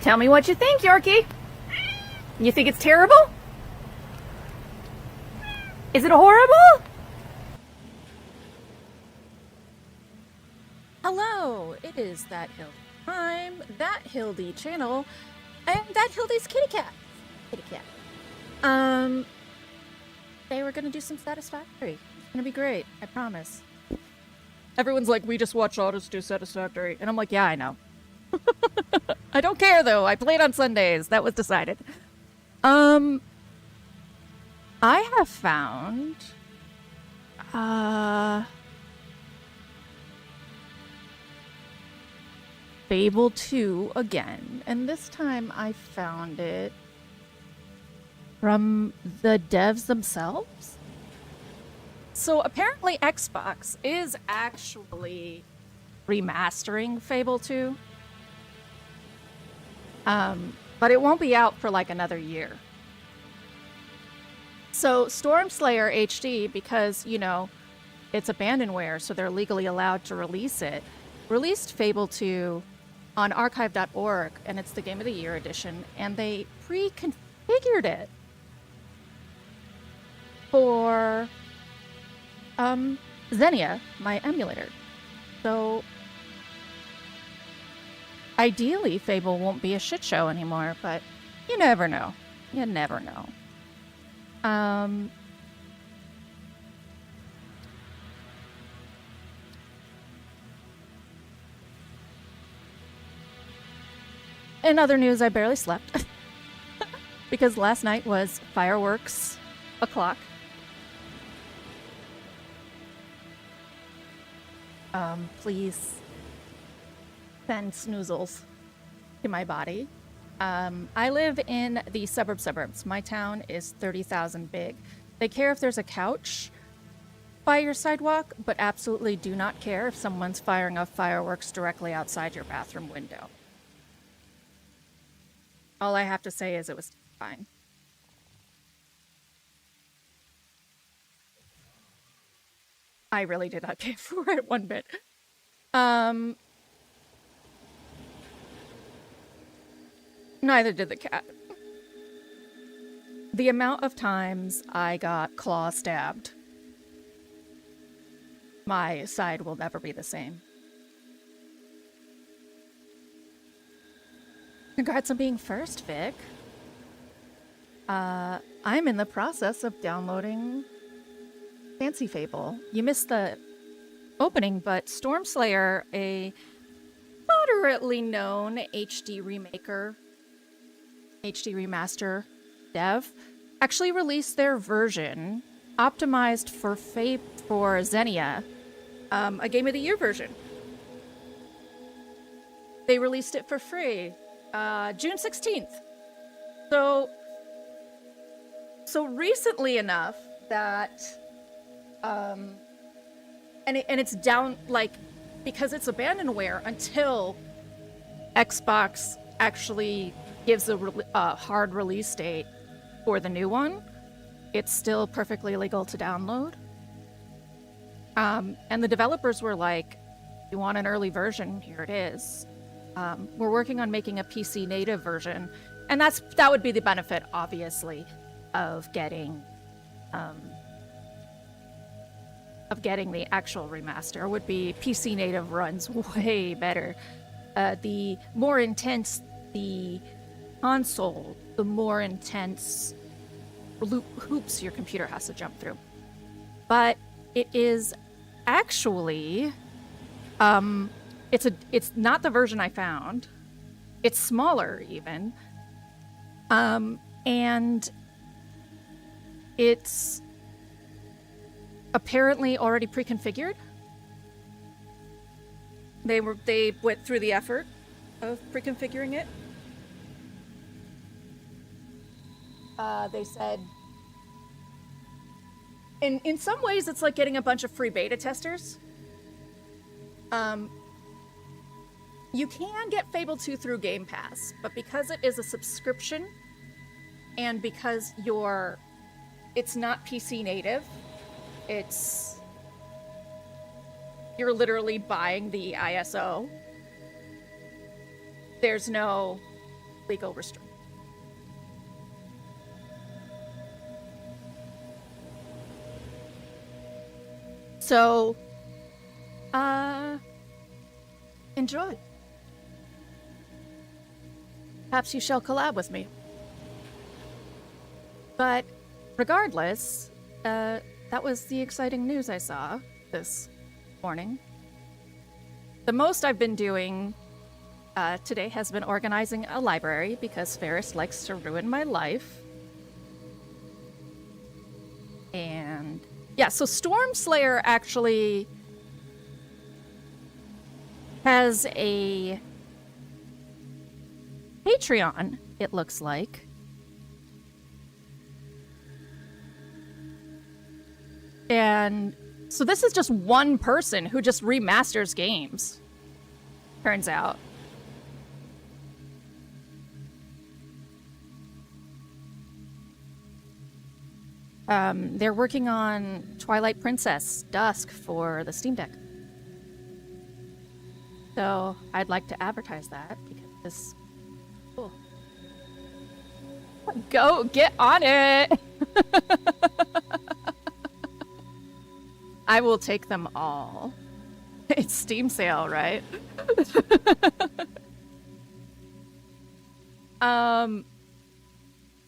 Tell me what you think, Yorkie. You think it's terrible? Is it horrible? Hello, it is That Hildy Time, That Hildy channel, and That Hildy's kitty cat. Kitty cat. Today we're gonna do some Satisfactory. It's gonna be great, I promise. Everyone's like, we just watch Otis do Satisfactory. And I'm like, yeah, I know. I don't care though, I played on Sundays. That was decided. I have found, Fable 2 again, and this time I found it from the devs themselves. So apparently Xbox is actually remastering Fable 2, but it won't be out for like another year. So Stormslayer HD, because, you know, it's abandonware, so they're legally allowed to release it, released Fable 2 on archive.org, and it's the Game of the Year edition, and they pre-configured it for Xenia, my emulator. So ideally Fable won't be a shit show anymore, but you never know. You never know. In other news, I barely slept because last night was fireworks o'clock. Please send snoozles to my body. I live in the suburbs. My town is 30,000 big. They care if there's a couch by your sidewalk, but absolutely do not care if someone's firing off fireworks directly outside your bathroom window. All I have to say is it was fine. I really did not care for it one bit. Neither did the cat. The amount of times I got claw stabbed, my side will never be the same. Congrats on being first, Vic. I'm in the process of downloading Fancy Fable. You missed the opening, but Stormslayer, a moderately known HD remaster dev, actually released their version optimized for Xenia, a Game of the Year version. They released it for free June 16th. So recently enough that and it's down, like, because it's abandonware until Xbox actually gives a hard release date for the new one. It's still perfectly legal to download. And the developers were like, you want an early version? Here it is. We're working on making a PC native version, and that would be the benefit, obviously, of getting the actual remaster. Would be PC native runs way better. The more intense the console, the more intense hoops your computer has to jump through. But it is actually it's not the version I found. It's smaller even. And it's apparently already pre-configured. They went through the effort of pre-configuring it. They said in some ways it's like getting a bunch of free beta testers. You can get Fable 2 through Game Pass, but because it is a subscription and because it's not PC native, you're literally buying the ISO. There's no legal restriction. So, enjoy. Perhaps you shall collab with me. But regardless, that was the exciting news I saw this morning. The most I've been doing today has been organizing a library because Ferris likes to ruin my life. And yeah, so Stormslayer actually has a Patreon, it looks like. And so this is just one person who just remasters games, turns out. They're working on Twilight Princess Dusk for the Steam Deck. So I'd like to advertise that because cool. Go get on it. I will take them all. It's Steam sale, right?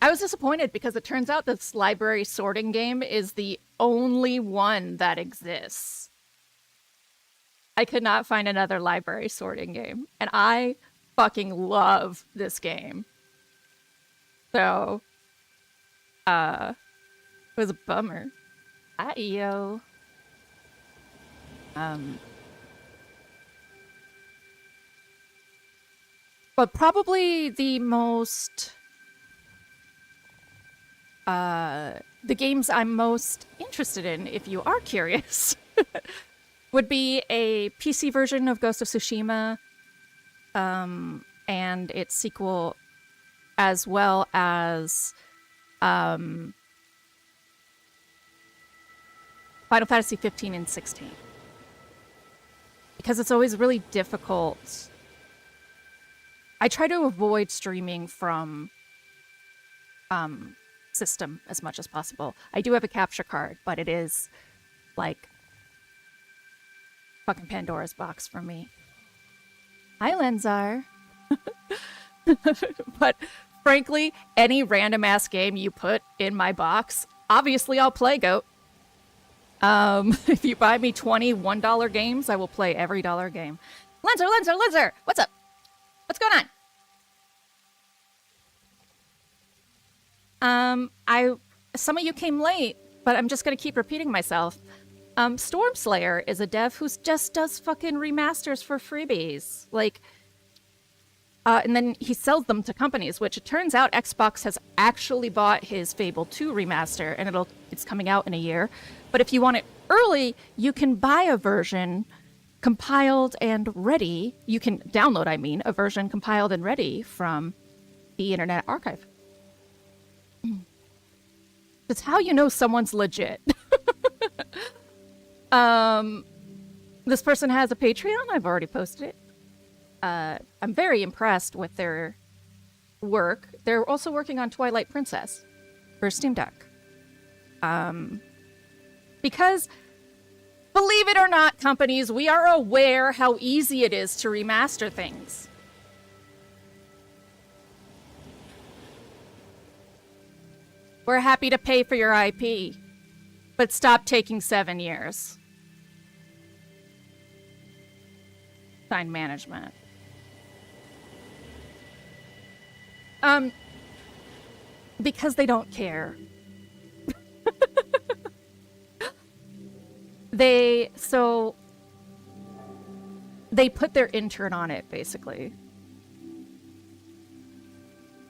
I was disappointed because it turns out this library sorting game is the only one that exists. I could not find another library sorting game, and I fucking love this game. So, it was a bummer. Yo. But probably the most, the games I'm most interested in, if you are curious, would be a PC version of Ghost of Tsushima, and its sequel, as well as, Final Fantasy 15 and 16. Because it's always really difficult. I try to avoid streaming from system as much as possible. I do have a capture card, but it is like fucking Pandora's box for me. Hi, Lenzar. But frankly, any random ass game you put in my box, obviously I'll play, Goat. If you buy me 20 $1 games, I will play every dollar game. Lenzer! What's up? What's going on? Some of you came late, but I'm just gonna keep repeating myself. Stormslayer is a dev who just does fucking remasters for freebies. Like, and then he sells them to companies, which it turns out Xbox has actually bought his Fable 2 remaster, and it's coming out in a year. But if you want it early, you can buy a version compiled and ready. You can download, a version compiled and ready from the Internet Archive. That's how you know someone's legit. This person has a Patreon. I've already posted it. I'm very impressed with their work. They're also working on Twilight Princess for Steam Deck. Because, believe it or not, companies, we are aware how easy it is to remaster things. We're happy to pay for your IP, but stop taking 7 years. Sign management. Because they don't care. They put their intern on it, basically.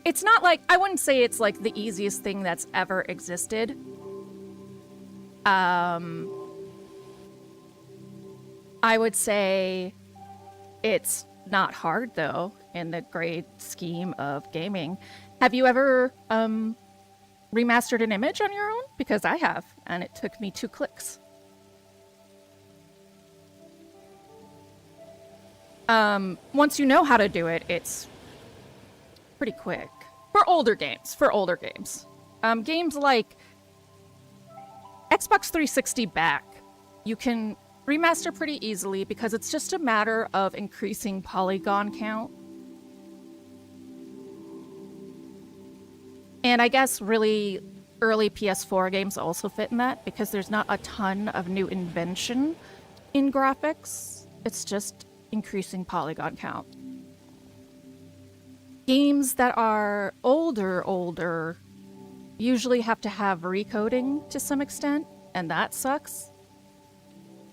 It's not like, I wouldn't say it's like the easiest thing that's ever existed. I would say it's not hard, though, in the great scheme of gaming. Have you ever remastered an image on your own? Because I have, and it took me 2 clicks. Once you know how to do it, it's pretty quick. For older games. Games like Xbox 360 back, you can remaster pretty easily because it's just a matter of increasing polygon count. And I guess really early PS4 games also fit in that because there's not a ton of new invention in graphics. It's just increasing polygon count. Games that are older usually have to have recoding to some extent, and that sucks.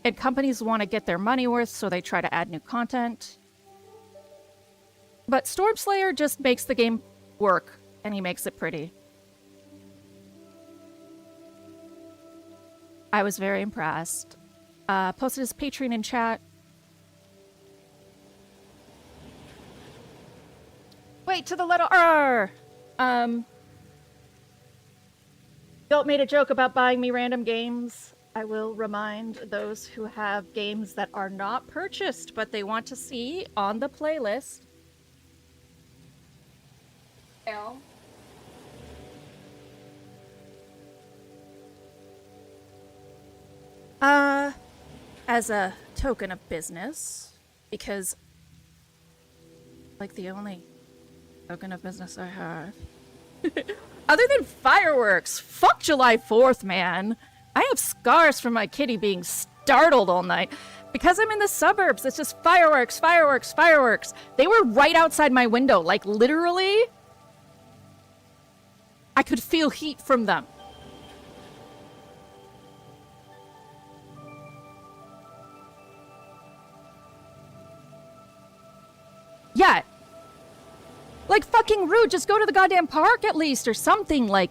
And companies want to get their money worth, so they try to add new content. But Stormslayer just makes the game work, and he makes it pretty. I was very impressed. Posted his Patreon in chat. Wait, to the letter R! Don't made a joke about buying me random games. I will remind those who have games that are not purchased, but they want to see on the playlist. L. As a token of business, because, like, the only token of business I have. Other than fireworks, fuck July 4th, man. I have scars from my kitty being startled all night. Because I'm in the suburbs, it's just fireworks, fireworks, fireworks. They were right outside my window, like literally. I could feel heat from them. Yeah. Like, fucking rude. Just go to the goddamn park at least or something. Like,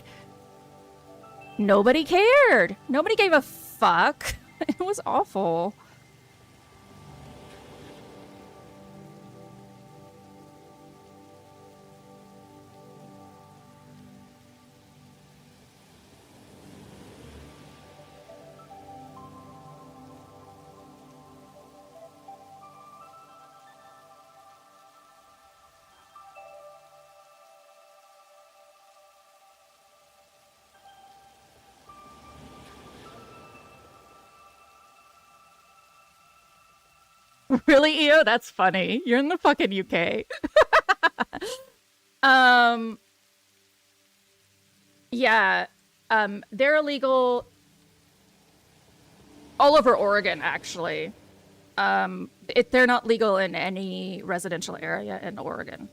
nobody cared. Nobody gave a fuck. It was awful. Really, EO? That's funny. You're in the fucking UK. Yeah. They're illegal all over Oregon, actually. They're not legal in any residential area in Oregon.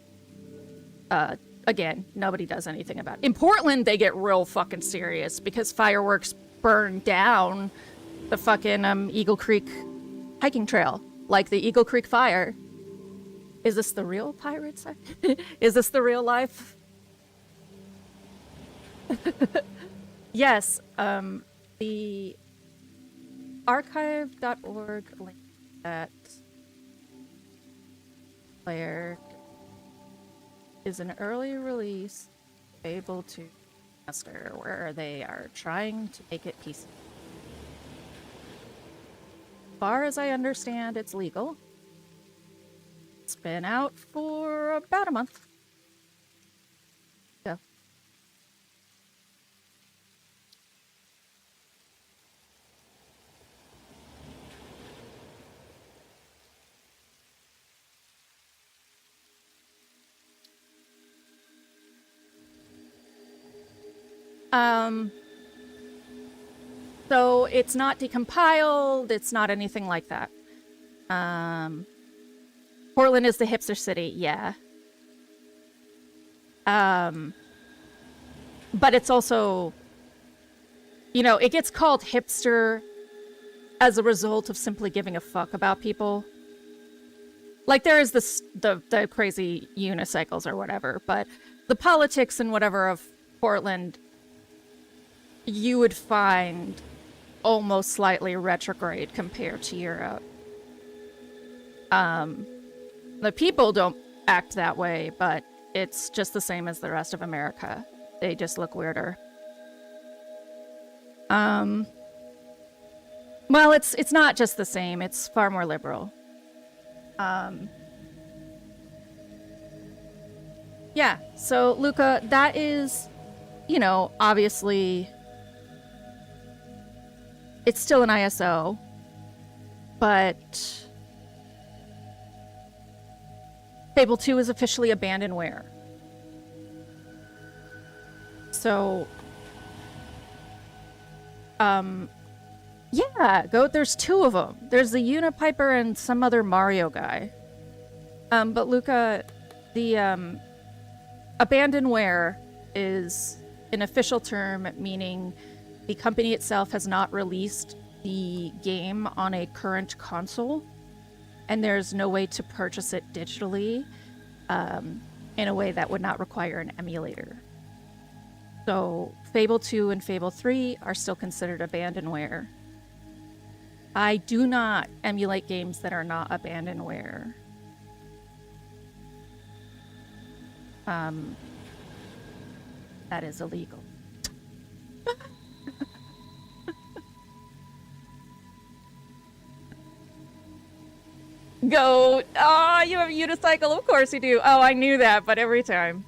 Again, nobody does anything about it. In Portland, they get real fucking serious because fireworks burn down the fucking Eagle Creek hiking trail. Like the Eagle Creek fire. Is this the real pirates? Is this the real life? Yes, the archive.org link that player is an early release able to master where they are trying to make it peaceful. As far as I understand, it's legal. It's been out for about a month. Yeah. So it's not decompiled, it's not anything like that. Portland is the hipster city, yeah. But it's also, you know, it gets called hipster as a result of simply giving a fuck about people. Like, there is this, the crazy unicycles or whatever, but the politics and whatever of Portland, you would find almost slightly retrograde compared to Europe. The people don't act that way, but it's just the same as the rest of America. They just look weirder. Well, it's not just the same, it's far more liberal. Yeah, so Luca, that is, you know, obviously it's still an ISO, but Fable 2 is officially abandonware. So, yeah, there's two of them. There's the Unipiper and some other Mario guy. But Luca, the, abandonware is an official term meaning the company itself has not released the game on a current console, and there's no way to purchase it digitally in a way that would not require an emulator. So Fable 2 and Fable 3 are still considered abandonware. I do not emulate games that are not abandonware. That is illegal. Go! Oh, you have a unicycle? Of course you do. Oh, I knew that, but every time.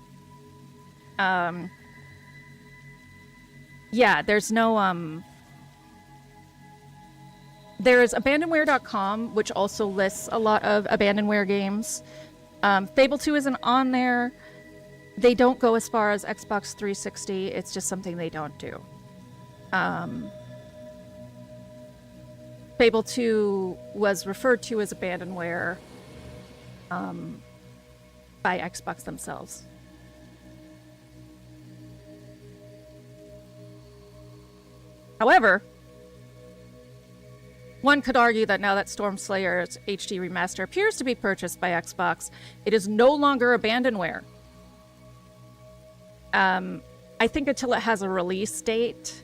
Yeah, there's no, there's abandonware.com, which also lists a lot of abandonware games. Fable 2 isn't on there. They don't go as far as Xbox 360. It's just something they don't do. Fable 2 was referred to as abandonware by Xbox themselves. However, one could argue that now that Stormslayer's HD remaster appears to be purchased by Xbox, it is no longer abandonware. I think until it has a release date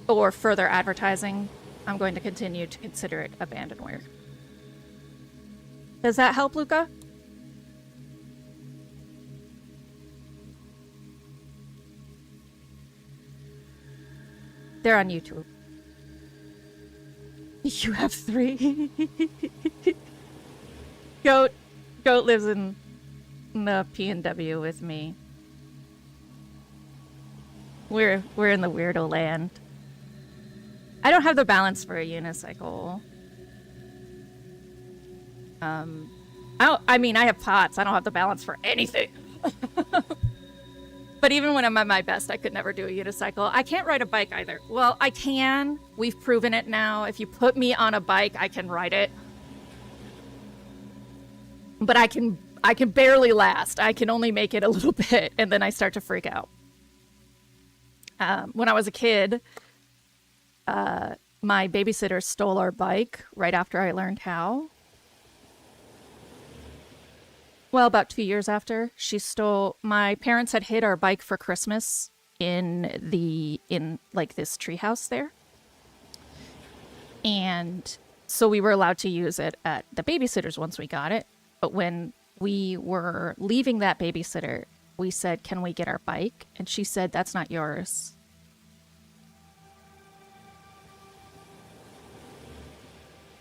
or further advertising, I'm going to continue to consider it abandonware. Does that help, Luca? They're on YouTube. You have 3. Goat lives in the P&W with me. We're in the weirdo land. I don't have the balance for a unicycle. I mean, I have pots. I don't have the balance for anything. But even when I'm at my best, I could never do a unicycle. I can't ride a bike either. Well, I can. We've proven it now. If you put me on a bike, I can ride it. But I can barely last. I can only make it a little bit, and then I start to freak out. When I was a kid, my babysitter stole our bike right after I learned how. Well, about 2 years after, my parents had hid our bike for Christmas in like this treehouse there. And so we were allowed to use it at the babysitter's once we got it. But when we were leaving that babysitter, we said, "Can we get our bike?" And she said, "That's not yours."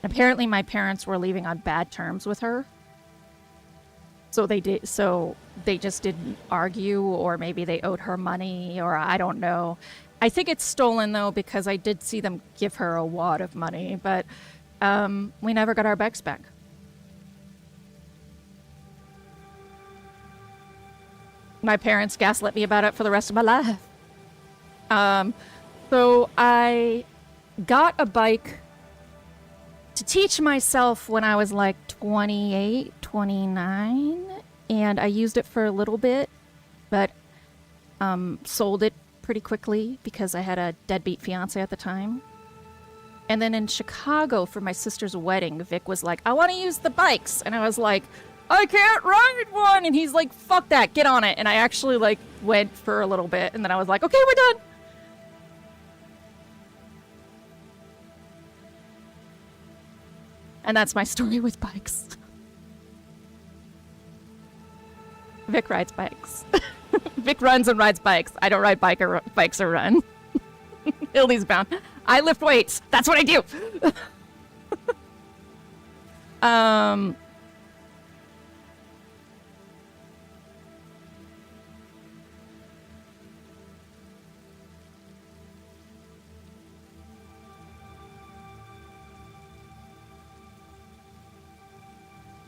Apparently my parents were leaving on bad terms with her. So they just didn't argue, or maybe they owed her money, or I don't know. I think it's stolen though, because I did see them give her a wad of money, but we never got our bikes back. My parents gaslit me about it for the rest of my life. So I got a bike to teach myself when I was like 28, 29, and I used it for a little bit, but sold it pretty quickly because I had a deadbeat fiance at the time. And then in Chicago for my sister's wedding, Vic was like, "I want to use the bikes," and I was like, "I can't ride one," and he's like, "Fuck that, get on it." And I actually like went for a little bit, and then I was like, "Okay, we're done." And that's my story with bikes. Vic rides bikes. Vic runs and rides bikes. I don't ride bikes or run. Ildy's bound. I lift weights. That's what I do.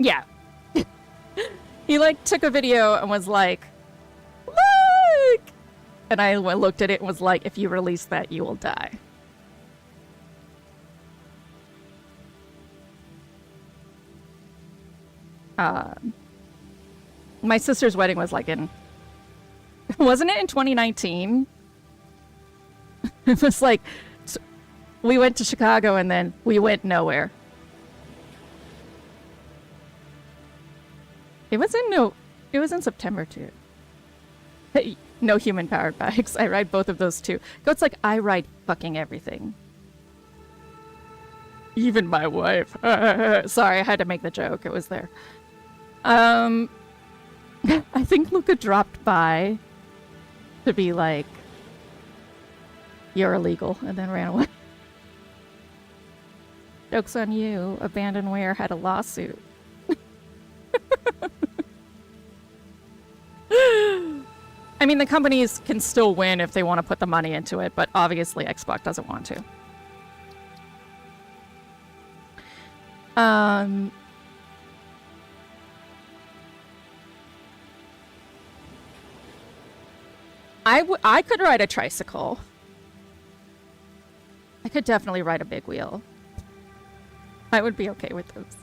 Yeah. He, like, took a video and was like, look! And I looked at it and was like, if you release that, you will die. My sister's wedding was like in... Wasn't it in 2019? It was like... We went to Chicago and then we went nowhere. It was in September too. Hey, no human powered bikes. I ride both of those too. Goat's like, I ride fucking everything. Even my wife. Sorry, I had to make the joke. It was there. I think Luca dropped by to be like, you're illegal, and then ran away. Joke's on you. Abandonware had a lawsuit. I mean, the companies can still win if they want to put the money into it, but obviously Xbox doesn't want to. I could ride a tricycle. I could definitely ride a big wheel. I would be okay with those.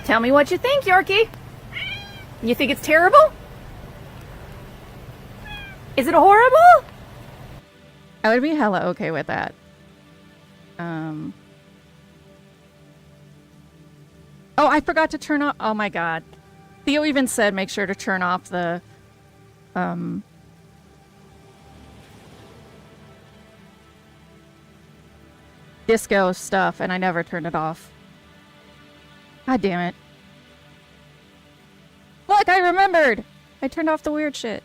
Tell me what you think, Yorkie. You think it's terrible? Is it horrible? I would be hella okay with that. Oh, I forgot to turn off... Oh my god. Theo even said make sure to turn off the... disco stuff, and I never turned it off. God damn it. Look, I remembered! I turned off the weird shit.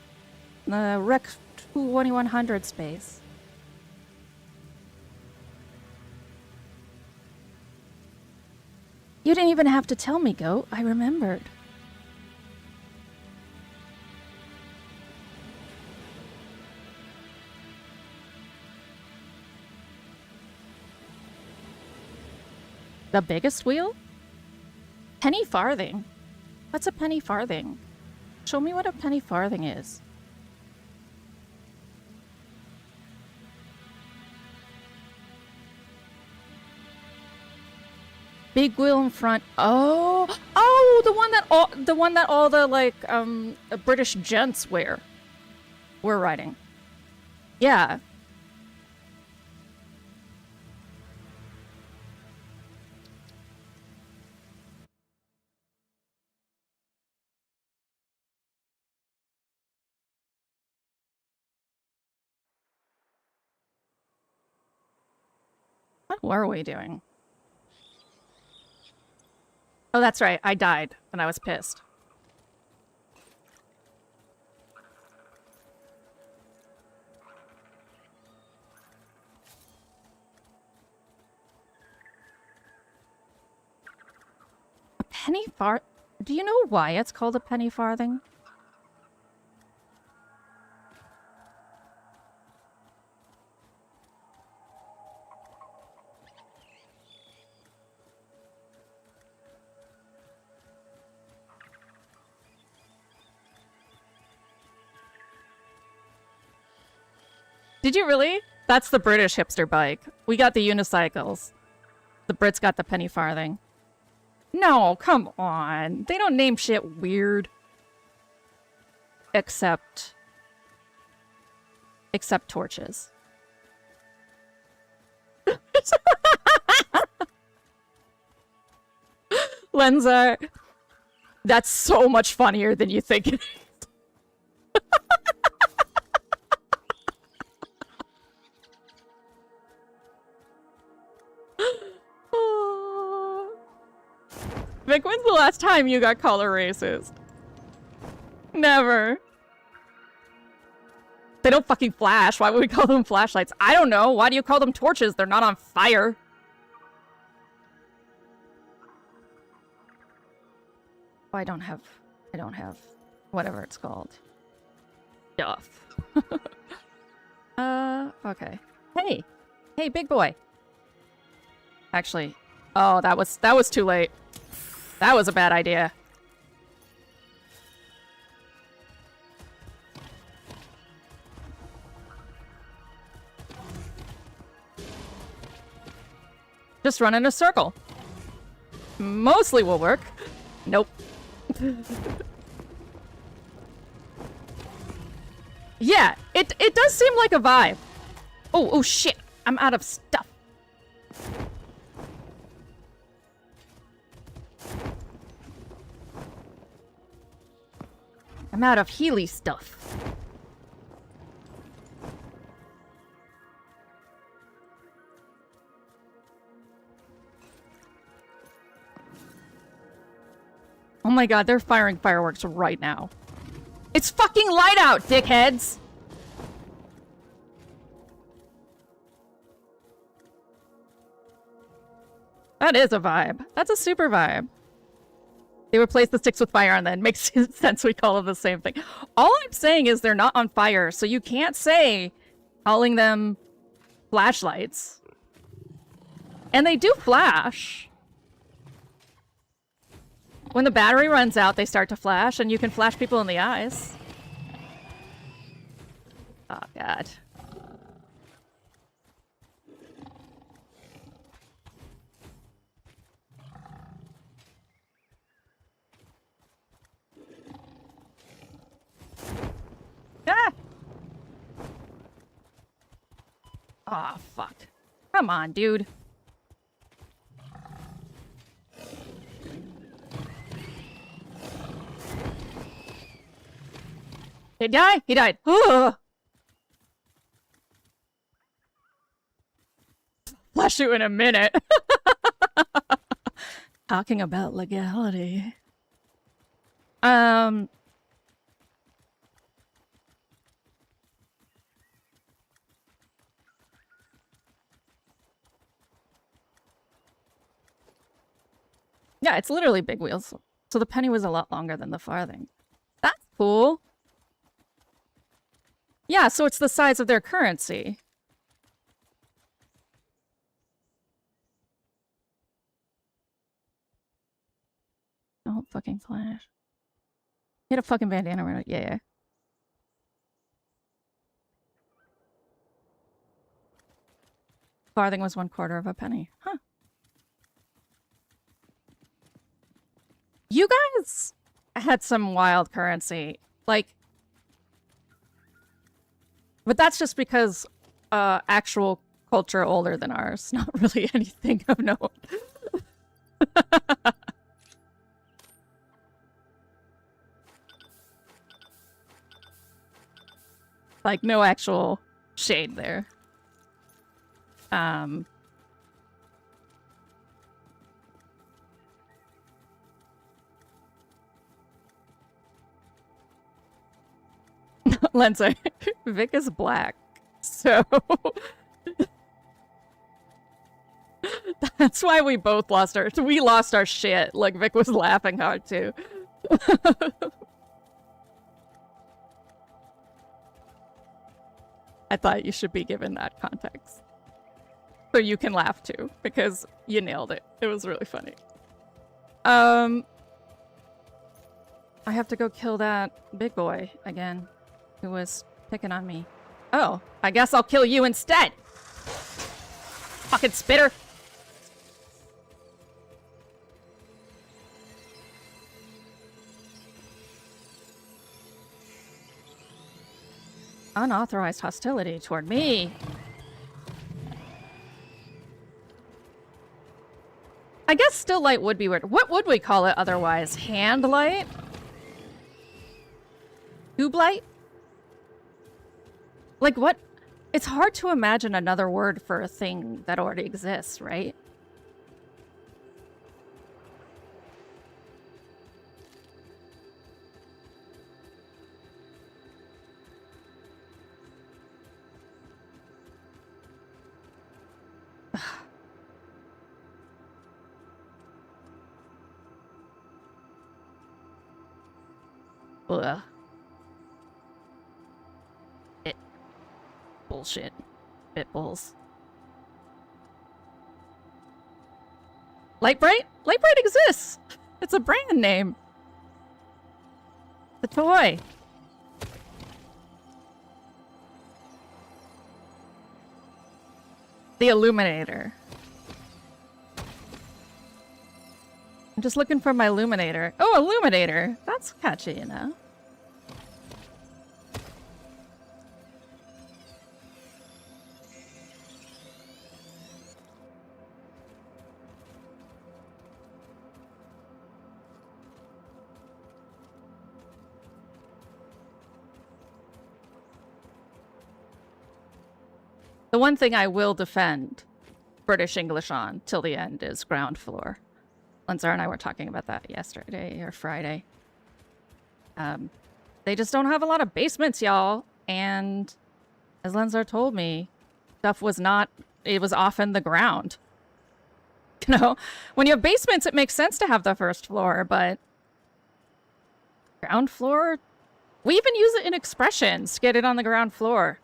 The Rec 2100 space. You didn't even have to tell me, Goat. I remembered. The biggest wheel? Penny farthing. What's a penny farthing? Show me what a penny farthing is. Big wheel in front. Oh, the one that all the like British gents wear. We're riding. Yeah. What were we doing? Oh, that's right. I died and I was pissed. A penny farthing? Do you know why it's called a penny farthing? Did you really? That's the British hipster bike. We got the unicycles. The Brits got the penny farthing. No, come on. They don't name shit weird. Except torches. Lenza, that's so much funnier than you think it is. Vic, when's the last time you got color races? Never. They don't fucking flash. Why would we call them flashlights? I don't know. Why do you call them torches? They're not on fire. Oh, I don't have whatever it's called. Stuff. Okay. Hey, big boy. Actually, Oh, that was too late. That was a bad idea. Just run in a circle. Mostly will work. Nope. Yeah, it does seem like a vibe. Oh shit. I'm out of stuff. I'm out of Healy stuff. Oh my god, they're firing fireworks right now. It's fucking light out, dickheads! That is a vibe. That's a super vibe. They replace the sticks with fire and then makes sense we call them the same thing. All I'm saying is they're not on fire, so you can't say calling them flashlights. And they do flash. When the battery runs out, they start to flash, and you can flash people in the eyes. Oh, God. Ah! Oh, fuck. Come on, dude. Did he die? He died. Ugh. Flash you in a minute. Talking about legality. Yeah, it's literally big wheels. So the penny was a lot longer than the farthing. That's cool. Yeah, so it's the size of their currency. Don't fucking flash. Get a fucking bandana right now. Yeah. Farthing was 1/4 of a penny. Huh. You guys had some wild currency. Like, but that's just because actual culture older than ours. Not really anything of note. Like, no actual shade there. Lenza, Vic is black, so that's why we both lost our shit. Like, Vic was laughing hard too. I thought you should be given that context. So you can laugh too, because you nailed it. It was really funny. I have to go kill that big boy again, who was picking on me. Oh, I guess I'll kill you instead! Fucking spitter! Unauthorized hostility toward me. I guess still light would be weird. What would we call it otherwise? Hand light? Tube light? Like what? It's hard to imagine another word for a thing that already exists, right? Ugh. Bullshit. Bit bulls. Light Bright? Light Bright exists! It's a brand name. The toy. The Illuminator. I'm just looking for my Illuminator. Oh, Illuminator! That's catchy, you know? The one thing I will defend British English on till the end is ground floor. Lenzar and I were talking about that yesterday or Friday. They just don't have a lot of basements, y'all. And as Lenzar told me, stuff was not, it was often the ground. You know, when you have basements, it makes sense to have the first floor, but ground floor, we even use it in expressions, get it on the ground floor.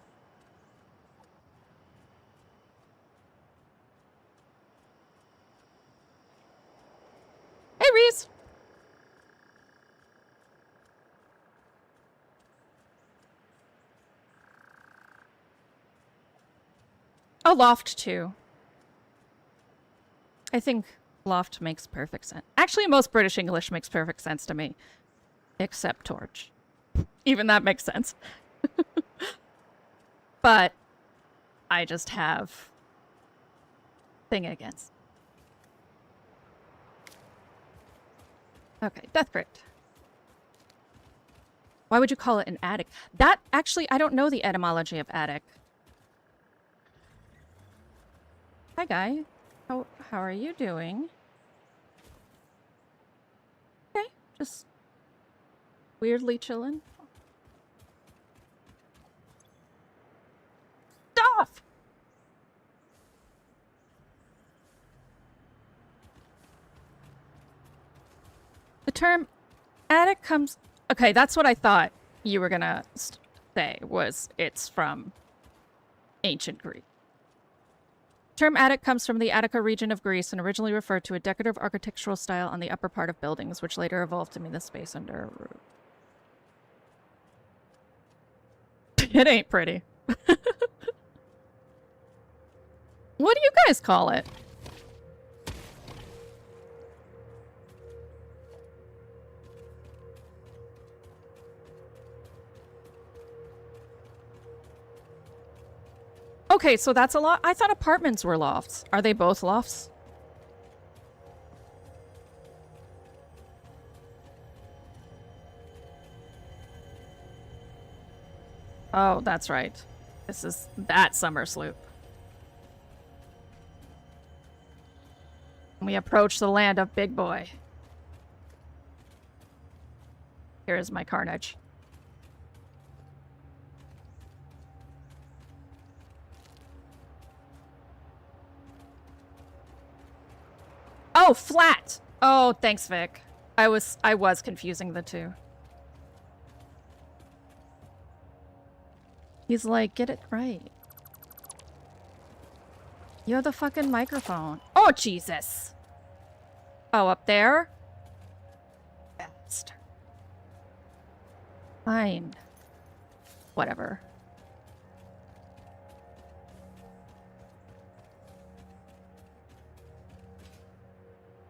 Hey, Reese. Oh, loft too. I think loft makes perfect sense. Actually, most British English makes perfect sense to me. Except torch. Even that makes sense. But I just have thing against. Okay, death crit. Why would you call it an attic? That, actually, I don't know the etymology of attic. Hi, guy. How are you doing? Okay, just weirdly chilling. Stuff! The term attic comes... Okay, that's what I thought you were gonna say, was it's from ancient Greek. The term attic comes from the Attica region of Greece and originally referred to a decorative architectural style on the upper part of buildings, which later evolved to mean the space under a roof. It ain't pretty. What do you guys call it? Okay, so that's a lot. I thought apartments were lofts. Are they both lofts? Oh, that's right. This is that summer sloop. We approach the land of Big Boy. Here is my carnage. Oh, flat! Oh, thanks, Vic. I was confusing the two. He's like, get it right. You have the fucking microphone. Oh, Jesus! Oh, up there? Bastard. Fine. Whatever.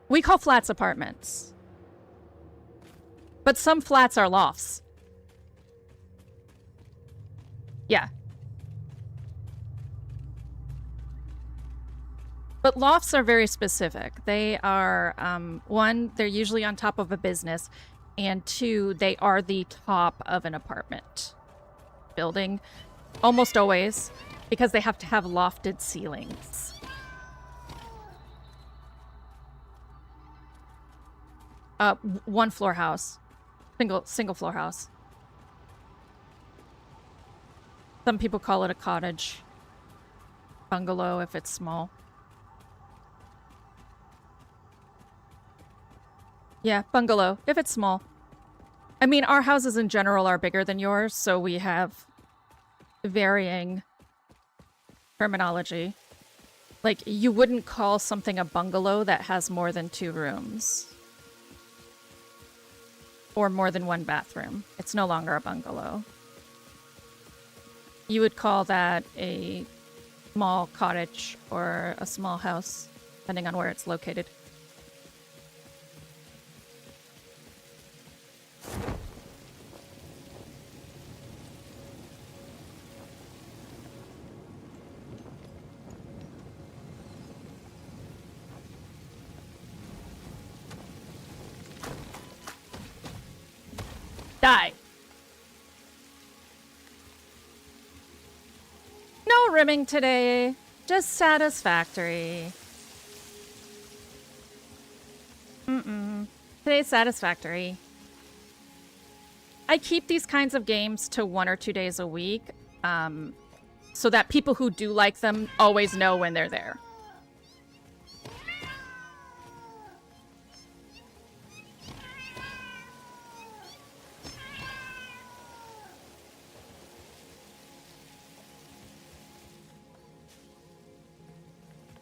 We call flats apartments. But some flats are lofts. Yeah. But lofts are very specific. They are, one, they're usually on top of a business, and two, they are the top of an apartment building. Almost always, because they have to have lofted ceilings. One floor house. Single floor house. Some people call it a cottage. Bungalow if it's small. Yeah, bungalow if it's small. I mean, our houses in general are bigger than yours, so we have varying terminology. Like, you wouldn't call something a bungalow that has more than 2 rooms. Or more than 1 bathroom. It's no longer a bungalow. You would call that a small cottage or a small house, depending on where it's located. Die. No rimming today. Just satisfactory. Today's satisfactory. I keep these kinds of games to 1 or 2 days a week, so that people who do like them always know when they're there.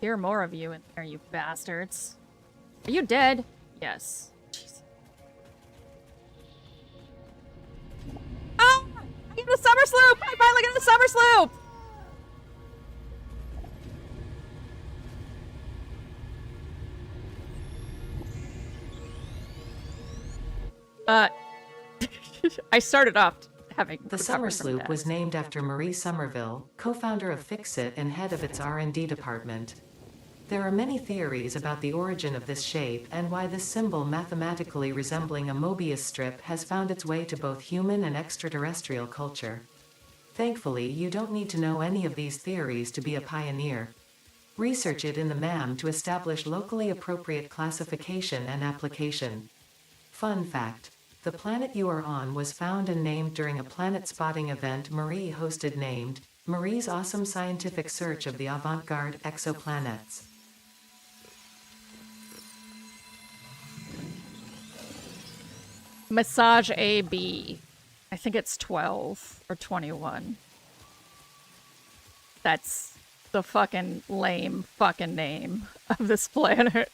Hear more of you in there, you bastards. Are you dead? Yes. Jeez. Ah! I get a summer sloop! I finally got a summer sloop! I started off having The summer sloop was named after Marie Somerville, co-founder of Fixit and head of its R&D department. There are many theories about the origin of this shape and why this symbol mathematically resembling a Mobius strip has found its way to both human and extraterrestrial culture. Thankfully, you don't need to know any of these theories to be a pioneer. Research it in the MAM to establish locally appropriate classification and application. Fun fact: the planet you are on was found and named during a planet spotting event Marie hosted named Marie's Awesome Scientific Search of the Avant-Garde Exoplanets. Massage AB. I think it's 12 or 21. That's the fucking lame fucking name of this planet.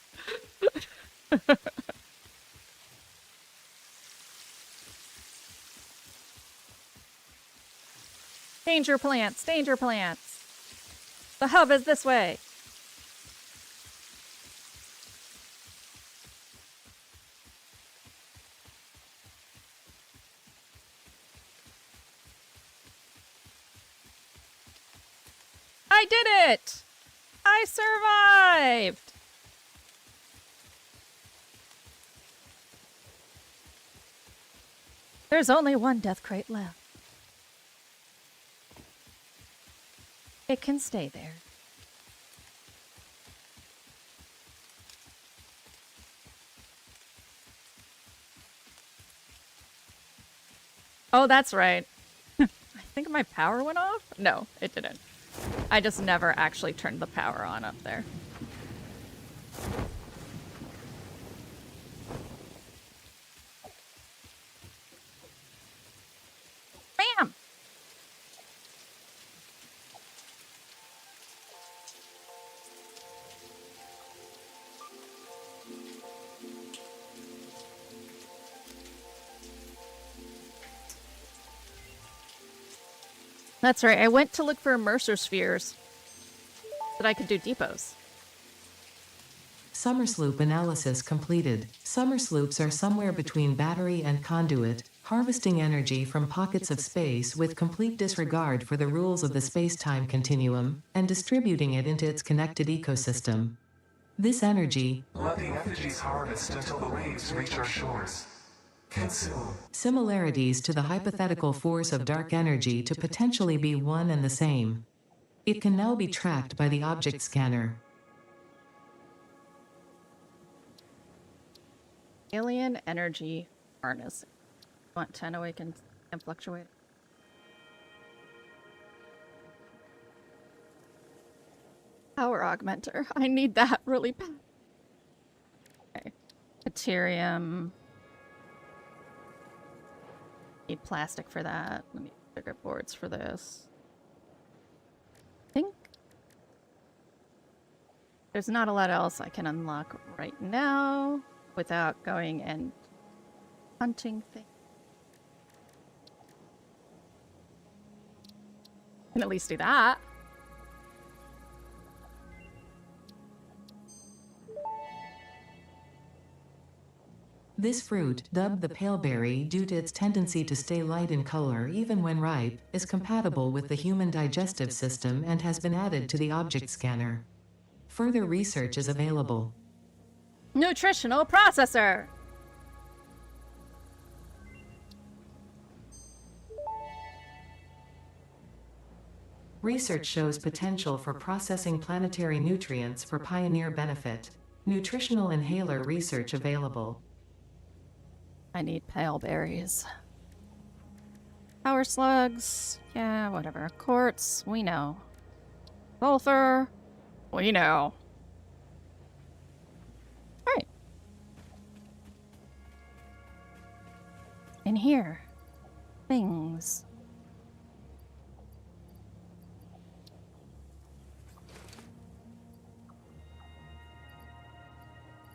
Danger plants, danger plants. The hub is this way. I did it! I survived! There's only one death crate left. It can stay there. Oh, that's right. I think my power went off? No, it didn't. I just never actually turned the power on up there. Bam! That's right, I went to look for immerser spheres that I could do depots. Summer sloop analysis completed. Summer sloops are somewhere between battery and conduit, harvesting energy from pockets of space with complete disregard for the rules of the space-time continuum, and distributing it into its connected ecosystem. This energy, let the effigies harvest until the waves reach our shores. Consume. Similarities to the hypothetical force of dark energy to potentially be one and the same. It can now be tracked by the object scanner. Alien energy harness. Want 10 awaken and fluctuate. Power augmenter. I need that really bad. Okay. Deuterium. Need plastic for that. Let me circuit boards for this. I think There's not a lot else I can unlock right now without going and hunting things. Can at least do that. This fruit, dubbed the paleberry due to its tendency to stay light in color even when ripe, is compatible with the human digestive system and has been added to the object scanner. Further research is available. Nutritional processor! Research shows potential for processing planetary nutrients for pioneer benefit. Nutritional inhaler research available. I need pale berries. Power slugs. Yeah, whatever. Quartz. We know. Sulfur. We know. Alright. In here. Things.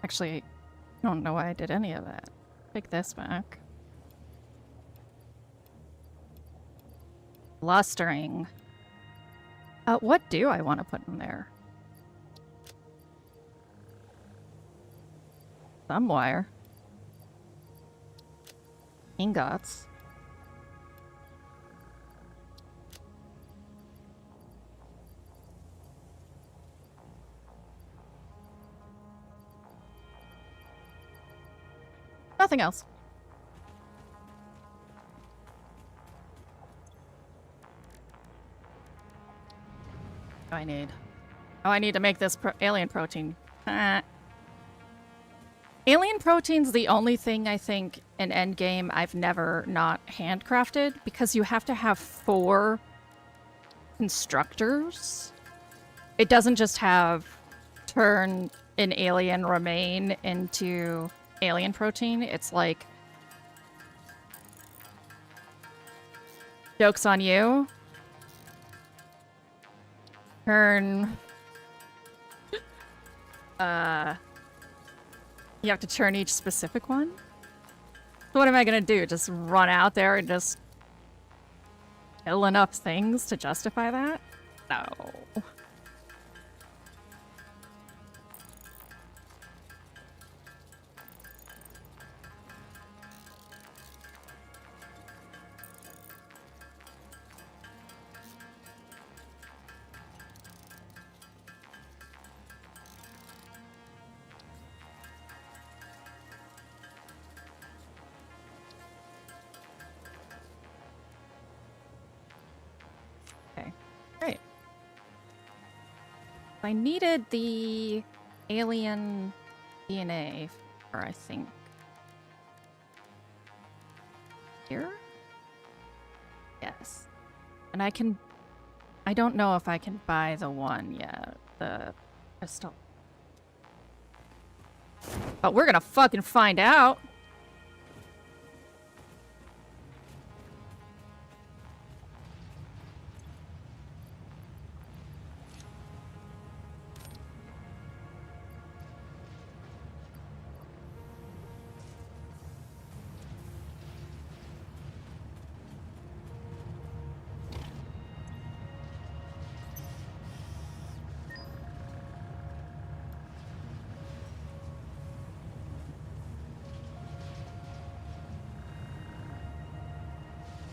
Actually, I don't know why I did any of that. Take this back. Blustering. What do I want to put in there? Some wire. Ingots. Nothing else. What do I need? Oh, I need to make this alien protein. Alien protein's the only thing I think in Endgame I've never not handcrafted, because you have to have 4 constructors. It doesn't just have turn an alien remain into alien protein. It's like, joke's on you. Turn you have to turn each specific one. So what am I gonna do? Just run out there and just kill enough things to justify that? No. I needed the alien DNA for, I think, here? Yes. And I don't know if I can buy the one yet, the crystal. But we're gonna fucking find out.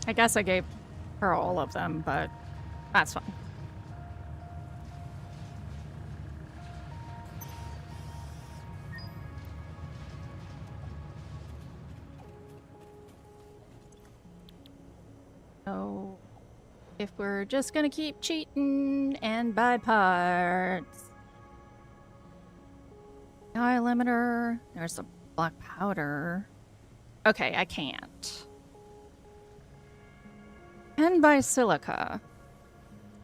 I guess I gave her all of them, but that's fine. So, if we're just gonna keep cheating and buy parts. Eye limiter. There's a black powder. Okay, I can't. And buy silica.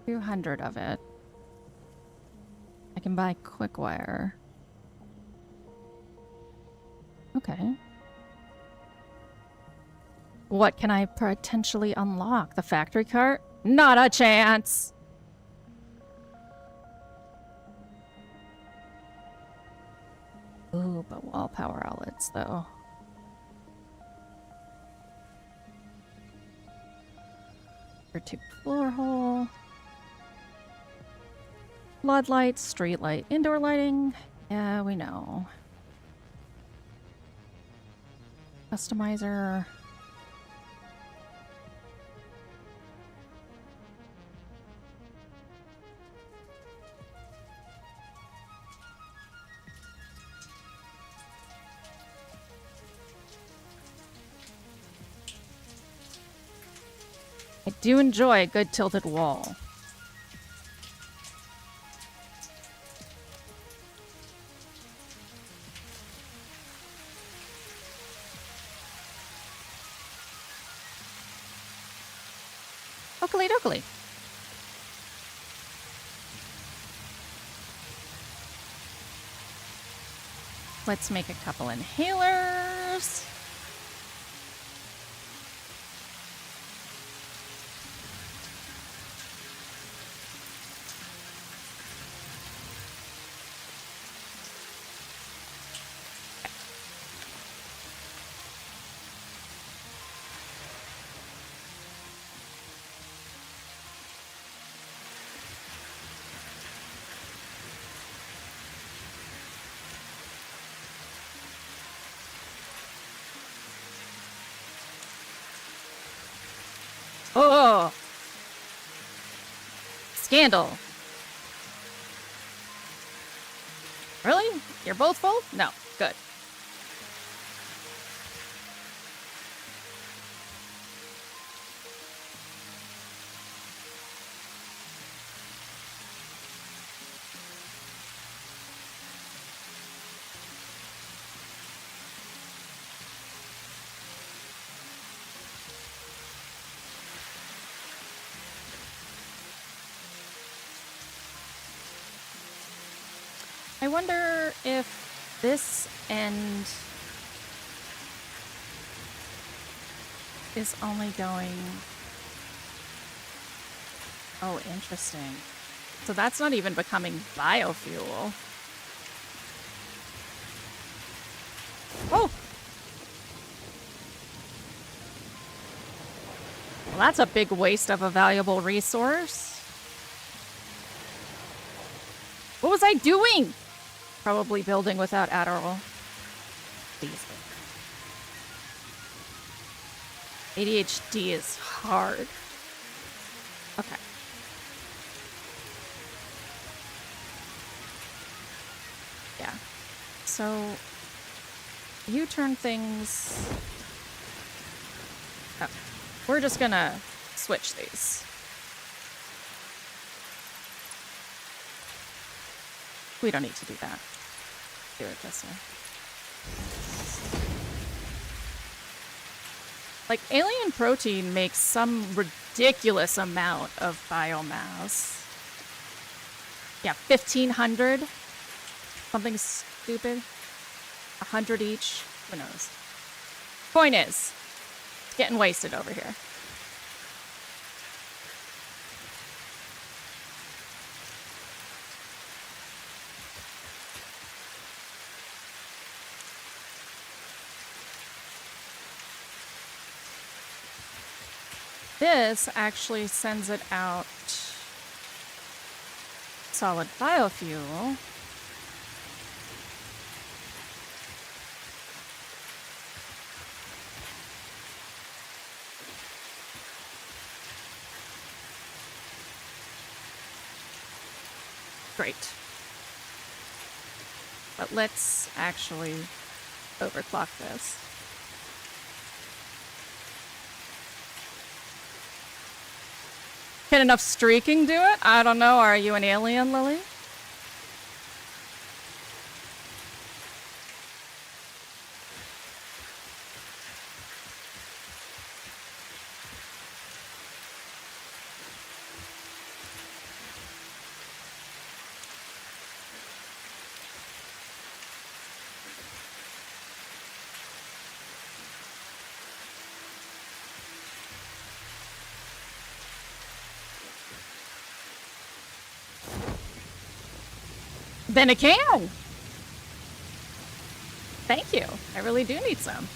200 of it. I can buy quick wire. Okay. What can I potentially unlock? The factory cart? Not a chance! Ooh, but wall power outlets, though. Or tube floor hole. Floodlights, street light, indoor lighting. Yeah, we know. Customizer. I do enjoy a good tilted wall. Oakley dokley. Let's make a couple inhalers. Oh! Scandal. Really? You're both full? No. Good. I wonder if this end is only going... Oh, interesting. So that's not even becoming biofuel. Oh! Well, that's a big waste of a valuable resource. What was I doing? Probably building without Adderall. Please. ADHD is hard. Okay. Yeah. So, you turn things... Oh. We're just gonna switch these. We don't need to do that. Do it this way. Like, alien protein makes some ridiculous amount of biomass. Yeah, 1,500. Something stupid. 100 each. Who knows? Point is, it's getting wasted over here. This actually sends it out solid biofuel. Great. But let's actually overclock this. Can enough streaking do it? I don't know. Are you an alien, Lily? Then it can. Thank you. I really do need some.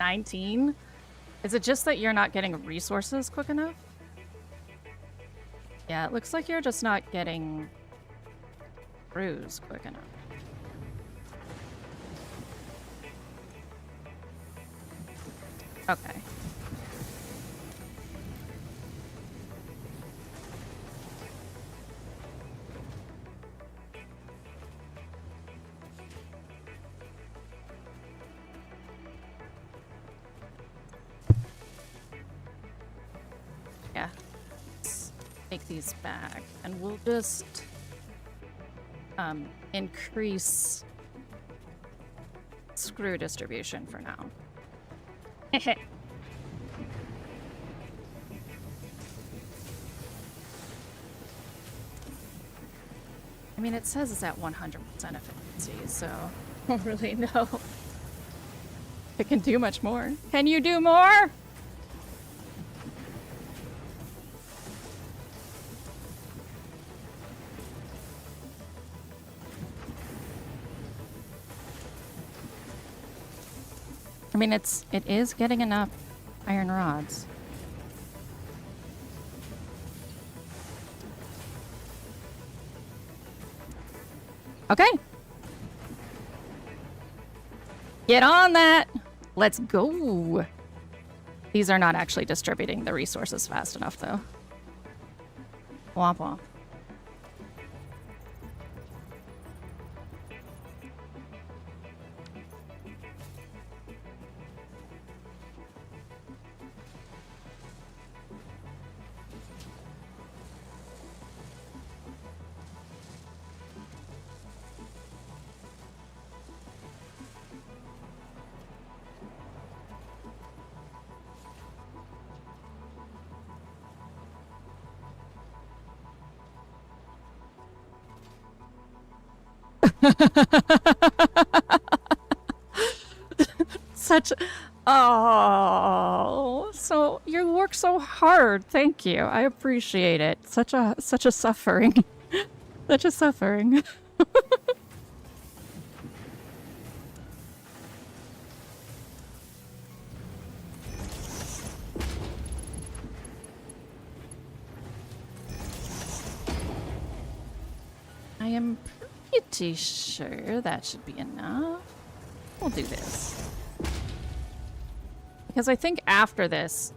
$19? Is it just that you're not getting resources quick enough? Yeah, it looks like you're just not getting brews quick enough. Okay. Yeah. Let's take these back and we'll just increase screw distribution for now. I mean, it says it's at 100% efficiency, so I don't really know if it can do much more. Can you do more? I mean, it is getting enough iron rods. Okay. Get on that. Let's go. These are not actually distributing the resources fast enough, though. Womp womp. Such, oh, so you work so hard. Thank you. I appreciate it. Such a suffering. Such a suffering. I am pretty sure that should be enough. We'll do this. Because I think after this,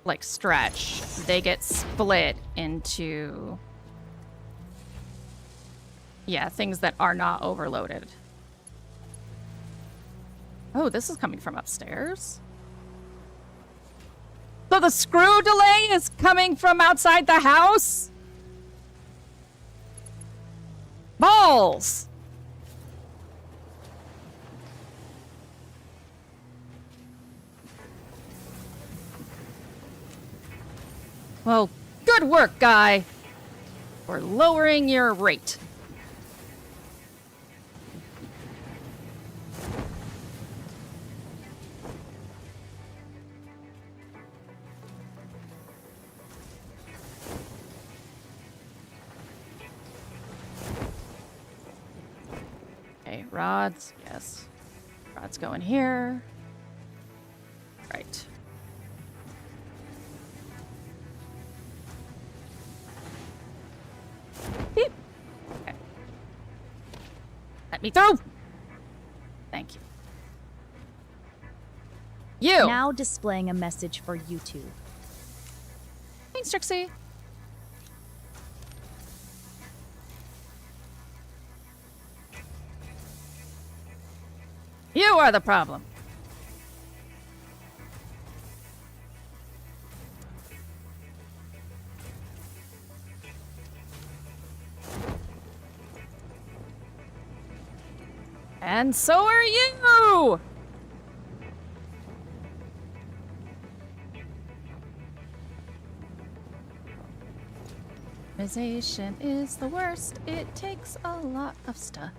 like, stretch, they get split into, yeah, things that are not overloaded. Oh, this is coming from upstairs? So the screw delay is coming from outside the house? Balls! Well, good work, guy. We're lowering your rate. Okay, rods, yes. Rods going here. Right. Beep. Okay. Let me through! Thank you. You! Now displaying a message for YouTube. Thanks, Trixie. You are the problem. And so are you! Optimization is the worst. It takes a lot of stuff.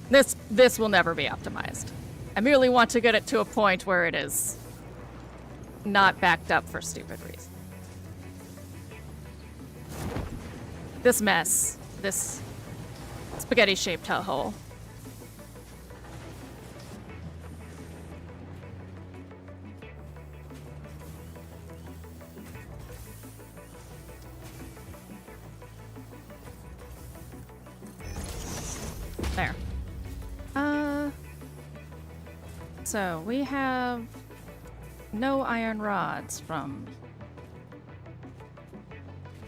This will never be optimized. I merely want to get it to a point where it is not backed up for stupid reasons. This mess, this spaghetti-shaped hole. There. So we have no iron rods from...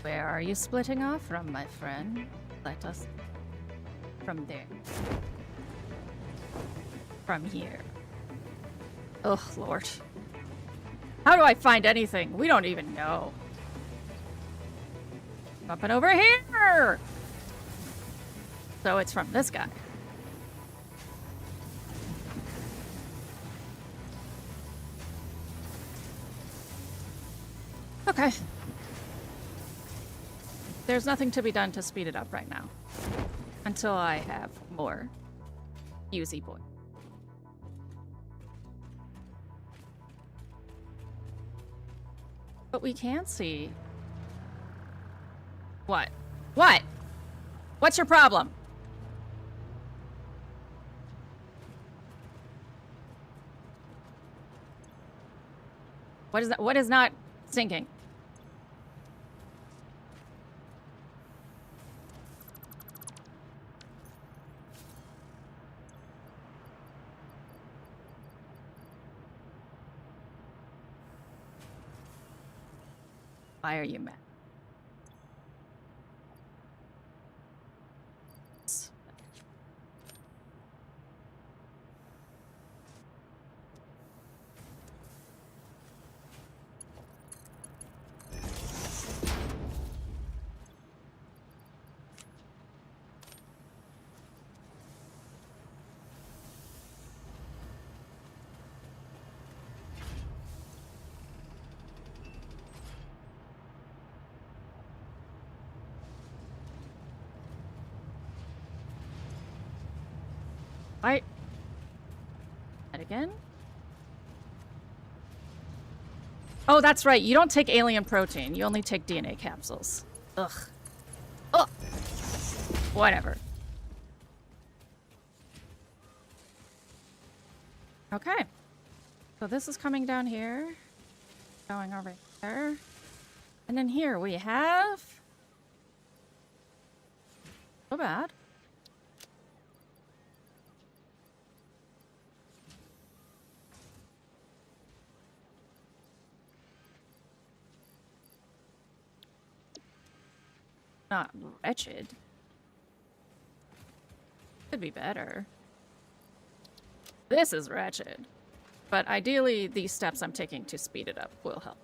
Where are you splitting off from, my friend? Let us... From there. From here. Oh, Lord. How do I find anything? We don't even know. Up and over here! So it's from this guy. Okay. There's nothing to be done to speed it up right now. Until I have more Uzi boy. But we can see... What? What? What's your problem? What is that? What is not sinking? Why are you mad? That again? Oh, that's right. You don't take alien protein. You only take DNA capsules. Ugh. Ugh. Whatever. Okay. So this is coming down here. Going over there. And then here we have... So bad. Not wretched. Could be better. This is wretched. But ideally, these steps I'm taking to speed it up will help.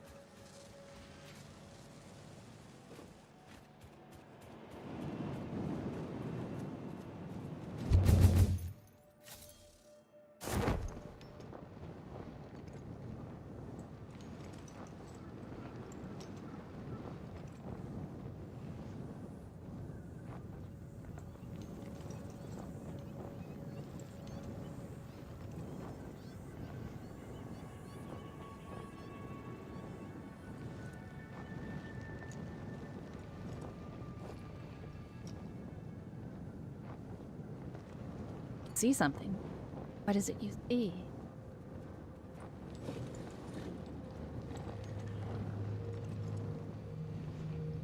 See something. What is it you see?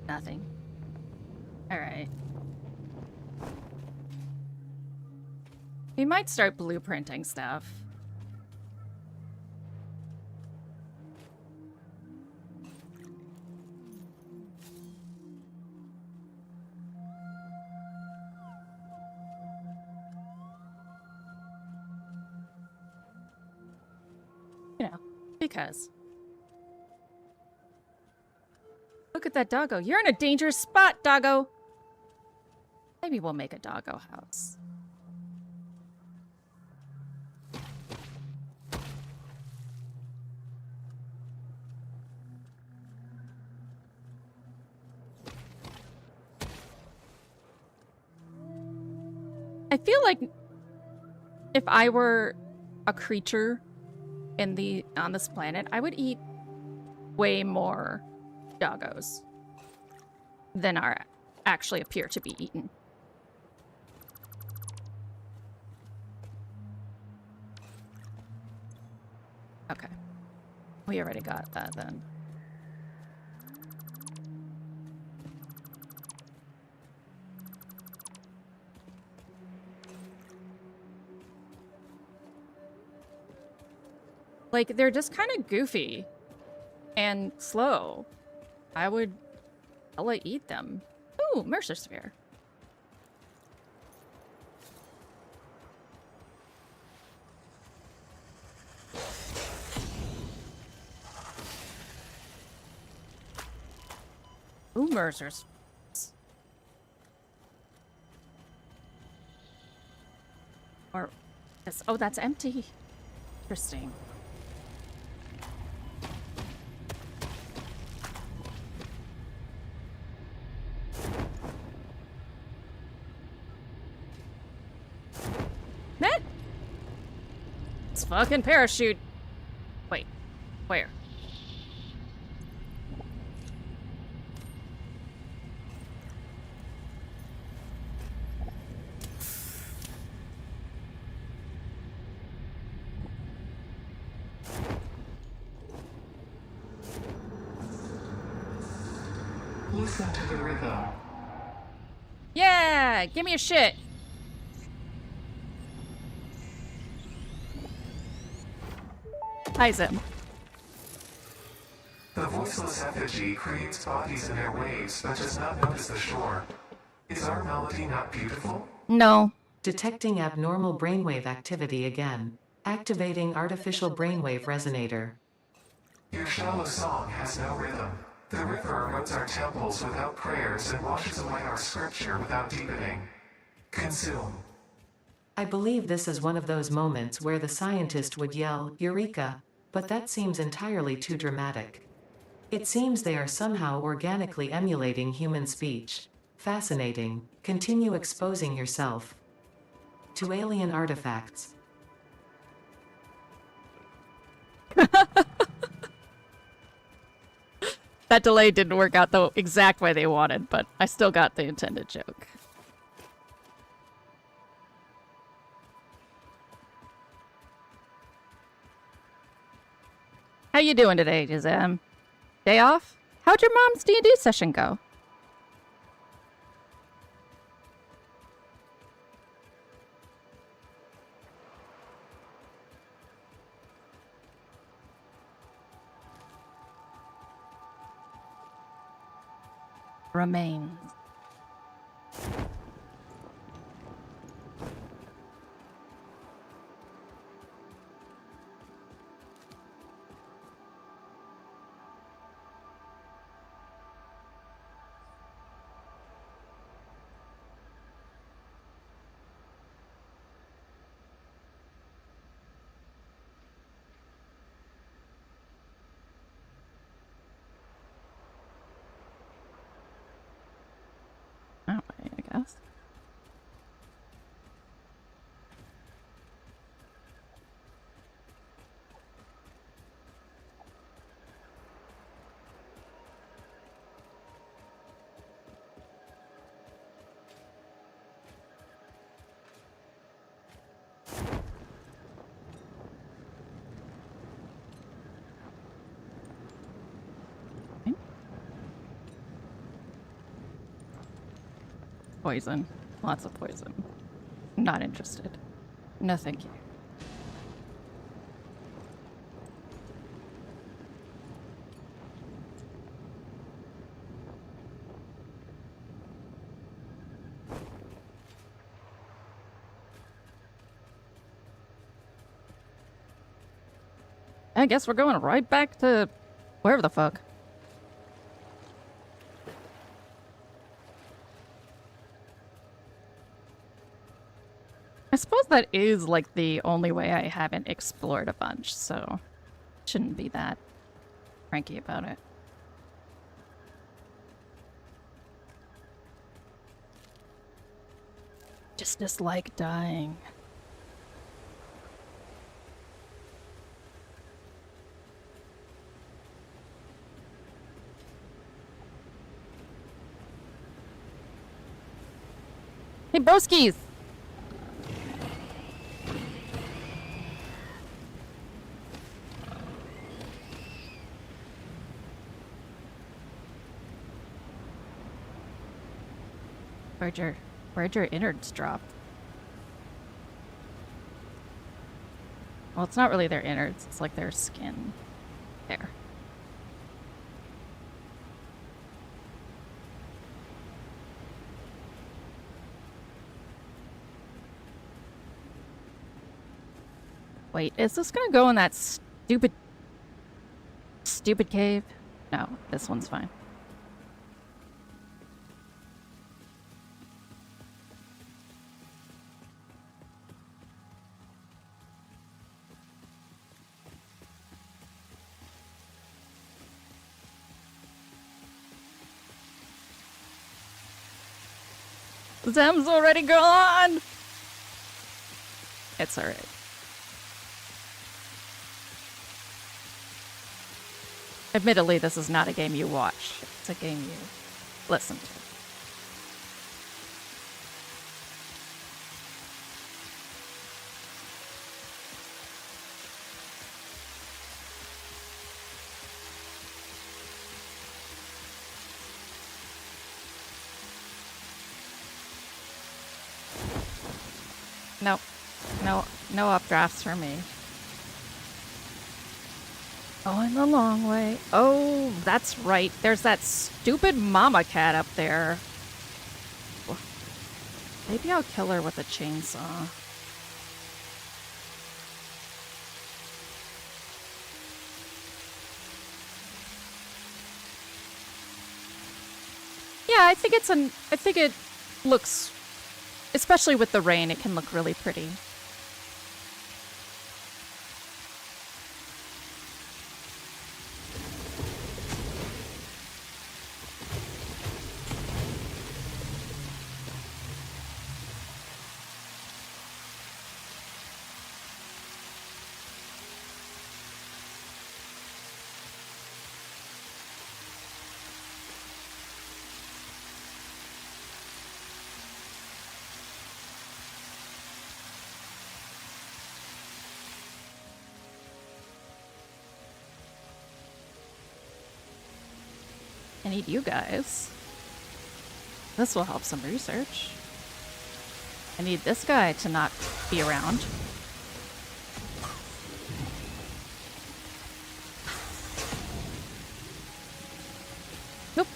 Nothing. Alright. We might start blueprinting stuff. Because. Look at that doggo. You're in a dangerous spot, doggo. Maybe we'll make a doggo house. I feel like if I were a creature on this planet, I would eat way more doggos than are actually appear to be eaten. Okay. We already got that then. Like, they're just kind of goofy and slow. I would hella eat them. Ooh, Mercer Sphere. Ooh, Mercer Spheres. Or, yes, oh, that's empty. Interesting. Fucking parachute. Wait, where? Listen to the rhythm. Yeah, give me a shit. Hi, Zim. The voiceless effigy creates bodies in airwaves but does not notice the shore. Is our melody not beautiful? No. Detecting abnormal brainwave activity again. Activating artificial brainwave resonator. Your shallow song has no rhythm. The river erodes our temples without prayers and washes away our scripture without deepening. Consume. I believe this is one of those moments where the scientist would yell, Eureka, but that seems entirely too dramatic. It seems they are somehow organically emulating human speech. Fascinating. Continue exposing yourself to alien artifacts. That delay didn't work out the exact way they wanted, but I still got the intended joke. How you doing today, Jazam? Day off? How'd your mom's D&D session go? Remains. Oh, I guess. Okay. Poison. Lots of poison. Not interested. No, thank you. I guess we're going right back to wherever the fuck. I suppose that is like the only way I haven't explored a bunch, so shouldn't be that cranky about it. Just dislike dying. Hey, broskies! Where'd your innards drop? Well, it's not really their innards, it's like their skin. There. Wait, is this gonna go in that stupid cave? No, this one's fine. Zem's already gone! It's alright. Admittedly, this is not a game you watch. It's a game you listen to. Nope. No updrafts for me. Going the long way. Oh, that's right. There's that stupid mama cat up there. Maybe I'll kill her with a chainsaw. Yeah, I think it looks, especially with the rain, it can look really pretty. I need you guys. This will help some research. I need this guy to not be around. Nope.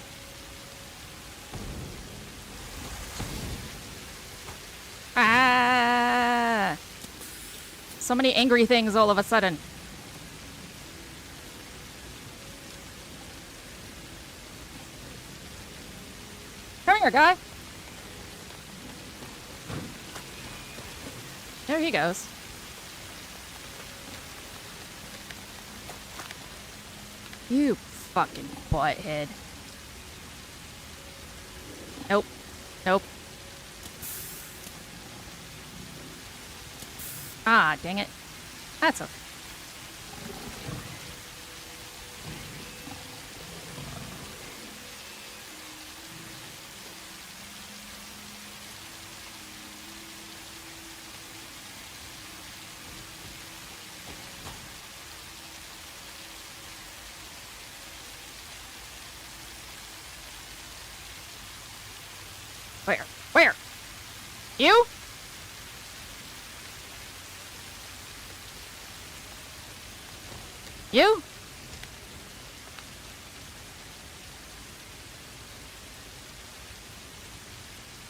Ah! So many angry things all of a sudden. Come here, guy. There he goes. You fucking butthead. Nope. Nope. Ah, dang it. That's okay. Where? Where? You? You?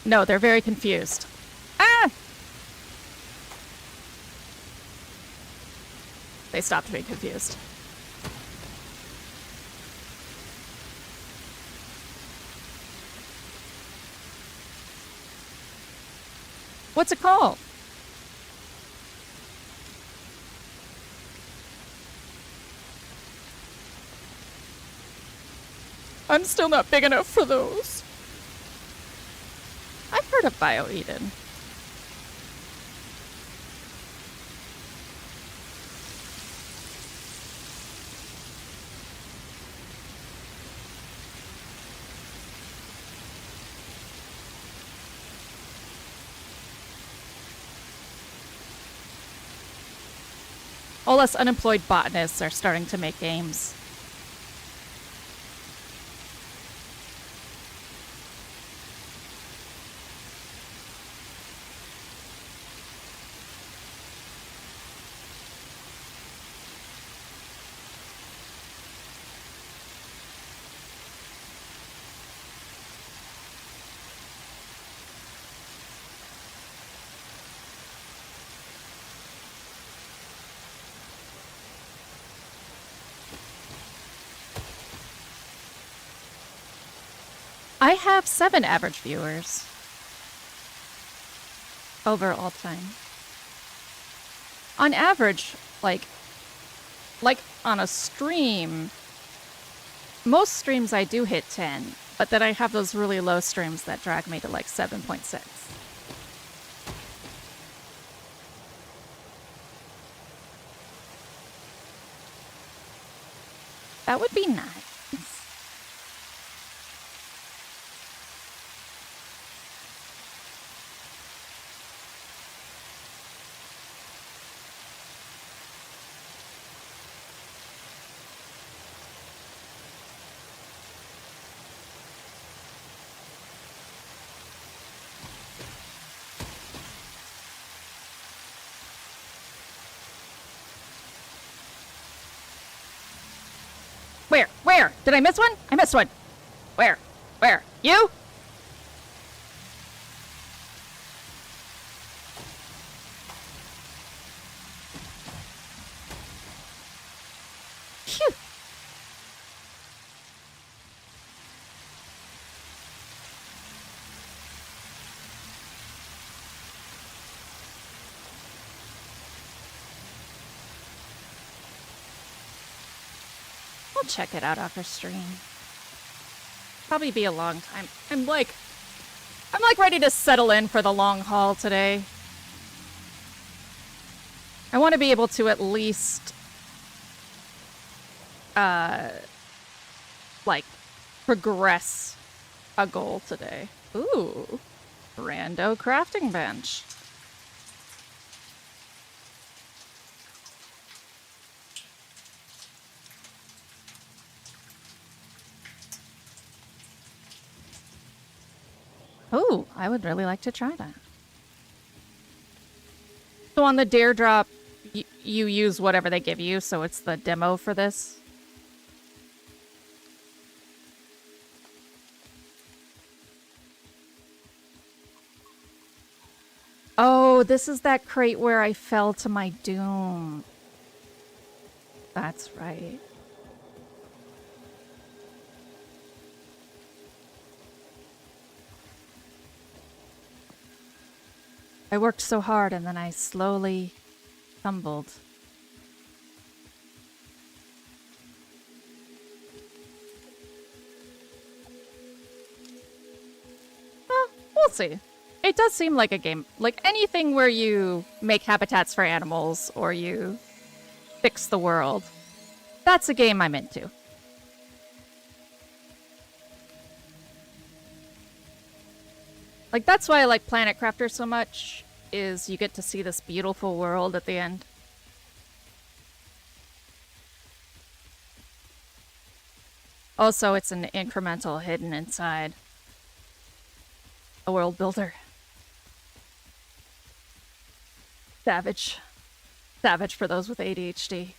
No, they're very confused. Ah! They stopped being confused. What's it called? I'm still not big enough for those. I've heard of Bio-Eden. All us unemployed botanists are starting to make games. I have 7 average viewers over all time. On average, like on a stream, most streams I do hit 10, but then I have those really low streams that drag me to like 7.6. That would be nice. Where? Did I miss one? I missed one. Where? You? Phew. I'll check it out after stream. Probably be a long time. I'm like ready to settle in for the long haul today. I want to be able to at least like progress a goal today. Ooh. Rando crafting bench. Oh, I would really like to try that. So on the dare drop, you use whatever they give you, so it's the demo for this? Oh, this is that crate where I fell to my doom. That's right. I worked so hard and then I slowly stumbled. Well, we'll see. It does seem like a game. Like anything where you make habitats for animals or you fix the world. That's a game I'm into. Like, that's why I like Planet Crafter so much, is you get to see this beautiful world at the end. Also, it's an incremental hidden inside a world builder. Savage. Savage for those with ADHD.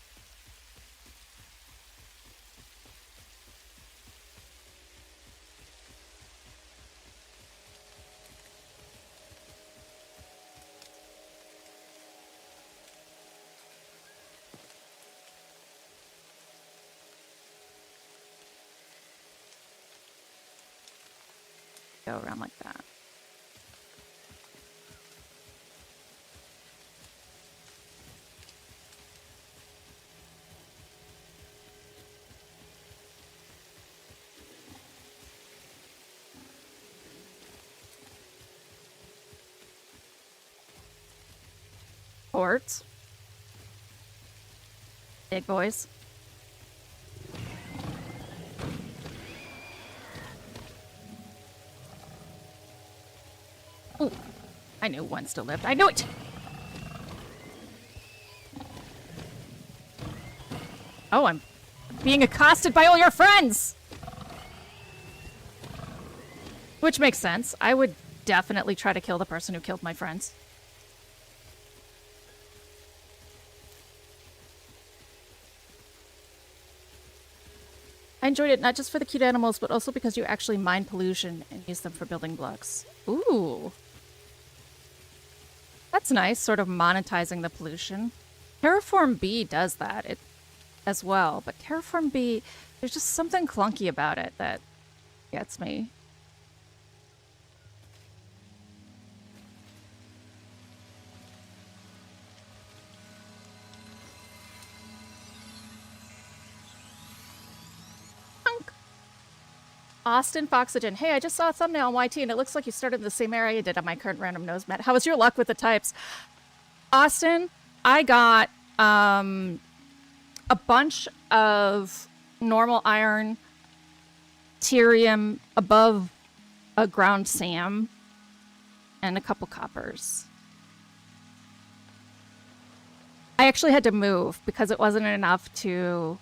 Go around like that. Ports. Big boys. Oh, I knew one still lived. I knew it! Oh, I'm being accosted by all your friends! Which makes sense. I would definitely try to kill the person who killed my friends. I enjoyed it not just for the cute animals, but also because you actually mine pollution and use them for building blocks. Ooh. That's nice, sort of monetizing the pollution. Terraform B does that as well, but Terraform B, there's just something clunky about it that gets me. Austin Foxygen. Hey, I just saw a thumbnail on YT and it looks like you started in the same area I did on my current random nose met. How was your luck with the types? Austin, I got a bunch of normal iron, Tyrium above a ground SAM, and a couple coppers. I actually had to move because it wasn't enough to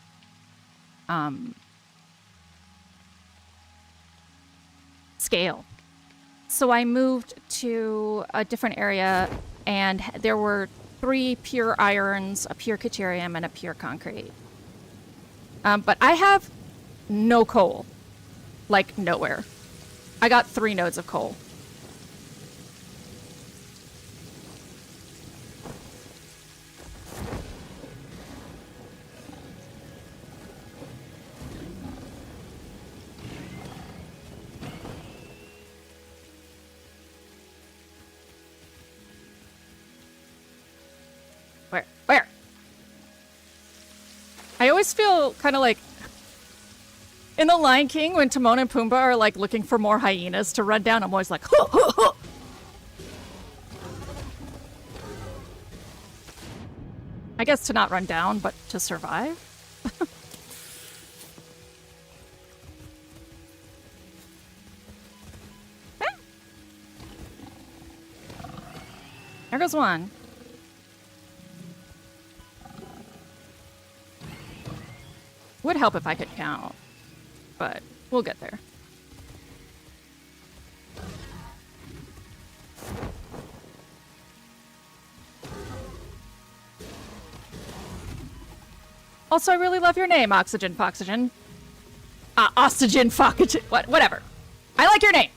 scale. So I moved to a different area and there were 3 pure irons, a pure Caterium, and a pure concrete. But I have no coal. Like, nowhere. I got 3 nodes of coal. Where? I always feel kind of like in The Lion King when Timon and Pumbaa are like looking for more hyenas to run down. I'm always like, huh, huh, huh. I guess to not run down, but to survive. There goes one. Would help if I could count, but we'll get there. Also, I really love your name, Oxygen Foxygen. Oxygen Foxygen, whatever. I like your name.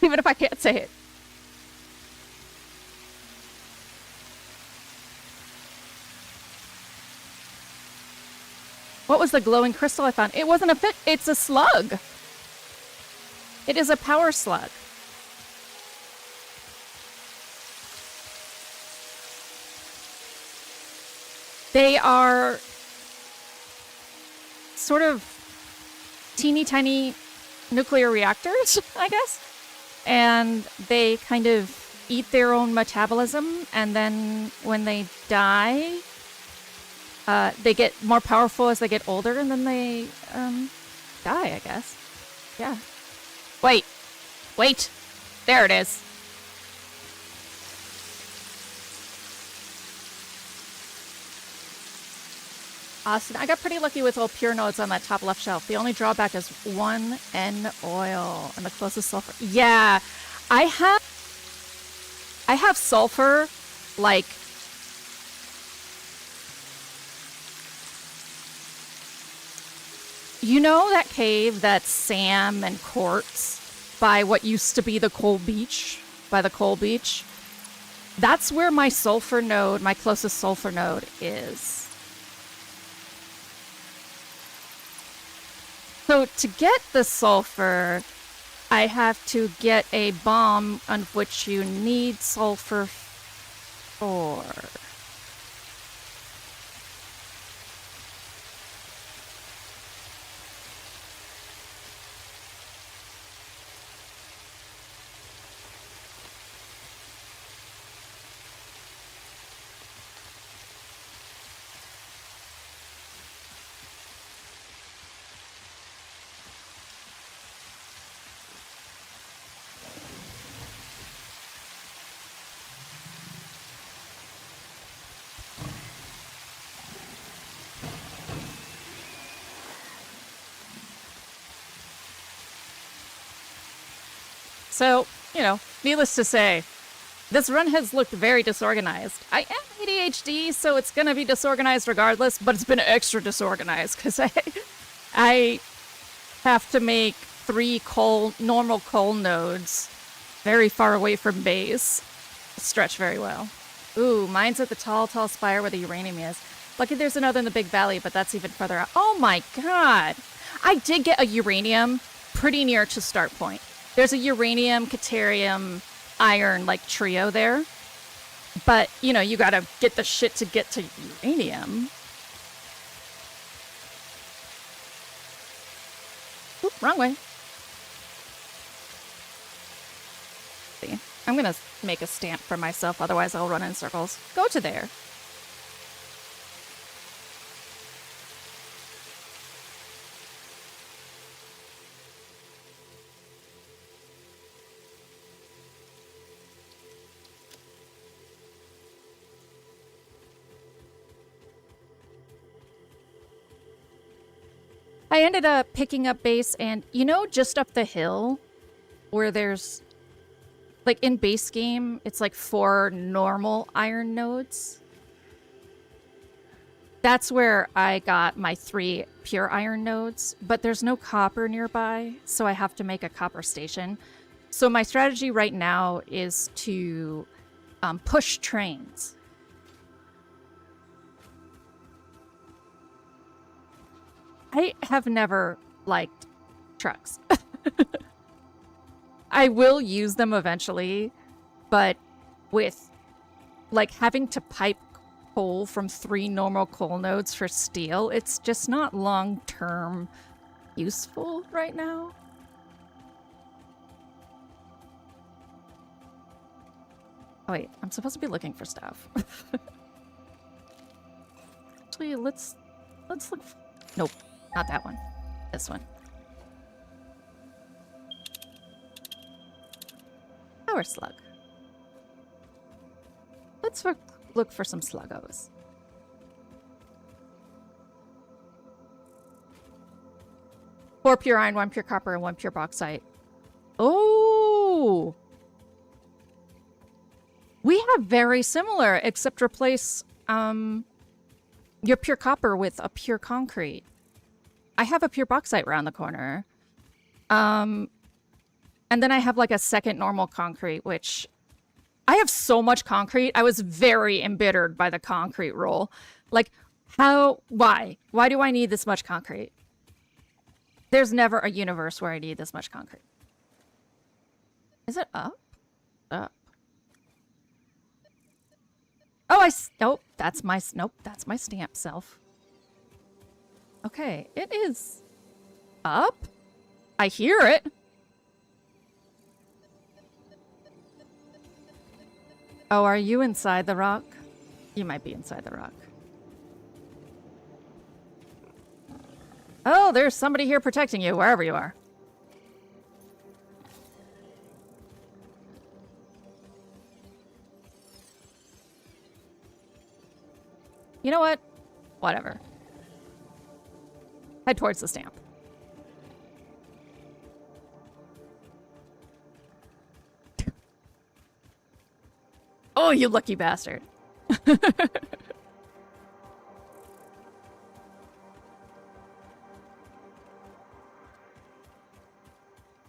Even if I can't say it. What was the glowing crystal I found? It wasn't a fit. It's a slug. It is a power slug. They are sort of teeny tiny nuclear reactors, I guess. And they kind of eat their own metabolism. And then when they die, they get more powerful as they get older, and then they die, I guess. Yeah. Wait. There it is. Austin, I got pretty lucky with all pure nodes on that top left shelf. The only drawback is 1 N oil and the closest sulfur. Yeah, I have sulfur, like, you know that cave that's Sam and quartz by what used to be the coal beach, by the coal beach? That's where my sulfur node, my closest sulfur node is. So to get the sulfur, I have to get a bomb on which you need sulfur 4. So, you know, needless to say, this run has looked very disorganized. I am ADHD, so it's gonna be disorganized regardless, but it's been extra disorganized because I have to make 3 normal coal nodes very far away from base. Stretch very well. Ooh, mine's at the tall spire where the uranium is. Lucky there's another in the big valley, but that's even further out. Oh my god! I did get a uranium pretty near to start point. There's a uranium, caterium, iron, like, trio there. But, you know, you gotta get the shit to get to uranium. Oop, wrong way. See, I'm gonna make a stamp for myself, otherwise I'll run in circles. Go to there. I ended up picking up base, and you know, just up the hill where there's, like, in base game, it's like 4 normal iron nodes. That's where I got my 3 pure iron nodes, but there's no copper nearby, so I have to make a copper station. So my strategy right now is to push trains. I have never liked trucks. I will use them eventually, but with, like, having to pipe coal from 3 normal coal nodes for steel, it's just not long-term useful right now. Oh wait, I'm supposed to be looking for stuff. Actually, let's look. Nope. Not that one. This one. Power slug. Let's look for some sluggos. Four pure iron, 1 pure copper, and 1 pure bauxite. Oh! We have very similar, except replace your pure copper with a pure concrete. I have a pure bauxite around the corner. And then I have like a second normal concrete, which I have so much concrete. I was very embittered by the concrete roll. Like, why? Why do I need this much concrete? There's never a universe where I need this much concrete. Is it up? Up. Oh, nope, that's my stamp self. Okay, it is up. I hear it. Oh, are you inside the rock? You might be inside the rock. Oh, there's somebody here protecting you, wherever you are. You know what? Whatever. Head towards the stamp. Oh, you lucky bastard.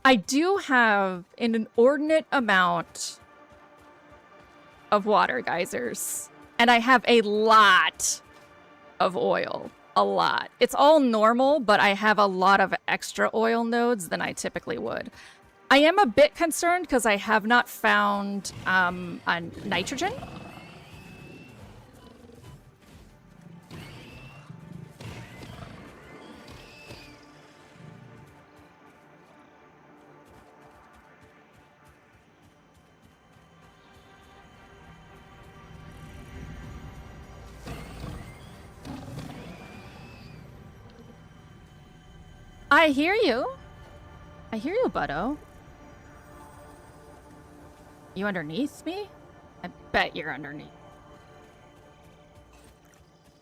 I do have an inordinate amount of water geysers, and I have a lot of oil. A lot. It's all normal, but I have a lot of extra oil nodes than I typically would. I am a bit concerned because I have not found a nitrogen. I hear you. I hear you, Butto. You underneath me? I bet you're underneath.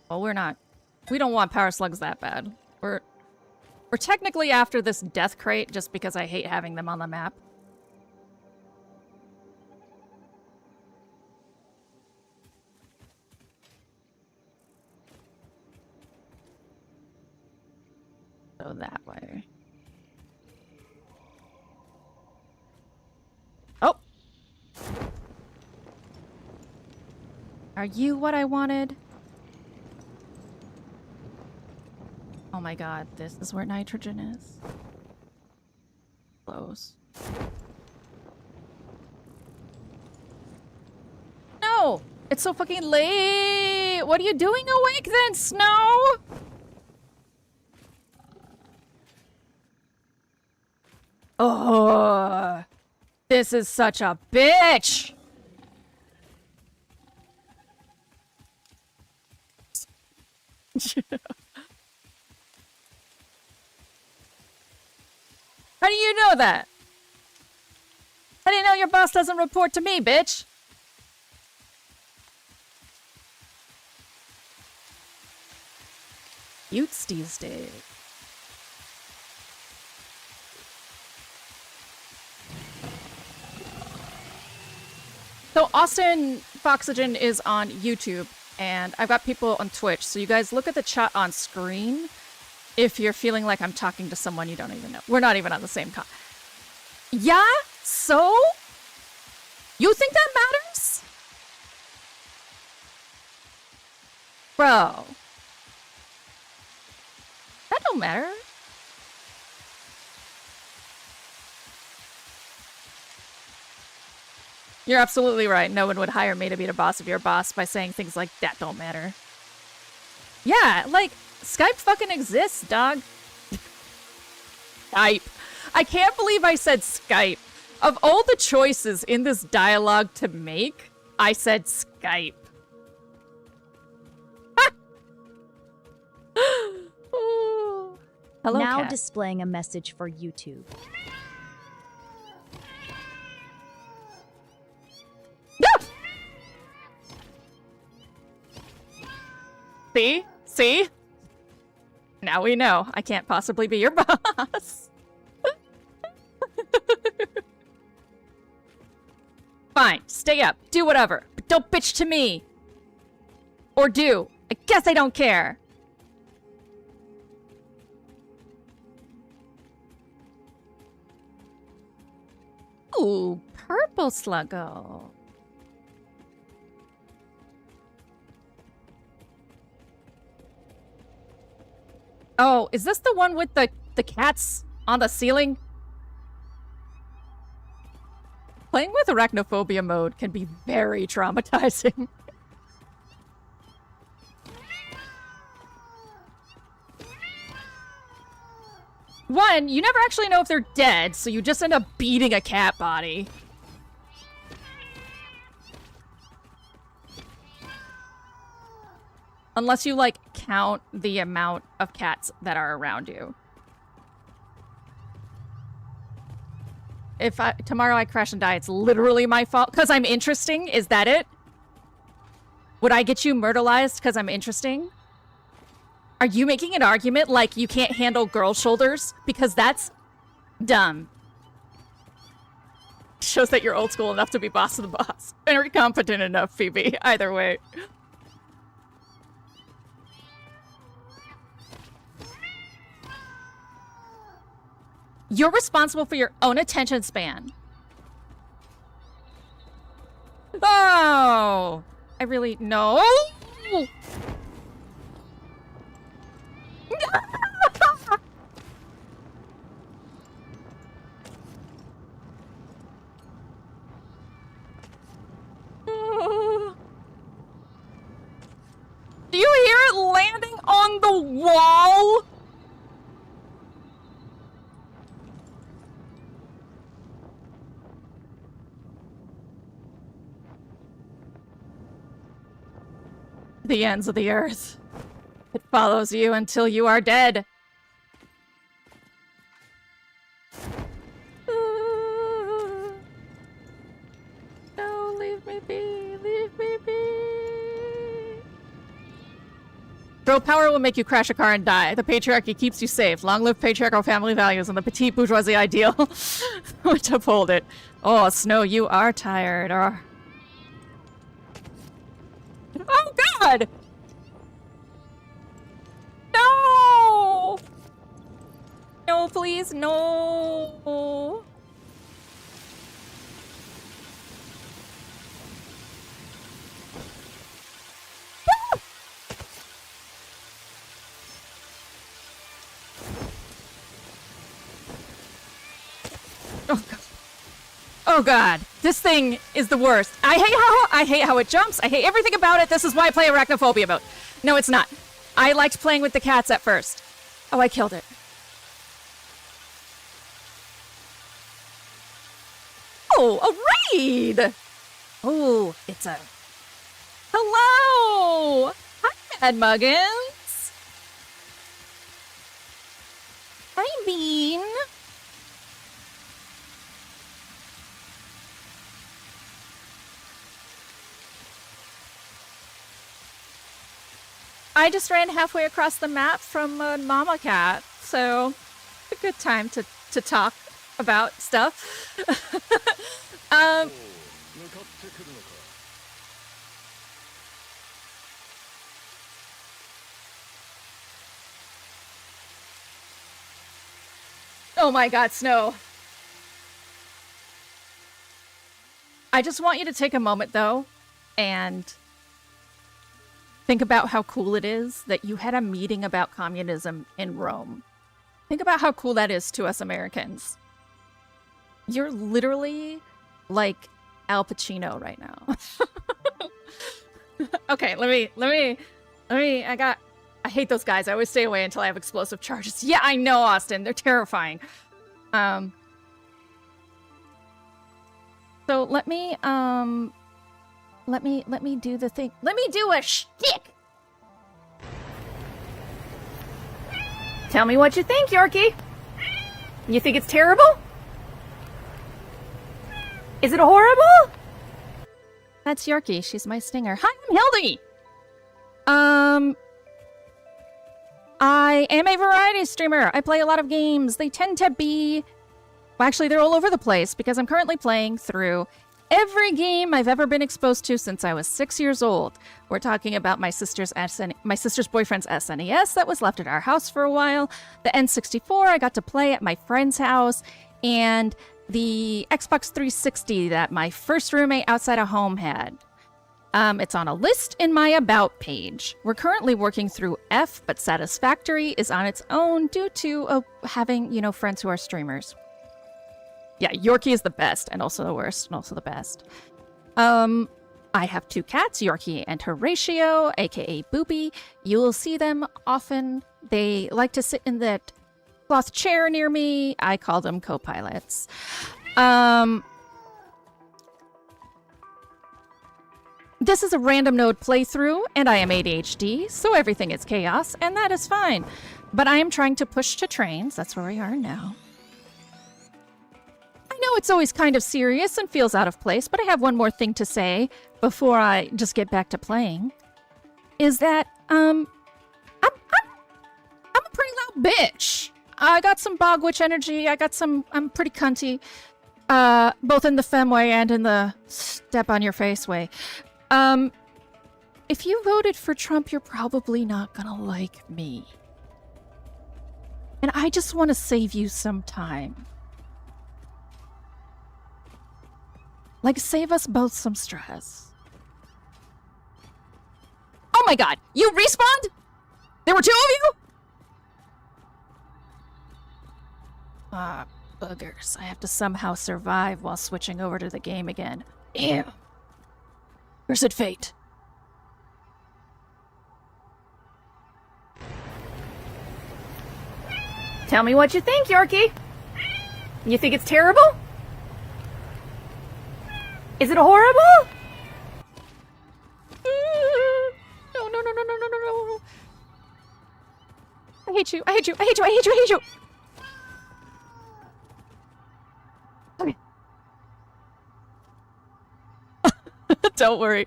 Well, we're not. We don't want power slugs that bad. We're technically after this death crate just because I hate having them on the map. Go that way. Oh! Are you what I wanted? Oh my god, this is where nitrogen is. Close. No! It's so fucking late! What are you doing awake then, Snow? Oh, this is such a bitch! How do you know that? How do you know your boss doesn't report to me, bitch? Utes these days. So Austin Foxygen is on YouTube, and I've got people on Twitch, so you guys look at the chat on screen if you're feeling like I'm talking to someone you don't even know. We're not even on the same con. Yeah? So? You think that matters? Bro. That don't matter. You're absolutely right. No one would hire me to be the boss of your boss by saying things like, that don't matter. Yeah, like, Skype fucking exists, dog. Skype. I can't believe I said Skype. Of all the choices in this dialogue to make, I said Skype. Oh. Hello, Now cat. displaying a message for YouTube. No! See? See? Now we know. I can't possibly be your boss. Fine. Stay up. Do whatever. But don't bitch to me. Or do. I guess I don't care. Ooh, purple sluggo. Oh, is this the one with the cats on the ceiling? Playing with arachnophobia mode can be very traumatizing. One, you never actually know if they're dead, so you just end up beating a cat body. Unless you, like, count the amount of cats that are around you. If tomorrow I crash and die, it's literally my fault. Because I'm interesting? Is that it? Would I get you myrtleized because I'm interesting? Are you making an argument like you can't handle girl shoulders? Because that's dumb. Shows that you're old school enough to be boss of the boss. Very competent enough, Phoebe. Either way. You're responsible for your own attention span. Oh! I really... No! Do you hear it landing on the wall? The ends of the earth. It follows you until you are dead. No, leave me be, leave me be. Throw power will make you crash a car and die. The patriarchy keeps you safe. Long live patriarchal family values and the petite bourgeoisie ideal, which uphold it. Oh, Snow, you are tired. Oh, God! No! please. No. Oh god. Oh god. This thing is the worst. I hate how it jumps. I hate everything about it. This is why I play Arachnophobia mode. No, it's not. I liked playing with the cats at first. Oh, I killed it. Oh, a raid! Oh, it's a... Hello! Hi, Mad Muggins! Hi, Bean! I just ran halfway across the map from Mama Cat, so a good time to talk about stuff. Oh my god, Snow. I just want you to take a moment, though, and think about how cool it is that you had a meeting about communism in Rome. Think about how cool that is to us Americans. You're literally like Al Pacino right now. Okay, I hate those guys. I always stay away until I have explosive charges. Yeah, I know, Austin. They're terrifying. So let me do the thing. Let me do a shtick. Tell me what you think, Yorkie. You think it's terrible? Is it horrible? That's Yorkie. She's my stinger. Hi, I'm Hildy. I am a variety streamer. I play a lot of games. They tend to be... Well, actually, they're all over the place because I'm currently playing through every game I've ever been exposed to since I was 6 years old. We're talking about my sister's boyfriend's SNES that was left at our house for a while, the N64 I got to play at my friend's house, and the Xbox 360 that my first roommate outside of home had. It's on a list in my About page. We're currently working through F, but Satisfactory is on its own due to having, friends who are streamers. Yeah, Yorkie is the best, and also the worst, and also the best. I have 2 cats, Yorkie and Horatio, aka Boopy. You will see them often. They like to sit in that cloth chair near me. I call them co-pilots. This is a random node playthrough, and I am ADHD, so everything is chaos, and that is fine. But I am trying to push to trains. That's where we are now. I know it's always kind of serious and feels out of place, but I have one more thing to say before I just get back to playing. Is that, I'm a pretty loud bitch. I got some bog witch energy. I'm pretty cunty. Both in the femme way and in the step on your face way. If you voted for Trump, you're probably not gonna like me. And I just want to save you some time. Like, save us both some stress. Oh my god! You respawned?! There were 2 of you?! Ah, buggers. I have to somehow survive while switching over to the game again. Ew. Where's it fate? Tell me what you think, Yorkie. You think it's terrible? Is it horrible? No, no, no, no, no, no, no, no. I hate you, I hate you, I hate you, I hate you, I hate you! Okay. Don't worry.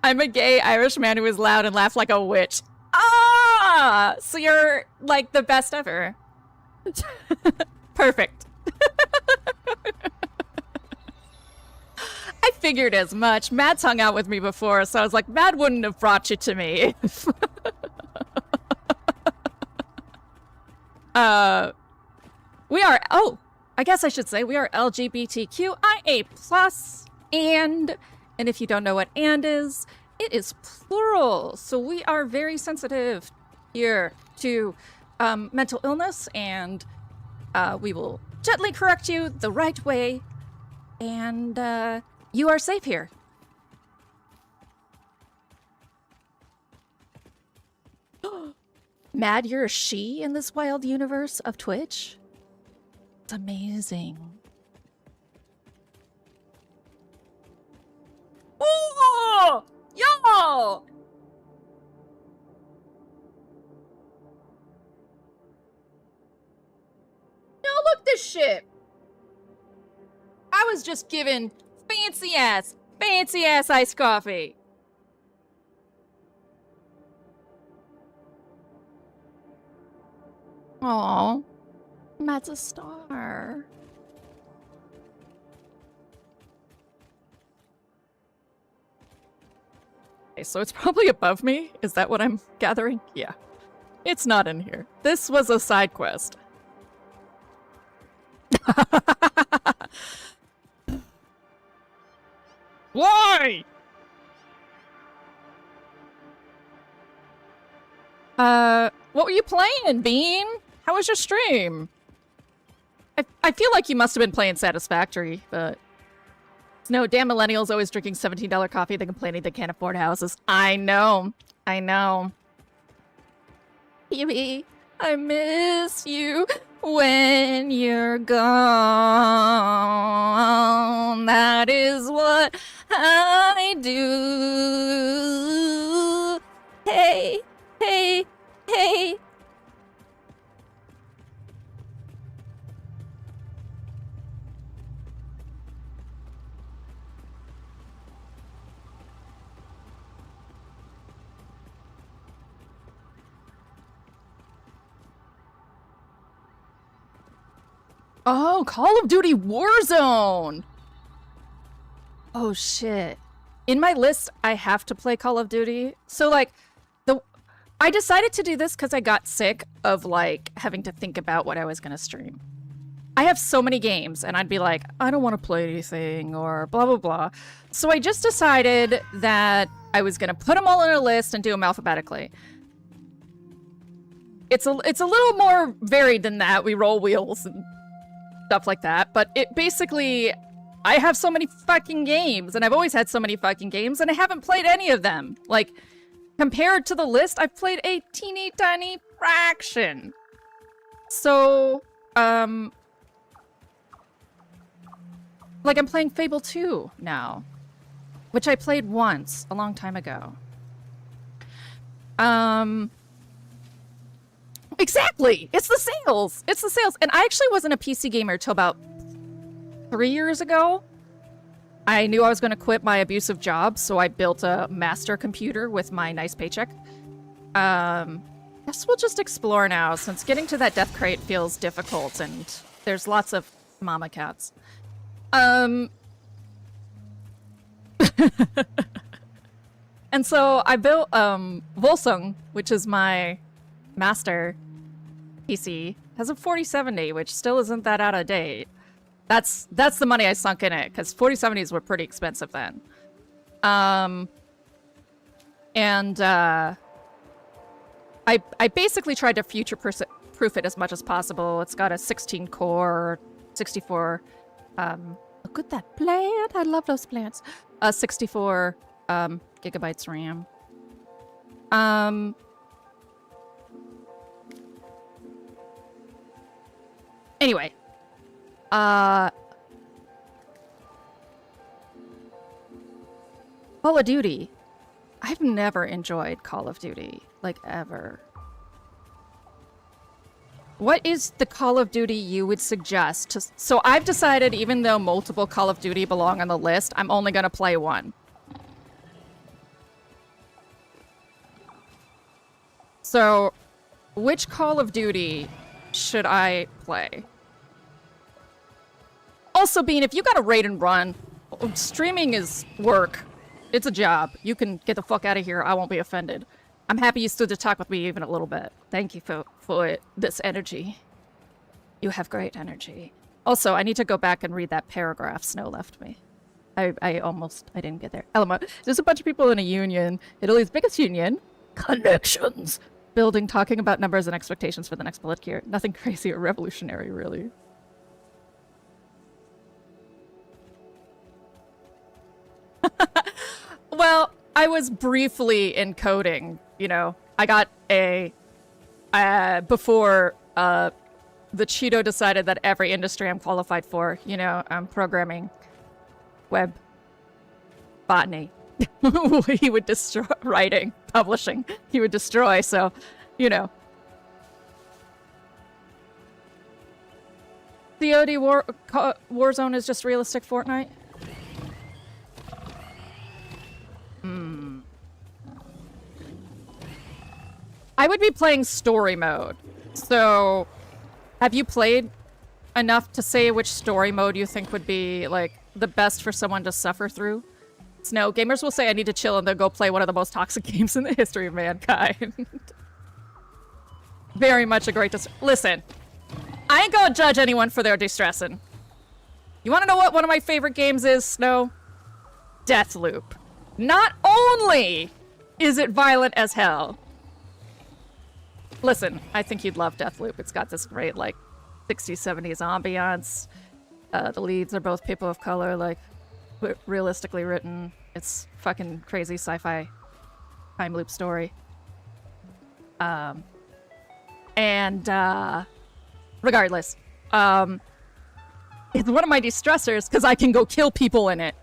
I'm a gay Irish man who is loud and laughs like a witch. Ah! So you're, like, the best ever. Perfect. I figured as much. Matt's hung out with me before, so I was like, Matt wouldn't have brought you to me. We are, oh, I guess I should say we are LGBTQIA+, and if you don't know what and is, it is plural. So we are very sensitive here to mental illness, and we will gently correct you the right way, and you are safe here. Mad, you're a she in this wild universe of Twitch? It's amazing. Oh! Yo! Yo, look this shit! I was just given fancy ass iced coffee. Aw, Matt's a star. Okay, so it's probably above me? Is that what I'm gathering? Yeah. It's not in here. This was a side quest. Why? What were you playing, Bean? How was your stream? I feel like you must have been playing Satisfactory, but... No, damn millennials always drinking $17 coffee, they complaining they can't afford houses. I know. Baby, I miss you when you're gone. That is what I do. Hey. Oh, Call of Duty Warzone! Oh, shit. In my list, I have to play Call of Duty. So, like, I decided to do this because I got sick of, like, having to think about what I was going to stream. I have so many games, and I'd be like, I don't want to play anything, or blah, blah, blah. So I just decided that I was going to put them all in a list and do them alphabetically. It's a little more varied than that. We roll wheels and stuff like that, but it basically, I have so many fucking games, and I've always had so many fucking games, and I haven't played any of them. Like, compared to the list, I've played a teeny tiny fraction. So, like, I'm playing Fable 2 now, which I played once a long time ago. Exactly! It's the sales! It's the sales! And I actually wasn't a PC gamer till about 3 years ago. I knew I was going to quit my abusive job, so I built a master computer with my nice paycheck. Guess we'll just explore now, since getting to that death crate feels difficult, and there's lots of mama cats. And so I built, Volsung, which is my master PC, has a 4070, which still isn't that out of date. That's the money I sunk in it, because 4070s were pretty expensive then. I basically tried to future-proof it as much as possible. It's got a 16-core, 64, look at that plant! I love those plants! 64, gigabytes RAM. Anyway. Call of Duty. I've never enjoyed Call of Duty, like, ever. What is the Call of Duty you would suggest? So I've decided, even though multiple Call of Duty belong on the list, I'm only gonna play one. So, which Call of Duty should I play? Also, Bean, if you got a raid and run, streaming is work. It's a job. You can get the fuck out of here. I won't be offended. I'm happy you stood to talk with me even a little bit. Thank you for this energy. You have great energy. Also, I need to go back and read that paragraph Snow left me. I didn't get there. Elmo, there's a bunch of people in a union, Italy's biggest union, connections, building, talking about numbers and expectations for the next political year. Nothing crazy or revolutionary, really. Well, I was briefly in coding, you know. I got a... before the Cheeto decided that every industry I'm qualified for, you know, programming, web, botany, he would destroy, writing, publishing, he would destroy, so, you know. COD Warzone is just realistic Fortnite? I would be playing story mode. So, have you played enough to say which story mode you think would be, like, the best for someone to suffer through? Snow, gamers will say I need to chill and then go play one of the most toxic games in the history of mankind. Very much a great listen, I ain't gonna judge anyone for their distressing. You wanna know what one of my favorite games is, Snow? Deathloop. Not only is it violent as hell. Listen, I think you'd love Deathloop. It's got this great, like, 60s, 70s ambiance. The leads are both people of color, like, realistically written. It's fucking crazy sci-fi time loop story. Regardless, it's one of my distressors because I can go kill people in it.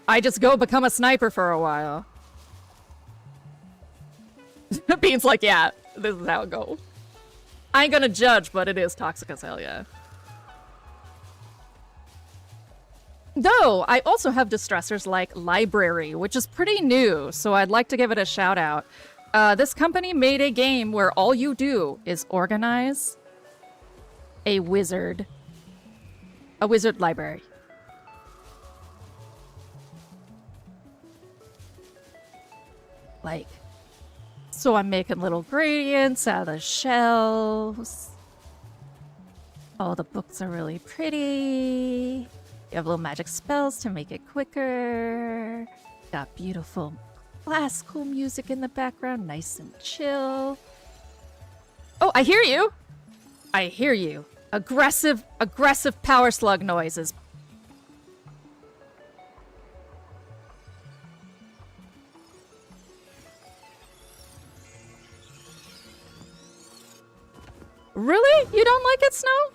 I just go become a sniper for a while. Bean's like, yeah, this is how it goes. I ain't gonna judge, but it is toxic as hell, yeah. Though, I also have distressors like Library, which is pretty new, so I'd like to give it a shout out. This company made a game where all you do is organize a wizard library. Like, so I'm making little gradients out of the shelves. All the books are really pretty. You have little magic spells to make it quicker. Got beautiful classical music in the background, nice and chill. Oh, I hear you. I hear you. Aggressive power slug noises. Really? You don't like it, Snow?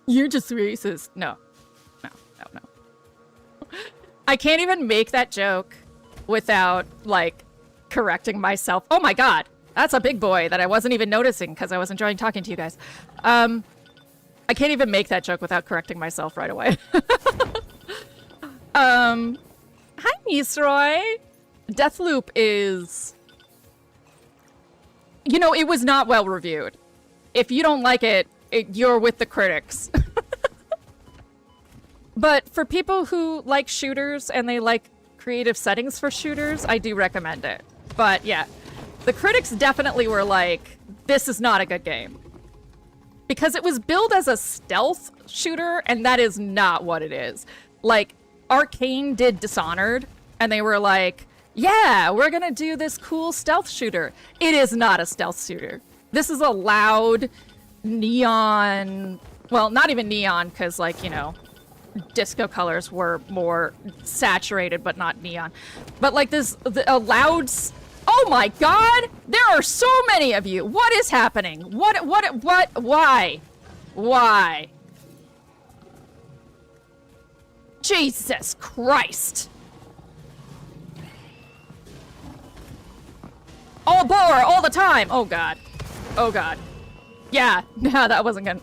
You're just racist. No. No. I can't even make that joke without, like, correcting myself. Oh my god! That's a big boy that I wasn't even noticing because I was enjoying talking to you guys. I can't even make that joke without correcting myself right away. Hi, Nisroy! Deathloop is... You know, it was not well reviewed. If you don't like it, you're with the critics. But for people who like shooters and they like creative settings for shooters, I do recommend it. But yeah, the critics definitely were like, this is not a good game. Because it was billed as a stealth shooter, and that is not what it is. Like, Arcane did Dishonored, and they were like, yeah, we're gonna do this cool stealth shooter. It is not a stealth shooter. This is a loud, neon... Well, not even neon, because, like, you know, disco colors were more saturated, but not neon. But, like, a loud... Oh my god! There are so many of you! What is happening? What, why? Why? Jesus Christ! All bore, all the time! Oh god. Oh god. Yeah, no, that wasn't gonna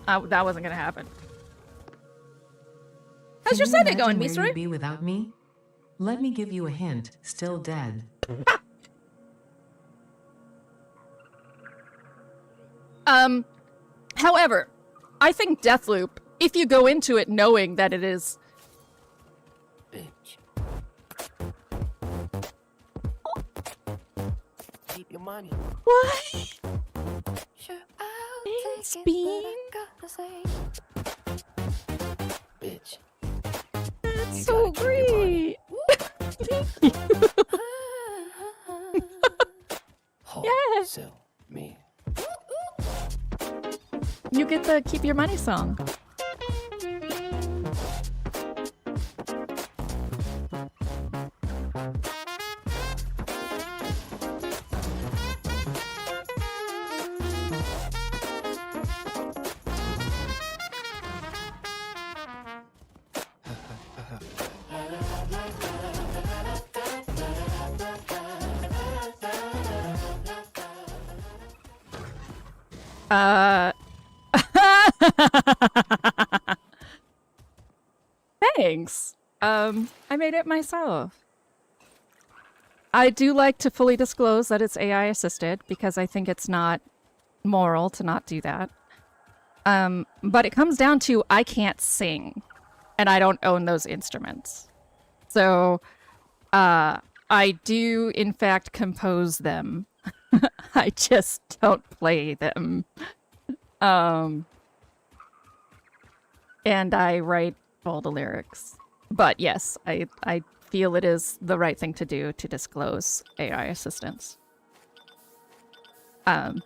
happen. How's your Sunday going, Where Missouri? you'd be without me? Let me give you a hint. Still dead. However, I think Deathloop, if you go into it knowing that it is... money. What? Sure, I'll Thanks, take it, Bean. but I gotta say, bitch. That's You so gotta keep your money. great. Yeah. So, me. You get the keep your money song. Thanks. I made it myself. I do like to fully disclose that it's AI assisted because I think it's not moral to not do that. But it comes down to I can't sing and I don't own those instruments. So, I do in fact compose them. I just don't play them. And I write all the lyrics. But yes, I feel it is the right thing to do to disclose AI assistance. It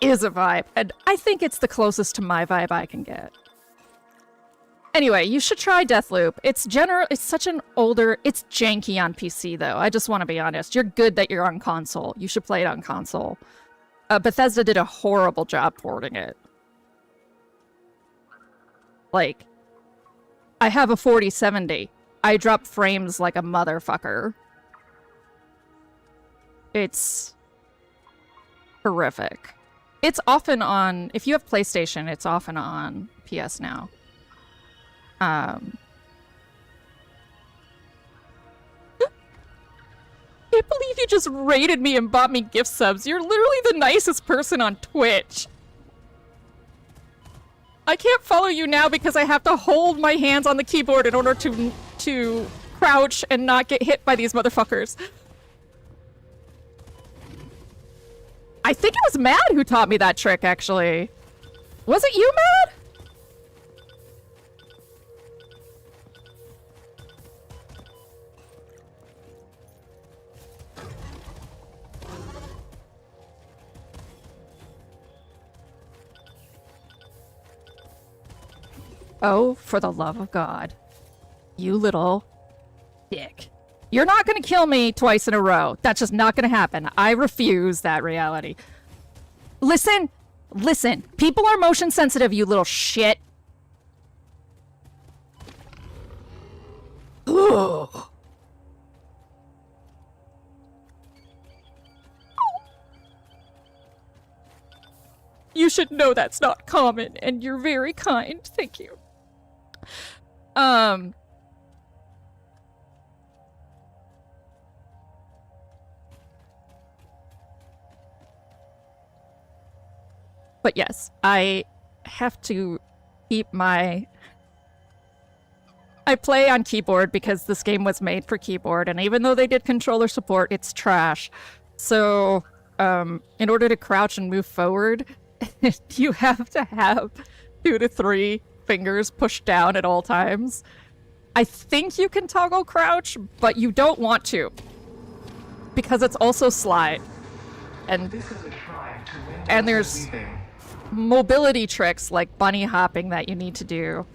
is a vibe, and I think it's the closest to my vibe I can get. Anyway, you should try Deathloop. It's such an older, it's janky on PC though. I just want to be honest. You're good that you're on console. You should play it on console. Bethesda did a horrible job porting it. Like, I have a 4070. I drop frames like a motherfucker. It's horrific. It's often on, if you have PlayStation, it's often on PS Now. Can't believe you just raided me and bought me gift subs. You're literally the nicest person on Twitch. I can't follow you now because I have to hold my hands on the keyboard in order to crouch and not get hit by these motherfuckers. I think it was Mad who taught me that trick, actually. Was it you, Mad? Oh, for the love of God. You little dick. You're not gonna kill me twice in a row. That's just not gonna happen. I refuse that reality. Listen, listen. People are motion sensitive, you little shit. Ugh. You should know that's not common, and you're very kind. Thank you. But yes, I have to keep my... I play on keyboard because this game was made for keyboard, and even though they did controller support, it's trash. So, in order to crouch and move forward, you have to have 2 to 3 fingers pushed down at all times. I think you can toggle crouch, but you don't want to. Because it's also slide. And there's mobility tricks like bunny hopping that you need to do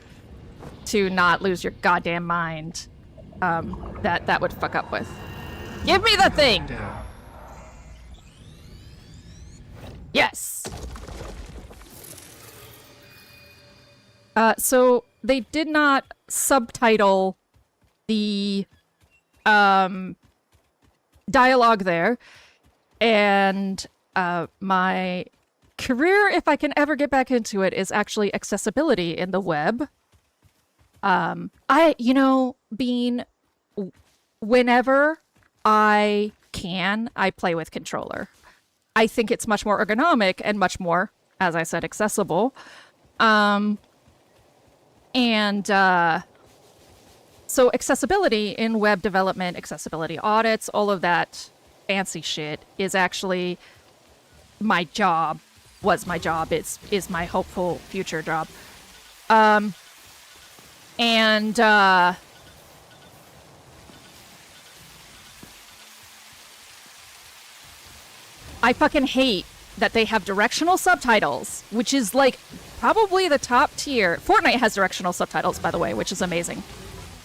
to not lose your goddamn mind. That would fuck up with. Give me the thing! Yes! So they did not subtitle the dialogue there, and my career, if I can ever get back into it, is actually accessibility in the web. Whenever I can, I play with controller. I think it's much more ergonomic and much more, as I said, accessible. So accessibility in web development, accessibility audits, all of that fancy shit is actually my job. Was my job. Is my hopeful future job. And I fucking hate that they have directional subtitles, which is like probably the top tier. Fortnite has directional subtitles, by the way, which is amazing.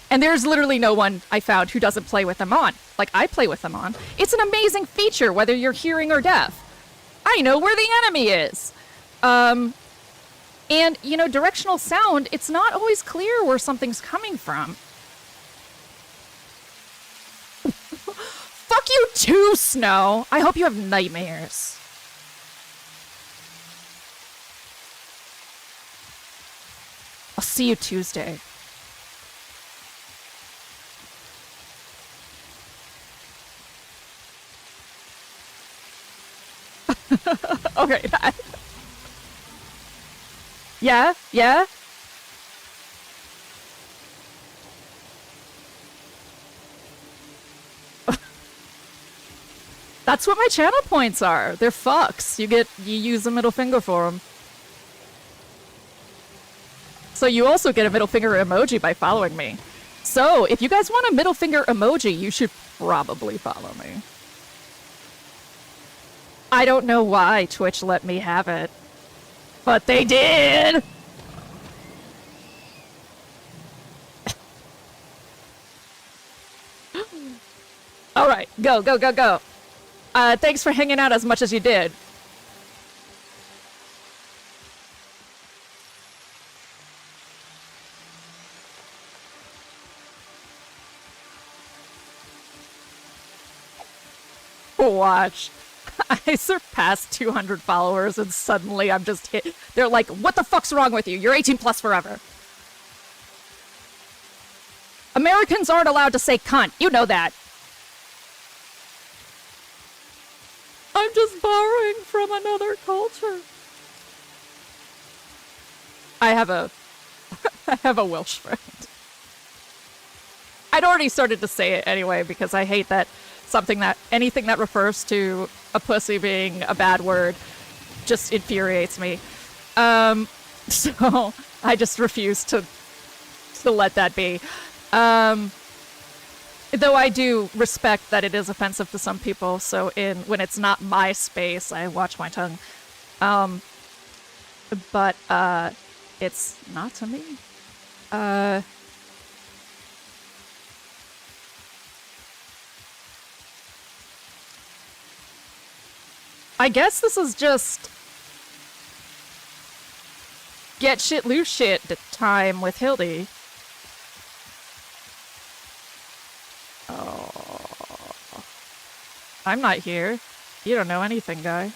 And there's literally no one I found who doesn't play with them on. Like, I play with them on. It's an amazing feature, whether you're hearing or deaf. I know where the enemy is. And, you know, directional sound, it's not always clear where something's coming from. Fuck you too, Snow. I hope you have nightmares. I'll see you Tuesday. Okay. Yeah? Yeah? That's what my channel points are. They're fucks. You use a middle finger for them. So you also get a middle finger emoji by following me. So if you guys want a middle finger emoji, you should probably follow me. I don't know why Twitch let me have it, but they did! Alright, go, go, go, go. Thanks for hanging out as much as you did. Watch. I surpassed 200 followers and suddenly I'm just hit. They're like, what the fuck's wrong with you? You're 18 plus forever. Americans aren't allowed to say cunt. You know that. I'm just borrowing from another culture. I have a Welsh friend. I'd already started to say it anyway because I hate that anything that refers to a pussy being a bad word just infuriates me. So I just refuse to let that be. Though I do respect that it is offensive to some people, so when it's not my space, I watch my tongue. But it's not to me. I guess this is just get shit loose shit time with Hildy. Oh, I'm not here. You don't know anything, guy.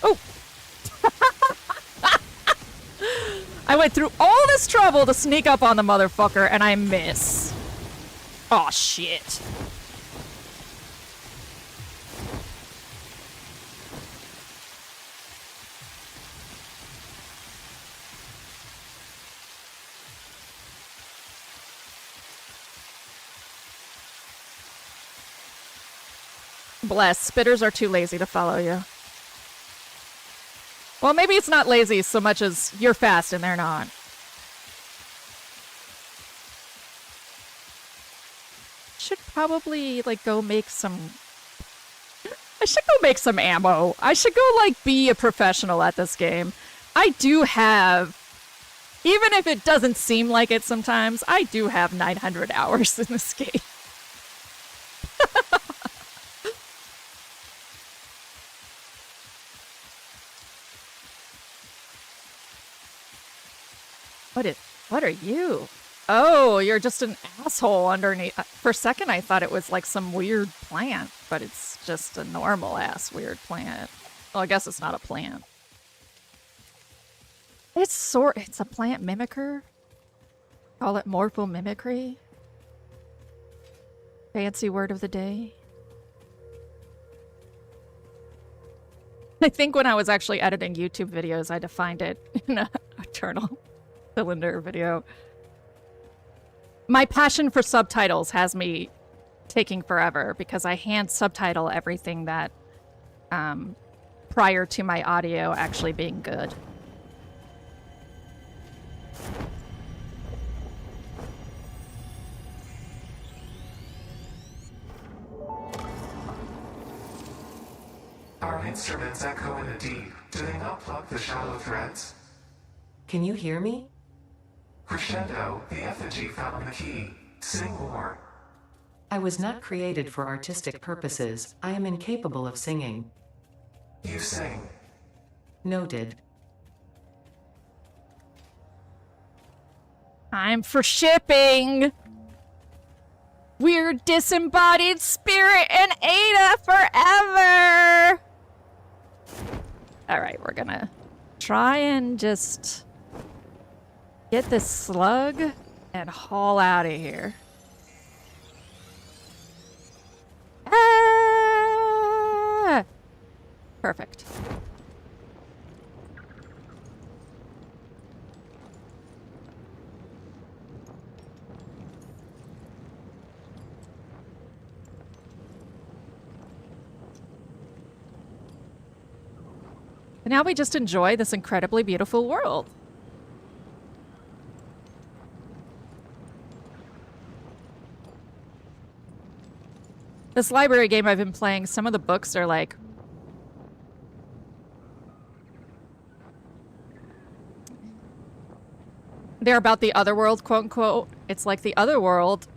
Oh! I went through all this trouble to sneak up on the motherfucker, and I miss. Aw, shit. Bless. Spitters are too lazy to follow you. Well, maybe it's not lazy so much as you're fast and they're not. Should probably, like, go make some... I should go make some ammo. I should go, like, be a professional at this game. I do have... Even if it doesn't seem like it sometimes, I do have 900 hours in this game. What are you? Oh, you're just an asshole underneath. For a second, I thought it was like some weird plant, but it's just a normal ass weird plant. Well, I guess it's not a plant. It's a plant mimicker. Call it morphomimicry. Fancy word of the day. I think when I was actually editing YouTube videos, I defined it in a eternal cylinder video. My passion for subtitles has me taking forever because I hand subtitle everything that prior to my audio actually being good. Our instruments echo in the deep. Do they not pluck the shallow threads? Can you hear me? Crescendo, the effigy found the key. Sing more. I was not created for artistic purposes. I am incapable of singing. You sing. Noted. Time for shipping! We're disembodied spirit and Ada forever! Alright, we're gonna try and just get this slug and haul out of here. Ah! Perfect. And now we just enjoy this incredibly beautiful world. This library game I've been playing, some of the books are like... they're about the other world, quote unquote. It's like the other world.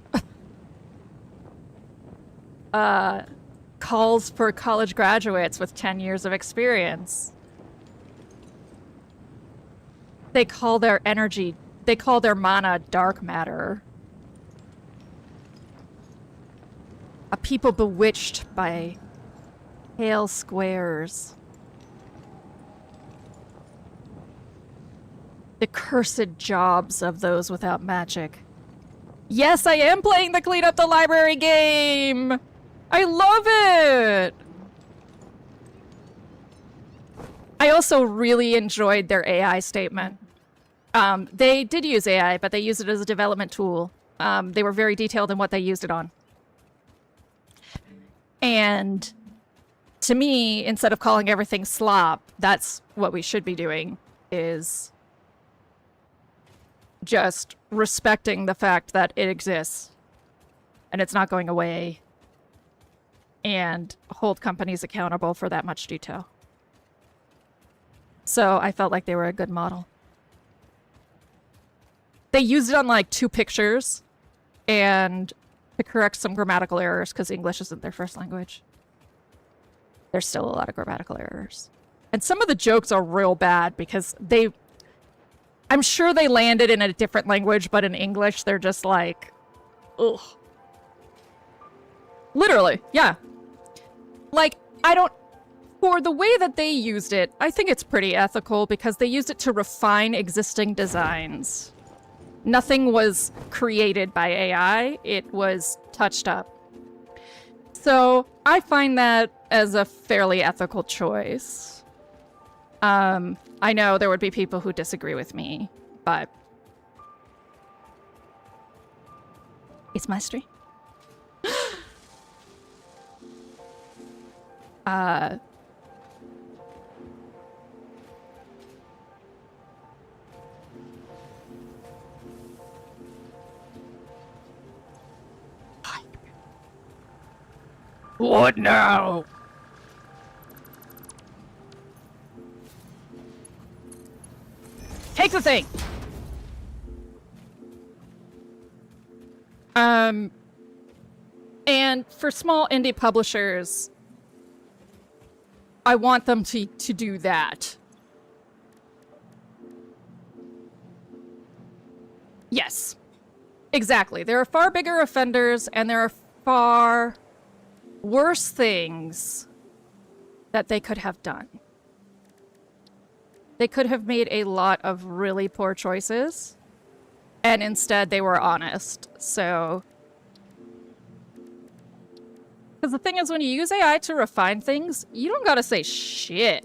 Calls for college graduates with 10 years of experience. They call their energy, they call their mana dark matter. A people bewitched by pale squares. The cursed jobs of those without magic. Yes, I am playing the Clean Up the Library game! I love it! I also really enjoyed their AI statement. They did use AI, but they used it as a development tool. They were very detailed in what they used it on. And to me, instead of calling everything slop, that's what we should be doing, is just respecting the fact that it exists and it's not going away, and hold companies accountable for that much detail. So I felt like they were a good model. They used it on like 2 pictures and to correct some grammatical errors because English isn't their first language. There's still a lot of grammatical errors. And some of the jokes are real bad because I'm sure they landed in a different language, but in English they're just like, ugh. Literally, yeah. Like, for the way that they used it, I think it's pretty ethical because they used it to refine existing designs. Nothing was created by AI, it was touched up. So I find that as a fairly ethical choice. I know there would be people who disagree with me, but it's my stream. What now? Take the thing! And for small indie publishers, I want them to do that. Yes. Exactly. There are far bigger offenders, and there are far worse things that they could have done. They could have made a lot of really poor choices, and instead they were honest. So Because the thing is, when you use AI to refine things, you don't gotta say shit.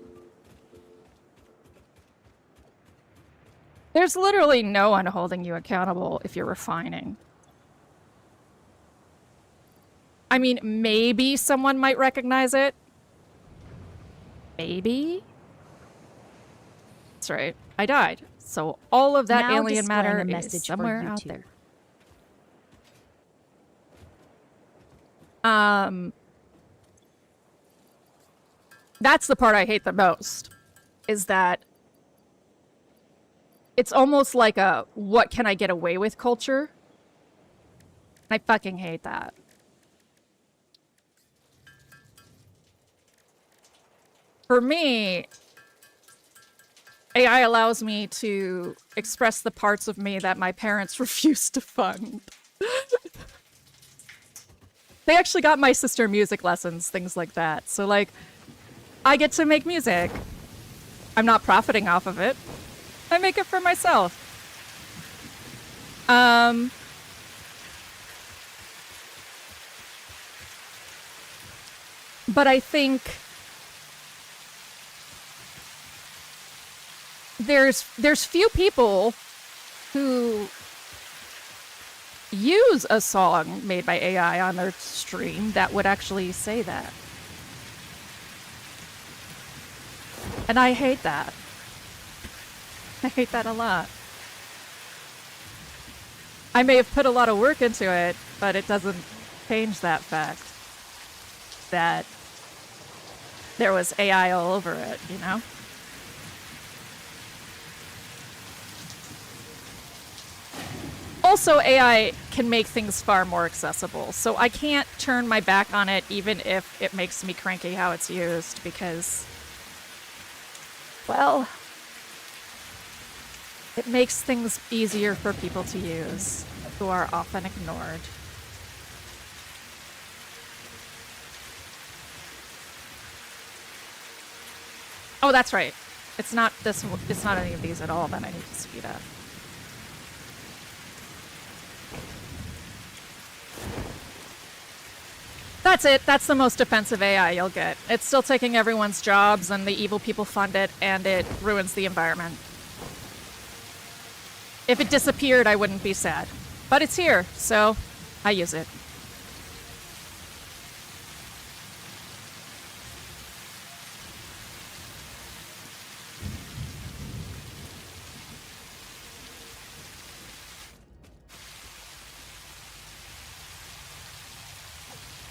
There's literally no one holding you accountable if you're refining. I mean, maybe someone might recognize it. Maybe. That's right. I died. So all of that Now alien displaying matter a is message for somewhere out YouTube. there. That's the part I hate the most, is that it's almost like a what can I get away with culture. I fucking hate that. For me, AI allows me to express the parts of me that my parents refused to fund. They actually got my sister music lessons, things like that. So, like, I get to make music. I'm not profiting off of it. I make it for myself. But I think there's few people who use a song made by AI on their stream that would actually say that. And I hate that. I hate that a lot. I may have put a lot of work into it, but it doesn't change that fact that there was AI all over it, you know? Also, AI can make things far more accessible, so I can't turn my back on it even if it makes me cranky how it's used, because, well, it makes things easier for people to use who are often ignored. Oh, that's right. It's not this. It's not any of these at all that I need to speed up. That's it. That's the most offensive AI you'll get. It's still taking everyone's jobs, and the evil people fund it, and it ruins the environment. If it disappeared, I wouldn't be sad. But it's here, so I use it.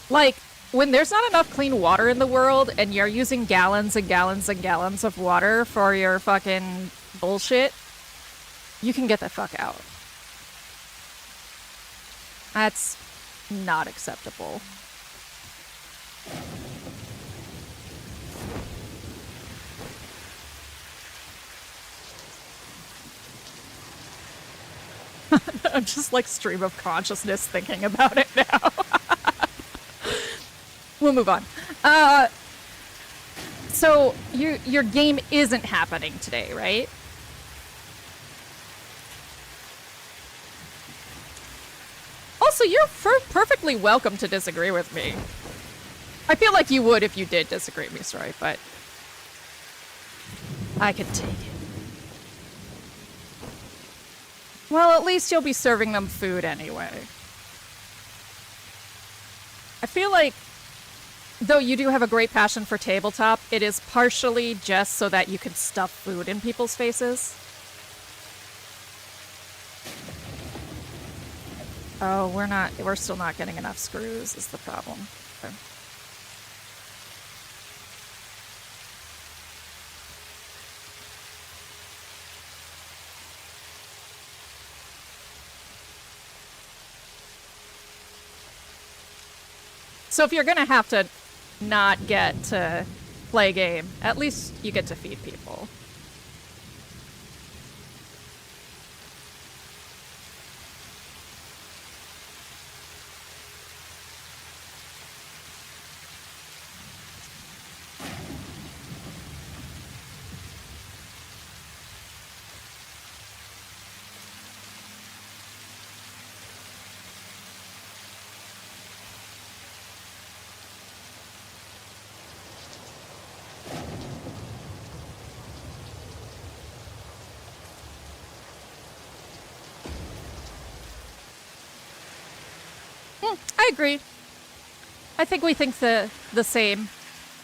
Like, when there's not enough clean water in the world and you're using gallons and gallons and gallons of water for your fucking bullshit, you can get the fuck out. That's not acceptable. I'm just like stream of consciousness thinking about it now. We'll move on. So your game isn't happening today, right? Also, you're perfectly welcome to disagree with me. I feel like you would if you did disagree with me, sorry, but I could take it. Well, at least you'll be serving them food anyway. I feel like, though you do have a great passion for tabletop, it is partially just so that you can stuff food in people's faces. Oh, we're still not getting enough screws is the problem. Okay. So if you're gonna have to not get to play a game, at least you get to feed people. I agree. I think we think the same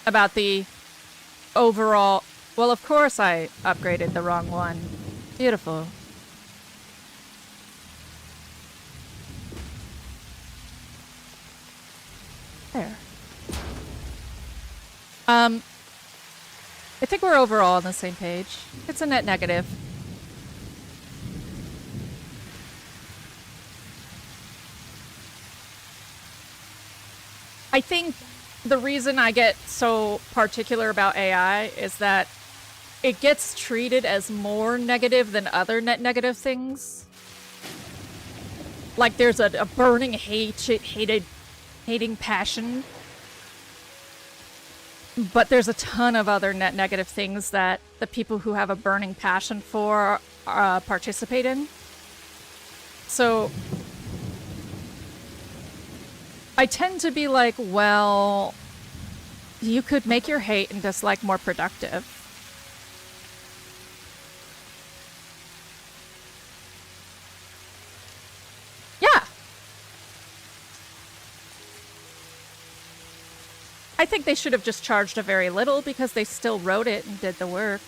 about the overall. Well, of course I upgraded the wrong one. Beautiful. There. I think we're overall on the same page. It's a net negative. I think the reason I get so particular about AI is that it gets treated as more negative than other net negative things. Like there's a burning hating passion. But there's a ton of other net negative things that the people who have a burning passion for participate in. So I tend to be like, well, you could make your hate and dislike more productive. Yeah. I think they should have just charged a very little because they still wrote it and did the work.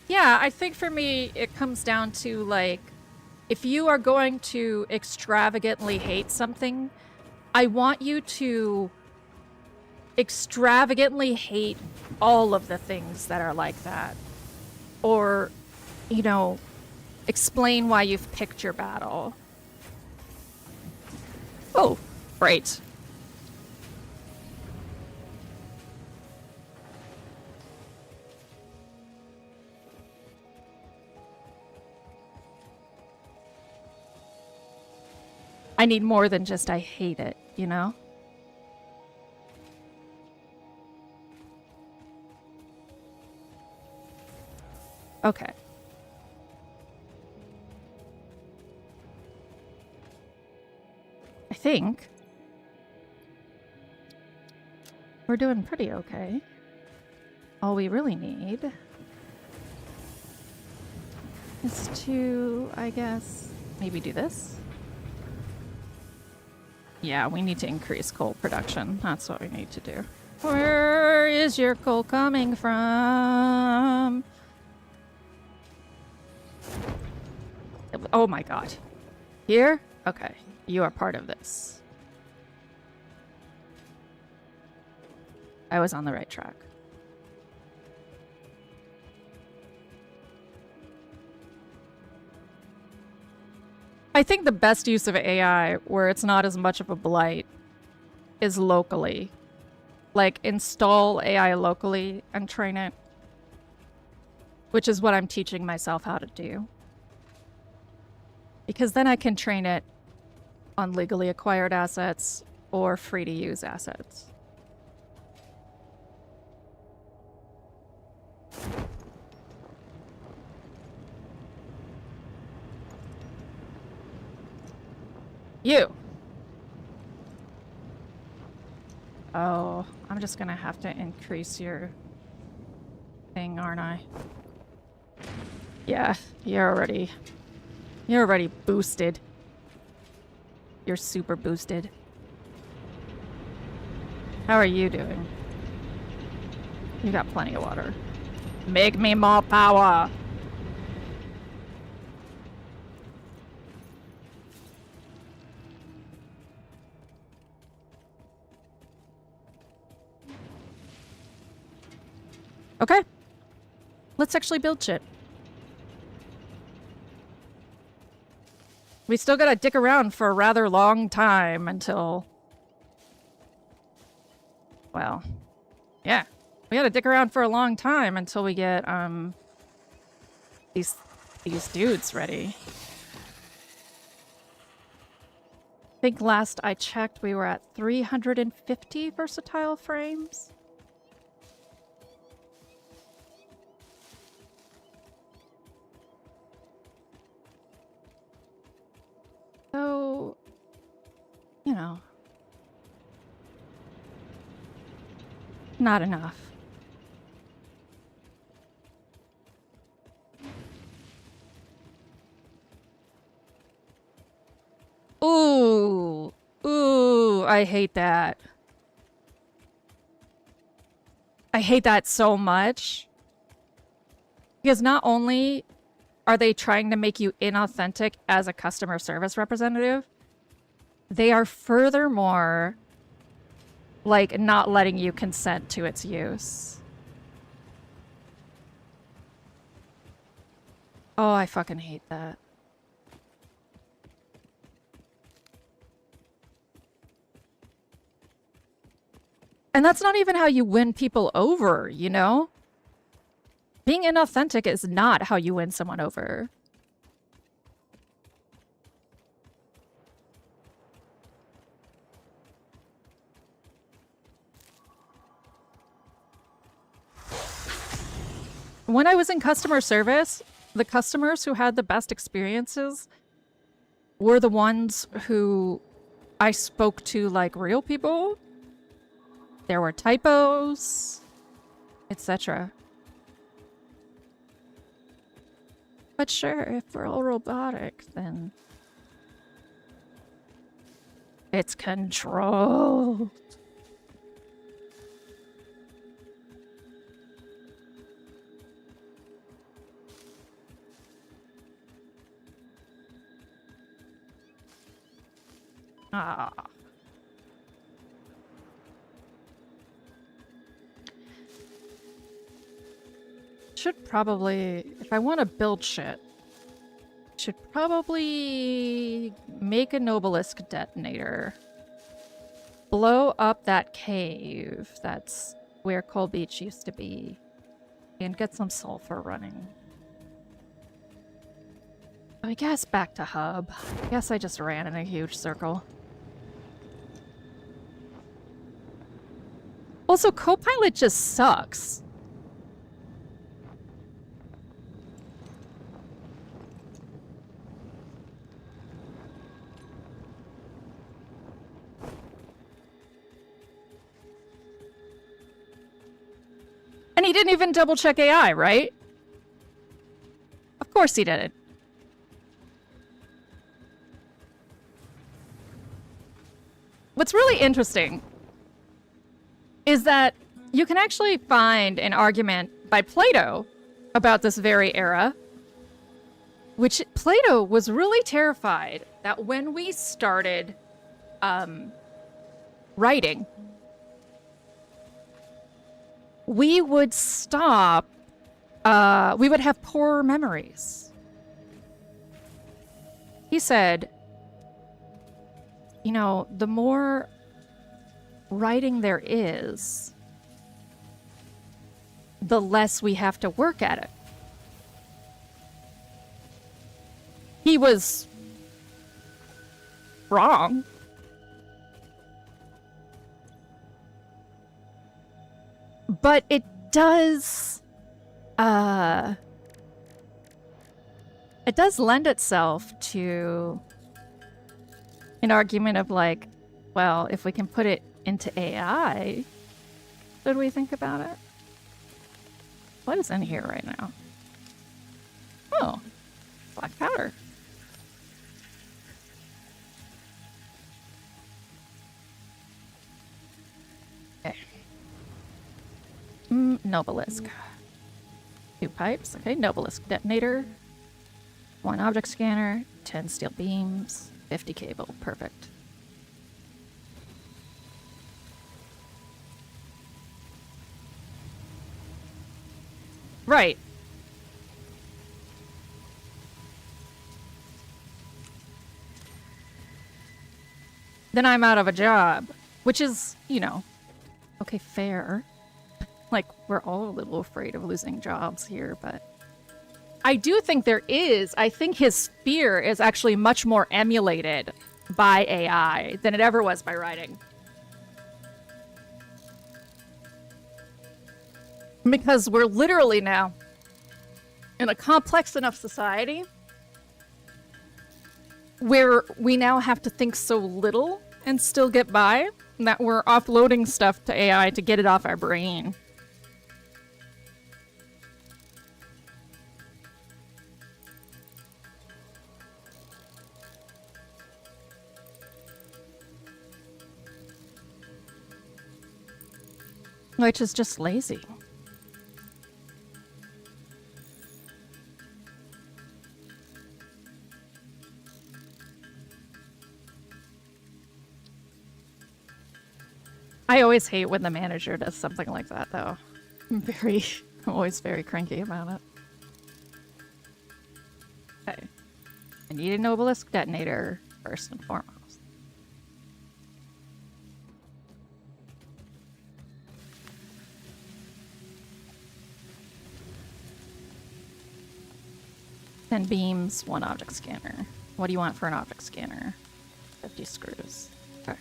Yeah, I think for me, it comes down to, like, if you are going to extravagantly hate something, I want you to extravagantly hate all of the things that are like that. Or, you know, explain why you've picked your battle. Oh, great. I need more than just I hate it, you know? Okay. I think we're doing pretty okay. All we really need is to, I guess, maybe do this. Yeah, we need to increase coal production. That's what we need to do. Where is your coal coming from? Oh my god. Here? Okay. You are part of this. I was on the right track. I think the best use of AI, where it's not as much of a blight, is locally. Like, install AI locally and train it. Which is what I'm teaching myself how to do. Because then I can train it on legally acquired assets or free-to-use assets. You! Oh, I'm just gonna have to increase your thing, aren't I? Yeah, you're already boosted. You're super boosted. How are you doing? You got plenty of water. Make me more power! Okay. Let's actually build shit. We still gotta dick around for a rather long time until... Well, yeah. We gotta dick around for a long time until we get, these dudes ready. I think last I checked, we were at 350 versatile frames. So you know, not enough. Ooh, ooh, I hate that. I hate that so much. Because not only are they trying to make you inauthentic as a customer service representative, they are furthermore, like, not letting you consent to its use. Oh, I fucking hate that. And that's not even how you win people over, you know? Being inauthentic is not how you win someone over. When I was in customer service, the customers who had the best experiences were the ones who I spoke to like real people. There were typos, etc. But sure, if we're all robotic, then it's controlled. Ah. Should probably, if I want to build shit, should probably make a Nobelisk detonator. Blow up that cave. That's where Coal Beach used to be. And get some sulfur running. I guess back to hub. I guess I just ran in a huge circle. Also, Copilot just sucks. And he didn't even double check AI, right? Of course he didn't. What's really interesting is that you can actually find an argument by Plato about this very era, which Plato was really terrified that when we started writing, we would stop, we would have poor memories. He said, you know, the more writing there is, the less we have to work at it. He was wrong. But it does lend itself to an argument of like, well, if we can put it into AI, should we think about it? What is in here right now? Oh, black powder. Okay. Nobelisk. 2 pipes. Okay, Nobelisk detonator. 1 object scanner. 10 steel beams. 50 cable. Perfect. Right. Then I'm out of a job. Which is, you know, okay, fair. Like, we're all a little afraid of losing jobs here, but I do think there is. I think his fear is actually much more emulated by AI than it ever was by writing. Because we're literally now in a complex enough society where we now have to think so little and still get by, that we're offloading stuff to AI to get it off our brain. Which is just lazy. I always hate when the manager does something like that, though. I'm always very cranky about it. Okay. I need an obelisk detonator first and foremost. Ten beams, one object scanner. What do you want for an object scanner? 50 screws. Okay.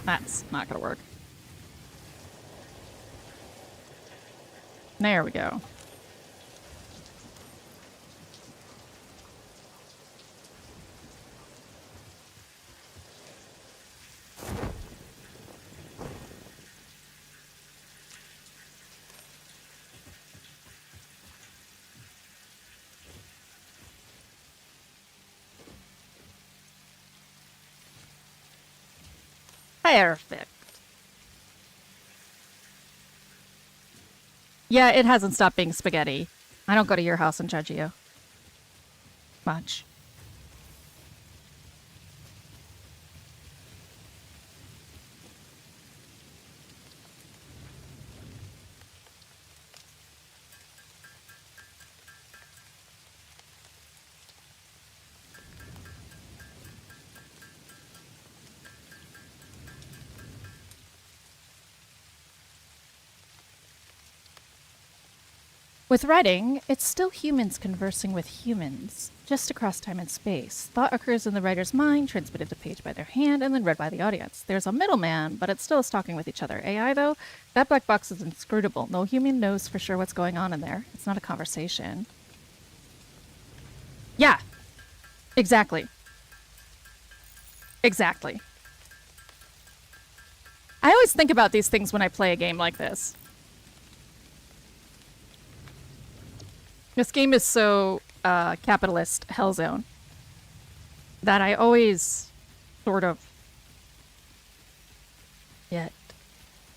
That's not gonna work. There we go. Perfect. Yeah, it hasn't stopped being spaghetti. I don't go to your house and judge you. Much. With writing, it's still humans conversing with humans, just across time and space. Thought occurs in the writer's mind, transmitted to page by their hand, and then read by the audience. There's a middleman, but it's still us talking with each other. AI, though, that black box is inscrutable. No human knows for sure what's going on in there. It's not a conversation. Yeah. Exactly. Exactly. I always think about these things when I play a game like this. This game is so capitalist hellzone that I always sort of get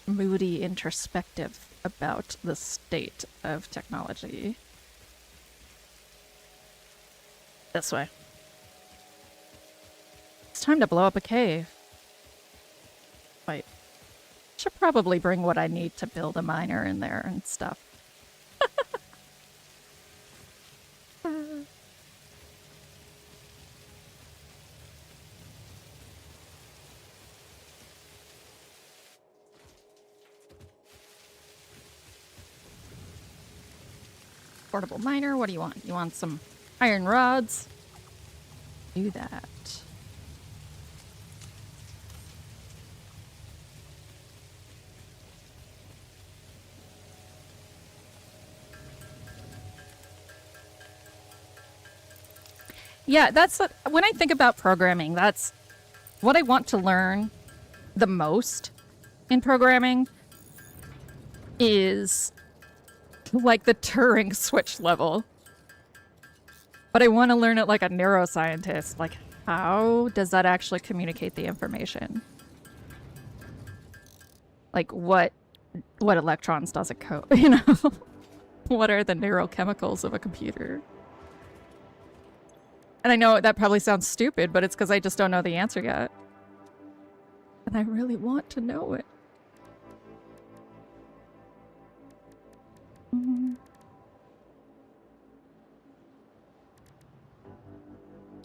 moody, introspective about the state of technology. This way. It's time to blow up a cave. Wait. Should probably bring what I need to build a miner in there and stuff. Portable miner, what do you want? You want some iron rods? Do that. Yeah, that's what, when I think about programming, that's what I want to learn the most in programming is like the Turing switch level. But I want to learn it like a neuroscientist. Like, how does that actually communicate the information? Like, what electrons does it code? You know? What are the neurochemicals of a computer? And I know that probably sounds stupid, but it's because I just don't know the answer yet. And I really want to know it.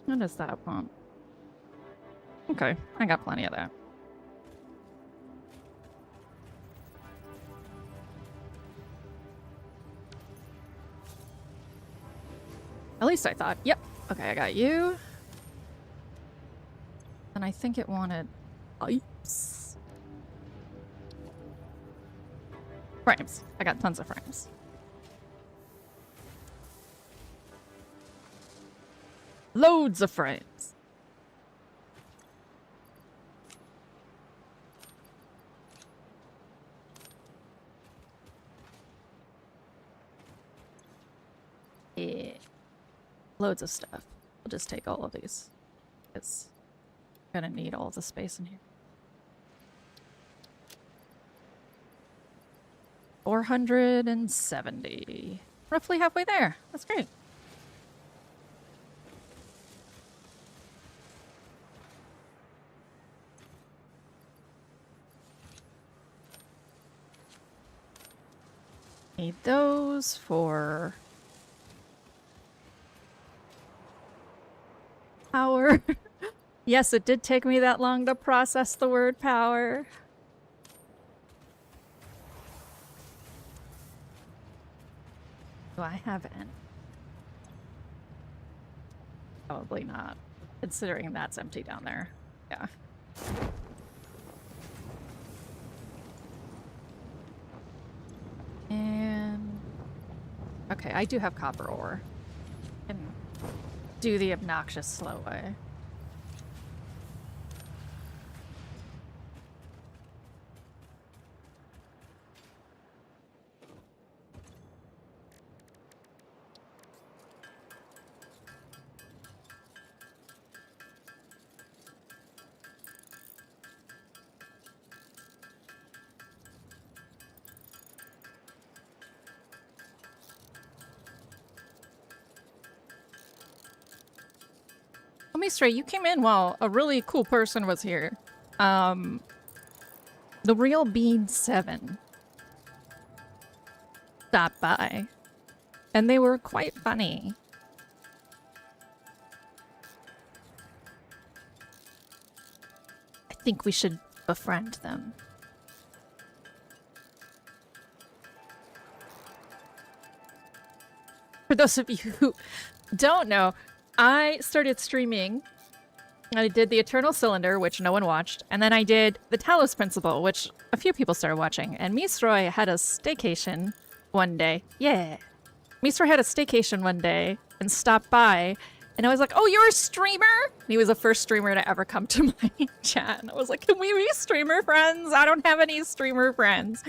What does that want? Okay, I got plenty of that. At least I thought. Yep. Okay, I got you. And I think it wanted pipes. Frames. I got tons of frames. Loads of frames. Yeah. Loads of stuff. We'll just take all of these. It's gonna need all the space in here. 470. Roughly halfway there. That's great. Need those for power. Yes, it did take me that long to process the word power. Do I have any? Probably not, considering that's empty down there. Yeah. And okay, I do have copper ore. And do the obnoxious slow way. Let me straight, you came in while a really cool person was here. The Real Bean 7 stopped by, and they were quite funny. I think we should befriend them. For those of you who don't know, I started streaming. I did the Eternal Cylinder, which no one watched, and then I did the Talos Principle, which a few people started watching. And Misroy had a staycation one day. Yeah. Misroy had a staycation one day and stopped by, and I was like, "Oh, you're a streamer?" And he was the first streamer to ever come to my chat. And I was like, "Can we be streamer friends? I don't have any streamer friends."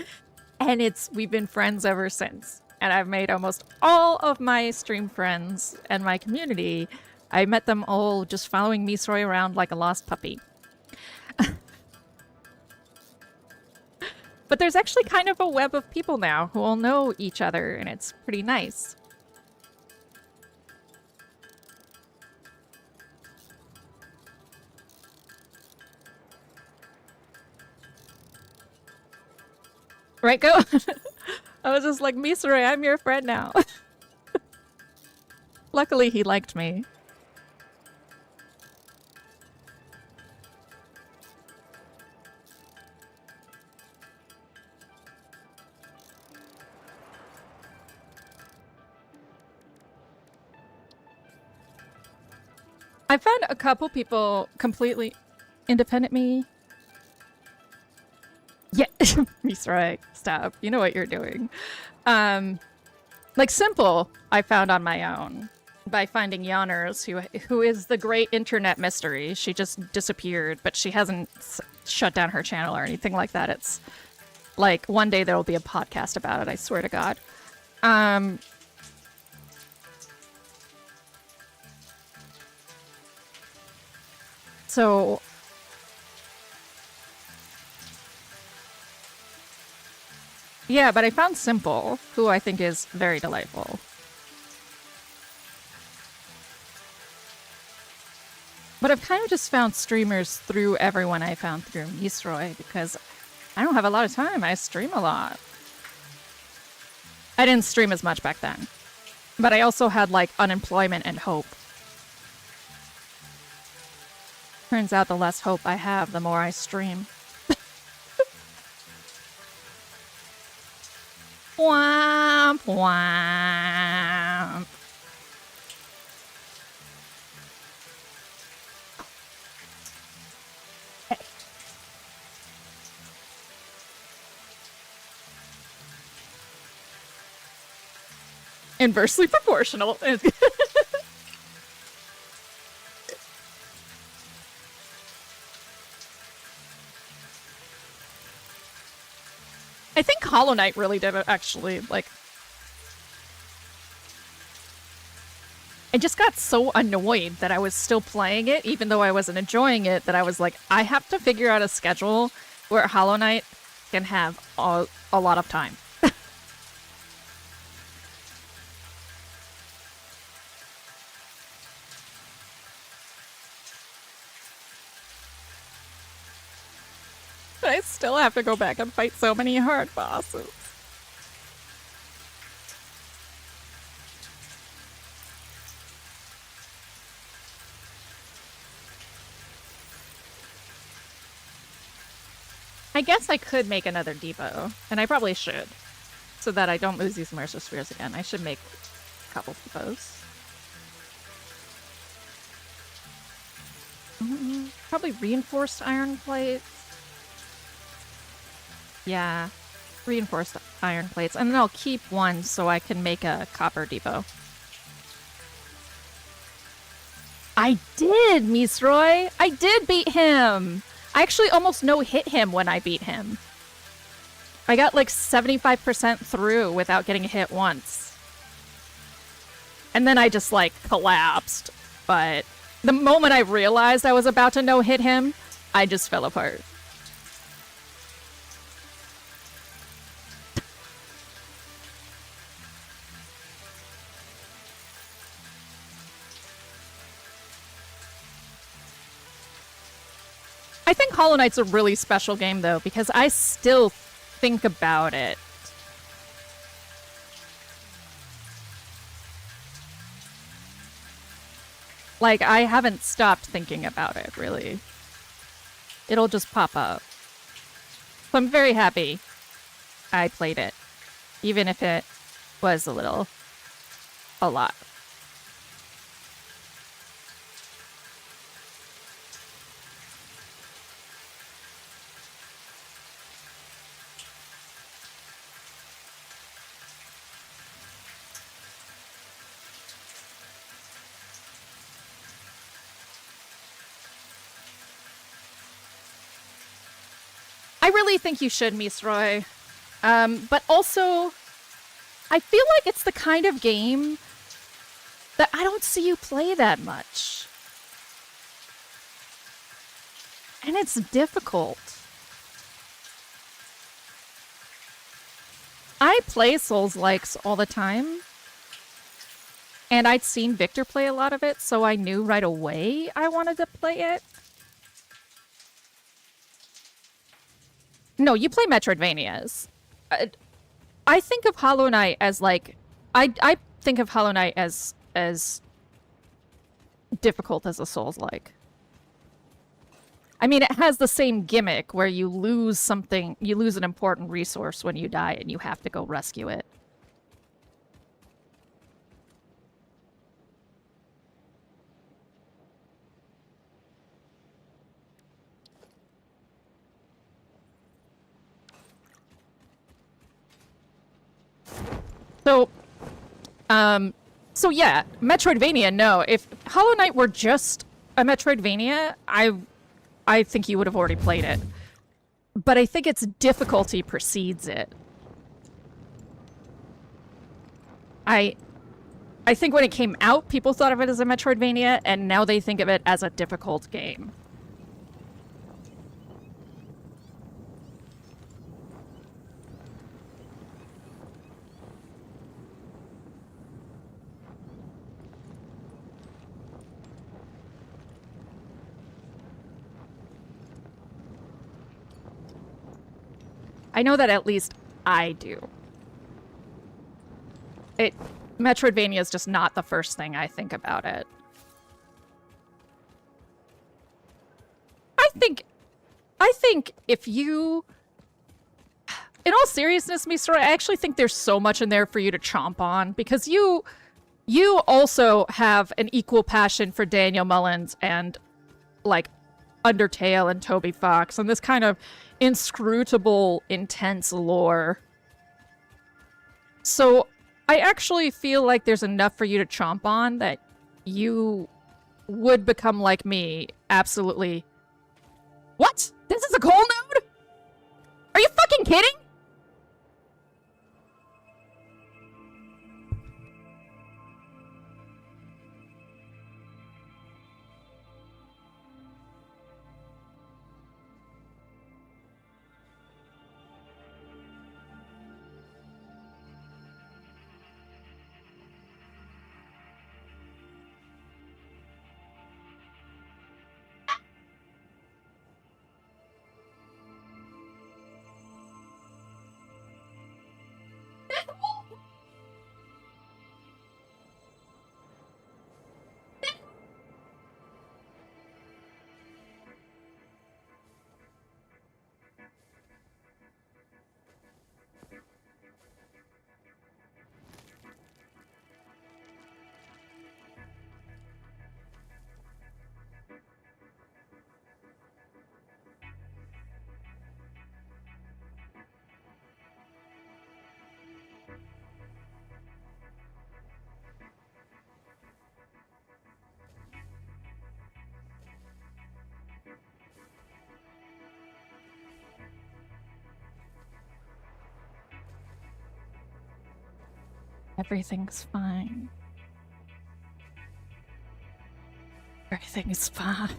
And we've been friends ever since. And I've made almost all of my stream friends and my community. I met them all just following Misroy around like a lost puppy. But there's actually kind of a web of people now who all know each other, and it's pretty nice. Right, go? I was just like, Misroy, I'm your friend now. Luckily, he liked me. I found a couple people completely independent me. Yeah, Misroy, stop. You know what you're doing. Like Simple, I found on my own by finding Yawners, who is the great internet mystery. She just disappeared, but she hasn't shut down her channel or anything like that. It's like one day there will be a podcast about it, I swear to God. So yeah, but I found Simple, who I think is very delightful. But I've kind of just found streamers through everyone I found through Misroy, because I don't have a lot of time. I stream a lot. I didn't stream as much back then. But I also had, like, unemployment and hope. Turns out the less hope I have, the more I stream. Womp womp. Inversely proportional. I think Hollow Knight really did it, actually. Like, I just got so annoyed that I was still playing it, even though I wasn't enjoying it, that I was like, I have to figure out a schedule where Hollow Knight can have a lot of time. But I still have to go back and fight so many hard bosses. I guess I could make another depot, and I probably should, so that I don't lose these Mercer Spheres again. I should make a couple depots. Probably reinforced iron plates. Yeah, reinforced iron plates. And then I'll keep one so I can make a copper depot. I did, Misroy! I did beat him! I actually almost no-hit him when I beat him. I got like 75% through without getting hit once. And then I just like collapsed. But the moment I realized I was about to no-hit him, I just fell apart. I think Hollow Knight's a really special game, though, because I still think about it. Like, I haven't stopped thinking about it, really. It'll just pop up. So I'm very happy I played it, even if it was a lot. I really think you should, Misroy. But also, I feel like it's the kind of game that I don't see you play that much. And it's difficult. I play Souls-likes all the time. And I'd seen Victor play a lot of it, so I knew right away I wanted to play it. No, you play Metroidvanias. I think of Hollow Knight as like... I think of Hollow Knight as difficult as a Souls-like. I mean, it has the same gimmick where you lose something, you lose an important resource when you die and you have to go rescue it. So yeah, Metroidvania, no. If Hollow Knight were just a Metroidvania, I think you would have already played it. But I think its difficulty precedes it. I think when it came out, people thought of it as a Metroidvania, and now they think of it as a difficult game. I know that at least I do. Metroidvania is just not the first thing I think about it. I think if you, in all seriousness, Misora, I actually think there's so much in there for you to chomp on, because you also have an equal passion for Daniel Mullins and, like, Undertale and Toby Fox and this kind of inscrutable, intense lore. So I actually feel like there's enough for you to chomp on that you would become like me. Absolutely. What? This is a coal node? Are you fucking kidding? Everything's fine. Everything's fine.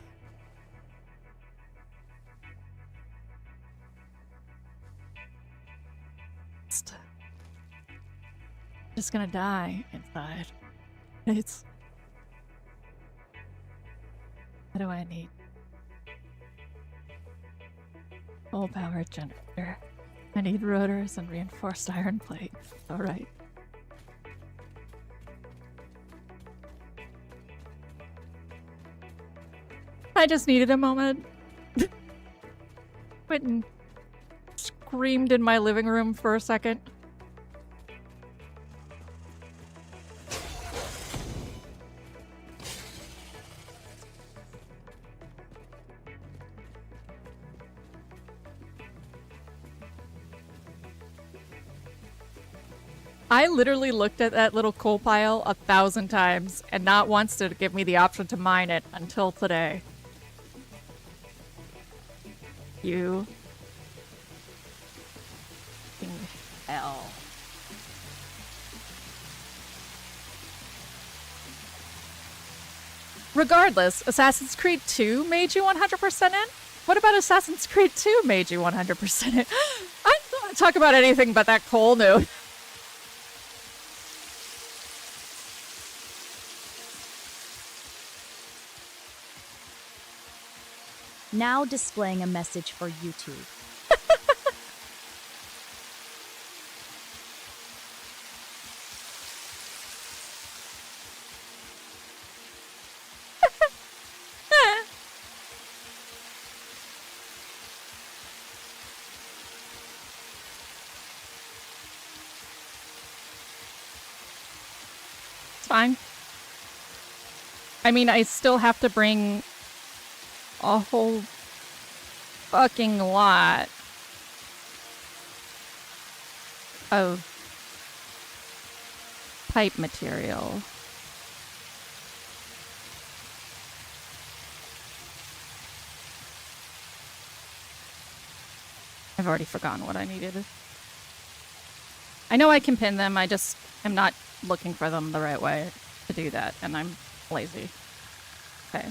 Just gonna die inside. It's... What do I need? Full power generator. I need rotors and reinforced iron plate. Alright. I just needed a moment. Went and screamed in my living room for a second. I literally looked at that little coal pile 1,000 times, and not once did it give me the option to mine it until today. You... fucking hell. Regardless, Assassin's Creed 2 made you 100% in? What about Assassin's Creed 2 made you 100% in? I don't want to talk about anything but that coal node. Now displaying a message for YouTube. It's fine. I mean, I still have to bring a whole fucking lot of pipe material. I've already forgotten what I needed. I know I can pin them, I just am not looking for them the right way to do that, and I'm lazy. Okay.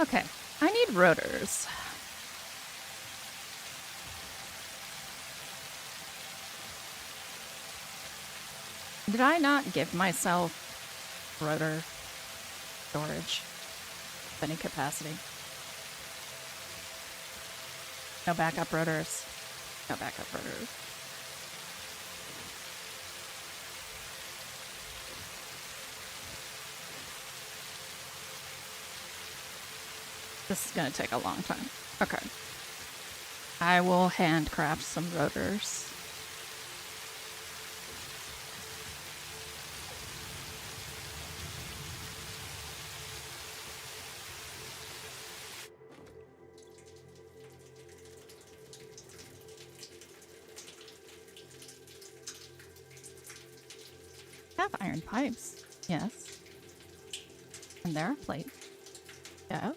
Okay, I need rotors. Did I not give myself rotor storage of any capacity? No backup rotors. No backup rotors. This is gonna take a long time. Okay. I will handcraft some rotors. I have iron pipes. Yes. And there are plates. Yeah.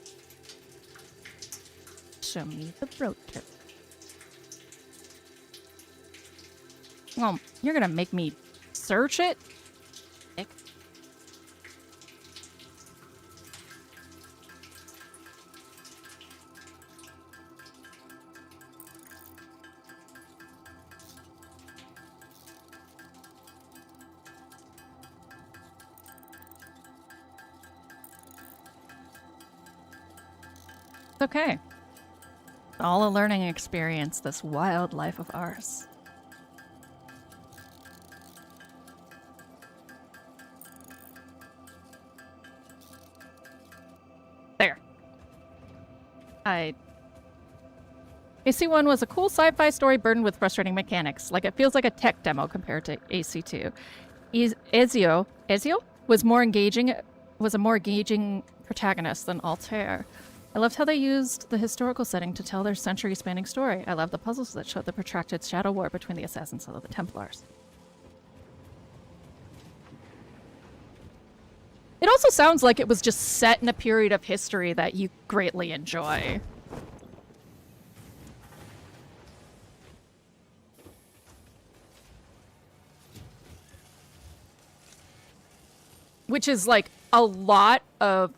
Show me the rotor. Well, you're gonna make me search it? Dick. It's okay. It's all a learning experience, this wild life of ours. There. AC1 was a cool sci-fi story burdened with frustrating mechanics. Like, it feels like a tech demo compared to AC2. Ezio was a more engaging protagonist than Altair. I loved how they used the historical setting to tell their century-spanning story. I loved the puzzles that showed the protracted shadow war between the assassins and the Templars. It also sounds like it was just set in a period of history that you greatly enjoy. Which is like a lot of,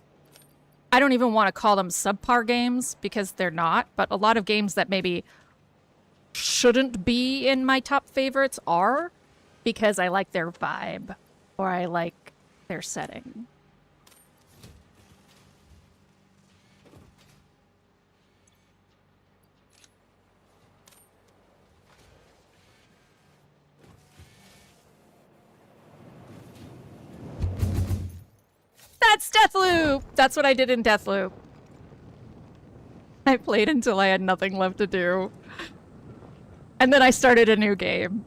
I don't even want to call them subpar games because they're not, but a lot of games that maybe shouldn't be in my top favorites are, because I like their vibe or I like their setting. That's Deathloop! That's what I did in Deathloop. I played until I had nothing left to do. And then I started a new game.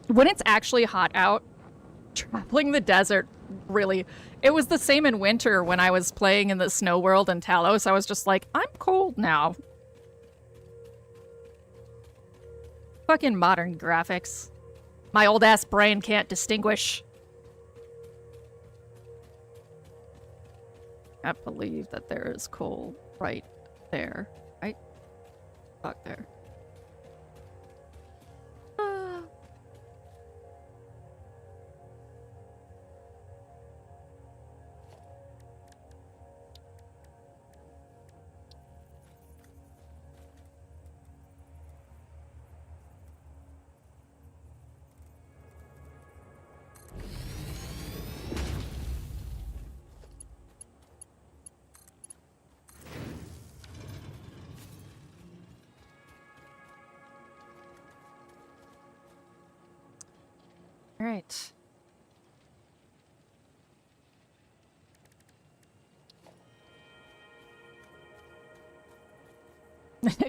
When it's actually hot out, traveling the desert really... It was the same in winter when I was playing in the snow world in Talos. I was just like, I'm cold now. Fucking modern graphics. My old ass brain can't distinguish. I believe that there is coal right there. Right? Fuck there. All right.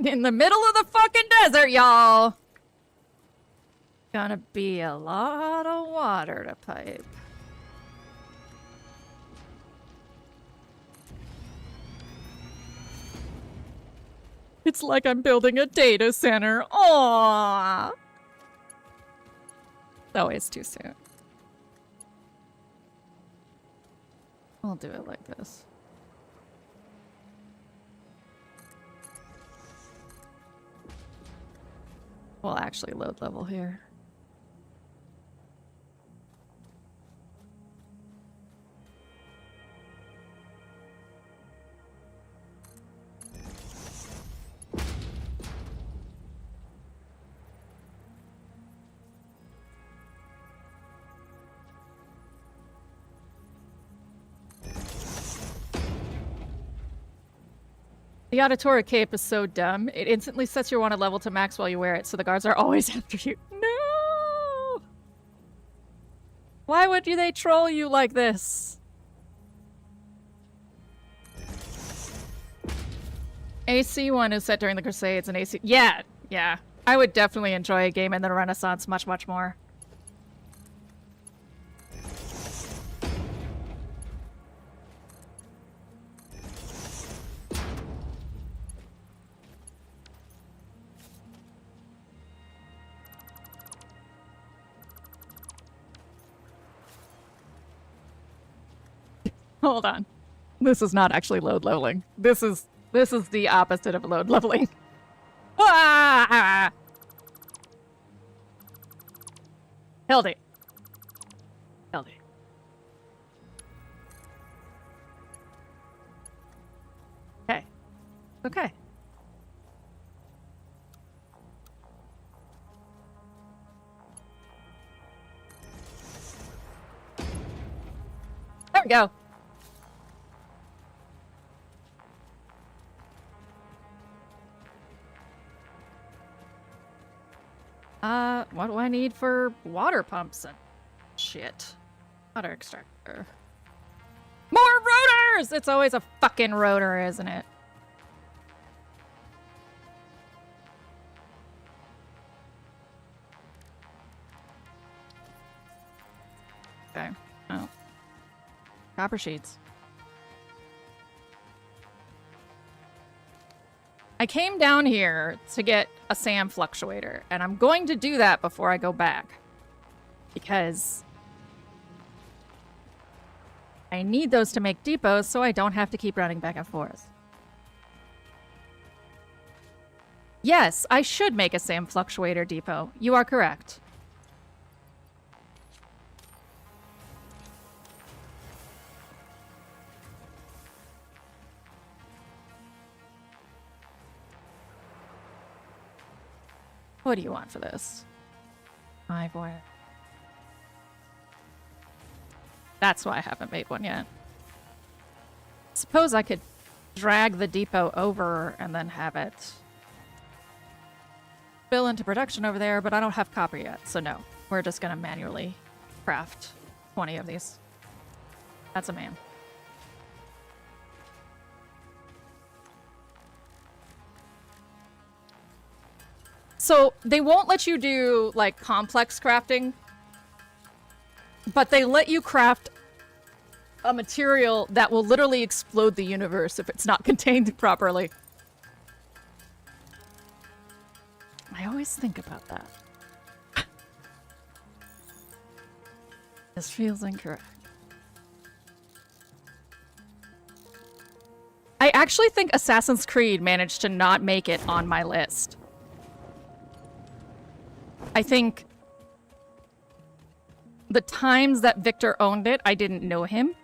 In the middle of the fucking desert, y'all. Gonna be a lot of water to pipe. It's like I'm building a data center. Aww. Always too soon. I'll do it like this. We'll actually load level here. The Auditora cape is so dumb. It instantly sets your wanted level to max while you wear it, so the guards are always after you. No! Why would they troll you like this? AC1 is set during the Crusades, and AC... Yeah. I would definitely enjoy a game in the Renaissance much, much more. Hold on. This is not actually load leveling. This is the opposite of load leveling. Ah! Hildy. Okay. Okay. There we go. What do I need for water pumps and shit? Water extractor. More rotors! It's always a fucking rotor, isn't it? Okay. Oh. Copper sheets. I came down here to get a SAM fluctuator, and I'm going to do that before I go back. Because I need those to make depots so I don't have to keep running back and forth. Yes, I should make a SAM fluctuator depot. You are correct. What do you want for this? 5 wire. That's why I haven't made one yet. Suppose I could drag the depot over and then have it spill into production over there, but I don't have copper yet, so no. We're just gonna manually craft 20 of these. That's a man. So they won't let you do, like, complex crafting, but they let you craft a material that will literally explode the universe if it's not contained properly. I always think about that. This feels incorrect. I actually think Assassin's Creed managed to not make it on my list. I think the times that Victor owned it, I didn't know him.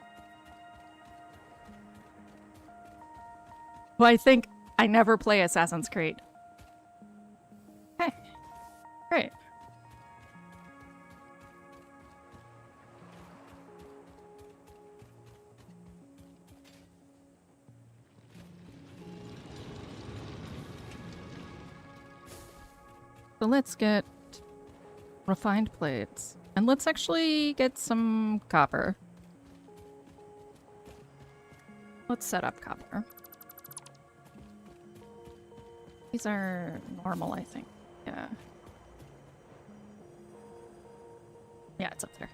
Well, I think I never play Assassin's Creed. Okay. Great. So let's get refined plates. And let's actually get some copper. Let's set up copper. These are normal, I think. Yeah. Yeah, it's up there.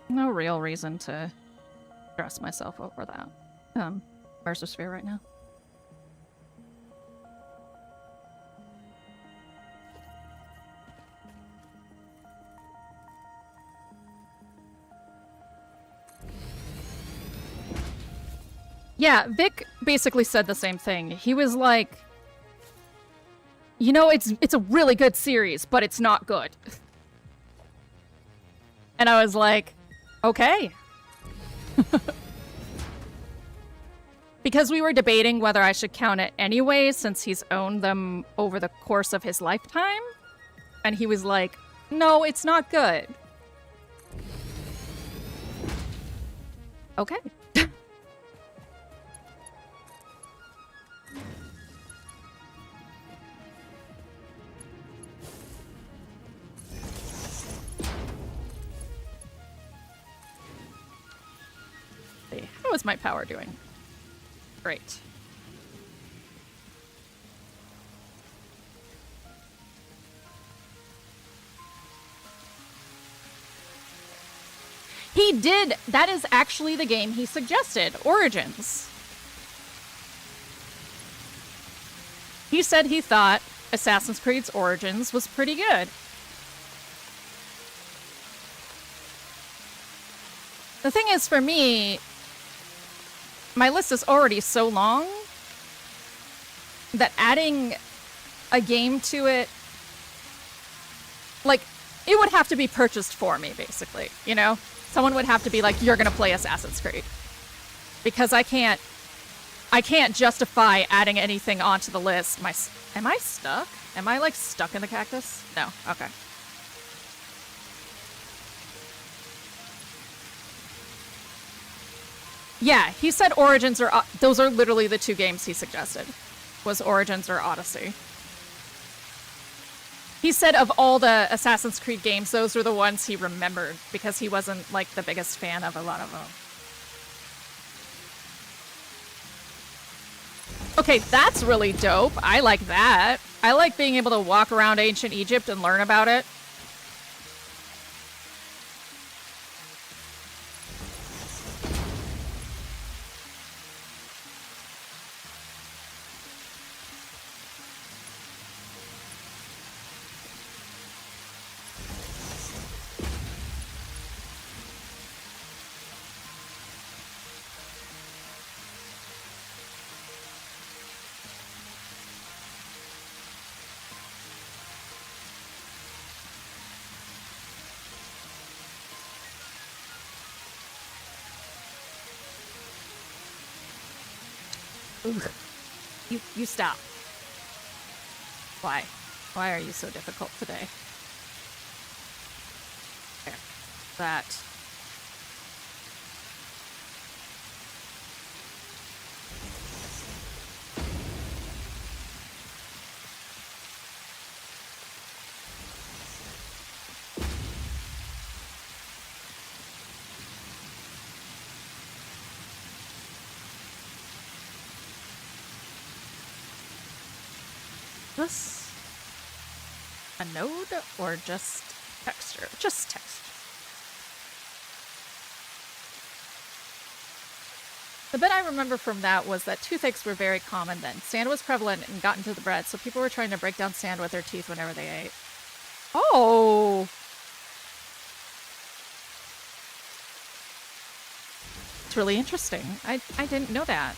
No real reason to stress myself over that. Where's the sphere right now? Yeah, Vic basically said the same thing. He was like, you know, it's a really good series, but it's not good. And I was like, okay. Because we were debating whether I should count it anyway, since he's owned them over the course of his lifetime. And he was like, no, it's not good. Okay. How is my power doing? Great. He did. That is actually the game he suggested, Origins. He said he thought Assassin's Creed's Origins was pretty good. The thing is, for me, my list is already so long that adding a game to it, like, it would have to be purchased for me, basically, you know? Someone would have to be like, you're gonna play Assassin's Creed. Because I can't justify adding anything onto the list. Am I stuck? Am I, like, stuck in the cactus? No, okay. Yeah, he said Origins or... those are literally the two games he suggested. Was Origins or Odyssey. He said of all the Assassin's Creed games, those were the ones he remembered, because he wasn't, like, the biggest fan of a lot of them. Okay, that's really dope. I like that. I like being able to walk around ancient Egypt and learn about it. Ugh. You stop. Why? Why are you so difficult today? There. That. This a node or just texture? Just texture. The bit I remember from that was that toothaches were very common then. Sand was prevalent and got into the bread, so people were trying to break down sand with their teeth whenever they ate. Oh! It's really interesting. I didn't know that.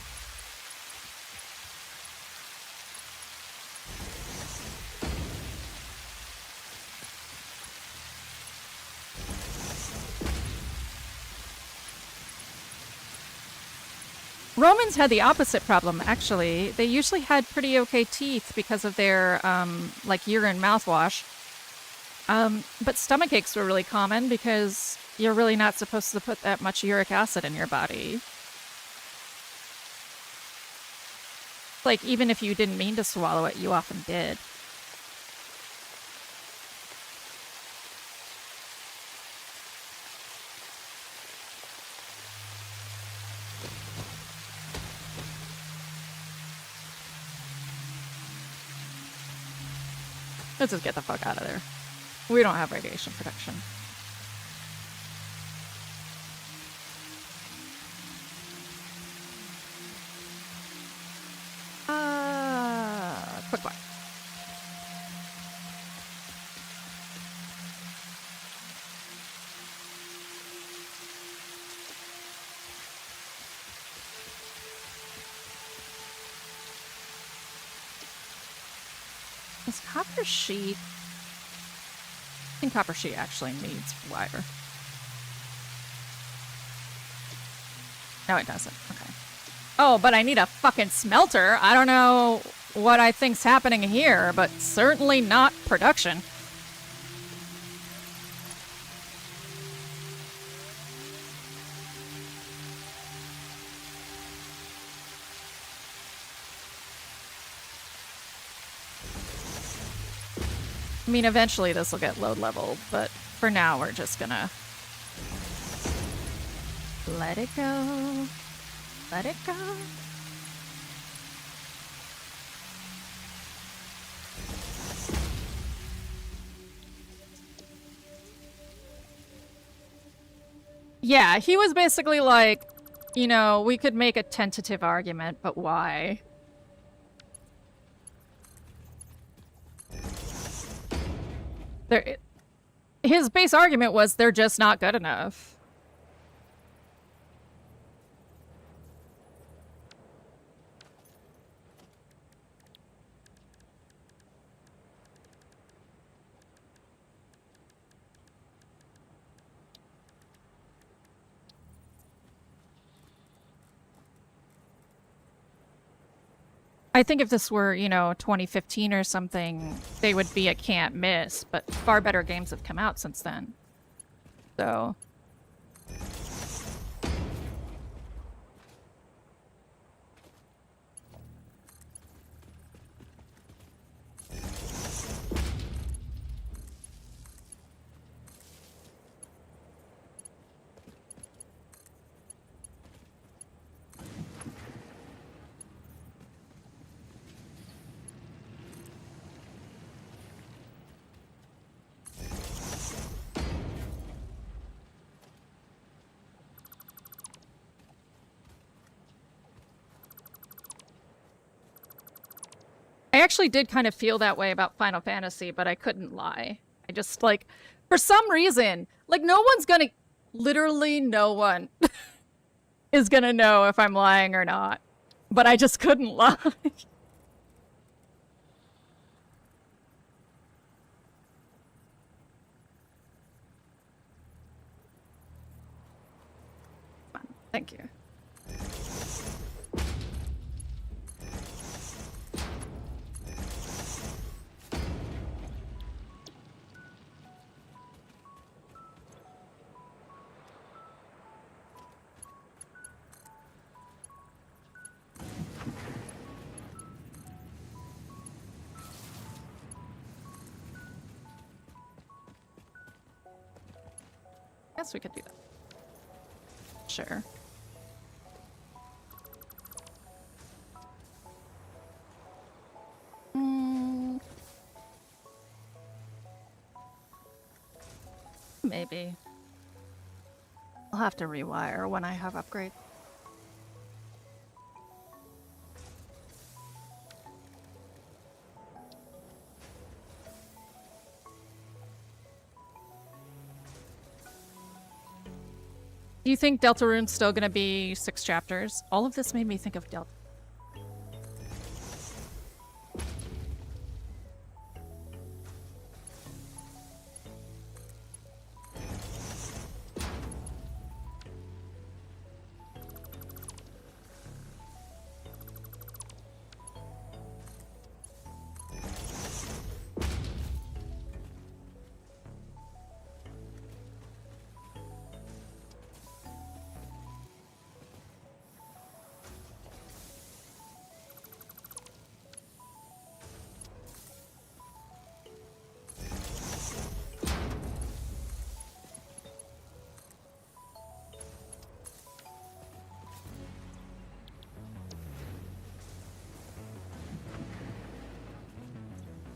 Romans had the opposite problem, actually. They usually had pretty okay teeth because of their, like, urine mouthwash. But stomach aches were really common because you're really not supposed to put that much uric acid in your body. Like, even if you didn't mean to swallow it, you often did. Let's just get the fuck out of there. We don't have radiation protection. Quick one. Is copper sheet? I think copper sheet actually needs wire. No, it doesn't. Okay. Oh, but I need a fucking smelter. I don't know what I think's happening here, but certainly not production. I mean, eventually this will get load leveled, but for now we're just gonna let it go. Let it go. Yeah, he was basically like, you know, we could make a tentative argument, but why? His base argument was they're just not good enough. I think if this were, you know, 2015 or something, they would be a can't miss, but far better games have come out since then. So... I actually did kind of feel that way about Final Fantasy, but I couldn't lie. I just, like, for some reason, like, no one's gonna, literally no one is gonna know if I'm lying or not. But I just couldn't lie. Thank you. Guess we could do that. Sure. Maybe. I'll have to rewire when I have upgrade. Do you think Deltarune's still gonna be 6 chapters? All of this made me think of Delta.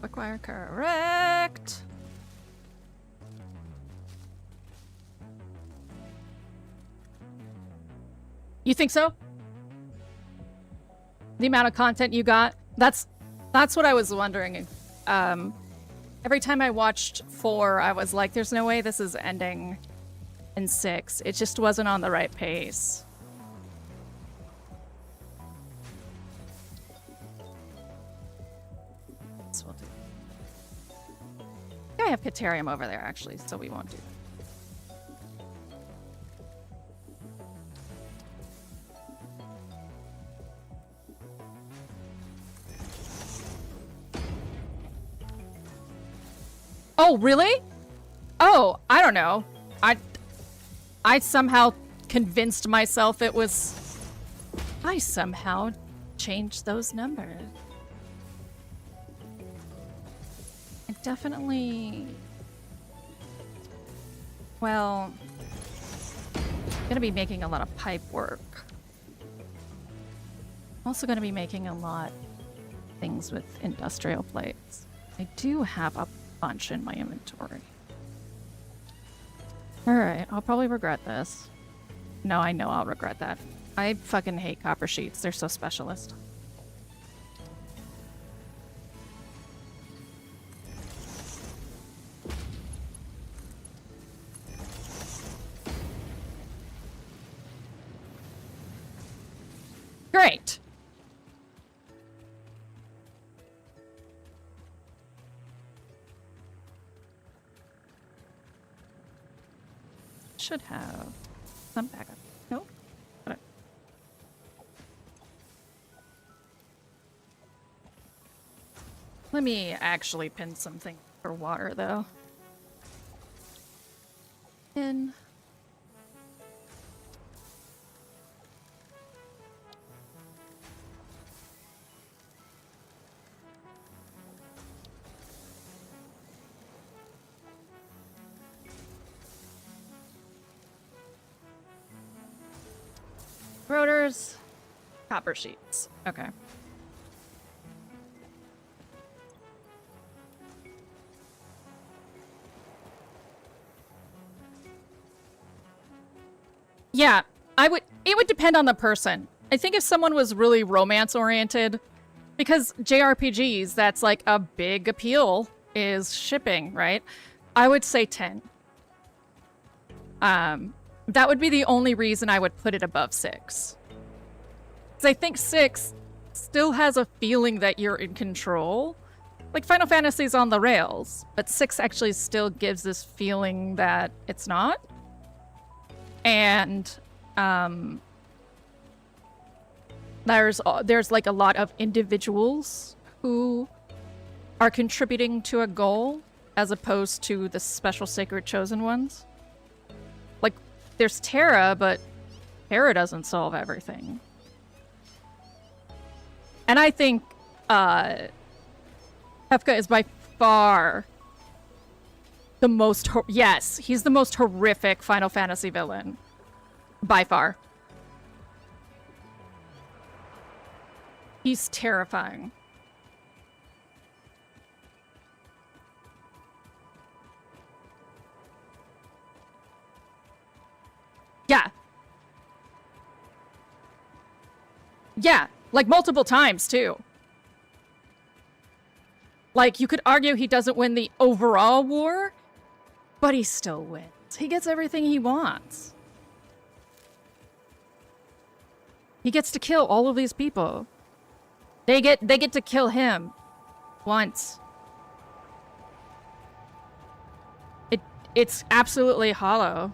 Acquire correct. You think so? The amount of content you got? That's what I was wondering. Every time I watched 4, I was like, there's no way this is ending in 6. It just wasn't on the right pace. I have Caterium over there, actually, so we won't do that. Oh, really? Oh, I don't know. I somehow convinced myself it was... I somehow changed those numbers. I definitely... Well... I'm gonna be making a lot of pipe work. I'm also gonna be making a lot of things with industrial plates. I do have a bunch in my inventory. Alright, I'll probably regret this. No, I know I'll regret that. I fucking hate copper sheets. They're so specialist. Great! Should have some backup. Nope. Got it. Let me actually pin something for water, though. Pin. Rotors, copper sheets. Okay. Yeah, it would depend on the person. I think if someone was really romance oriented, because JRPGs, that's like a big appeal is shipping, right? I would say 10. That would be the only reason I would put it above 6. Because I think 6 still has a feeling that you're in control. Like, Final Fantasy's on the rails, but 6 actually still gives this feeling that it's not. And, there's like a lot of individuals who are contributing to a goal as opposed to the special sacred chosen ones. Like, there's Terra, but Terra doesn't solve everything. And I think Kefka is by far the most... Yes, he's the most horrific Final Fantasy villain. By far. He's terrifying. Yeah. Yeah, like multiple times, too. Like, you could argue he doesn't win the overall war, but he still wins. He gets everything he wants. He gets to kill all of these people. They get to kill him once. It's absolutely hollow.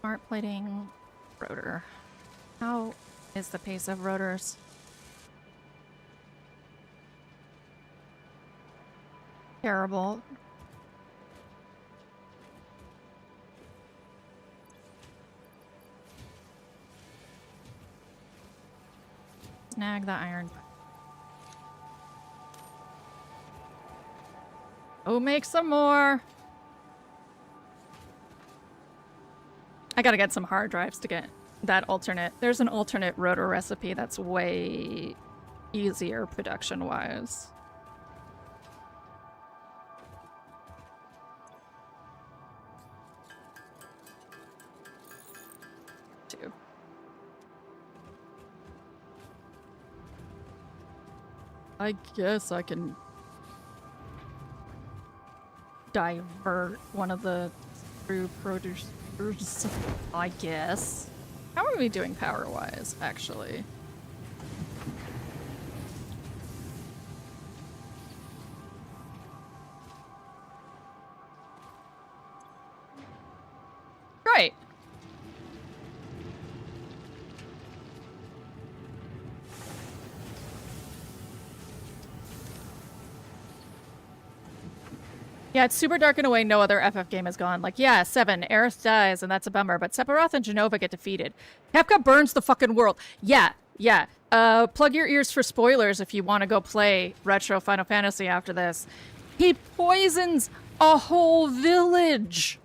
Smart plating rotor. How is the pace of rotors? Terrible. Snag the iron. Oh, make some more. I gotta get some hard drives to get that alternate. There's an alternate rotor recipe that's way easier production-wise. to. I guess I can divert one of the screw producers, I guess. How are we doing power-wise, actually? Great. Yeah, it's super dark in a way no other FF game has gone. Like, yeah, 7, Aerith dies, and that's a bummer, but Sephiroth and Jenova get defeated. Kefka burns the fucking world. Yeah. Plug your ears for spoilers if you want to go play retro Final Fantasy after this. He poisons a whole village.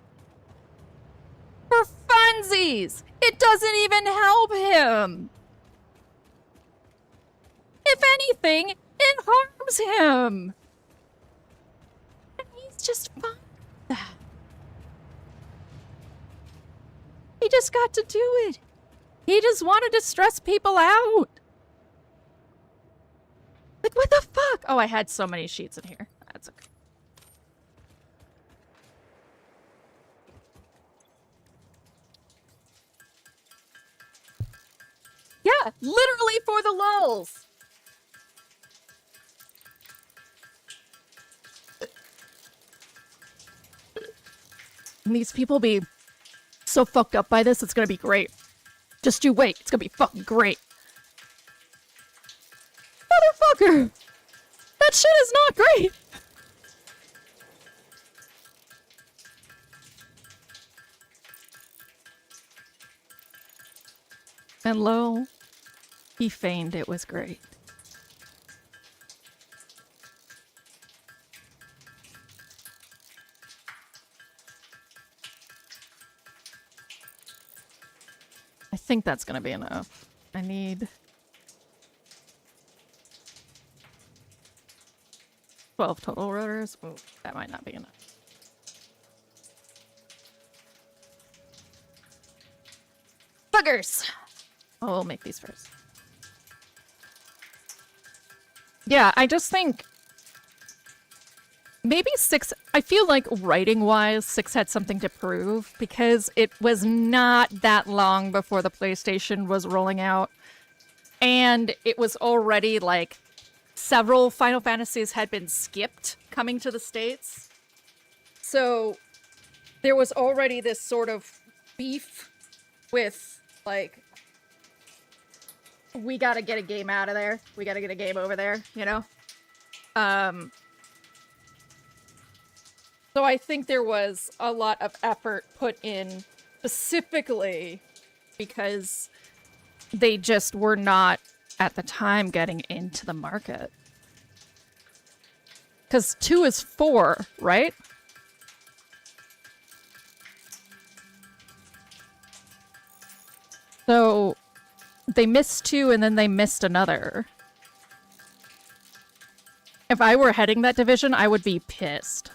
For funsies! It doesn't even help him! If anything, it harms him! And he's just fine with that. He just got to do it. He just wanted to stress people out. Like, what the fuck? Oh, I had so many sheets in here. That's okay. Yeah, literally for the lulz. And these people be so fucked up by this, it's gonna be great. Just you wait, it's gonna be fucking great. Motherfucker! That shit is not great! And lo, he feigned it was great. I think that's gonna be enough. I need 12 total rotors. Ooh, that might not be enough. Buggers! Oh, we'll make these first. Yeah, I just think maybe 6, I feel like writing-wise, 6 had something to prove because it was not that long before the PlayStation was rolling out. And it was already like several Final Fantasies had been skipped coming to the States. So there was already this sort of beef with like, we gotta get a game out of there. We gotta get a game over there, you know? So I think there was a lot of effort put in specifically because they just were not, at the time, getting into the market. Because 2 is 4, right? So they missed 2 and then they missed another. If I were heading that division, I would be pissed.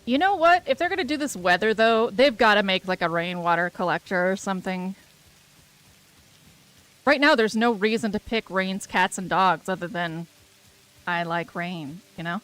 You know what? If they're gonna do this weather, though, they've got to make, like, a rainwater collector or something. Right now, there's no reason to pick rains, cats, and dogs other than I like rain, you know?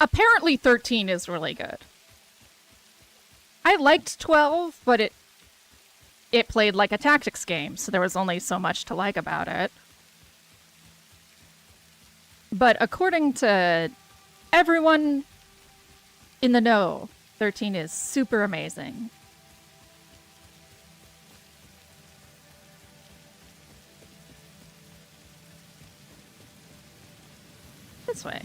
apparently 13 is really good. I liked 12, but it played like a tactics game, so there was only so much to like about it. But according to everyone in the know, 13 is super amazing. This way.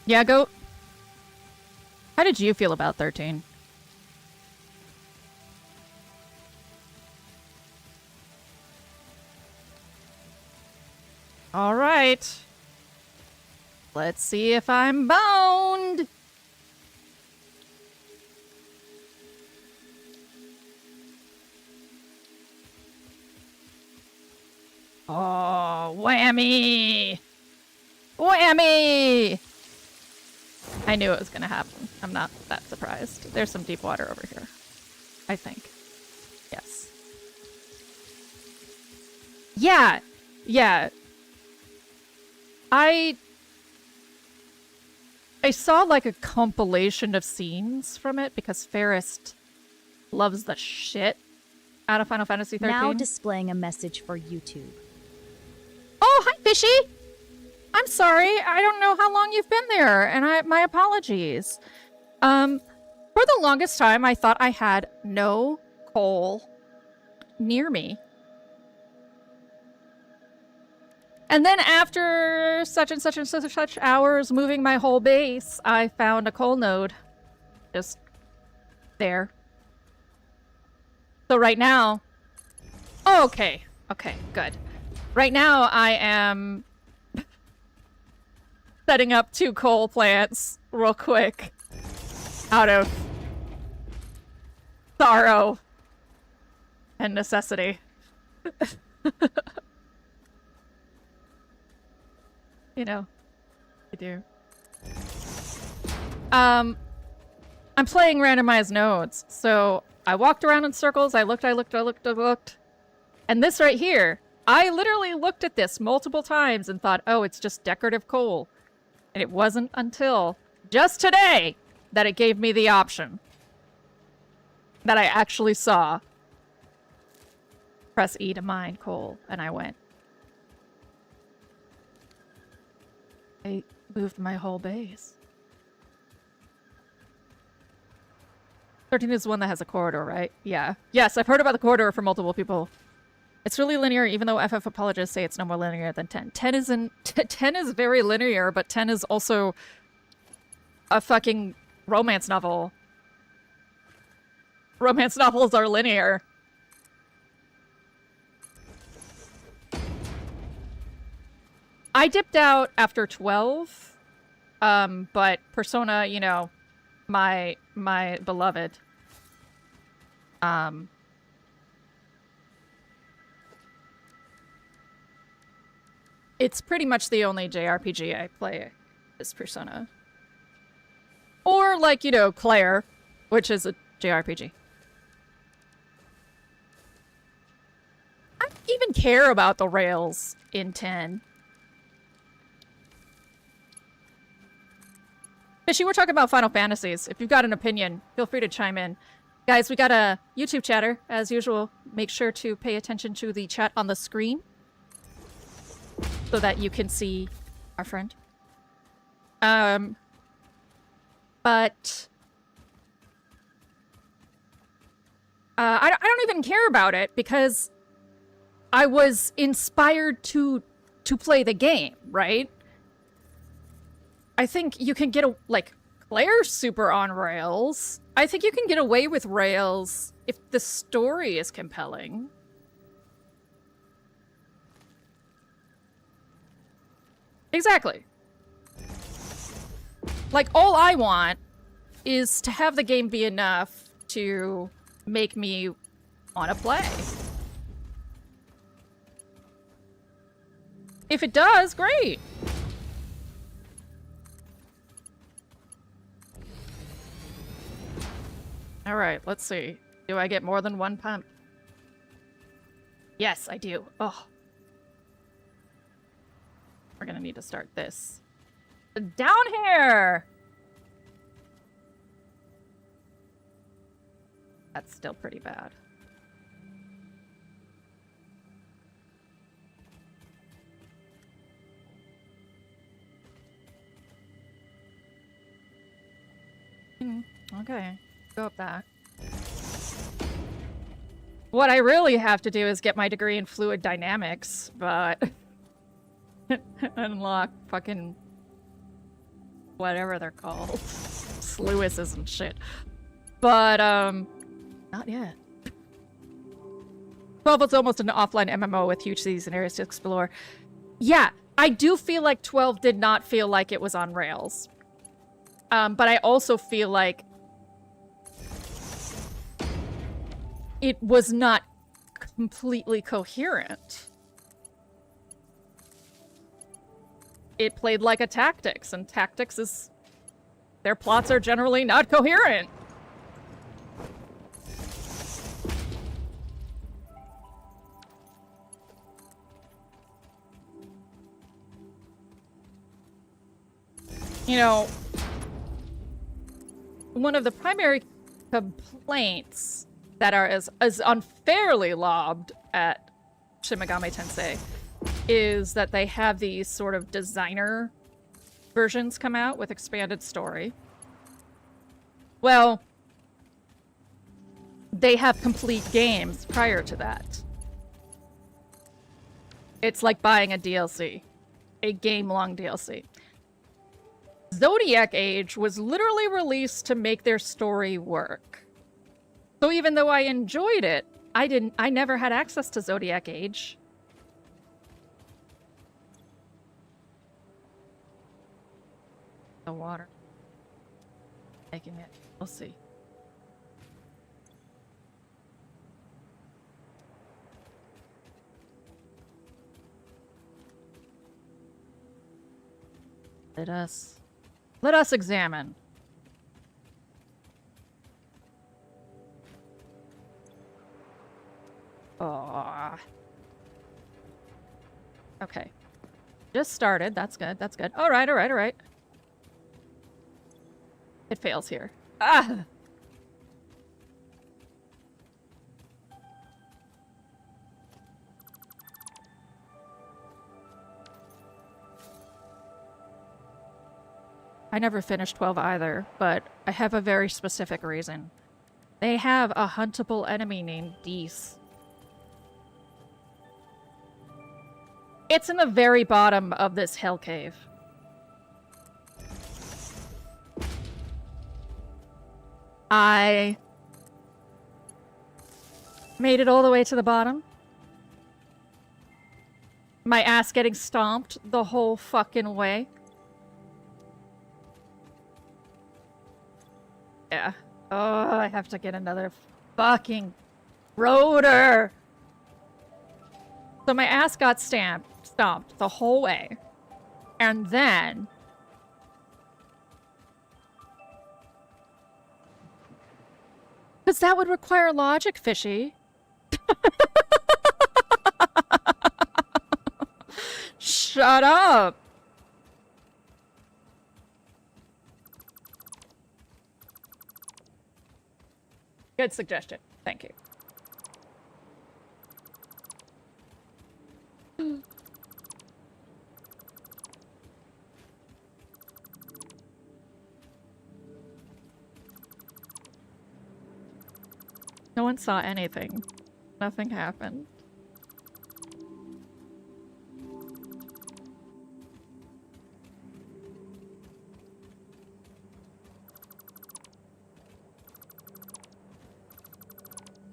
Yeah, Goat? How did you feel about 13? All right. Let's see if I'm boned. Oh, whammy! Whammy! I knew it was gonna happen. I'm not that surprised. There's some deep water over here. I think. Yes. Yeah! Yeah. I saw like a compilation of scenes from it because Ferris loves the shit out of Final Fantasy 13. Now displaying a message for YouTube. Oh, hi, Fishy! I'm sorry. I don't know how long you've been there, and my apologies. For the longest time, I thought I had no coal near me. And then after such and such and such hours moving my whole base, I found a coal node. Just there. So right now... Oh, okay. Okay, good. Right now, I am setting up 2 coal plants real quick. Out of sorrow and necessity. You know, I do. I'm playing randomized nodes, so I walked around in circles, I looked. And this right here, I literally looked at this multiple times and thought, oh, it's just decorative coal. And it wasn't until just today that it gave me the option. That I actually saw. Press E to mine coal, and I went. I moved my whole base. 13 is the one that has a corridor, right? Yeah. Yes, I've heard about the corridor from multiple people. It's really linear, even though FF apologists say it's no more linear than 10. 10 isn't... 10 is very linear, but 10 is also a fucking romance novel. Romance novels are linear. I dipped out after 12, but Persona, you know, my beloved, it's pretty much the only JRPG I play is Persona. Or, like, you know, Claire, which is a JRPG. I don't even care about the rails in 10. Fishy, we're talking about Final Fantasies. If you've got an opinion, feel free to chime in. Guys, we got a YouTube chatter, as usual. Make sure to pay attention to the chat on the screen so that you can see our friend. But I don't even care about it because I was inspired to play the game, right? I think you can get like Claire's super on rails. I think you can get away with rails if the story is compelling. Exactly. Like, all I want is to have the game be enough to make me want to play. If it does, great. All right, let's see. Do I get more than one pump? Yes, I do. Oh. We're gonna need to start this. Down here! That's still pretty bad. Okay. Go up that. What I really have to do is get my degree in fluid dynamics, but... unlock fucking... whatever they're called. Sluices and shit. But, not yet. 12 is almost an offline MMO with huge cities and areas to explore. Yeah, I do feel like 12 did not feel like it was on rails. But I also feel like it was not completely coherent. It played like a tactics, and tactics is... their plots are generally not coherent. You know, one of the primary complaints that are as unfairly lobbed at Shin Megami Tensei is that they have these sort of designer versions come out with expanded story. Well, they have complete games prior to that. It's like buying a DLC, a game-long DLC. Zodiac Age was literally released to make their story work. So even though I enjoyed it, I never had access to Zodiac Age. The water. Taking it. We'll see. Let us examine. Oh. Okay. Just started. That's good. That's good. All right, all right, all right. It fails here. Ah! I never finished 12 either, but I have a very specific reason. They have a huntable enemy named Dees. It's in the very bottom of this hell cave. I made it all the way to the bottom. My ass getting stomped the whole fucking way. Yeah. Oh, I have to get another fucking rotor. So my ass got stomped the whole way. And then... because that would require logic, fishy. Shut up. Good suggestion. Thank you. No one saw anything. Nothing happened.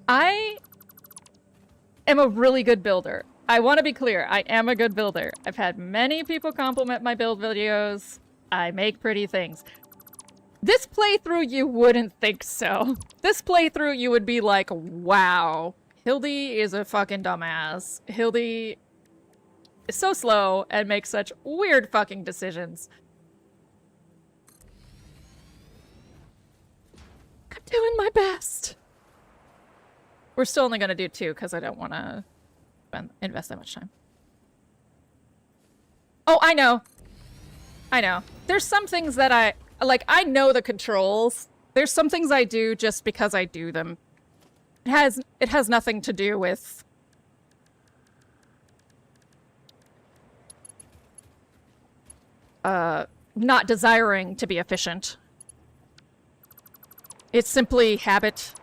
I am a really good builder. I want to be clear. I am a good builder. I've had many people compliment my build videos. I make pretty things. This playthrough, you wouldn't think so. This playthrough, you would be like, wow, Hildy is a fucking dumbass. Hildy is so slow and makes such weird fucking decisions. I'm doing my best. We're still only gonna do 2 because I don't want to invest that much time. Oh, I know. I know. There's some things that I know the controls. There's some things I do just because I do them. It has nothing to do with not desiring to be efficient. It's simply habit.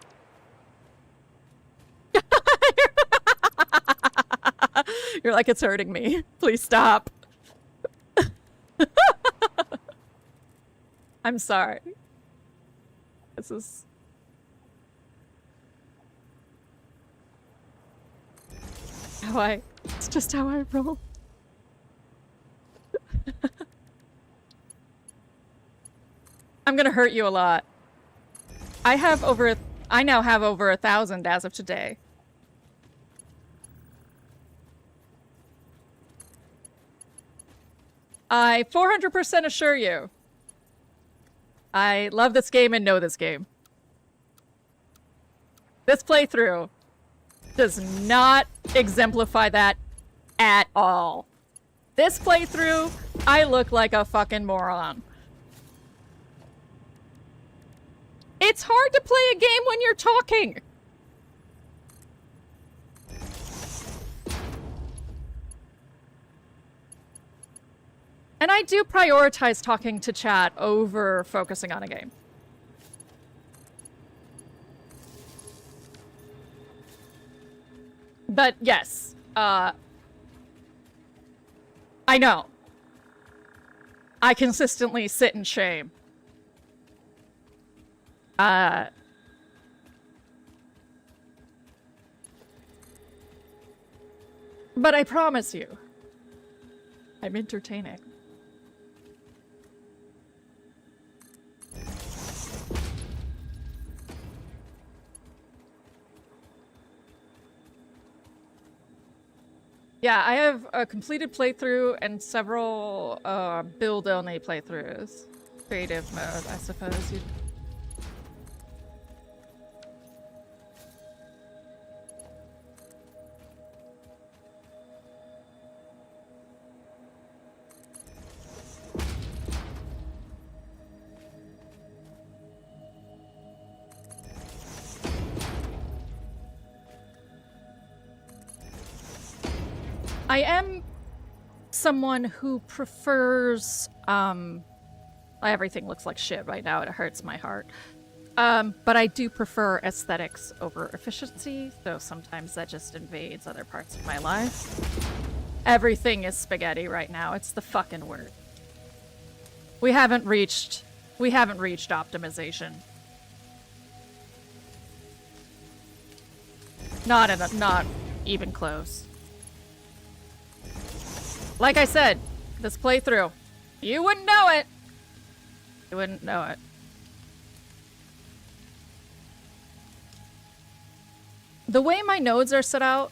You're like, it's hurting me. Please stop. I'm sorry. This is... It's just how I roll. I'm gonna hurt you a lot. I now have over 1,000 as of today. I 400% assure you. I love this game and know this game. This playthrough does not exemplify that at all. This playthrough, I look like a fucking moron. It's hard to play a game when you're talking. And I do prioritize talking to chat over focusing on a game. But yes, I know. I consistently sit in shame. But I promise you, I'm entertaining. Yeah, I have a completed playthrough and several build-only playthroughs. Creative mode, I suppose you'd... I am someone who prefers, everything looks like shit right now, it hurts my heart. But I do prefer aesthetics over efficiency, though sometimes that just invades other parts of my life. Everything is spaghetti right now, it's the fucking word. We haven't reached optimization. Not even close. Like I said, this playthrough, you wouldn't know it. You wouldn't know it. The way my nodes are set out,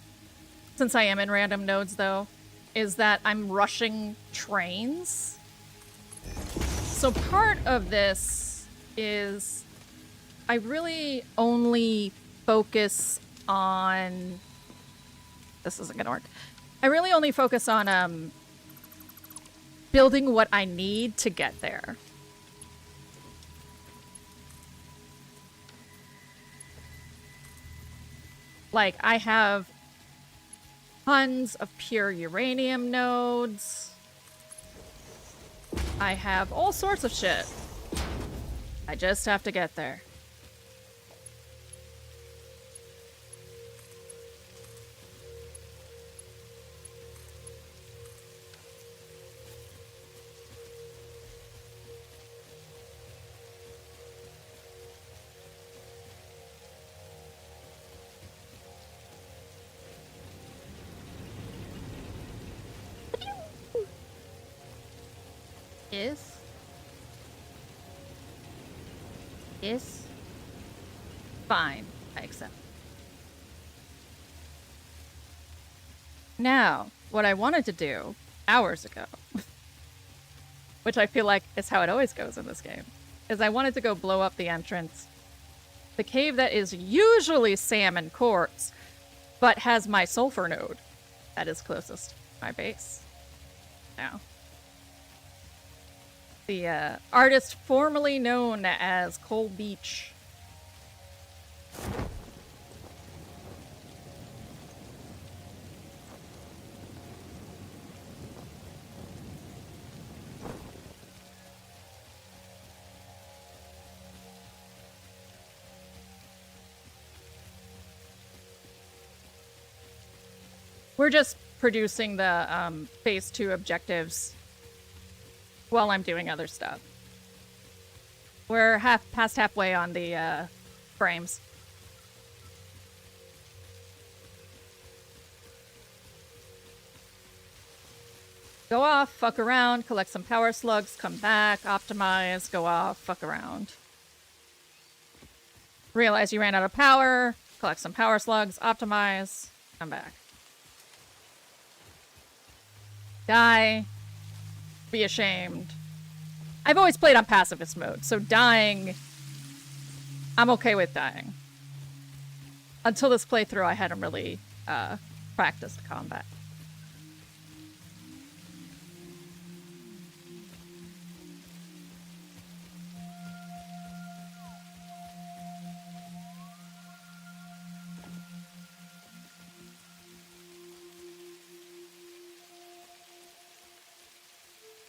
since I am in random nodes though, is that I'm rushing trains. So part of this is I really only focus on... This isn't gonna work. I really only focus on building what I need to get there. Like, I have tons of pure uranium nodes. I have all sorts of shit. I just have to get there. Is fine. I accept. Now, what I wanted to do hours ago, which I feel like is how it always goes in this game, is I wanted to go blow up the entrance. The cave that is usually salmon quartz, but has my sulfur node. That is closest to my base. Now. The artist formerly known as Cole Beach. We're just producing the phase 2 objectives while I'm doing other stuff. We're past halfway on the frames. Go off, fuck around, collect some power slugs, come back, optimize, go off, fuck around. Realize you ran out of power, collect some power slugs, optimize, come back. Die. Be ashamed. I've always played on pacifist mode, so dying... I'm okay with dying. Until this playthrough, I hadn't really practiced combat.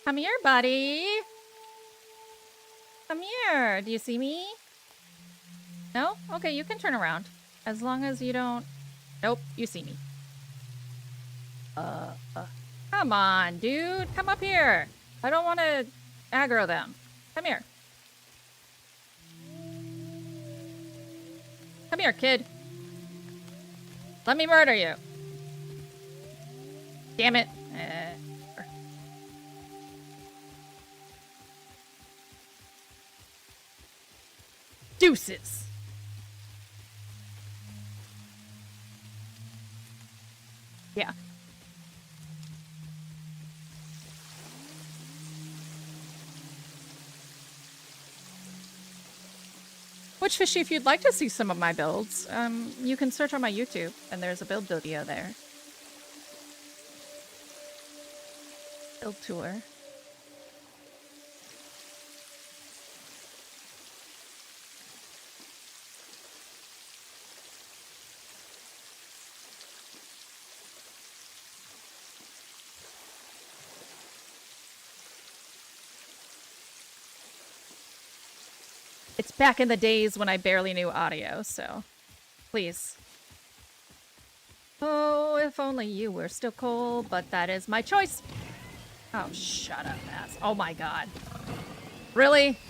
Come here, buddy. Come here. Do you see me? No? Okay, you can turn around. As long as you don't... Nope, you see me. Come on, dude. Come up here. I don't want to aggro them. Come here. Come here, kid. Let me murder you. Damn it. Deuces. Yeah. Which fishy, if you'd like to see some of my builds, you can search on my YouTube, and there's a build video there. Build tour. It's back in the days when I barely knew audio, so please. Oh, if only you were still cold, but that is my choice. Oh, shut up, ass. Oh my god. Really?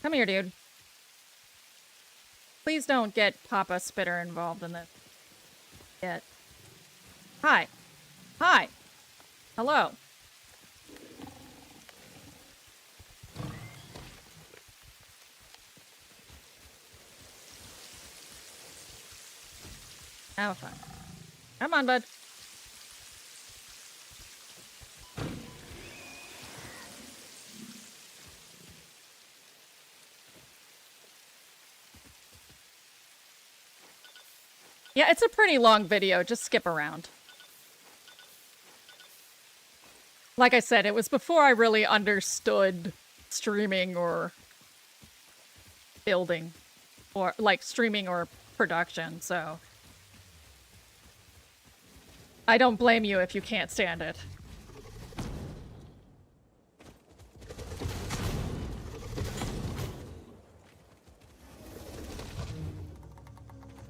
Come here, dude. Please don't get Papa Spitter involved in this. Yet. Hi. Hi. Hello. Have fun. Come on, bud. Yeah, it's a pretty long video. Just skip around. Like I said, it was before I really understood streaming or building. Or, like, streaming or production, so... I don't blame you if you can't stand it.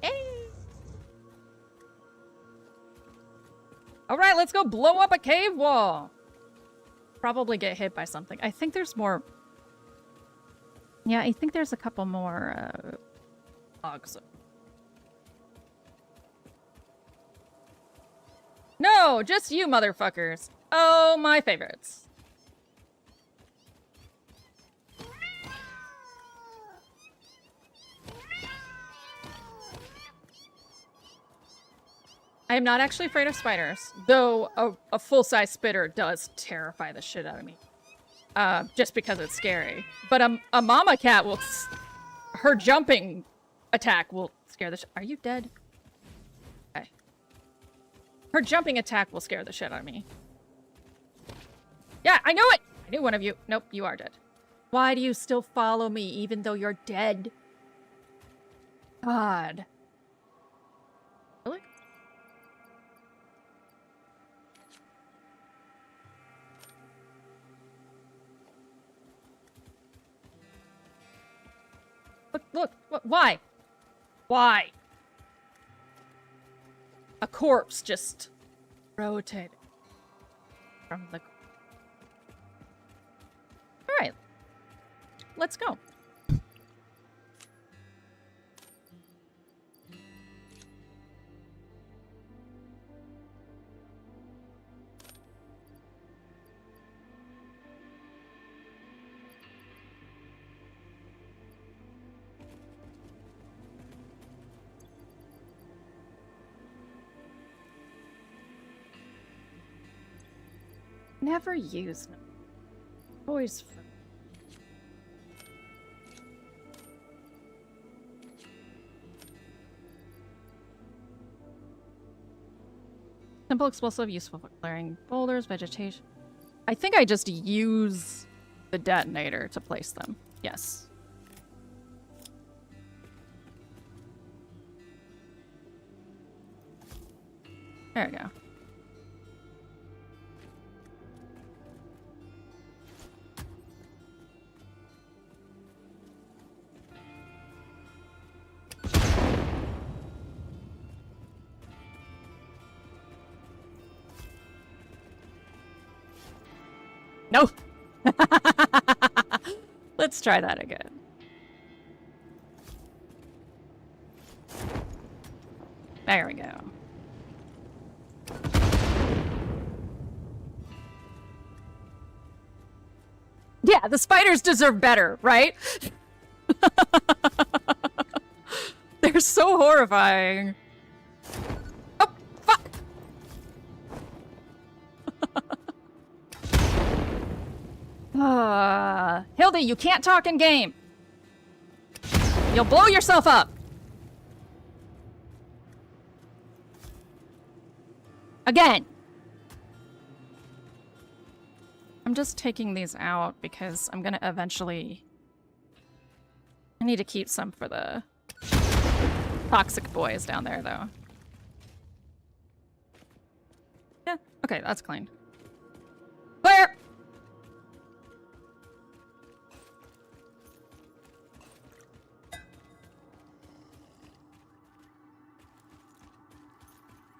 Hey. All right, let's go blow up a cave wall. Probably get hit by something. I think there's more. Yeah, I think there's a couple more logs. No, just you motherfuckers. Oh, my favorites. I am not actually afraid of spiders, though a full-size spitter does terrify the shit out of me. Just because it's scary. But a mama cat will... Her jumping attack will scare the shit... Are you dead? Her jumping attack will scare the shit out of me. Yeah, I knew it! I knew one of you. Nope, you are dead. Why do you still follow me even though you're dead? God. Really? Look, why? Why? A corpse just rotated from the... Alright. Let's go. Never use them. Always fun. Simple explosive, useful for clearing boulders, vegetation. I think I just use the detonator to place them. Yes. There we go. No! Let's try that again. There we go. Yeah, the spiders deserve better, right? They're so horrifying. Oh, fuck! Hildy, you can't talk in game. You'll blow yourself up. Again. I'm just taking these out because I'm gonna eventually... I need to keep some for the toxic boys down there, though. Yeah, okay, that's clean. Clear!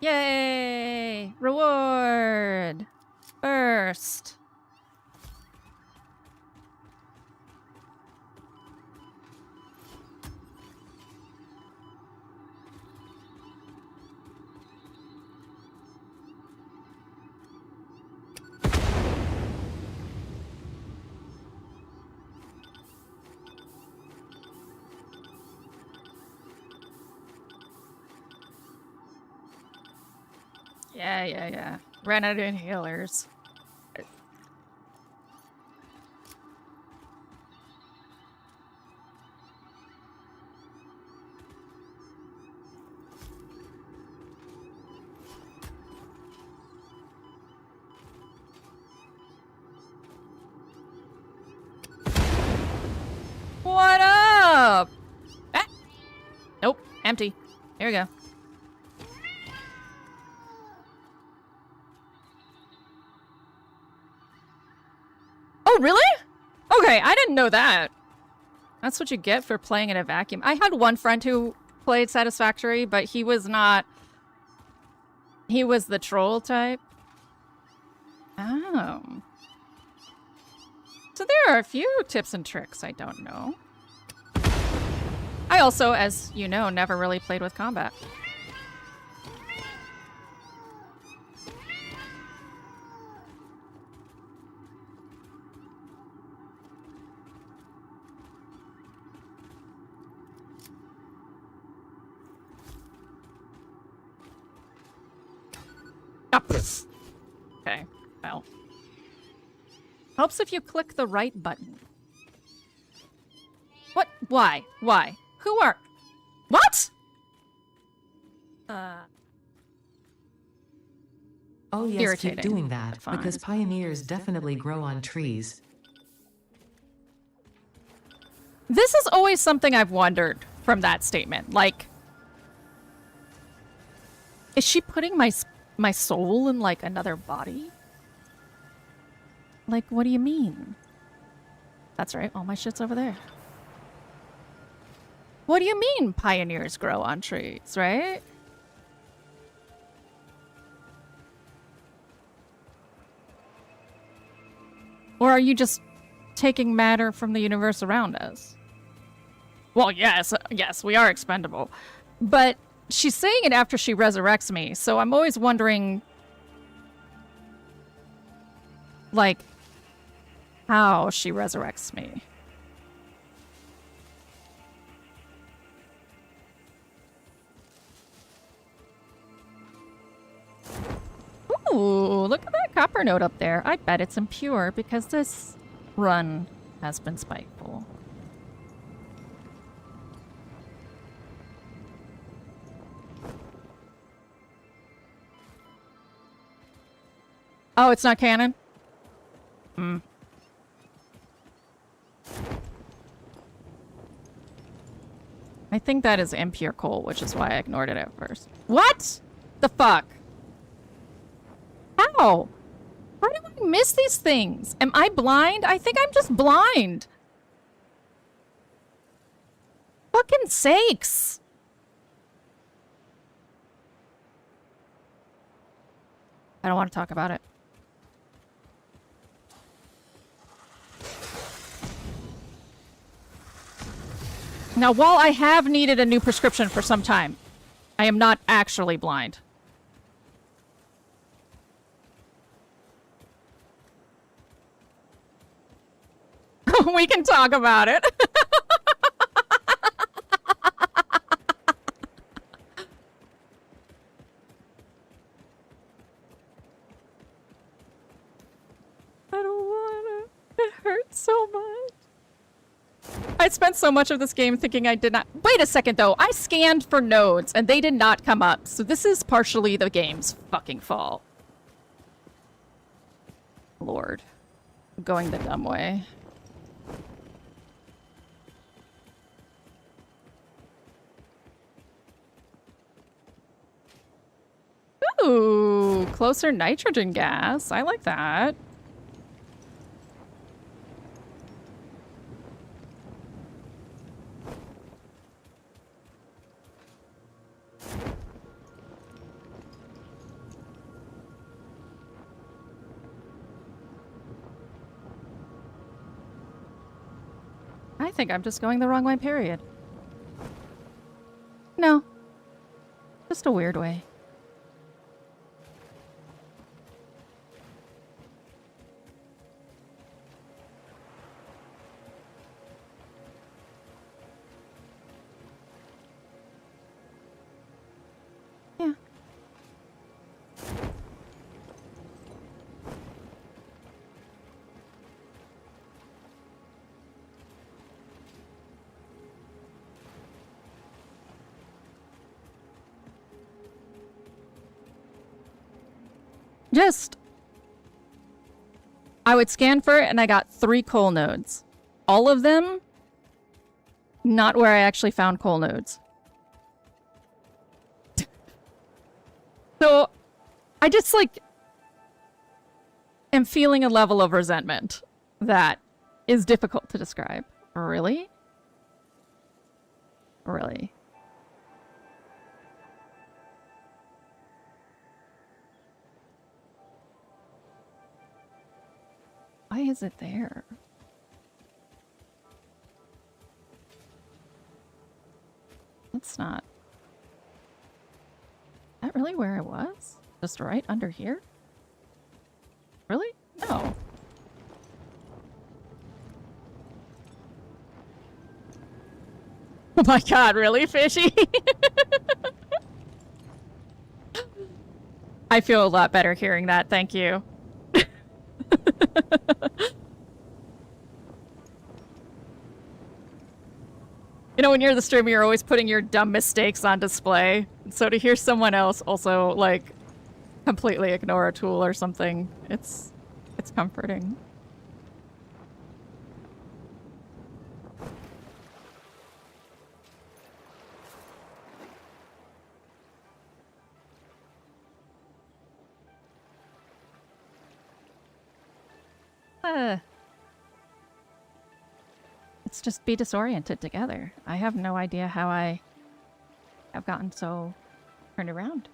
Yay! Reward! Burst! Yeah. Ran out of inhalers. What up? Ah. Nope, empty. Here we go. Oh, really? Okay, I didn't know that. That's what you get for playing in a vacuum. I had one friend who played Satisfactory, but he was not... He was the troll type. Oh. So there are a few tips and tricks I don't know. I also, as you know, never really played with combat. Okay, well. Helps if you click the right button. What? Why? Why? Who are... What? Oh yes, irritating. keep doing that, Fine. because pioneers definitely grow on trees. This is always something I've wondered from that statement. Like, is she putting my soul in, like, another body? Like, what do you mean? That's right, all my shit's over there. What do you mean pioneers grow on trees, right? Or are you just taking matter from the universe around us? Well, yes, we are expendable. But she's saying it after she resurrects me, so I'm always wondering, like, how she resurrects me. Ooh, look at that copper note up there. I bet it's impure because this run has been spiteful. Oh, it's not canon? Hmm. I think that is impure coal, which is why I ignored it at first. What the fuck? How? How do I miss these things? Am I blind? I think I'm just blind. Fucking sakes. I don't want to talk about it. Now, while I have needed a new prescription for some time, I am not actually blind. We can talk about it. I don't wanna. It hurts so much. I spent so much of this game thinking I did not. Wait a second, though. I scanned for nodes, and they did not come up. So this is partially the game's fucking fault. Lord. I'm going the dumb way. Ooh, closer nitrogen gas. I like that. I think I'm just going the wrong way, period. No. Just a weird way. Yeah. Just... I would scan for it and I got 3 coal nodes. All of them, not where I actually found coal nodes. So, I just, like, am feeling a level of resentment that is difficult to describe. Really? Really? Why is it there? That's not... Is that really where I was? Just right under here? Really? No. Oh my god, really, Fishy? I feel a lot better hearing that, thank you. You know, when you're the streamer, you're always putting your dumb mistakes on display. So to hear someone else also, like, completely ignore a tool or something. It's comforting. Let's just be disoriented together. I have no idea how I have gotten so turned around.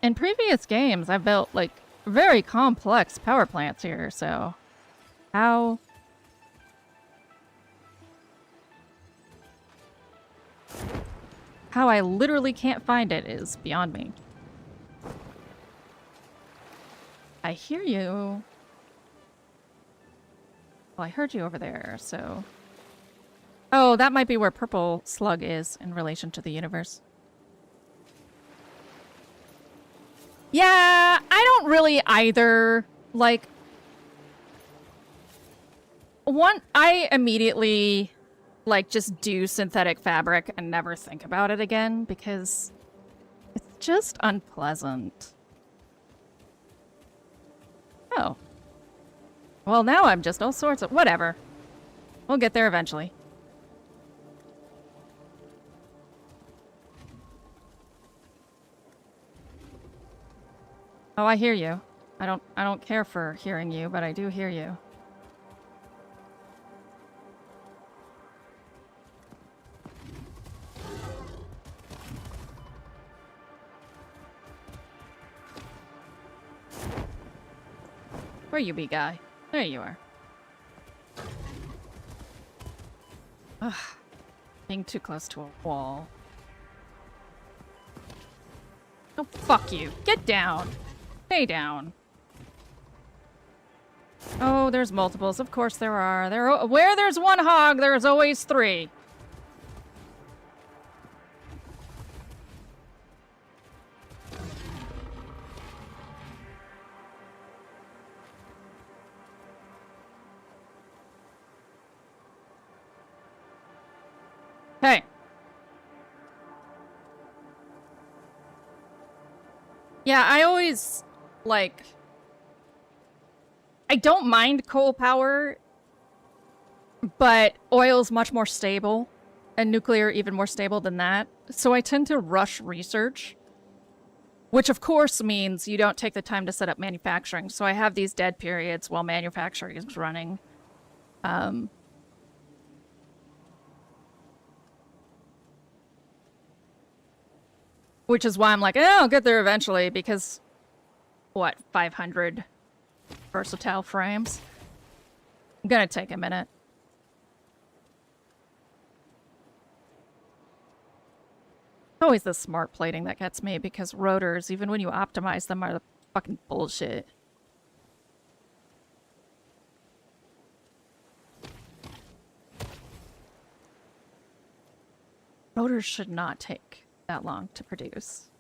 In previous games, I've built, like, very complex power plants here, so... How I literally can't find it is beyond me. I hear you. Well, I heard you over there, so... Oh, that might be where Purple Slug is in relation to the universe. Yeah, I don't really either. Like... I immediately, like, just do synthetic fabric and never think about it again, because it's just unpleasant. Oh. Well, now I'm just all sorts of... Whatever. We'll get there eventually. Oh, I hear you. I don't care for hearing you, but I do hear you. Where you be, guy? There you are. Ugh. Being too close to a wall. Oh, fuck you. Get down. Stay down. Oh, there's multiples. Of course there are. Where there's one hog, there's always three. Hey. Yeah, I always, like... I don't mind coal power, but oil's much more stable, and nuclear even more stable than that. So I tend to rush research, which of course means you don't take the time to set up manufacturing. So I have these dead periods while manufacturing is running. Which is why I'm like, I'll get there eventually, because, what, 500 versatile frames? Gonna take a minute. It's always the smart plating that gets me, because rotors, even when you optimize them, are the fucking bullshit. Rotors should not take that long to produce.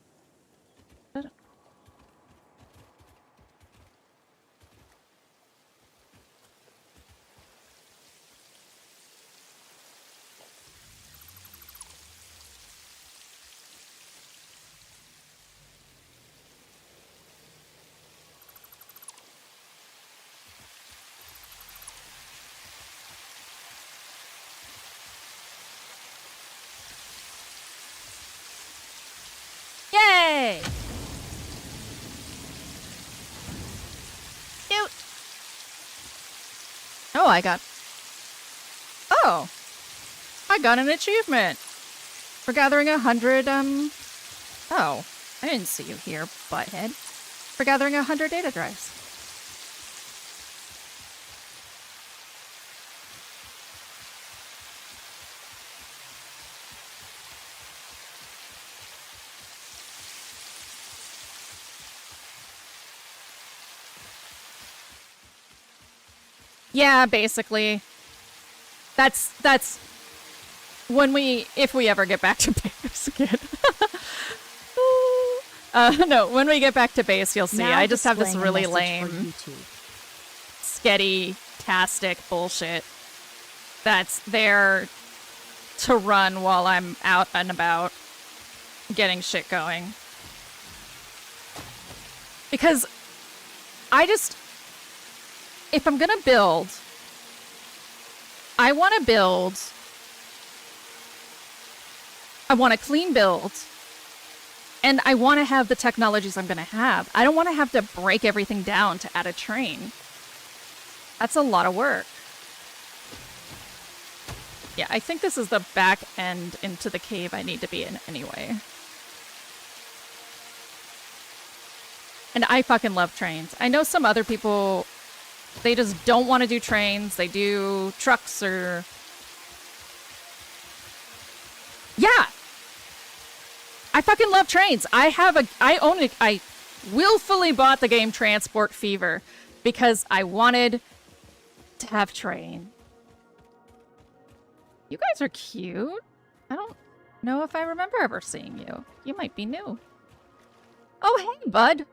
Yay! Doot! Oh, I got an achievement for gathering 100, Oh, I didn't see you here, butthead. For gathering 100 data drives. Yeah, basically. That's when if we ever get back to base again. No, when we get back to base, you'll see. Now I just have this displaying a really message for lame, YouTube. sketty-tastic bullshit that's there to run while I'm out and about. getting shit going. Because if I'm gonna build, I want a clean build, and I want to have the technologies I'm gonna have. I don't want to have to break everything down to add a train. That's a lot of work. Yeah, I think this is the back end into the cave I need to be in anyway. And I fucking love trains. I know some other people, they just don't want to do trains. They do trucks or... Yeah! I fucking love trains. I willfully bought the game Transport Fever because I wanted to have train. You guys are cute. I don't know if I remember ever seeing you. You might be new. Oh, hey, bud.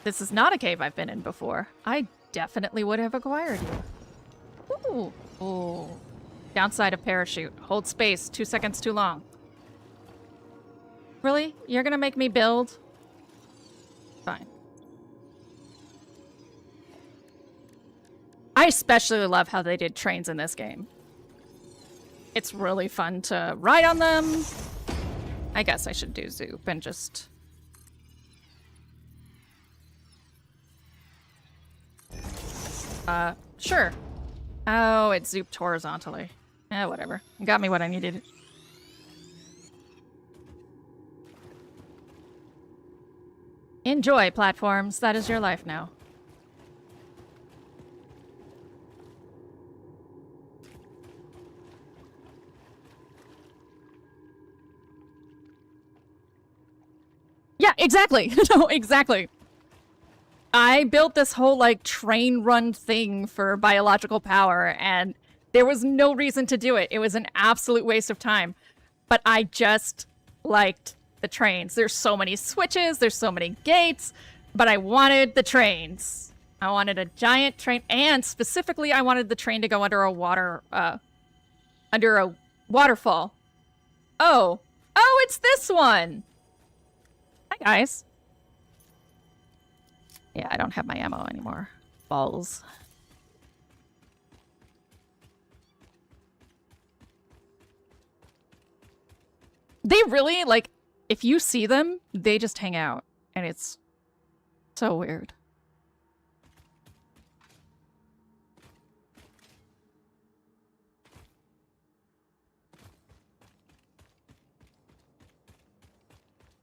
This is not a cave I've been in before. I definitely would have acquired you. Ooh. Ooh. Downside of parachute. Hold space 2 seconds too long. Really? You're gonna make me build? Fine. I especially love how they did trains in this game. It's really fun to ride on them. I guess I should do Zoop and just... Sure. Oh, it zooped horizontally. Whatever. Got me what I needed. Enjoy, platforms. That is your life now. Yeah, exactly. No, exactly. I built this whole, like, train run thing for biological power, and there was no reason to do it. It was an absolute waste of time. But I just liked the trains. There's so many switches, there's so many gates, but I wanted the trains. I wanted a giant train, and specifically I wanted the train to go under a waterfall. Oh, it's this one! Hi, guys. Yeah, I don't have my ammo anymore. Balls. They really, like, if you see them, they just hang out. And it's so weird.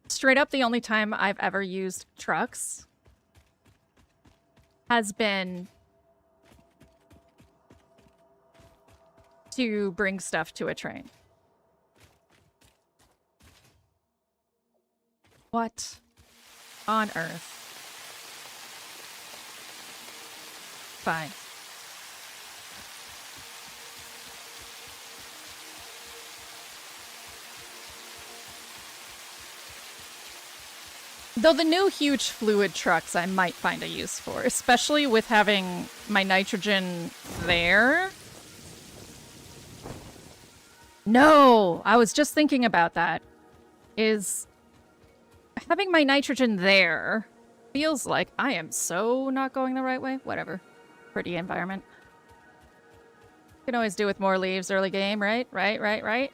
Straight up, the only time I've ever used trucks has been to bring stuff to a train. What on earth? Fine. Though the new huge fluid trucks I might find a use for, especially with having my nitrogen there. No, I was just thinking about that. Is having my nitrogen there feels like I am so not going the right way. Whatever. Pretty environment. Can always do with more leaves early game, right? Right.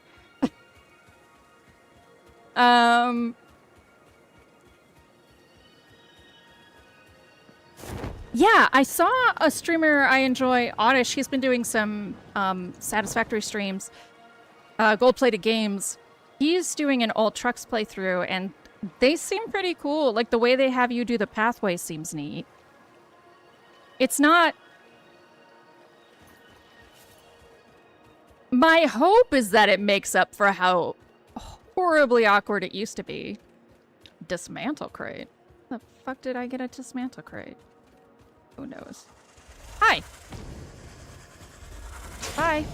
Yeah, I saw a streamer I enjoy, Oddish. He's been doing some Satisfactory streams, gold-plated games. He's doing an old trucks playthrough, and they seem pretty cool. Like, the way they have you do the pathway seems neat. It's not... My hope is that it makes up for how horribly awkward it used to be. Dismantle crate? How the fuck did I get a dismantle crate? Who knows? Hi! Hi!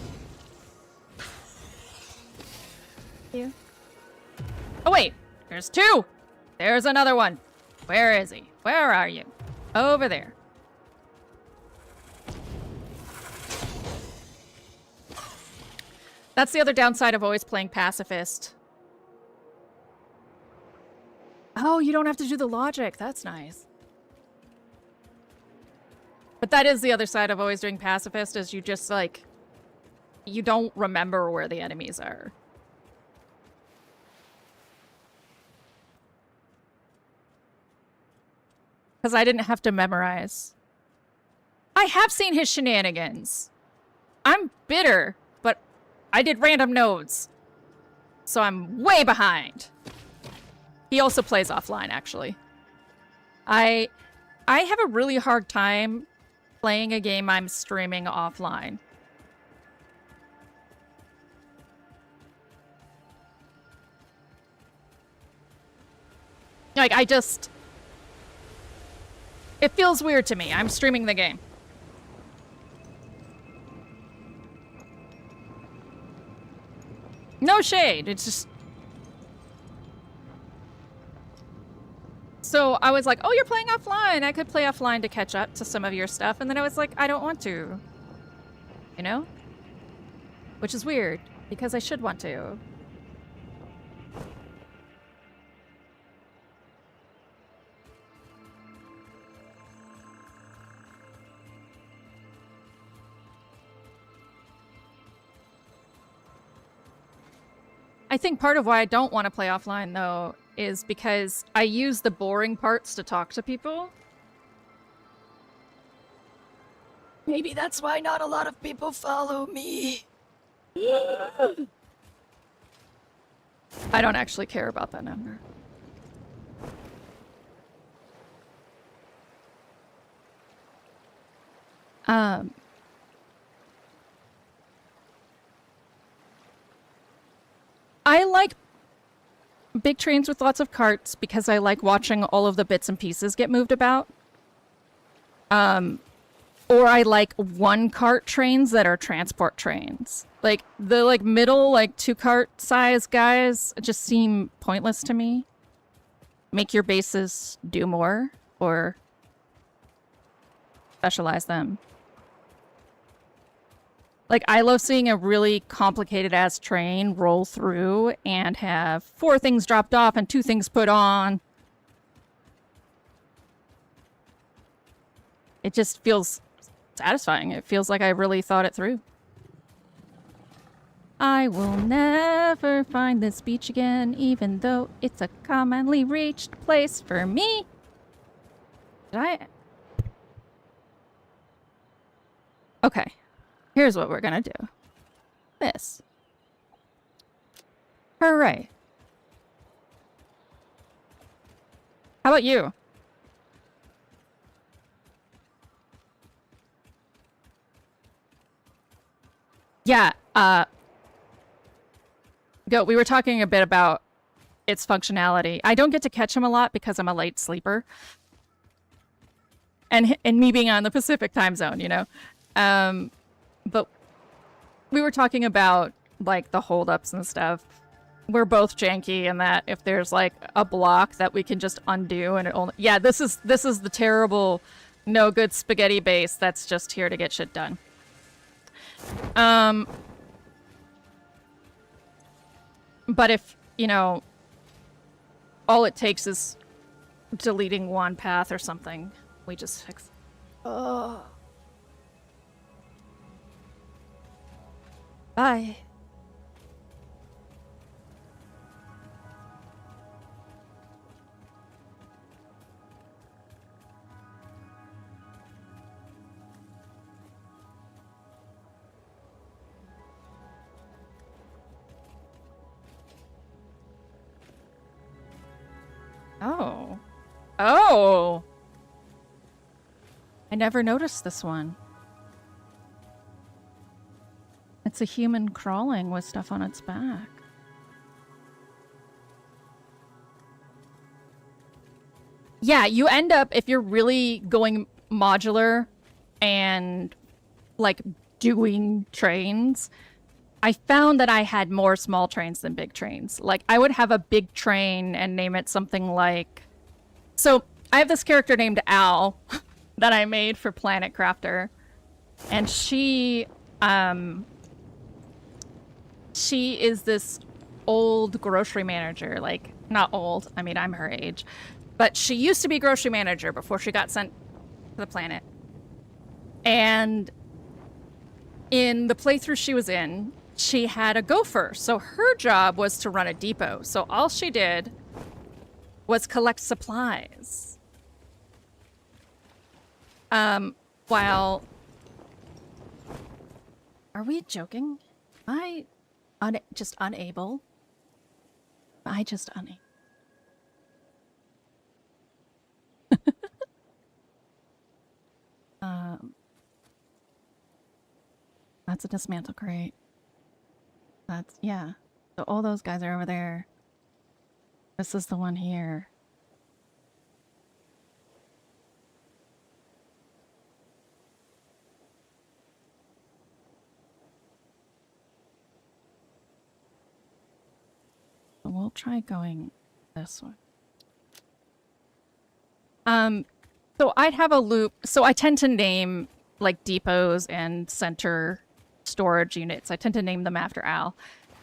You. Oh wait! There's two! There's another one! Where is he? Where are you? Over there. That's the other downside of always playing pacifist. Oh, you don't have to do the logic. That's nice. But that is the other side of always doing pacifist, is you just, like, you don't remember where the enemies are. Because I didn't have to memorize. I have seen his shenanigans. I'm bitter, but I did random nodes. So I'm way behind. He also plays offline, actually. I have a really hard time playing a game I'm streaming offline. Like, it feels weird to me. I'm streaming the game. No shade. It's just... So I was like, oh, you're playing offline. I could play offline to catch up to some of your stuff. And then I was like, I don't want to. You know? Which is weird, because I should want to. I think part of why I don't want to play offline, though, is because I use the boring parts to talk to people. Maybe that's why not a lot of people follow me. I don't actually care about that number. I like big trains with lots of carts because I like watching all of the bits and pieces get moved about. Or I like one cart trains that are transport trains. Like the middle 2-cart size guys just seem pointless to me. Make your bases do more or specialize them. Like, I love seeing a really complicated-ass train roll through and have 4 things dropped off and 2 things put on. It just feels satisfying. It feels like I really thought it through. I will never find this beach again, even though it's a commonly reached place for me. Did I... Okay. Here's what we're gonna do. This. Hooray. How about you? Yeah, Goat, we were talking a bit about its functionality. I don't get to catch him a lot because I'm a late sleeper. And me being on the Pacific time zone, you know? But we were talking about, like, the holdups and stuff. We're both janky in that if there's, like, a block that we can just undo and it only... Yeah, this is the terrible, no good spaghetti base that's just here to get shit done. But if, you know, all it takes is deleting one path or something, we just fix... Oh... Bye. Oh. Oh! I never noticed this one. It's a human crawling with stuff on its back. Yeah, you end up, if you're really going modular and, like, doing trains, I found that I had more small trains than big trains. Like, I would have a big train and name it something like... So, I have this character named Al that I made for Planet Crafter. And she she is this old grocery manager. Like, not old. I mean, I'm her age. But she used to be grocery manager before she got sent to the planet. And in the playthrough she was in, she had a gopher. So her job was to run a depot. So all she did was collect supplies. While... Are we joking? Am I just unable? Am I just unable? That's a dismantle crate. That's, yeah. So all those guys are over there. This is the one here. So we'll try going this way. So I'd have a loop. So I tend to name like depots and center storage units. I tend to name them after Al.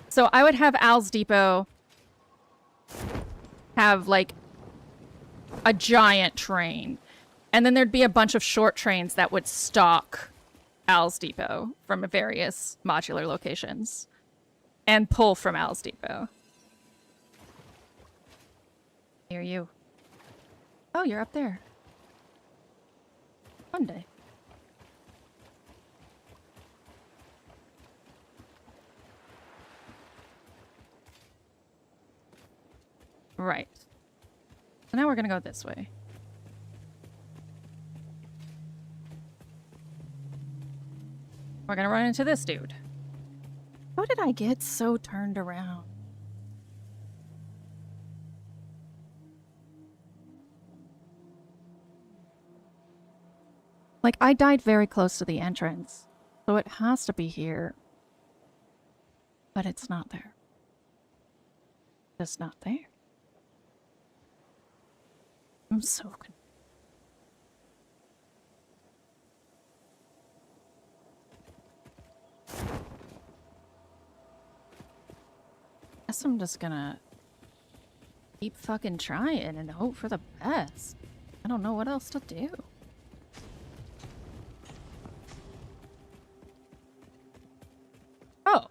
So I would have Al's depot have like a giant train. And then there'd be a bunch of short trains that would stock Al's depot from various modular locations and pull from Al's depot. Hear you. Oh, you're up there. One day. Right. So now we're gonna go this way. We're gonna run into this dude. How did I get so turned around? Like, I died very close to the entrance, so it has to be here. But it's not there. It's not there. I'm so confused. Guess I'm just gonna keep fucking trying and hope for the best. I don't know what else to do. Oh.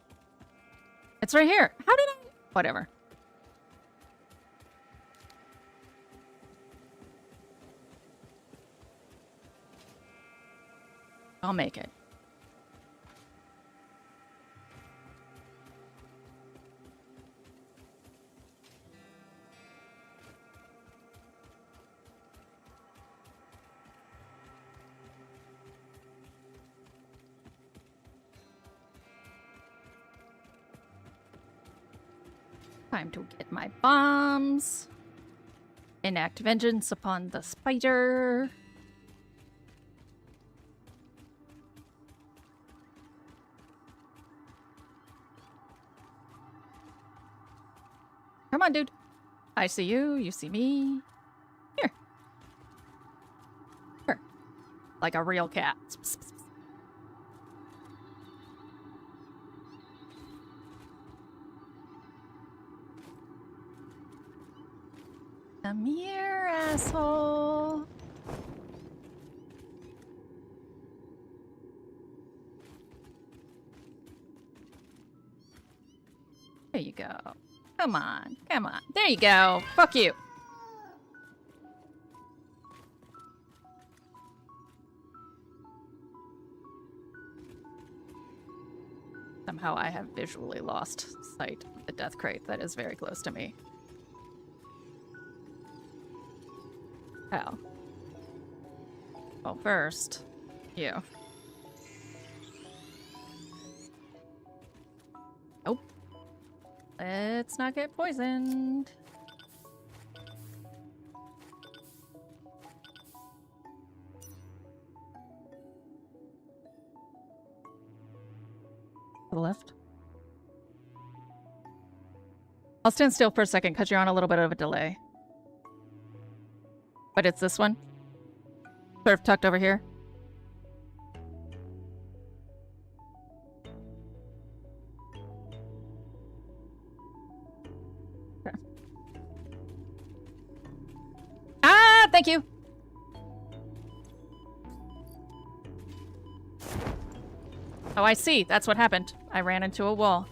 It's right here. How did I... Whatever. I'll make it. Time to get my bombs. Enact vengeance upon the spider. Come on, dude. I see you. You see me. Here. Here. Like a real cat. Come here, asshole. There you go. Come on. Come on. There you go. Fuck you. Somehow I have visually lost sight of the death crate that is very close to me. How? Well, first, you. Nope. Let's not get poisoned. To the left. I'll stand still for a second because you're on a little bit of a delay. But it's this one. Sort of tucked over here. Thank you. Oh, I see. That's what happened. I ran into a wall.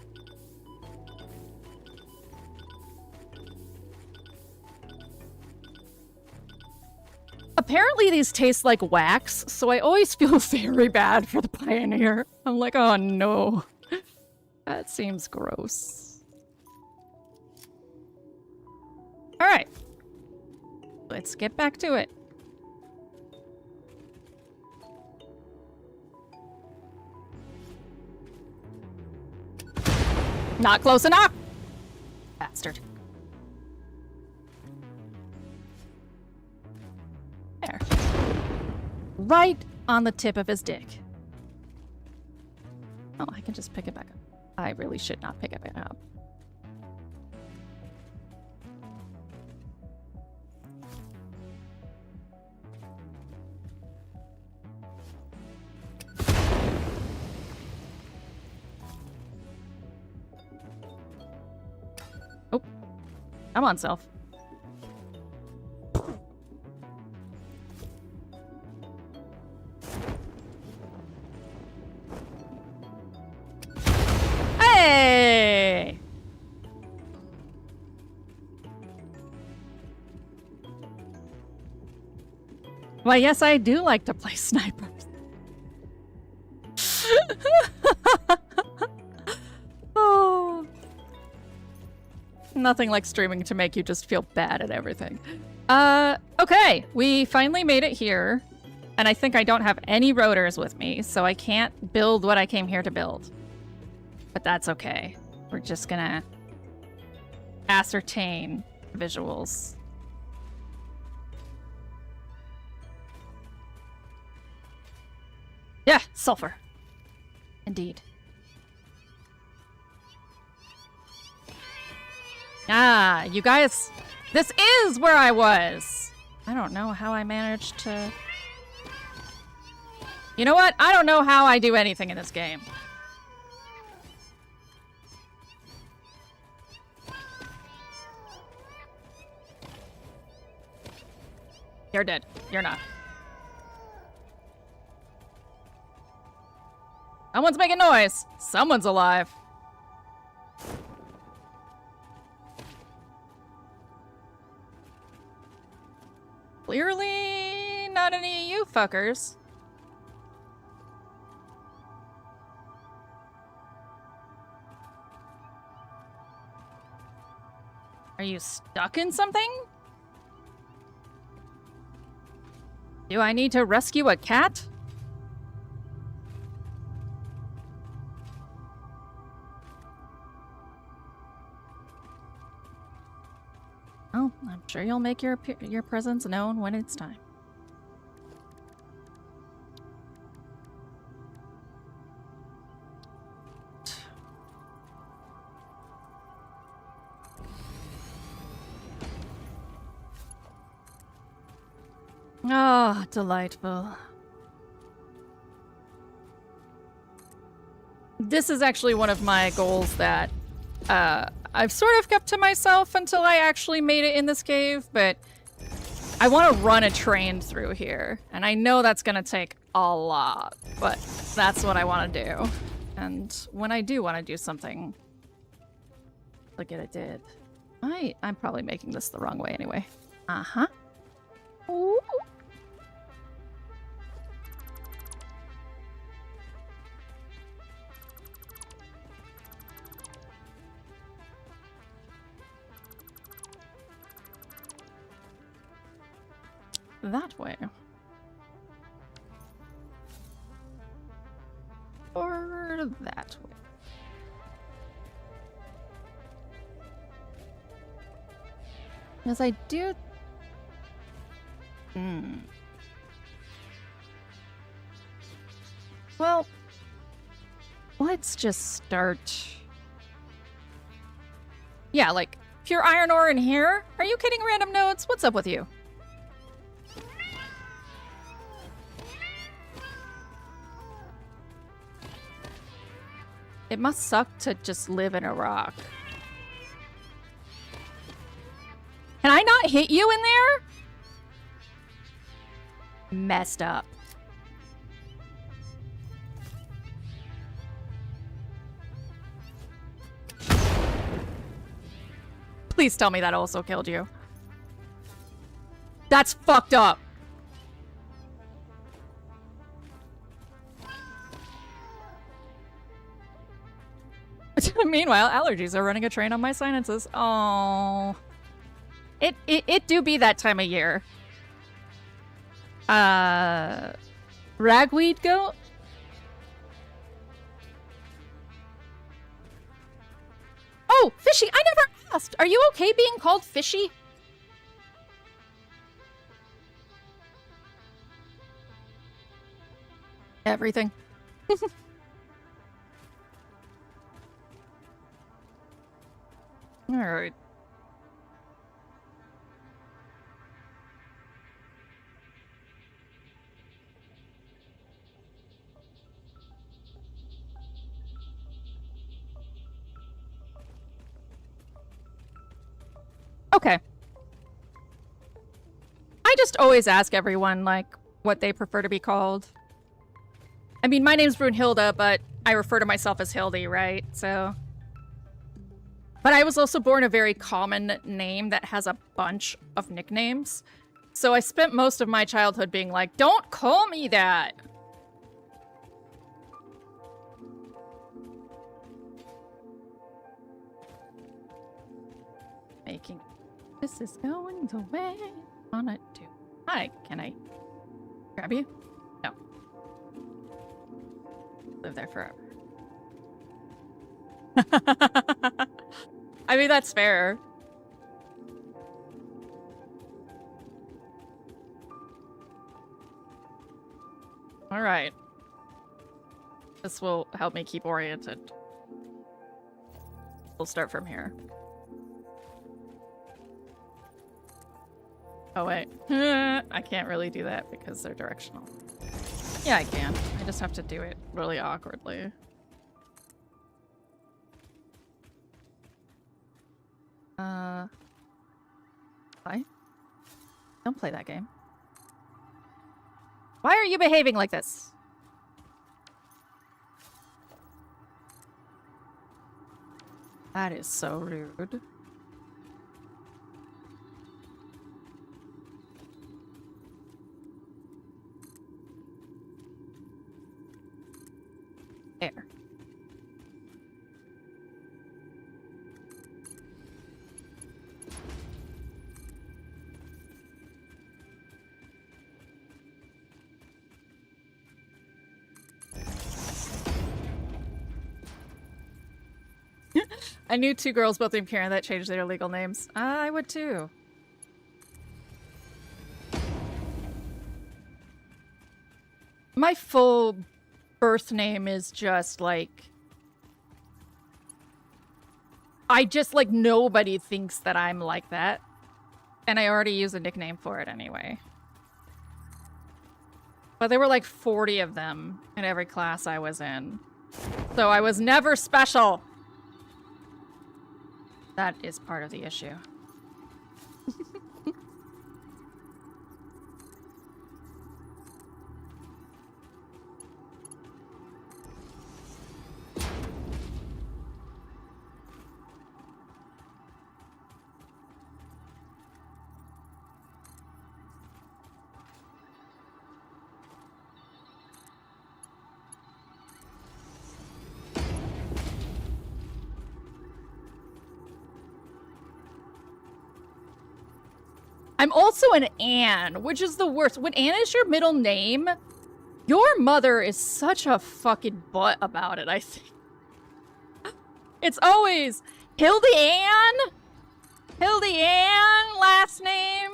Apparently these taste like wax, so I always feel very bad for the Pioneer. I'm like, oh no. That seems gross. Alright. Let's get back to it. Not close enough! Bastard. There. Right on the tip of his dick. Oh, I can just pick it back up. I really should not pick it back up. Oh, come on, self. Hey! Why, yes, I do like to play snipers. Oh. Nothing like streaming to make you just feel bad at everything. Okay, we finally made it here. And I think I don't have any rotors with me, so I can't build what I came here to build. But that's okay. We're just gonna ascertain visuals. Yeah, sulfur. Indeed. Ah, you guys, this is where I was. I don't know how I managed to... You know what? I don't know how I do anything in this game. You're dead. You're not. Someone's making noise. Someone's alive. Clearly not any of you fuckers. Are you stuck in something? Do I need to rescue a cat? Oh, I'm sure you'll make your presence known when it's time. Ah, delightful. This is actually one of my goals that I've sort of kept to myself until I actually made it in this cave, but I want to run a train through here. And I know that's going to take a lot, but that's what I want to do. And when I do want to do something, look at it did. I'm probably making this the wrong way anyway. Uh-huh. Ooh. That way. Or that way. Because I do... Well, let's just start... Yeah, like, pure iron ore in here? Are you kidding, random nodes? What's up with you? It must suck to just live in a rock. Can I not hit you in there? messed up. Please tell me that also killed you. That's fucked up. Meanwhile, allergies are running a train on my sinuses. Oh, it do be that time of year. Ragweed goat? Oh, Fishy, I never asked. Are you okay being called Fishy? Everything. All right. Okay. I just always ask everyone, like, what they prefer to be called. I mean, my name's Brunhilde, but I refer to myself as Hildy, right? So... But I was also born a very common name that has a bunch of nicknames. So I spent most of my childhood being like, don't call me that! Making... This is going the way I wanna do. Hi, can I grab you? No. Live there forever. I mean, that's fair. All right. This will help me keep oriented. We'll start from here. Oh, wait. I can't really do that because they're directional. Yeah, I can. I just have to do it really awkwardly. Why? Don't play that game. Why are you behaving like this? That is so rude. There. I knew two girls both named Karen that changed their legal names. I would too. My full birth name is just like... I just like nobody thinks that I'm like that. And I already use a nickname for it anyway. But there were like 40 of them in every class I was in. So I was never special. That is part of the issue. I'm also an Anne, which is the worst. When Anne is your middle name, your mother is such a fucking butt about it, I think. It's always Hildy Ann? Hildy Ann, last name?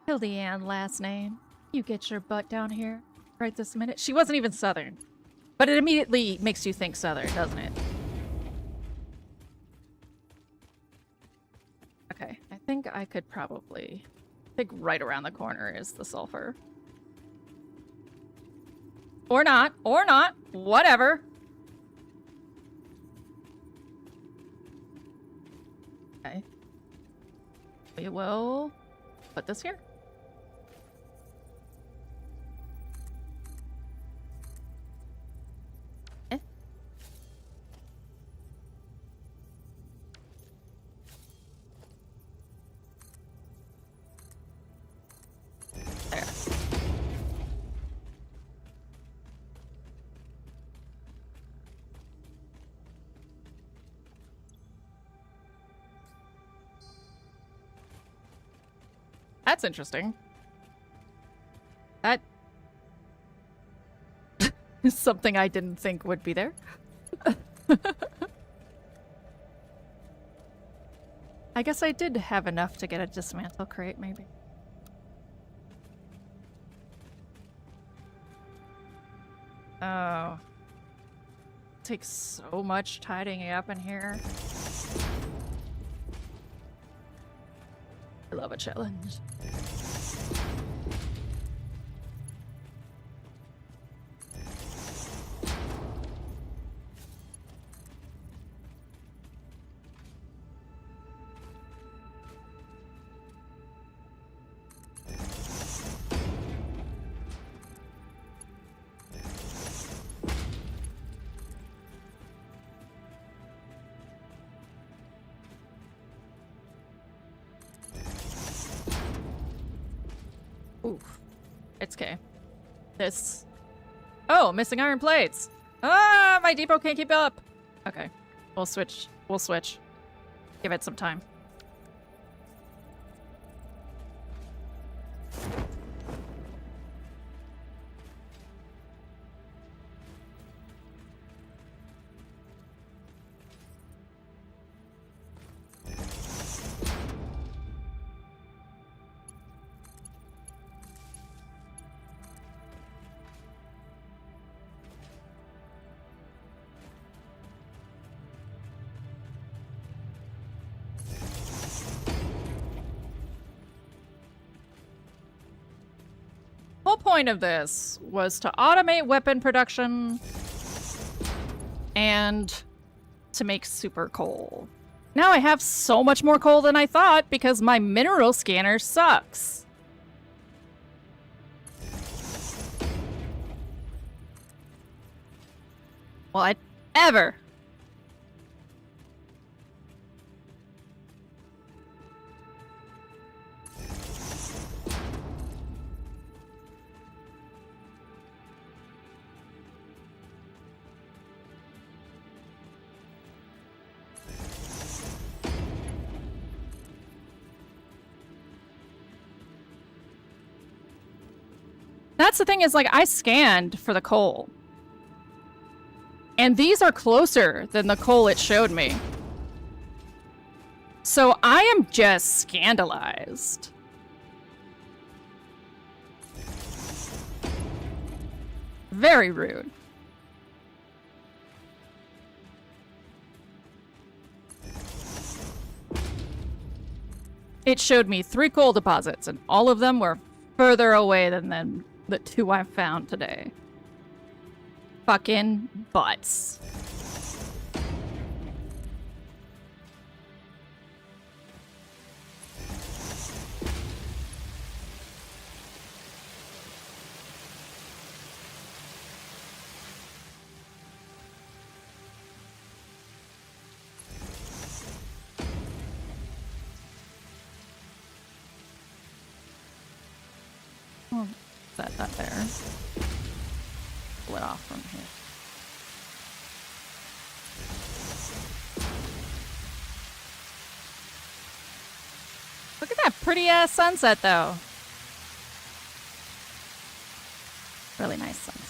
Hildy Ann, last name. You get your butt down here right this minute. She wasn't even Southern. But it immediately makes you think Southern, doesn't it? Okay, I think I could probably... I think right around the corner is the sulfur. Or not. Or not. Whatever. Okay. We will put this here. There. That's interesting. That is something I didn't think would be there. I guess I did have enough to get a dismantle crate, maybe. Oh. Takes so much tidying up in here. I love a challenge. Oof. It's okay. This... Oh, missing iron plates! Ah, my depot can't keep up! Okay. We'll switch. We'll switch. Give it some time. Whole point of this was to automate weapon production and to make super coal. Now I have so much more coal than I thought because my mineral scanner sucks. Whatever. That's the thing is, like, I scanned for the coal. And these are closer than the coal it showed me. So I am just scandalized. Very rude. It showed me 3 coal deposits, and all of them were further away than the 2 I found today. Fucking butts. Oh, set that there. Pull it off from here. Look at that pretty ass sunset though. Really nice sunset.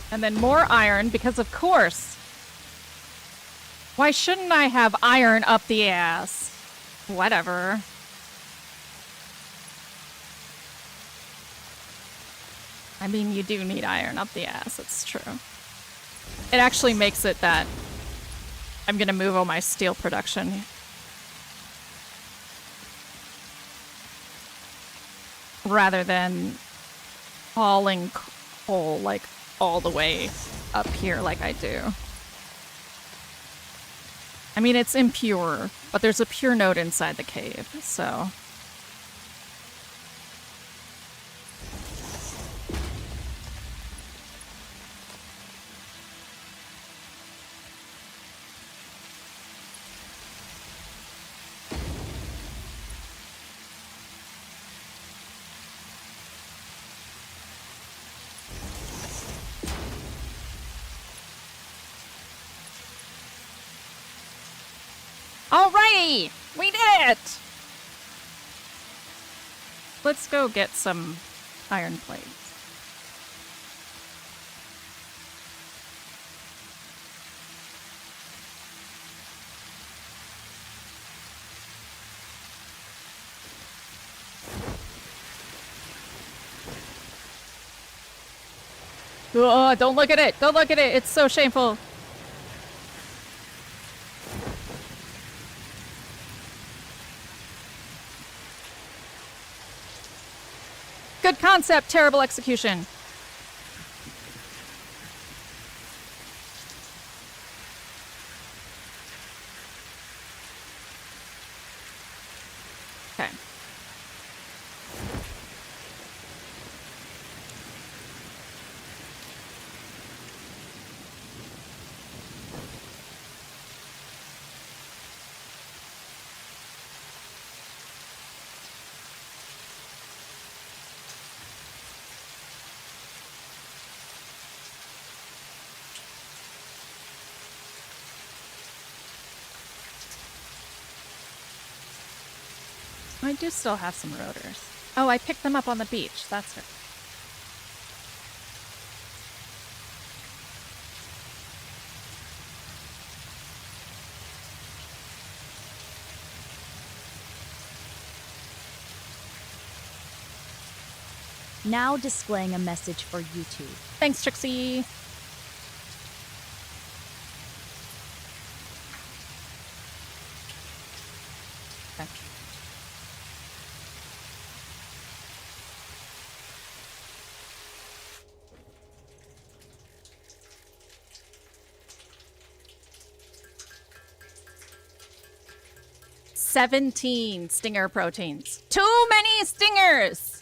And then more iron, because of course. Why shouldn't I have iron up the ass? Whatever. I mean, you do need iron up the ass, it's true. It actually makes it that I'm gonna move all my steel production. Rather than hauling coal, like, all the way up here like I do. I mean, it's impure, but there's a pure node inside the cave, so... Alrighty! We did it! Let's go get some iron plates. Oh, don't look at it! Don't look at it! It's so shameful! Good concept, terrible execution. Okay. I do still have some rotors. Oh, I picked them up on the beach. That's it. Now displaying a message for YouTube. Thanks, Trixie. Okay. "17 stinger proteins. Too many stingers!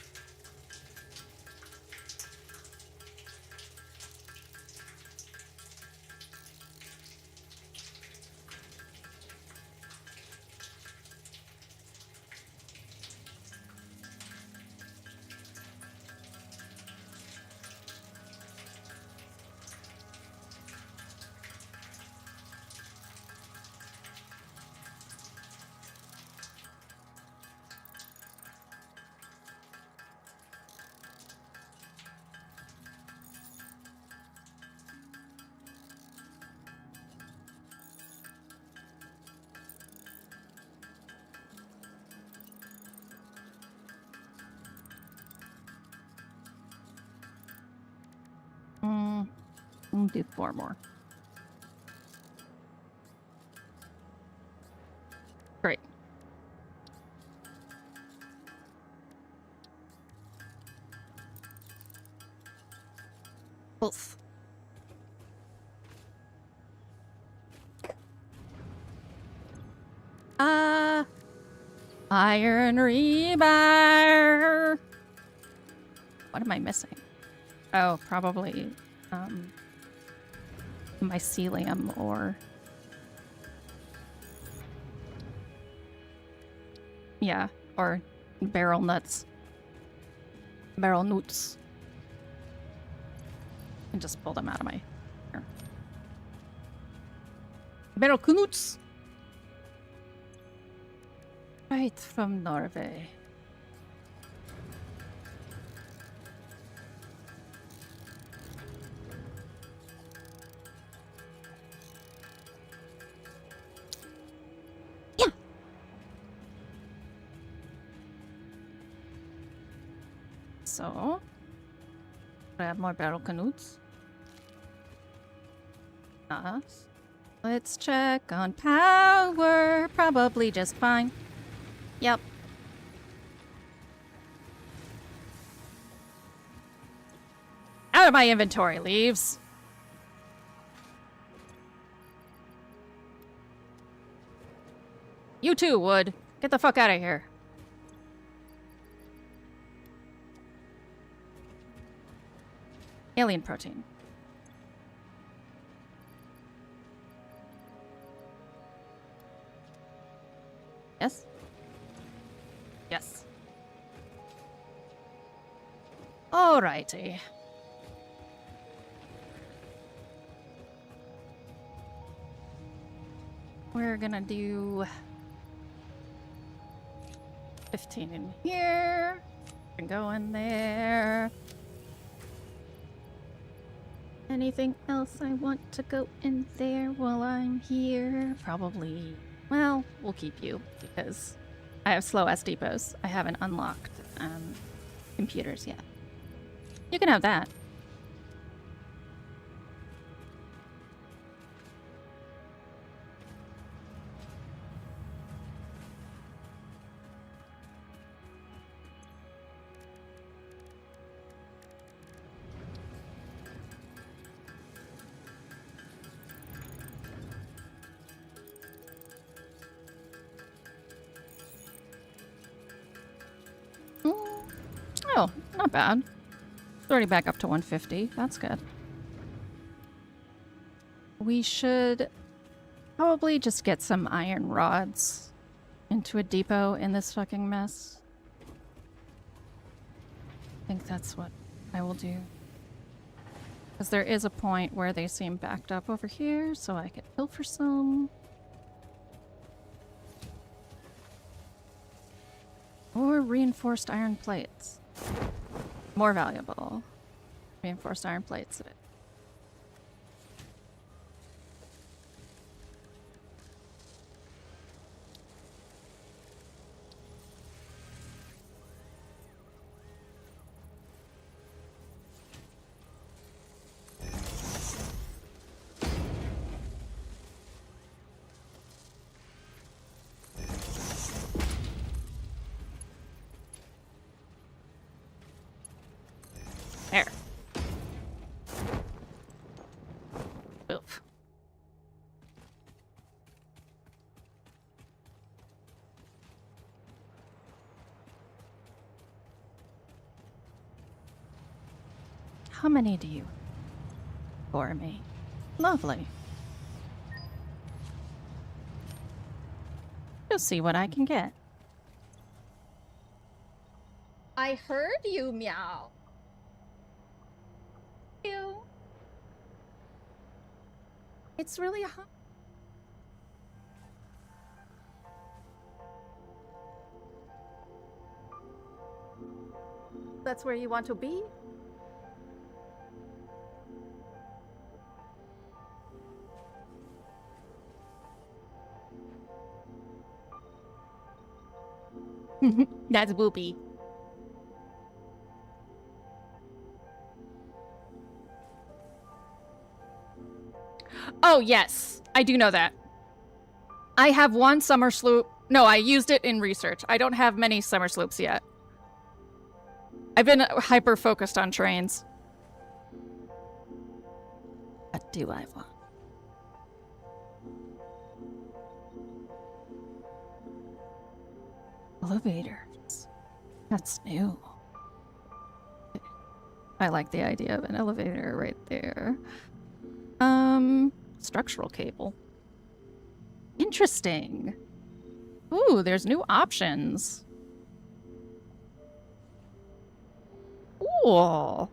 We'll do 4 more. Great. Oof. Iron rebar. What am I missing? Oh, probably mycelium or... Yeah, or barrel nuts. Barrel nuts. And just pull them out of my... Here. Barrel knuts! Right from Norway. So, I have more barrel canoes. Let's check on power. Probably just fine. Yep. Out of my inventory, leaves. You too, Wood. Get the fuck out of here. Alien protein. Yes? Yes. Alrighty. We're gonna do 15 in here. And go in there. Anything else I want to go in there while I'm here? Probably. Well, we'll keep you because I have slow ass depots. I haven't unlocked computers yet. You can have that. Oh, not bad. It's already back up to 150. That's good. We should probably just get some iron rods into a depot in this fucking mess. I think that's what I will do. Because there is a point where they seem backed up over here, so I could pilfer some. Or reinforced iron plates. More valuable. Reinforced iron plates. There. Oof. How many do you for me? Lovely. You'll see what I can get. I heard you meow. You. It's really hot. That's where you want to be? That's boopy. Oh, yes. I do know that. I have one summer sloop. No, I used it in research. I don't have many summer sloops yet. I've been hyper-focused on trains. What do I want? Elevators. That's new. I like the idea of an elevator right there. Structural cable. Interesting. Ooh, there's new options. Cool.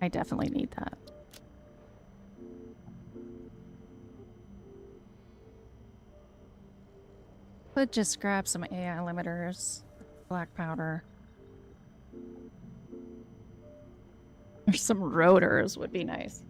I definitely need that. Could just grab some AI limiters, black powder. Or some rotors would be nice.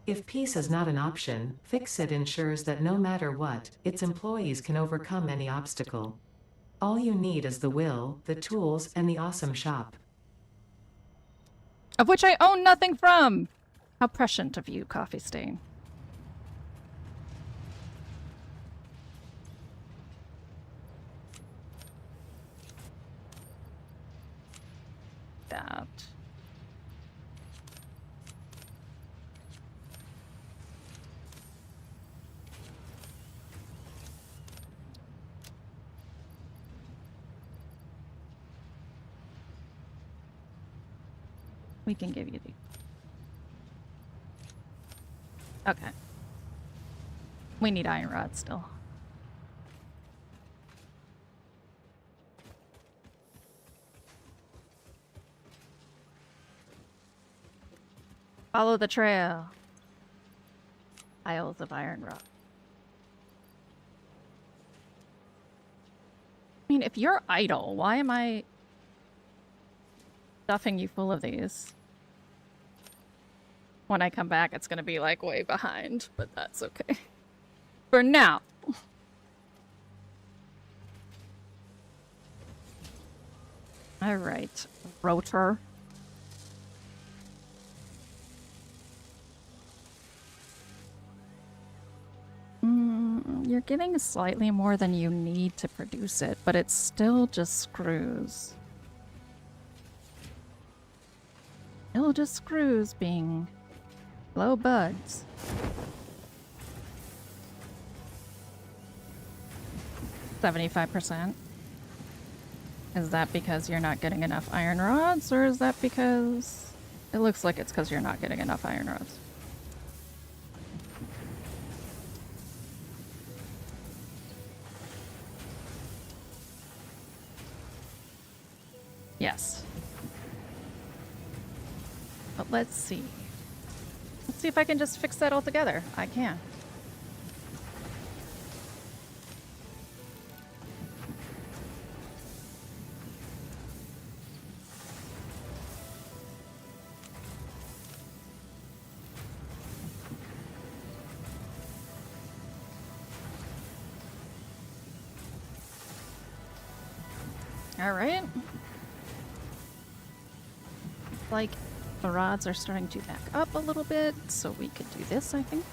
If peace is not an option, Fix-It ensures that no matter what, its employees can overcome any obstacle. All you need is the will, the tools, and the awesome shop. Of which I own nothing from! How prescient of you, Coffee Stain. That. We can give you the... Okay. We need iron rod still. Follow the trail. Piles of iron rod. I mean, if you're idle, why am I stuffing you full of these? When I come back, it's gonna be like way behind, but that's okay. For now. All right, rotor. You're getting slightly more than you need to produce it, but it's still just screws. Still just screws being low buds. $75%. Is that because you're not getting enough iron rods, or is that because... It looks like it's because you're not getting enough iron rods. Yes. But let's see. Let's see if I can just fix that all together. I can. All right. Like the rods are starting to back up a little bit, so we could do this, I think.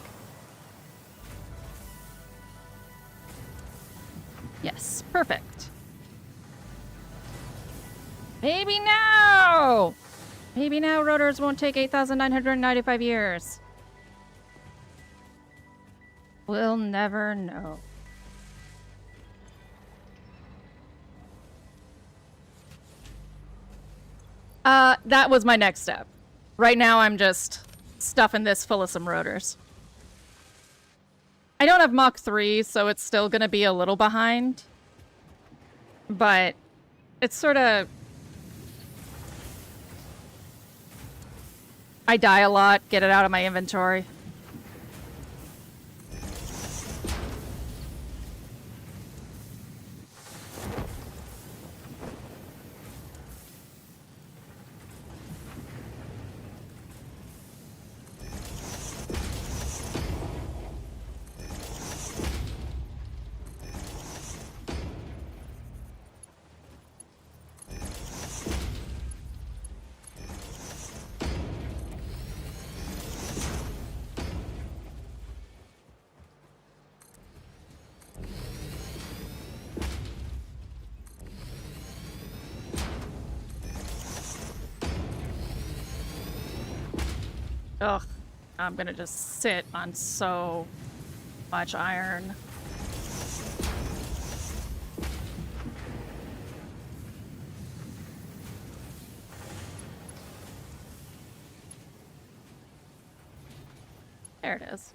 Yes, perfect. Maybe now! Maybe now rotors won't take 8,995 years. We'll never know. That was my next step. Right now I'm just stuffing this full of some rotors. I don't have Mach 3, so it's still gonna be a little behind. But it's sort of... I die a lot, get it out of my inventory. Ugh, I'm gonna just sit on so much iron. There it is.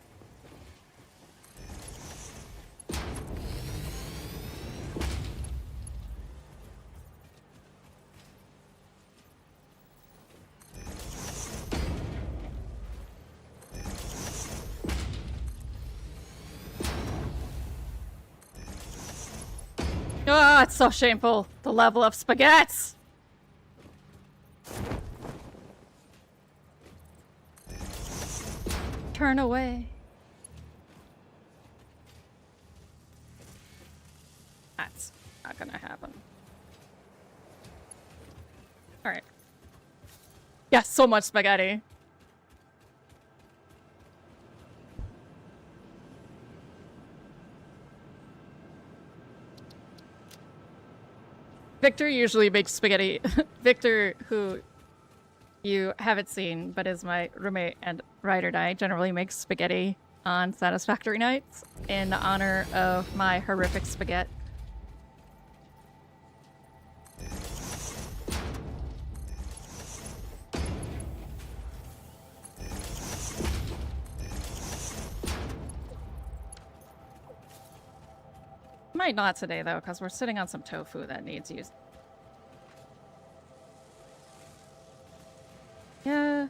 Ah, it's so shameful. The level of spaghettis. turn away. That's not gonna happen. Alright. Yeah, so much spaghetti. Victor usually makes spaghetti. Victor, who you haven't seen, but is my roommate and ride or die, generally makes spaghetti on Satisfactory nights in honor of my horrific spaghetti. Might not today, though, because we're sitting on some tofu that needs use. Yeah,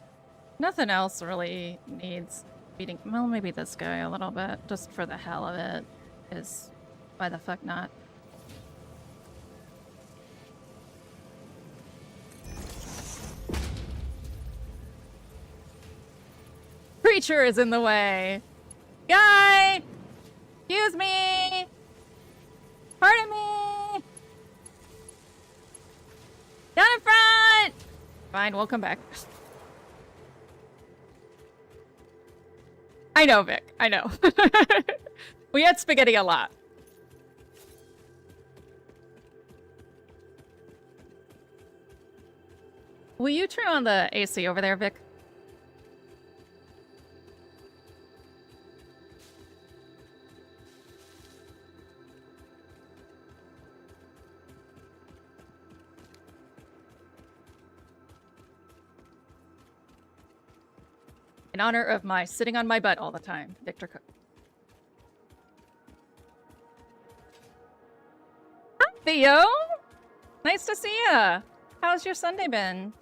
nothing else really needs beating. Well, maybe this guy a little bit, just for the hell of it. Is why the fuck not? Creature is in the way. Guy! Excuse me! Pardon me! Down in front! Fine, we'll come back. I know, Vic. I know. We had spaghetti a lot. Will you turn on the AC over there, Vic? In honor of my sitting on my butt all the time, Victor Cook. Hi, Theo! Nice to see ya! How's your Sunday been?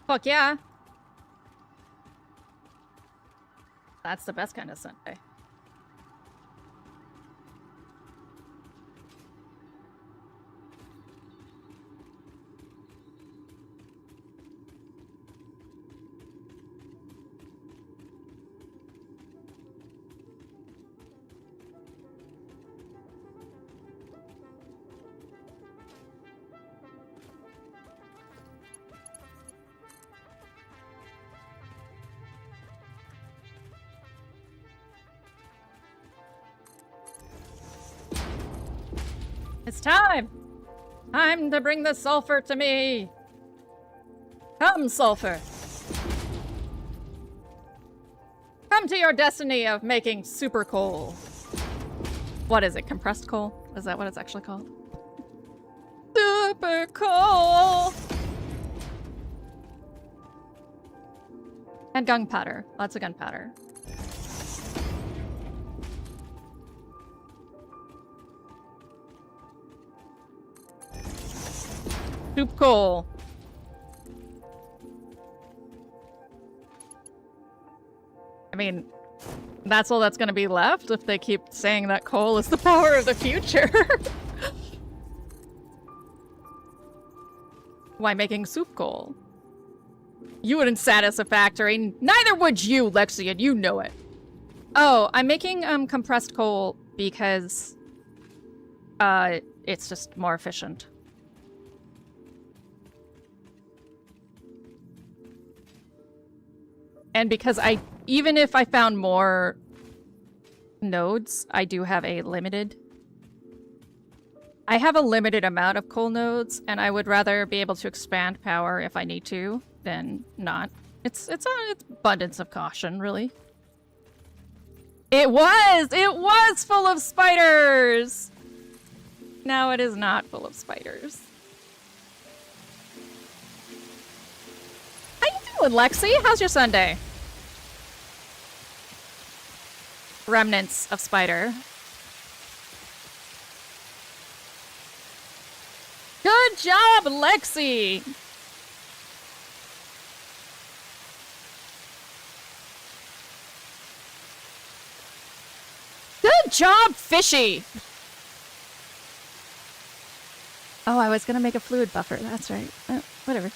Fuck yeah. That's the best kind of Sunday. It's time! Time to bring the sulfur to me! Come, sulfur! Come to your destiny of making super coal. What is it? Compressed coal? Is that what it's actually called? Super coal! And gunpowder. Lots of gunpowder. Soup coal. I mean, that's all that's gonna be left if they keep saying that coal is the power of the future. Why making soup coal? You wouldn't Satisfactory. Neither would you, Lexi, and you know it. Oh, I'm making compressed coal because it's just more efficient. And because even if I found more nodes, I do have a limited... I have a limited amount of coal nodes, and I would rather be able to expand power if I need to than not. It's abundance of caution, really. It was full of spiders! Now it is not full of spiders. How you doing, Lexi? How's your Sunday? remnants of spider. Good job, Lexi! Good job, Fishy! Oh, I was gonna make a fluid buffer. That's right. Whatever.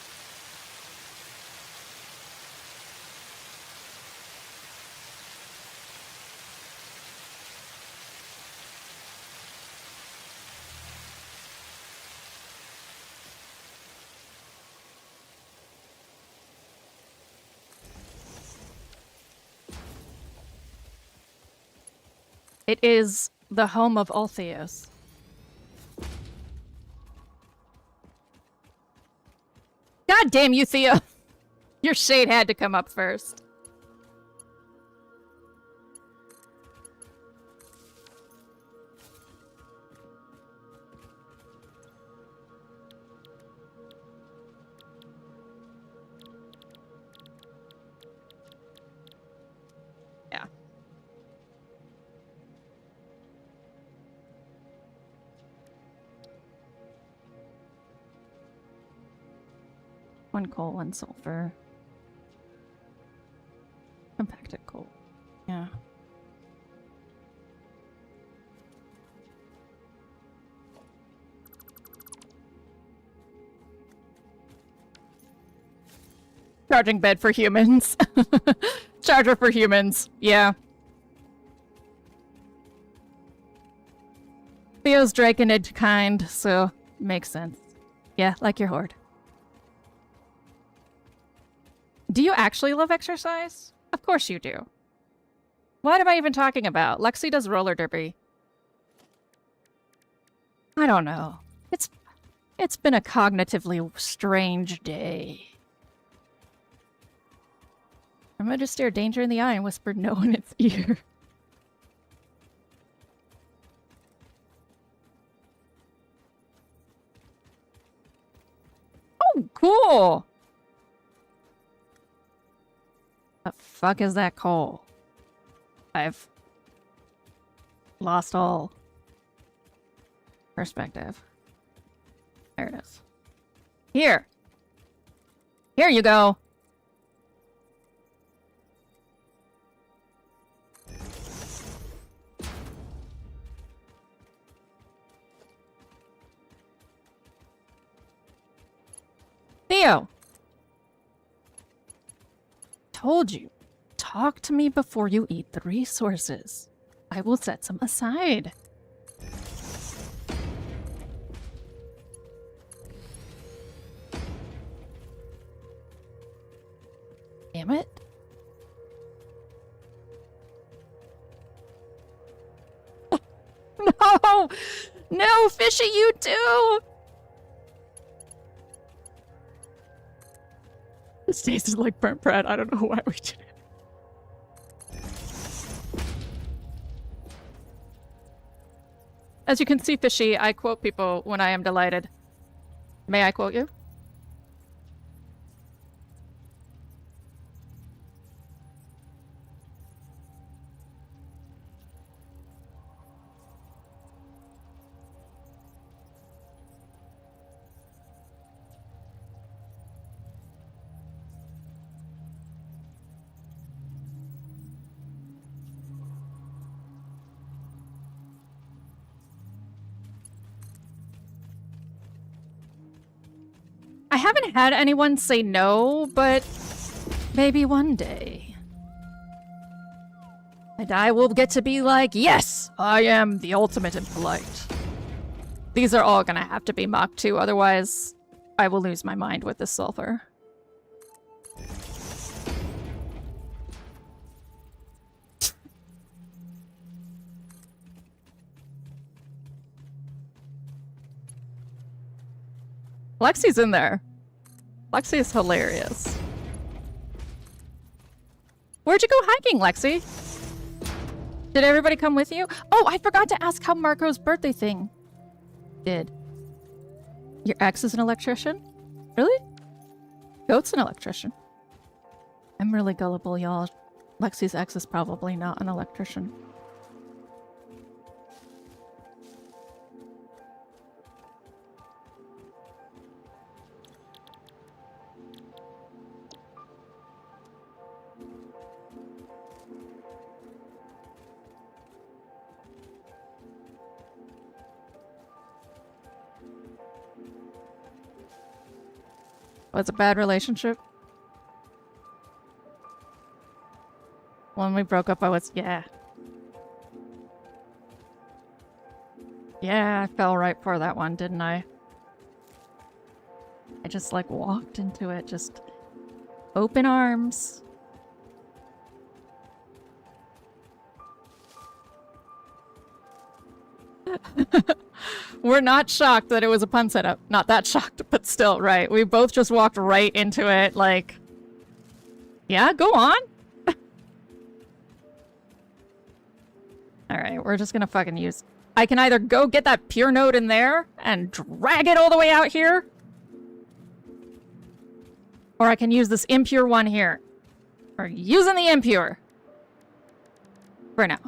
It is the home of all Theos. God damn you, Theo! Your shade had to come up first. Yeah. One coal, one sulfur. Compacted coal. Yeah. Charging bed for humans. Charger for humans. Yeah. Theo's Draconid kind, so makes sense. Yeah, like your horde. Do you actually love exercise? Of course you do. What am I even talking about? Lexi does roller derby. I don't know. It's been a cognitively strange day. Irma just stared danger in the eye and whispered no in its ear. Oh, cool! The fuck is that coal? I've lost all perspective. There it is. Here! Here you go! Theo! Told you. Talk to me before you eat the resources. I will set some aside. Damn it. No! No, Fishy, you too! This tastes like burnt bread. I don't know why we did it. As you can see, Fishy, I quote people when I am delighted. May I quote you? I haven't had anyone say no, but maybe one day. And I will get to be like, yes, I am the ultimate in polite. These are all gonna have to be mocked too, otherwise I will lose my mind with this sulfur. Lexi's in there. Lexi is hilarious. Where'd you go hiking, Lexi? Did everybody come with you? Oh, I forgot to ask how Marco's birthday thing did. Your ex is an electrician? Really? Goat's an electrician. I'm really gullible, y'all. Lexi's ex is probably not an electrician. Was a bad relationship? When we broke up, I was, yeah. Yeah, I fell right for that one, didn't I? I just, like, walked into it, just open arms. We're not shocked that it was a pun setup. Not that shocked, but still, right. We both just walked right into it, like... Yeah, go on! Alright, we're just gonna fucking use... I can either go get that pure node in there and drag it all the way out here, or I can use this impure one here. We're using the impure. For now.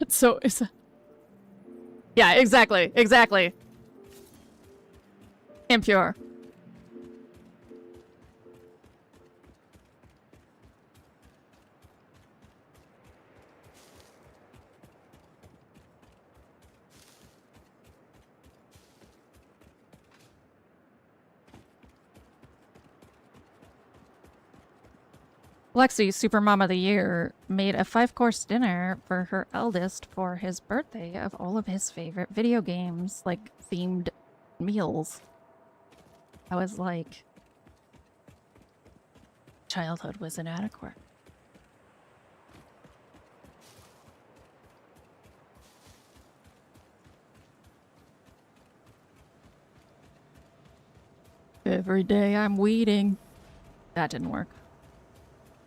So it's a... Yeah, exactly, exactly. Impure. Lexi, Supermom of the Year, made a 5-course dinner for her eldest for his birthday of all of his favorite video games, like, themed meals. I was like... Childhood was inadequate. Every day I'm weeding. That didn't work.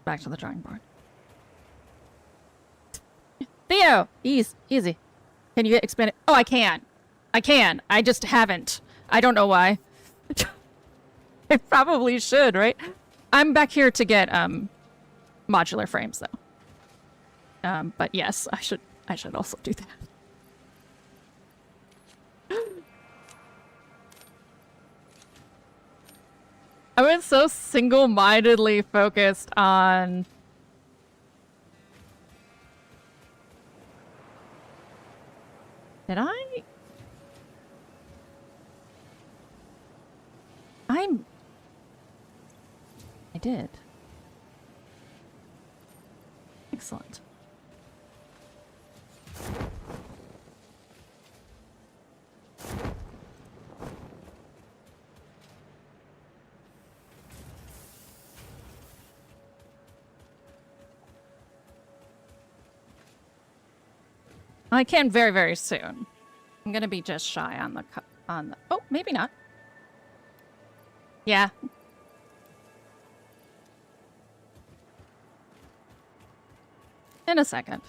Back to the drawing board. Theo! Easy. Can you expand it? Oh, I can. I can. I just haven't. I don't know why. I probably should, right? I'm back here to get, modular frames, though. But yes, I should also do that. I was so single-mindedly focused on... Did I? I did. Excellent. I can very, very soon. I'm gonna be just shy on the oh, maybe not. Yeah. In a second.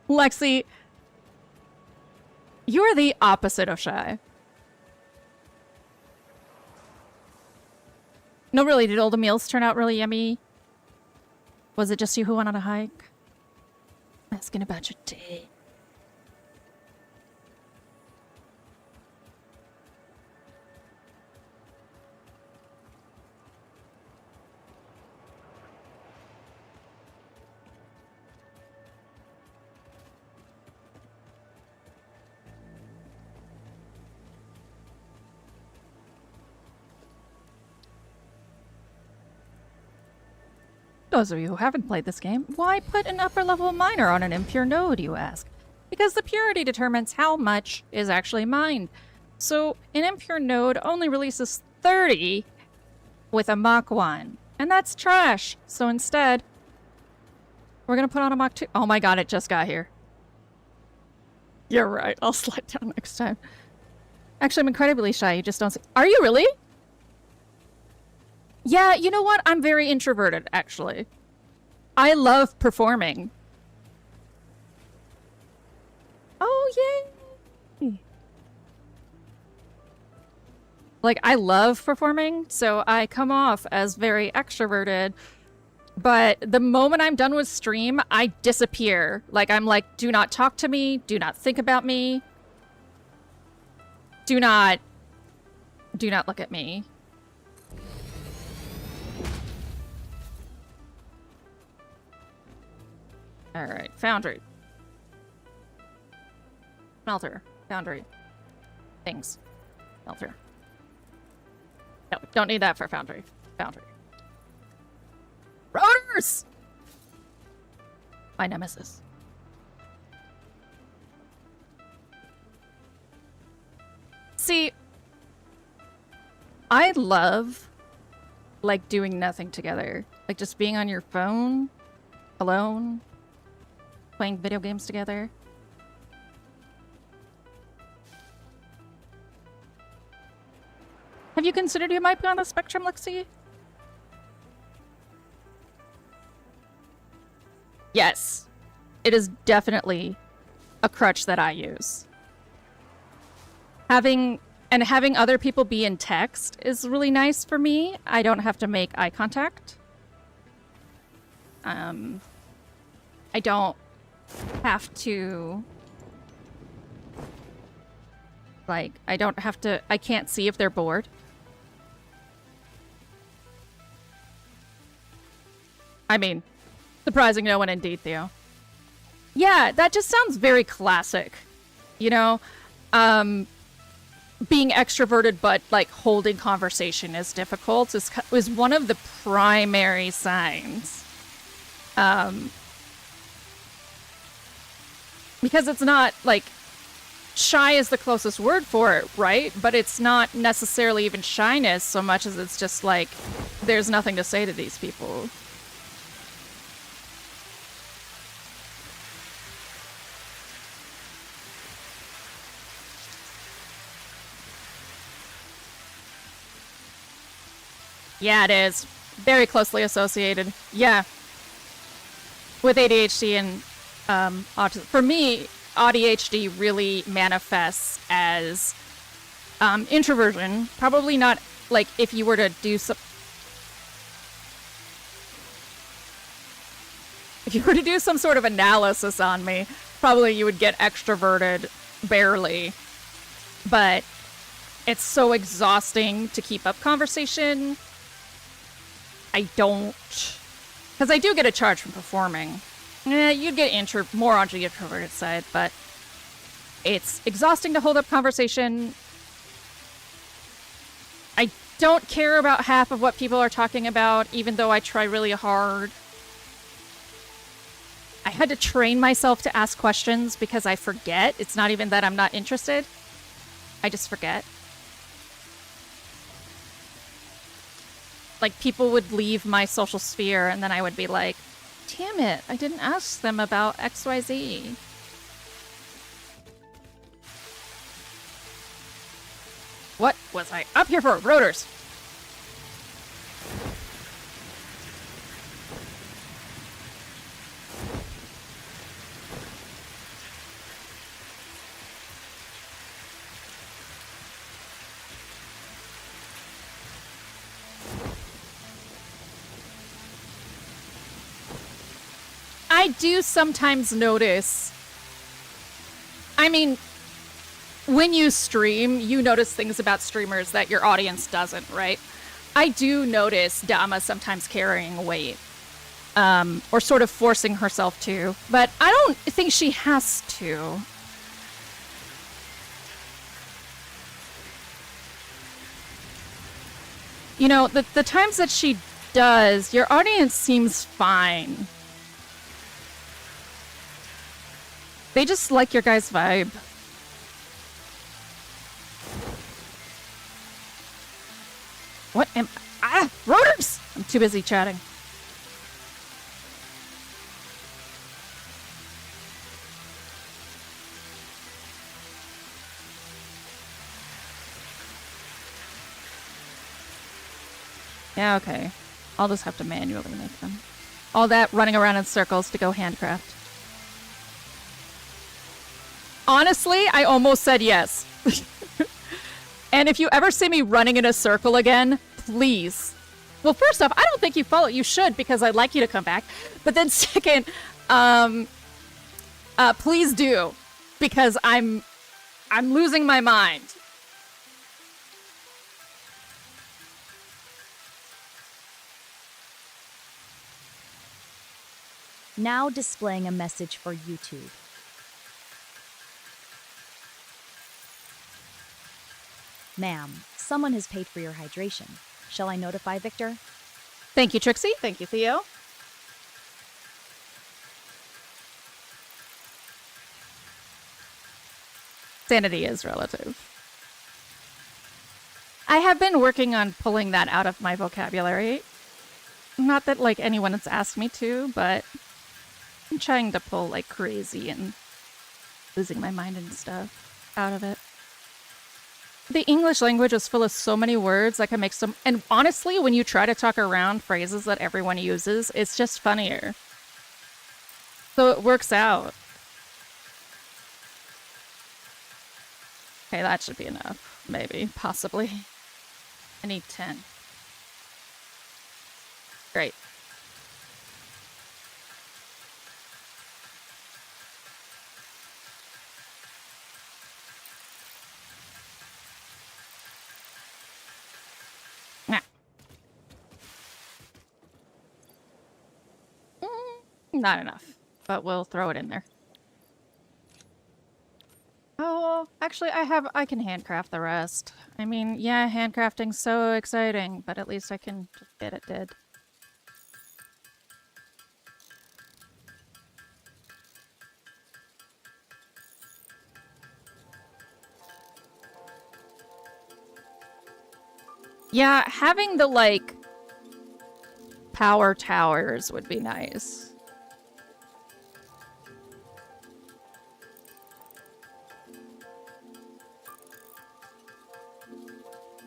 Lexi, you are the opposite of shy. No, really, did all the meals turn out really yummy? Was it just you who went on a hike? Asking about your day. Those of you who haven't played this game, why put an upper level miner on an impure node, you ask? Because the purity determines how much is actually mined. So an impure node only releases 30 with a Mach 1. And that's trash. So instead, we're gonna put on a Mach 2. Oh my god, it just got here. You're right, I'll slide down next time. Actually, I'm incredibly shy, you just don't see— Are you really? Yeah, you know what? I'm very introverted, actually. I love performing. Oh, yay! Like, I love performing, so I come off as very extroverted. But the moment I'm done with stream, I disappear. Like, I'm like, do not talk to me, do not think about me. Do not look at me. Alright, foundry. Smelter. Foundry. Things. Smelter. No, don't need that for foundry. Foundry. Rotors! My nemesis. See, I love, like, doing nothing together. Like, just being on your phone, alone, playing video games together. Have you considered you might be on the spectrum, Lexi? Yes. It is definitely a crutch that I use. Having other people be in text is really nice for me. I don't have to make eye contact. I don't have to... Like, I can't see if they're bored. I mean, surprising no one indeed, Theo. Yeah, that just sounds very classic. You know? Being extroverted but, like, holding conversation is difficult is one of the primary signs. Because it's not, like, shy is the closest word for it, right? But it's not necessarily even shyness so much as it's just, like, there's nothing to say to these people. Yeah, it is. Very closely associated. Yeah. With ADHD and autism. For me, ADHD really manifests as introversion. Probably not, like, if you were to do some... If you were to do some sort of analysis on me, probably you would get extroverted barely. But it's so exhausting to keep up conversation. I don't, because I do get a charge from performing. You'd get more on the introverted side, but it's exhausting to hold up conversation. I don't care about half of what people are talking about, even though I try really hard. I had to train myself to ask questions because I forget. It's not even that I'm not interested. I just forget. Like, people would leave my social sphere, and then I would be like, damn it, I didn't ask them about XYZ. What was I up here for? Rotors! I do sometimes notice, I mean, when you stream, you notice things about streamers that your audience doesn't, right? I do notice Dama sometimes carrying weight, or sort of forcing herself to, but I don't think she has to. You know, the times that she does, your audience seems fine. They just like your guys' vibe. What am... Ah! Rotors! I'm too busy chatting. Yeah, okay. I'll just have to manually make them. All that running around in circles to go handcraft. Honestly, I almost said yes. And if you ever see me running in a circle again, please. Well, first off, I don't think you follow. You should, because I'd like you to come back. But then second, please do, because I'm losing my mind. Now displaying a message for YouTube. Ma'am, someone has paid for your hydration. Shall I notify Victor? Thank you, Trixie. Thank you, Theo. Sanity is relative. I have been working on pulling that out of my vocabulary. Not that, like, anyone has asked me to, but I'm trying to pull, like, crazy and losing my mind and stuff out of it. The English language is full of so many words that can make some... And honestly, when you try to talk around phrases that everyone uses, it's just funnier. So it works out. Okay, that should be enough. Maybe. Possibly. I need 10. Great. Nah. Not enough, but we'll throw it in there. Oh, actually, I can handcraft the rest. I mean, yeah, handcrafting's so exciting, but at least I can just get it did. Yeah, having the, like, power towers would be nice.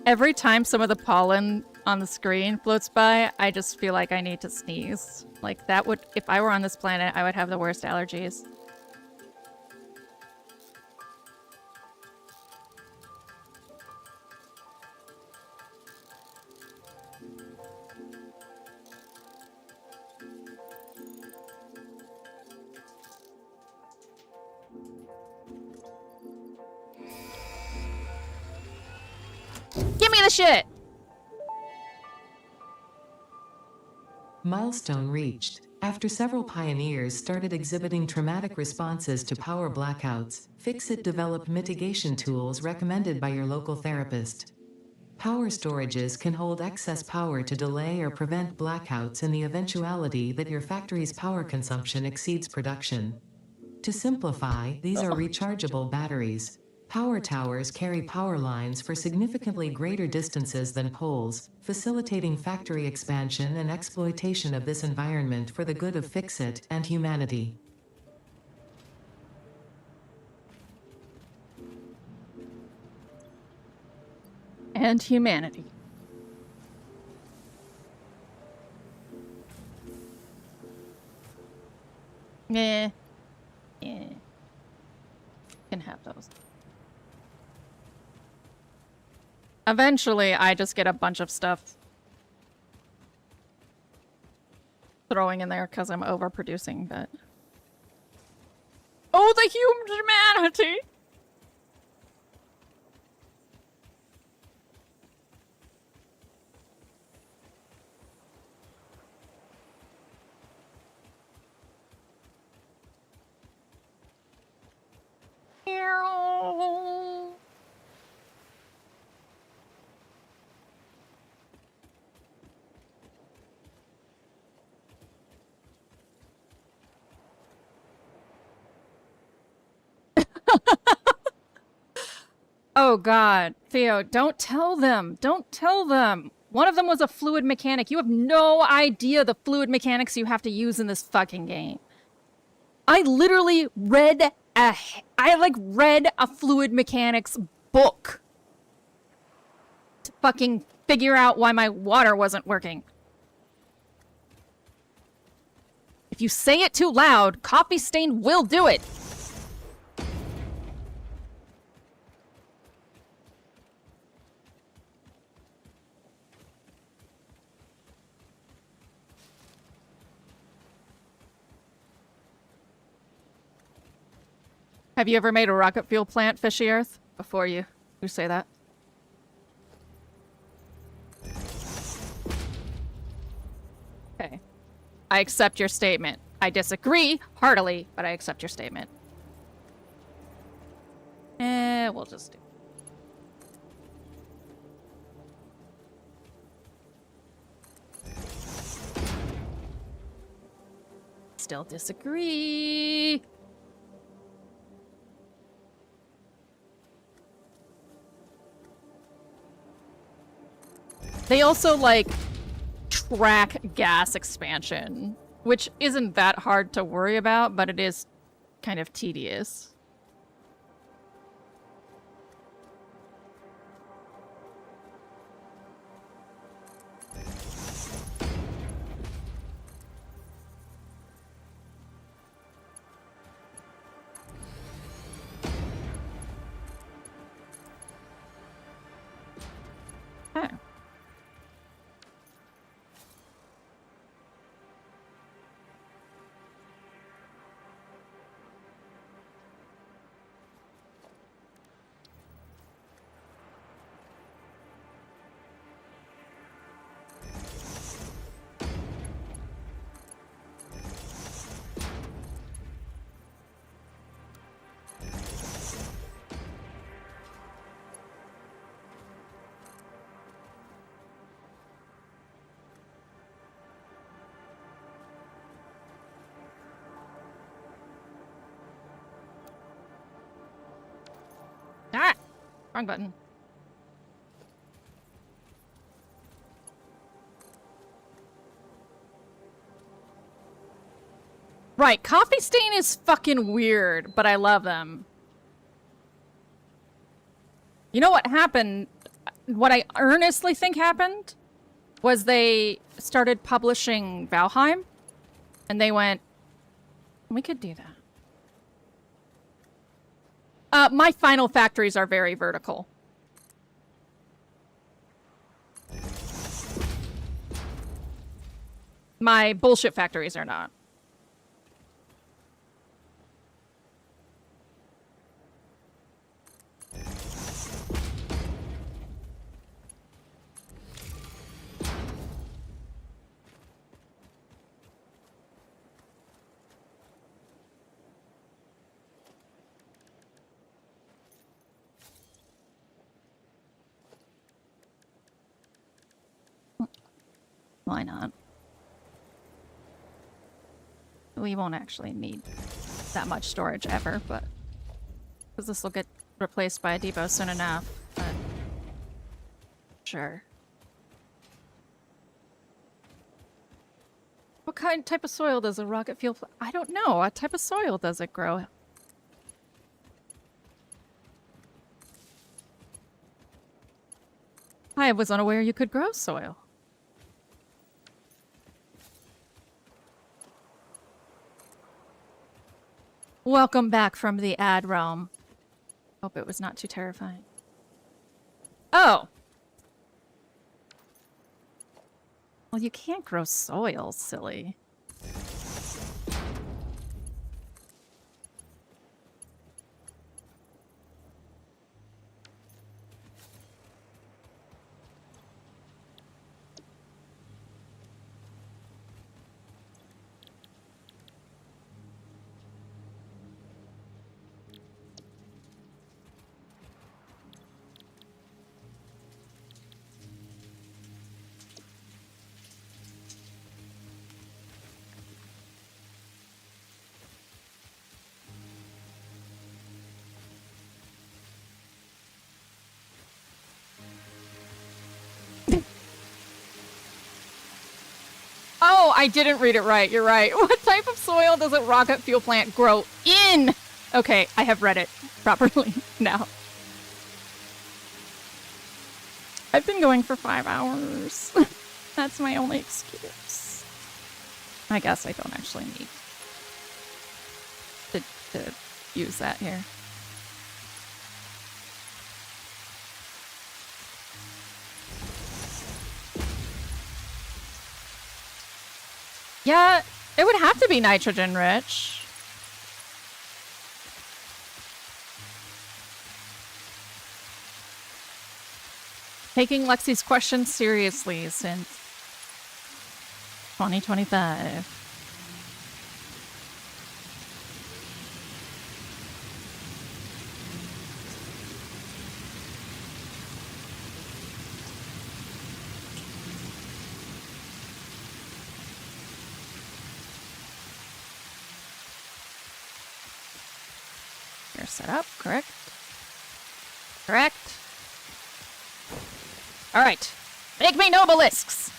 Every time some of the pollen on the screen floats by, I just feel like I need to sneeze. Like, that would, if I were on this planet, I would have the worst allergies. Give me the shit! Milestone reached. After several pioneers started exhibiting traumatic responses to power blackouts, Fixit developed mitigation tools recommended by your local therapist. Power storages can hold excess power to delay or prevent blackouts in the eventuality that your factory's power consumption exceeds production. To simplify, these are rechargeable batteries. Power towers carry power lines for significantly greater distances than poles, facilitating factory expansion and exploitation of this environment for the good of Fixit and humanity. And humanity. Yeah. Yeah. Can have those. Eventually, I just get a bunch of stuff throwing in there because I'm overproducing, but... Oh, the humanity! Oh god, Theo, don't tell them. Don't tell them. One of them was a fluid mechanic. You have no idea the fluid mechanics you have to use in this fucking game. I literally read a fluid mechanics book to fucking figure out why my water wasn't working. If you say it too loud, Coffee Stain will do it. Have you ever made a rocket fuel plant, Fishy Earth? Before you say that. Okay. I accept your statement. I disagree heartily, but I accept your statement. We'll just do. Still disagree. They also, like, track gas expansion, which isn't that hard to worry about, but it is kind of tedious. Oh. Ah! Wrong button. Right, Coffee Stain is fucking weird, but I love them. You know what happened? What I earnestly think happened was they started publishing Valheim, and they went, we could do that. My final factories are very vertical. My bullshit factories are not. Why not? We won't actually need that much storage ever, but because this will get replaced by a depot soon enough, but sure. What type of soil does a rocket fuel I don't know. What type of soil does it grow? I was unaware you could grow soil. Welcome back from the ad realm. Hope it was not too terrifying. Oh! Well, you can't grow soil, silly. Oh, I didn't read it right. You're right. What type of soil does a rocket fuel plant grow in? Okay, I have read it properly now. I've been going for 5 hours. That's my only excuse. I guess I don't actually need to use that here. Yeah, it would have to be nitrogen rich. Taking Lexi's question seriously since 2025. You're set up, correct? Correct. All right. Make me no obelisks.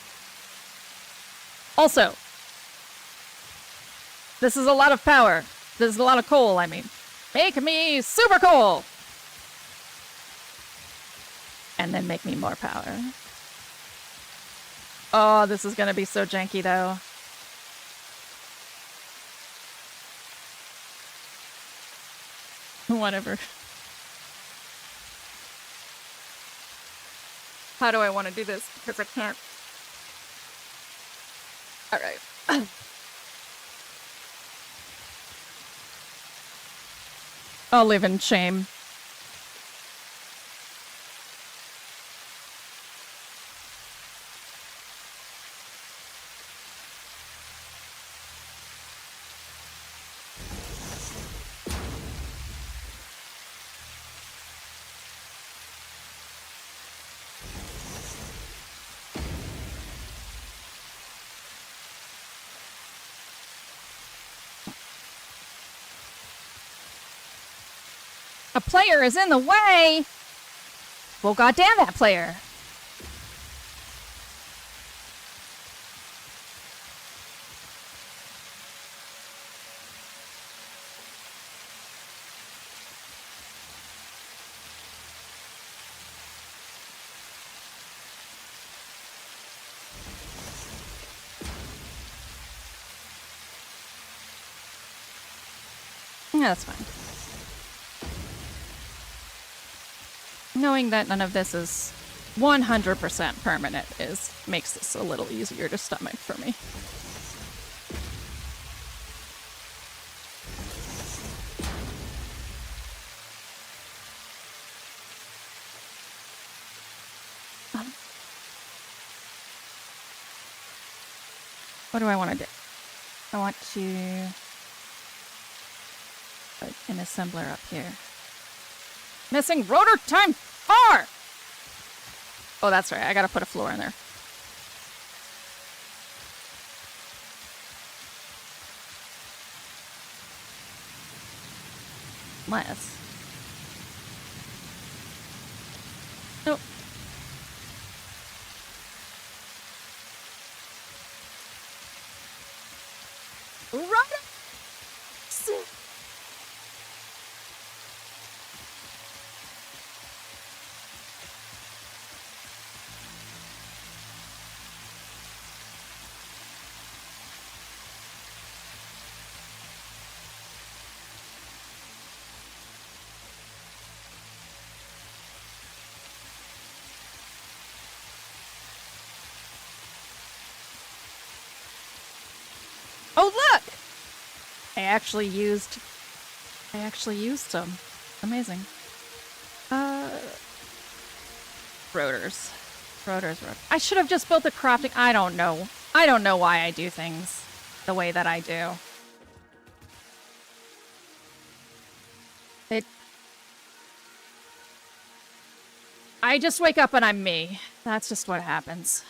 Also, this is a lot of power. This is a lot of coal, I mean. Make me super coal! And then make me more power. Oh, this is gonna be so janky, though. Whatever. How do I want to do this? Because I can't. Alright. I'll live in shame. A player is in the way! Well, goddamn that player! Yeah, that's fine. Knowing that none of this is 100% permanent makes this a little easier to stomach for me. What do I want to do? I want to put an assembler up here. Missing rotor time 4! Oh, that's right. I gotta put a floor in there. Unless. Nope. Right. Oh, look! I actually used some. Amazing. Rotors. Rotors. I should have just built a crafting. I don't know. I don't know why I do things the way that I do. I just wake up and I'm me. That's just what happens.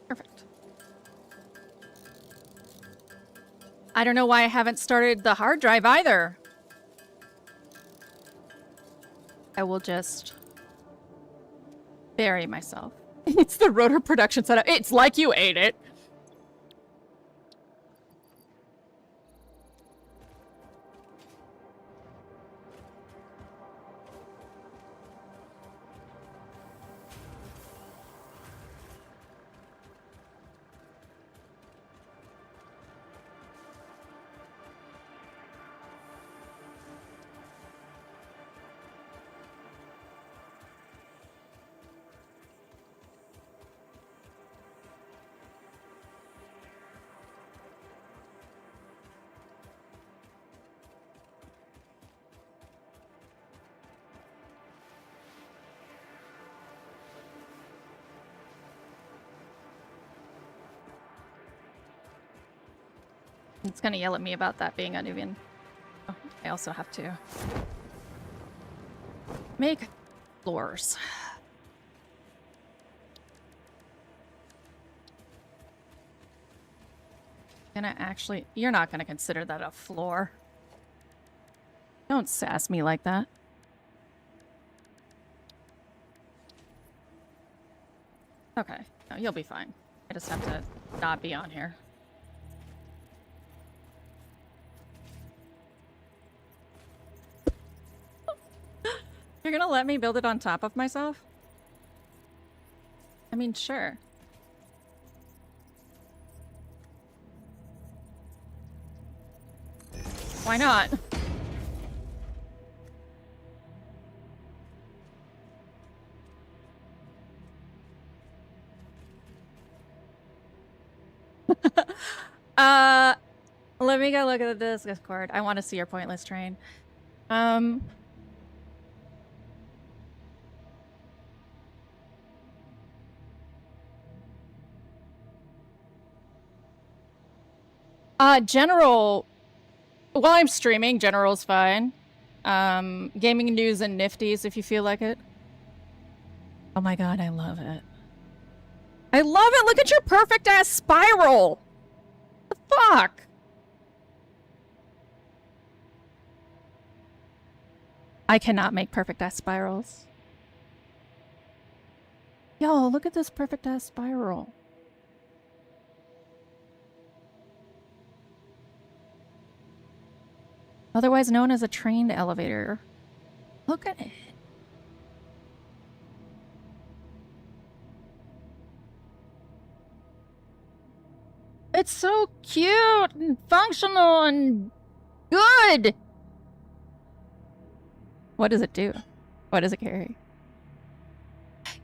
Perfect. I don't know why I haven't started the hard drive either. I will just bury myself. It's the rotor production setup. It's like you ate it. It's gonna yell at me about that being uneven. Oh, I also have to make floors. Gonna actually... You're not gonna consider that a floor. Don't sass me like that. Okay. No, you'll be fine. I just have to not be on here. You're gonna let me build it on top of myself? I mean, sure. Why not? Let me go look at the Discord. I want to see your pointless train. General, while I'm streaming, General's fine. Gaming news and nifties if you feel like it. Oh my god, I love it. I love it! Look at your perfect ass spiral! The fuck? I cannot make perfect ass spirals. Yo, look at this perfect ass spiral. Otherwise known as a trained elevator. Look at it. It's so cute and functional and good. What does it do? What does it carry?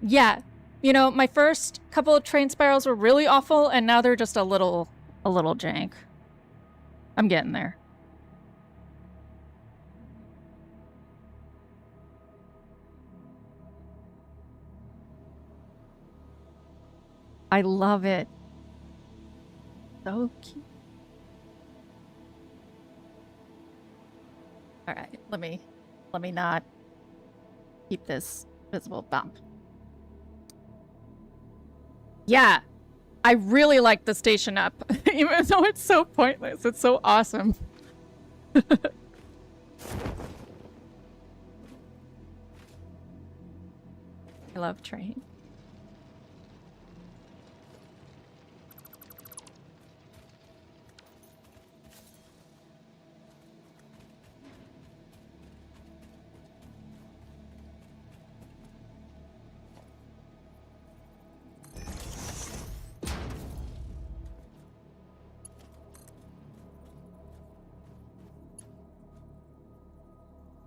Yeah, you know, my first couple of train spirals were really awful, and now they're just a little jank. I'm getting there. I love it. So cute. All right, let me not keep this visible bump. Yeah, I really like the station up, even though it's so pointless. It's so awesome. I love train.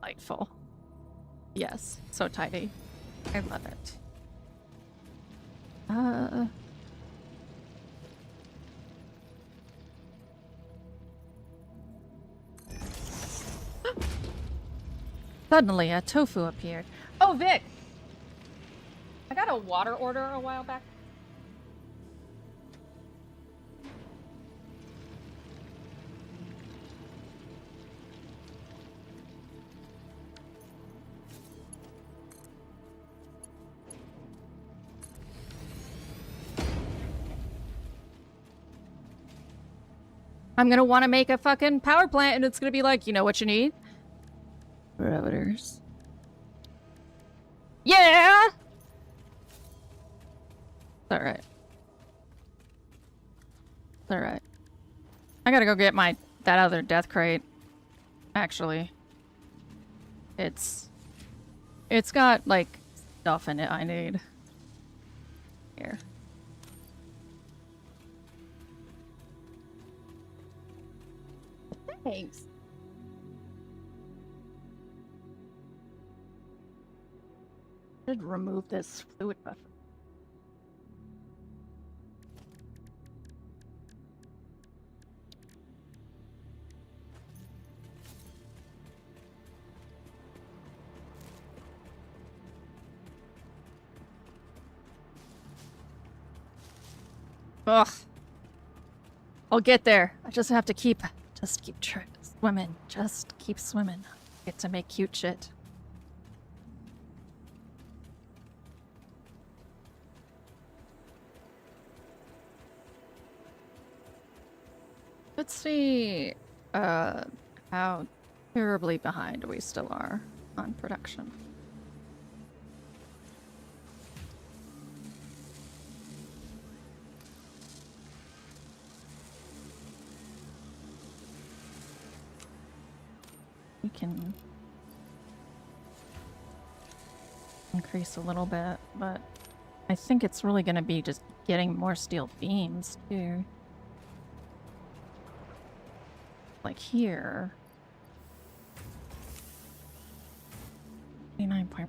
Delightful. Yes, so tidy. I love it. Suddenly, a tofu appeared. Oh, Vic! I got a water order a while back. I'm gonna want to make a fucking power plant, and it's gonna be like, you know what you need? Rotors. Yeah! It's alright. It's alright. I gotta go get that other death crate. Actually. It's got, like, stuff in it I need. Here. Thanks. Should remove this fluid buffer. Ugh. I'll get there. I just have to keep swimming. Just keep swimming. Get to make cute shit. Let's see how terribly behind we still are on production. We can increase a little bit, but I think it's really going to be just getting more steel beams too. Like here. 29.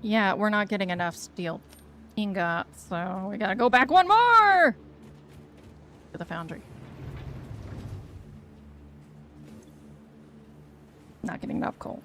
Yeah, we're not getting enough steel ingot, so we gotta go back one more to the foundry. Not getting enough coal.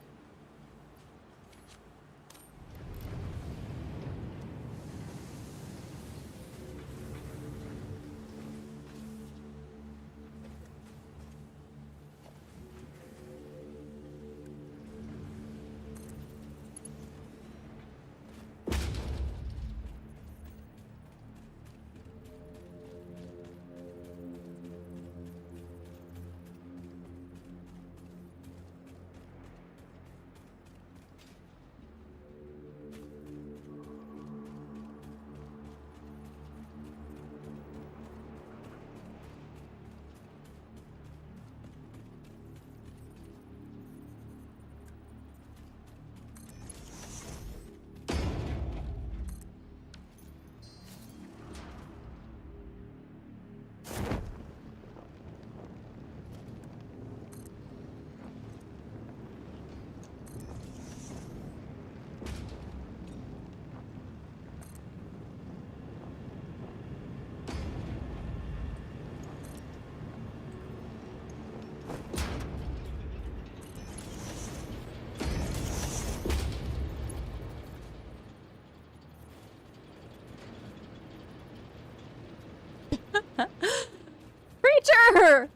Creature!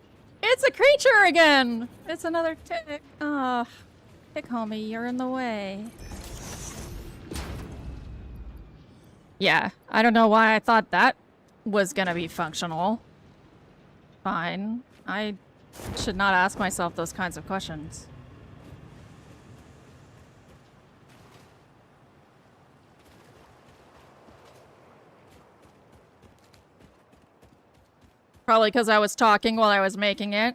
It's a creature again! It's another tick. Ah, tick homie, you're in the way. Yeah, I don't know why I thought that was gonna be functional. Fine. I should not ask myself those kinds of questions. Probably because I was talking while I was making it.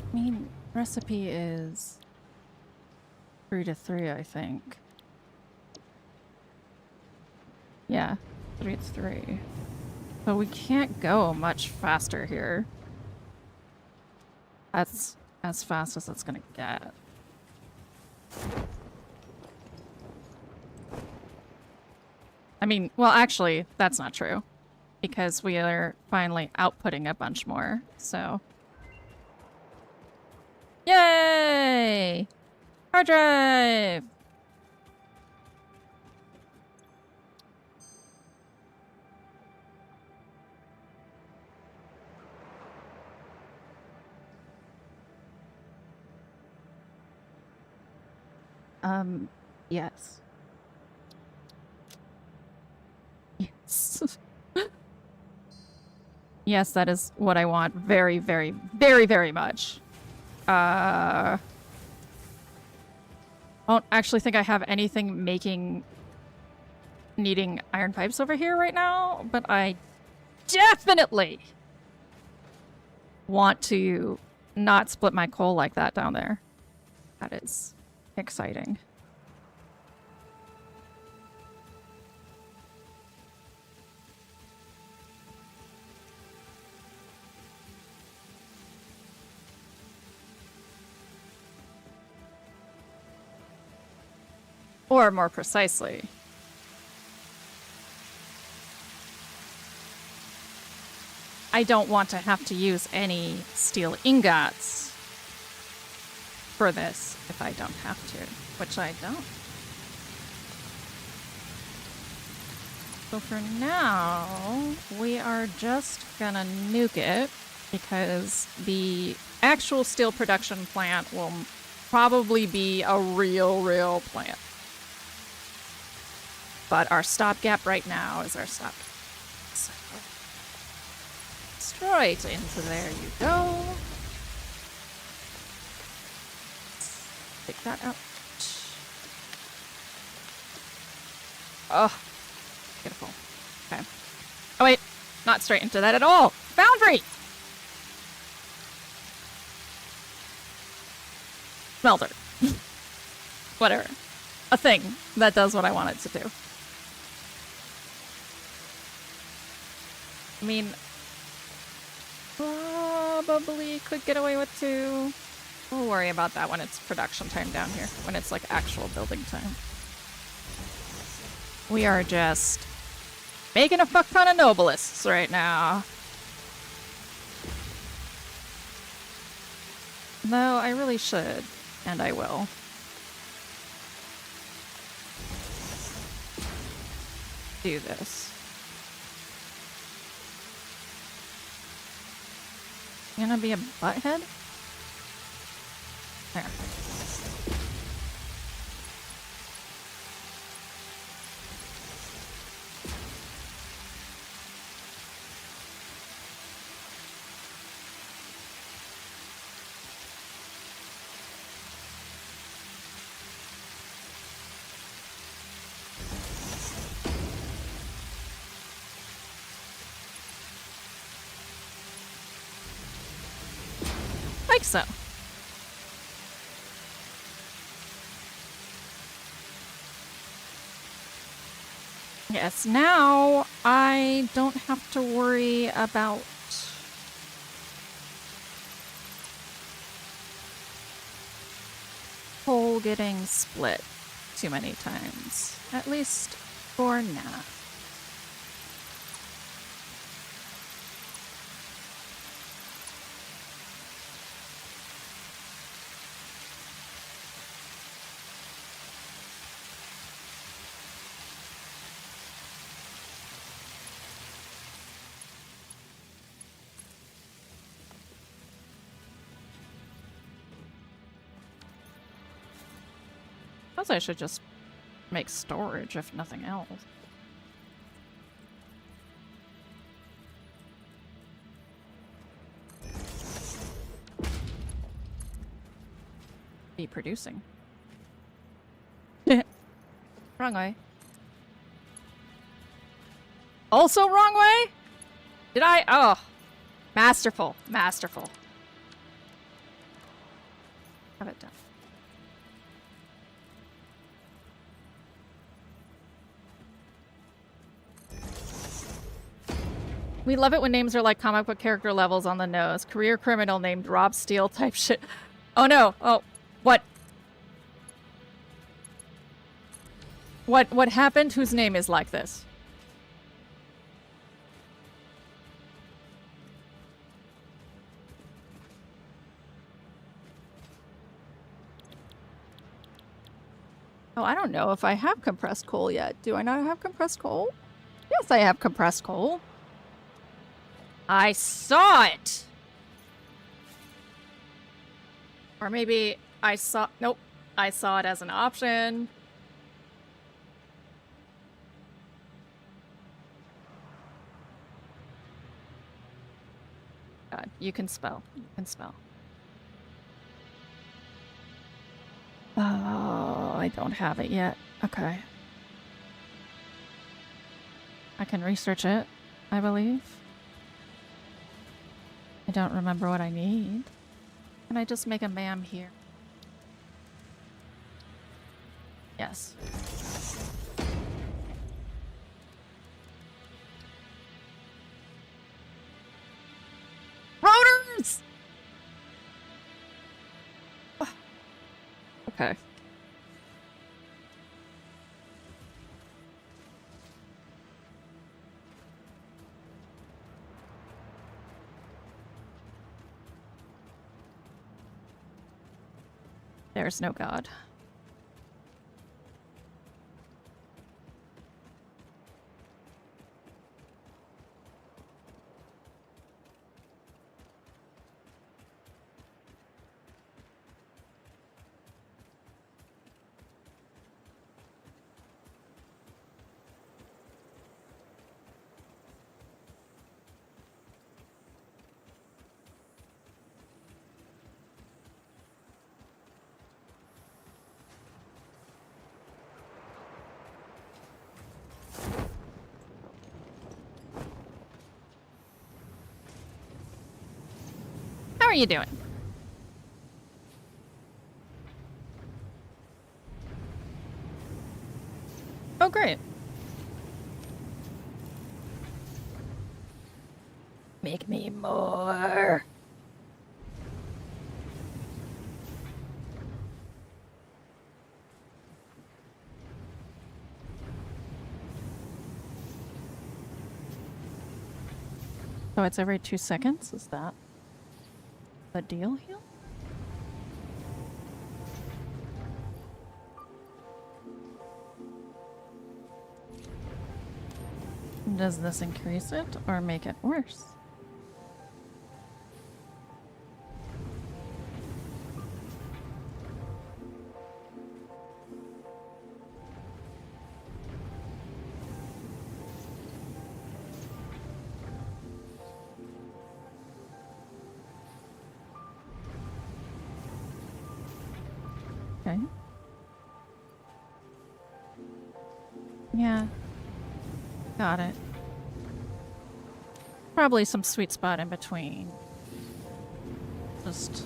I mean, recipe is 3 to 3, I think. Yeah, 3 to 3. But we can't go much faster here. That's as fast as it's gonna get. I mean, well, actually, that's not true. Because we are finally outputting a bunch more, so... Yay! Hard drive! Yes. Yes. Yes, that is what I want very, very, very, very much. I don't actually think I have anything needing iron pipes over here right now, but I definitely want to not split my coal like that down there. That is exciting. Or more precisely, I don't want to have to use any steel ingots for this if I don't have to, which I don't. So for now, we are just gonna nuke it because the actual steel production plant will probably be a real plant. But our stopgap right now is our stopgap. So, straight into there you go. Take that out. Oh, beautiful. Okay. Oh wait, not straight into that at all. Boundary! Smelter. Whatever. A thing that does what I want it to do. I mean, probably could get away with 2. We'll worry about that when it's production time down here, when it's like actual building time. We are just making a fuck ton of nobelisks right now. Though I really should, and I will. Do this. You gonna be a butthead? There. Like so. Yes, now I don't have to worry about coal getting split too many times. At least for now. I should just make storage, if nothing else. Be producing. Wrong way. Also wrong way? Did I? Oh. Masterful. Masterful. Have it done. We love it when names are like comic book character levels on the nose. Career criminal named Rob Steele type shit. Oh no. Oh, what? What happened? Whose name is like this? Oh, I don't know if I have compressed coal yet. Do I not have compressed coal? Yes, I have compressed coal. I saw it! Or maybe I saw... Nope. I saw it as an option. God, you can spell. You can spell. Oh, I don't have it yet. Okay. I can research it, I believe. I don't remember what I need. Can I just make a ma'am here? Yes. Rotors! Okay. There's no God. How are you doing? Oh, great. Make me more. So it's every 2 seconds? Is that the deal here? Does this increase it or make it worse? Okay. Yeah. Got it. Probably some sweet spot in between. Just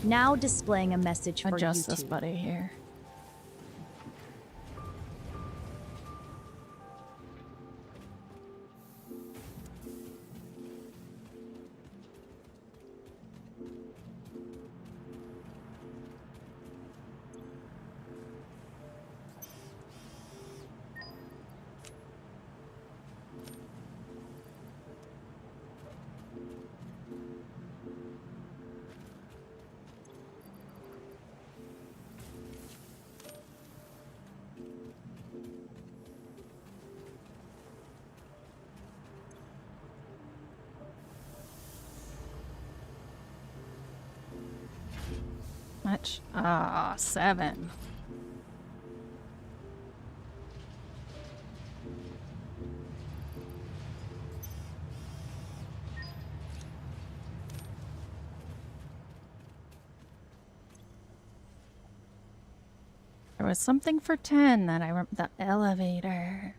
Now displaying a message for adjust YouTube. this buddy here. Much? Ah, 7. There was something for 10 that I remember. The elevator.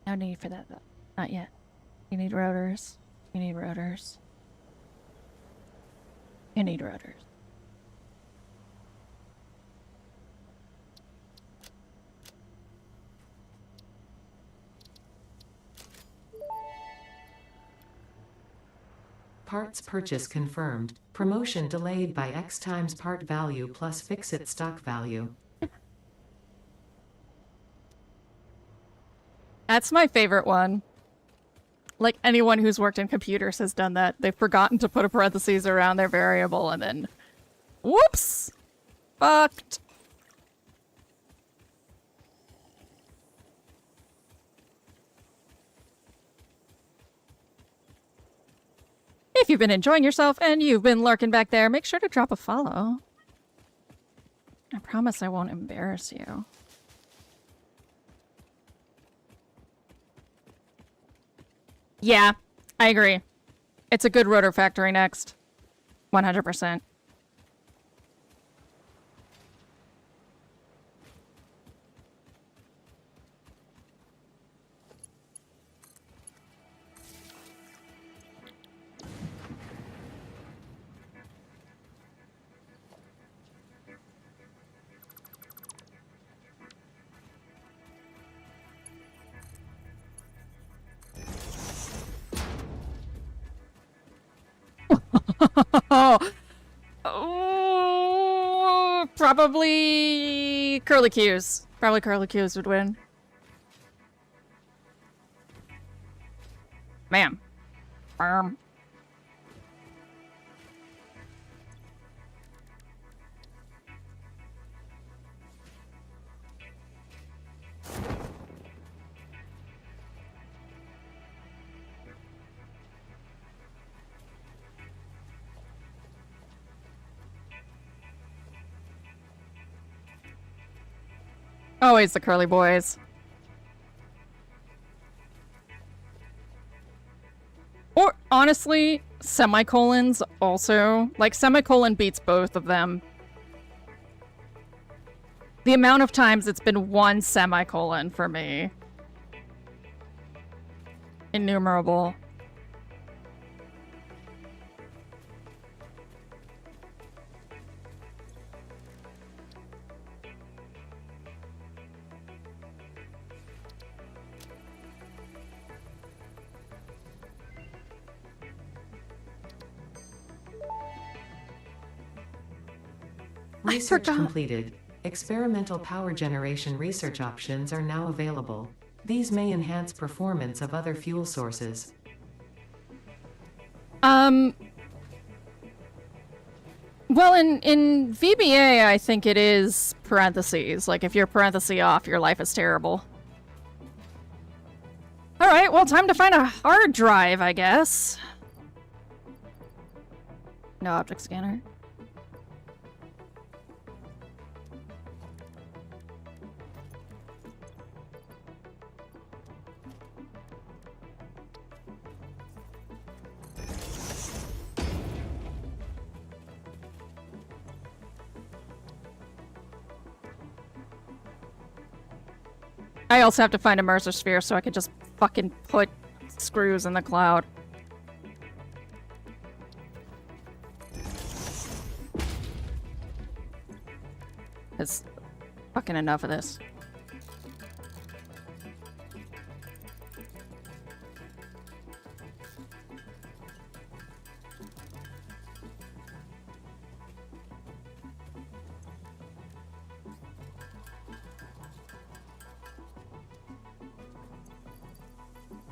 No need for that, though. Not yet. You need rotors. You need rotors. You need rotors. Parts purchase confirmed. Promotion delayed by X times part value plus fix-it stock value. That's my favorite one. Like, anyone who's worked in computers has done that. They've forgotten to put a parentheses around their variable and then... Whoops! Fucked. If you've been enjoying yourself and you've been lurking back there, make sure to drop a follow. I promise I won't embarrass you. Yeah, I agree. It's a good rotor factory next. 100%. Probably curlicues. Probably curlicues would win. Ma'am. Always the curly boys. Or, honestly, semicolons also. Like, semicolon beats both of them. The amount of times it's been one semicolon for me. Innumerable. Research completed. Experimental power generation research options are now available. These may enhance performance of other fuel sources. Well, in VBA, I think it is parentheses. Like, if you're parenthesis off, your life is terrible. Alright, well, time to find a hard drive, I guess. No object scanner. I also have to find a Mercer sphere so I could just fucking put screws in the cloud. It's fucking enough of this.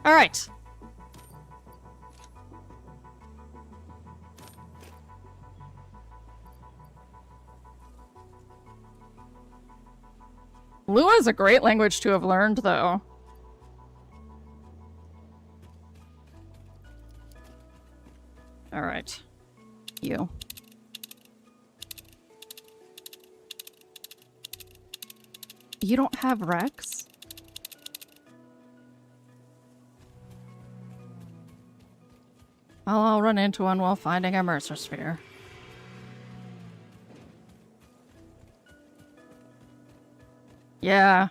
All right. Lua is a great language to have learned, though. All right. You. You don't have Rex? Well, I'll run into one while finding a Mercer sphere. Yeah.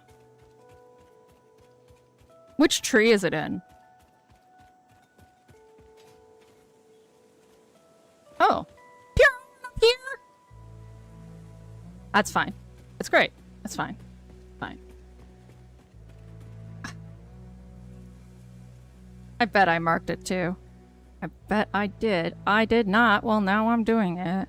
Which tree is it in? Oh. Here! That's fine. It's great. It's fine. Fine. I bet I marked it too. I bet I did. I did not. Well, now I'm doing it.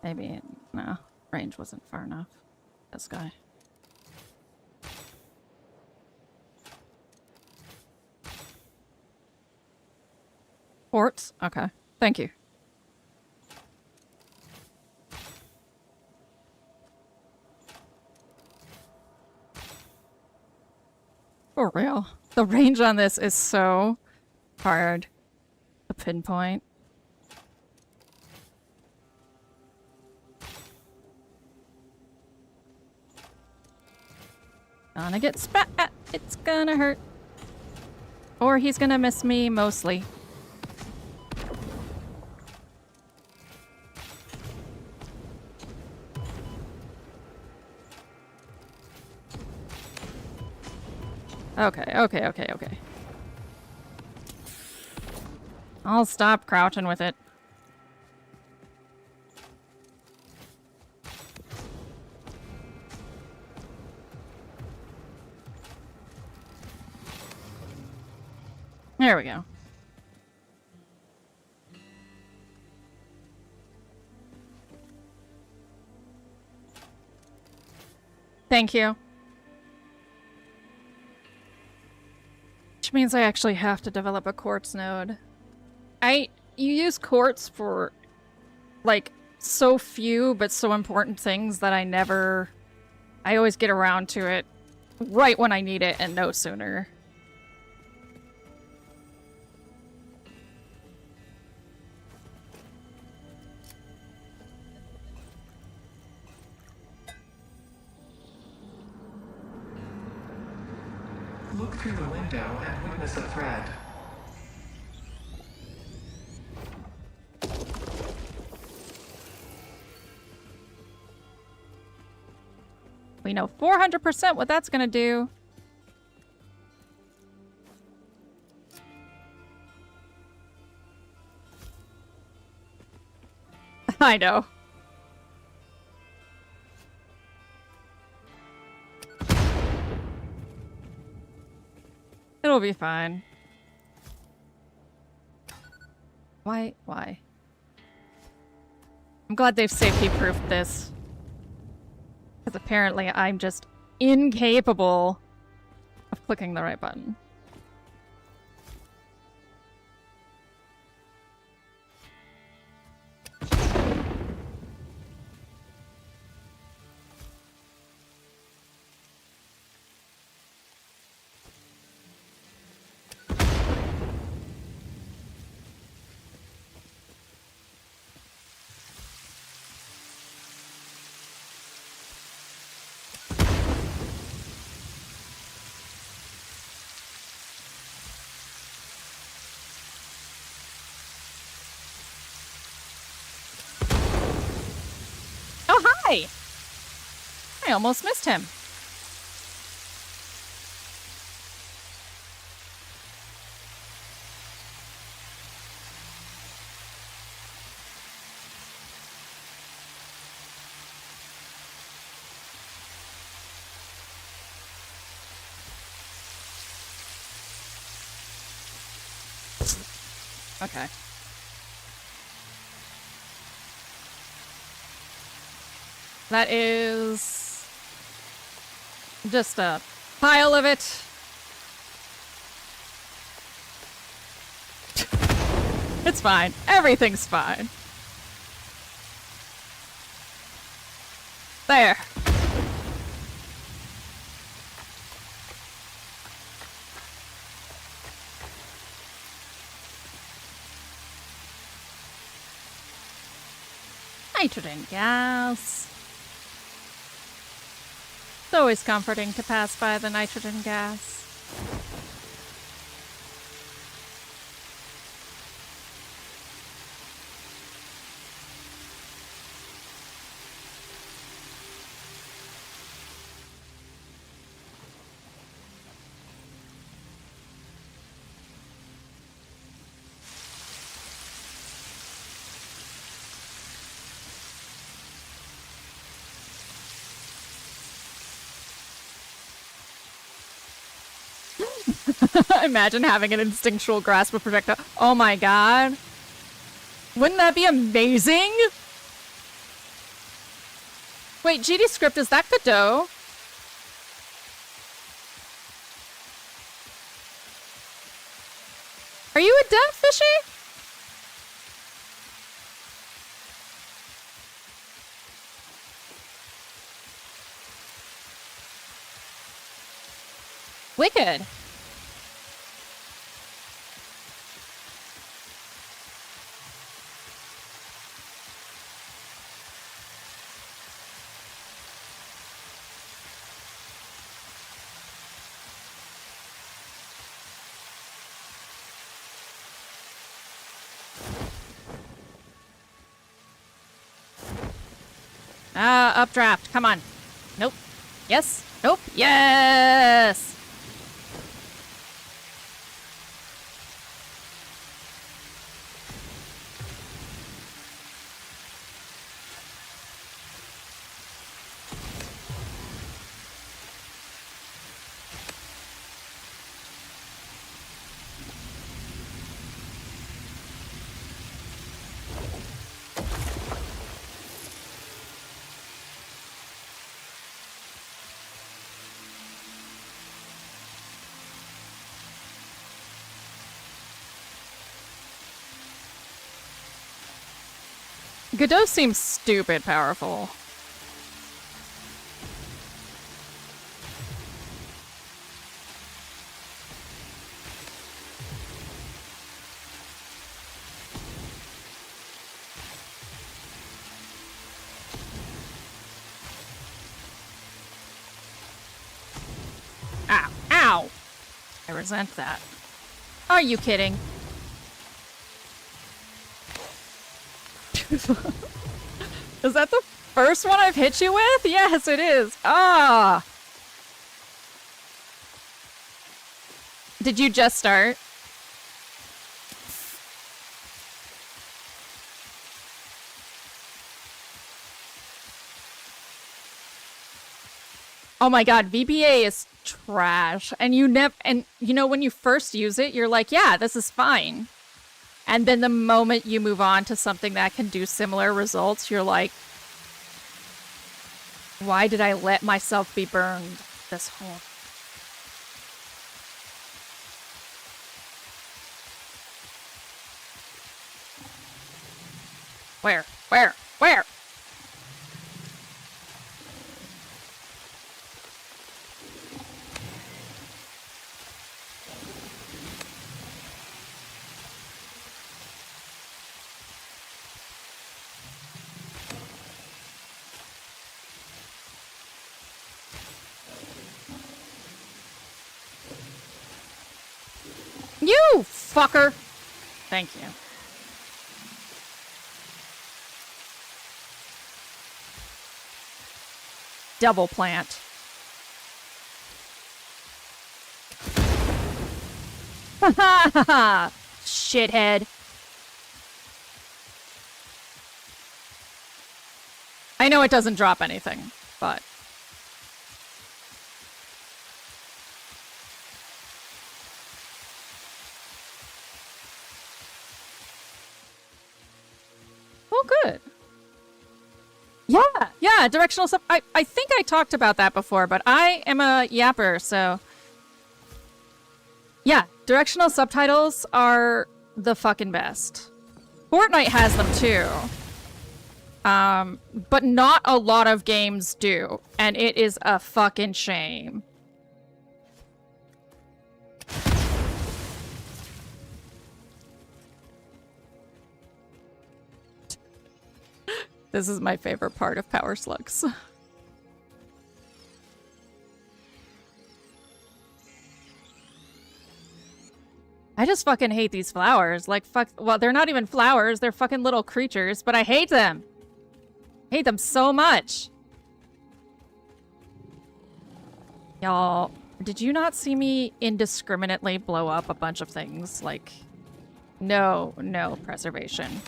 Maybe, no, range wasn't far enough. This guy. Ports? Okay. Thank you. For real. The range on this is so hard to pinpoint. Gonna get spat at. It's gonna hurt. Or he's gonna miss me mostly. Okay. I'll stop crouching with it. There we go. Thank you. Which means I actually have to develop a quartz node. You use quartz for, like, so few but so important things that I always get around to it right when I need it and no sooner. Look through the window and witness a thread. We know 400% what that's gonna do. I know. It'll be fine. Why? I'm glad they've safety-proofed this. Because apparently I'm just incapable of clicking the right button. Hi! I almost missed him. Okay. That is just a pile of it. It's fine. Everything's fine. There. Nitrogen gas. It's always comforting to pass by the nitrogen gas. Imagine having an instinctual grasp of projectile. Oh my god. Wouldn't that be amazing? Wait, GD script, is that Godot? Are you a dev, Fishy? Wicked. Updraft. Come on. Nope. Yes. Nope. Yes! Godot seems stupid powerful. Ow. Ow! I resent that. Are you kidding? Is that the first one I've hit you with? Yes, it is. Ah! Did you just start? Oh my god, VBA is trash. And you know when you first use it, you're like, yeah, this is fine. And then the moment you move on to something that can do similar results, you're like, why did I let myself be burned this whole... Where? Where? Where? You fucker! Thank you. Double plant. Ha ha ha ha! Shithead. I know it doesn't drop anything, but... Oh, good. Yeah, directional sub... I think I talked about that before, but I am a yapper, so... Yeah, directional subtitles are the fucking best. Fortnite has them too. But not a lot of games do, and it is a fucking shame. This is my favorite part of Power Slugs. I just fucking hate these flowers. Like, fuck. Well, they're not even flowers. They're fucking little creatures, but I hate them. I hate them so much. Y'all, did you not see me indiscriminately blow up a bunch of things? Like, no preservation.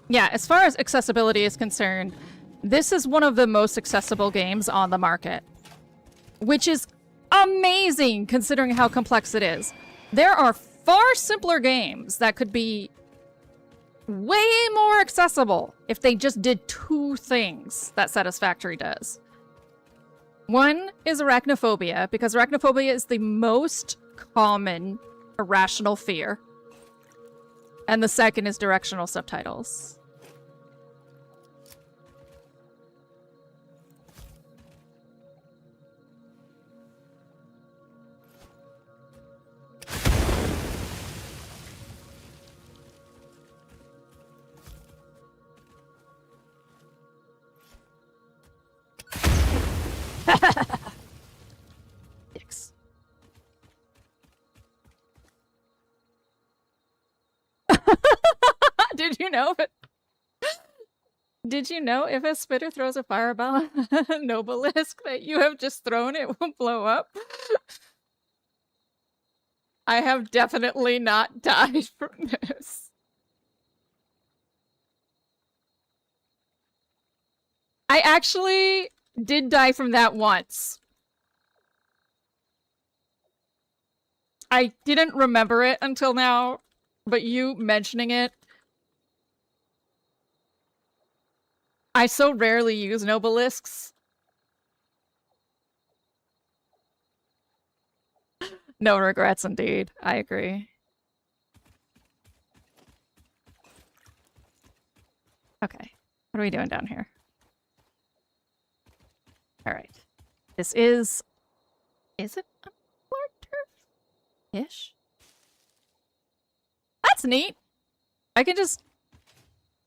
Yeah, as far as accessibility is concerned, this is one of the most accessible games on the market, which is amazing considering how complex it is. There are far simpler games that could be way more accessible if they just did two things that Satisfactory does. One is arachnophobia, because arachnophobia is the most common irrational fear. And the second is directional subtitles. Dicks. Did you know if Did you know if a spitter throws a fireball at a Nobelisk that you have just thrown, it will blow up? I have definitely not died from this. I actually did die from that once. I didn't remember it until now, but you mentioning it. I so rarely use Nobelisks. No regrets indeed. I agree. Okay. What are we doing down here? Alright. This is... Is it a floor turf-ish? That's neat! I can just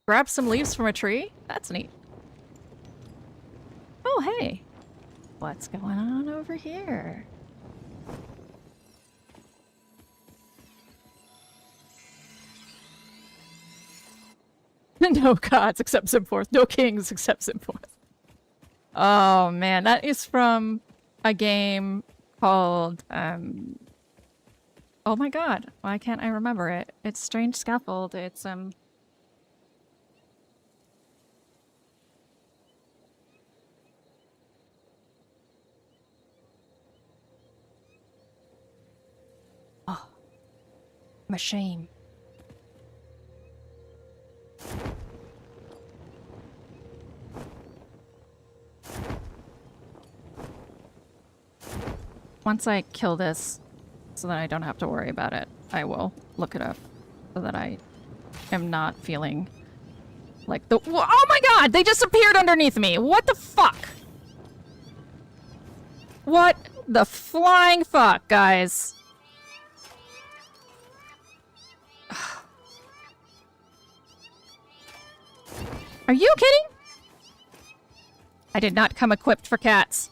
grab some leaves from a tree? That's neat. Oh, hey. What's going on over here? No gods except Zimforth. No kings except Zimforth. Oh man, that is from a game called, oh my god, why can't I remember it? It's Strange Scaffold. It's, oh, I'm ashamed. Once I kill this, so that I don't have to worry about it, I will look it up so that I am not feeling like the— oh my god! They just appeared underneath me! What the fuck? What the flying fuck, guys? Are you kidding? I did not come equipped for cats.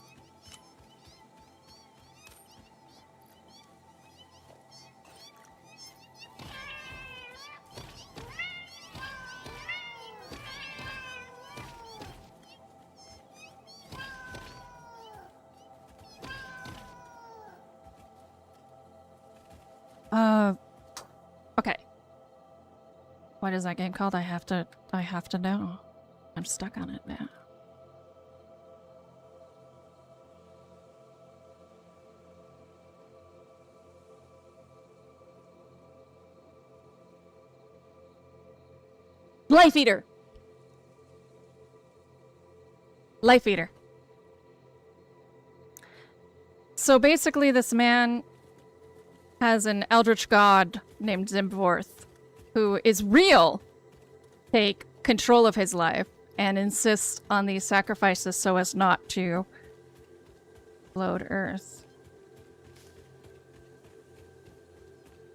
Okay. What is that game called? I have to know. I'm stuck on it now. Life Eater! Life Eater. So basically this man has an eldritch god named Zimvorth, who is real, take control of his life and insist on these sacrifices so as not to load Earth.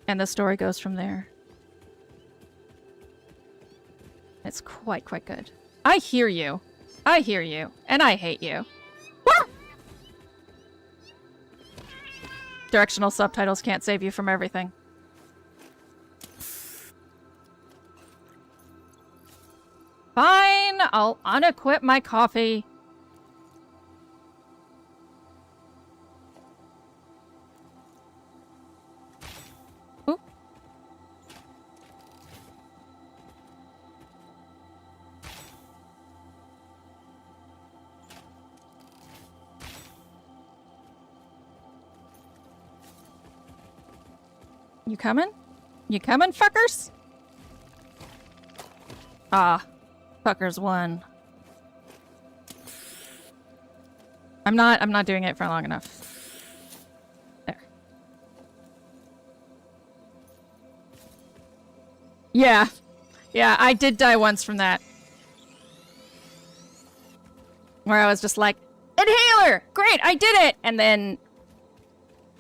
And the story goes from there. It's quite good. I hear you. I hear you. And I hate you. Woo! Directional subtitles can't save you from everything. Fine, I'll unequip my coffee. Oop. You coming? You coming, fuckers? Ah. Fuckers won. I'm not doing it for long enough. There. Yeah. Yeah, I did die once from that. Where I was just like, inhaler! Great, I did it! And then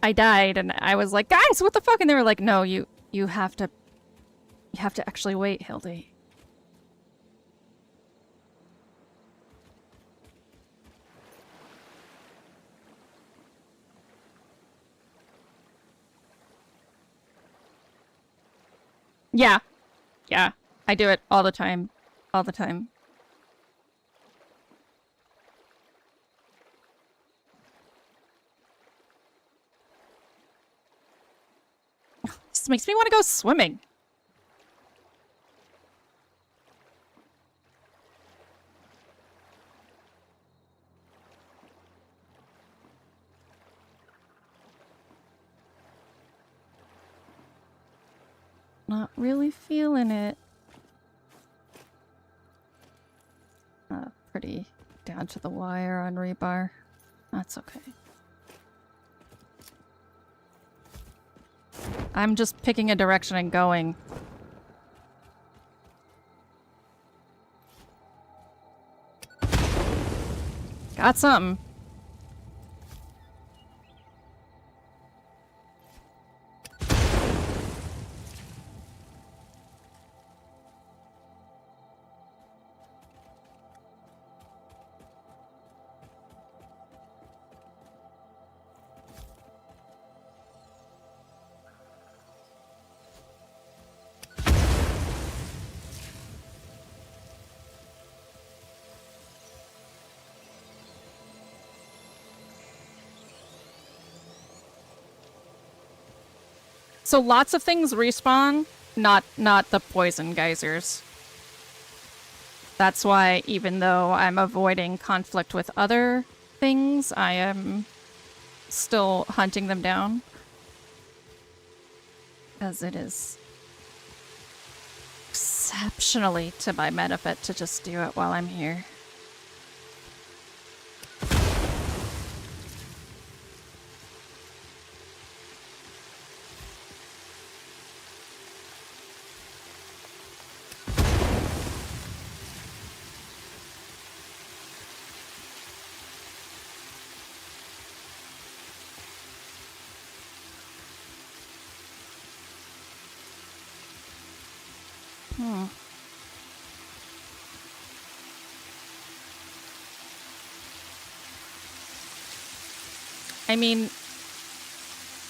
I died and I was like, guys, what the fuck? And they were like, no, you have to actually wait, Hildy. Yeah. Yeah. I do it all the time. All the time. This makes me want to go swimming. Not really feeling it. Pretty down to the wire on rebar. That's okay. I'm just picking a direction and going. Got something. So lots of things respawn, not the poison geysers. That's why even though I'm avoiding conflict with other things, I am still hunting them down. As it is exceptionally to my benefit to just do it while I'm here. I mean,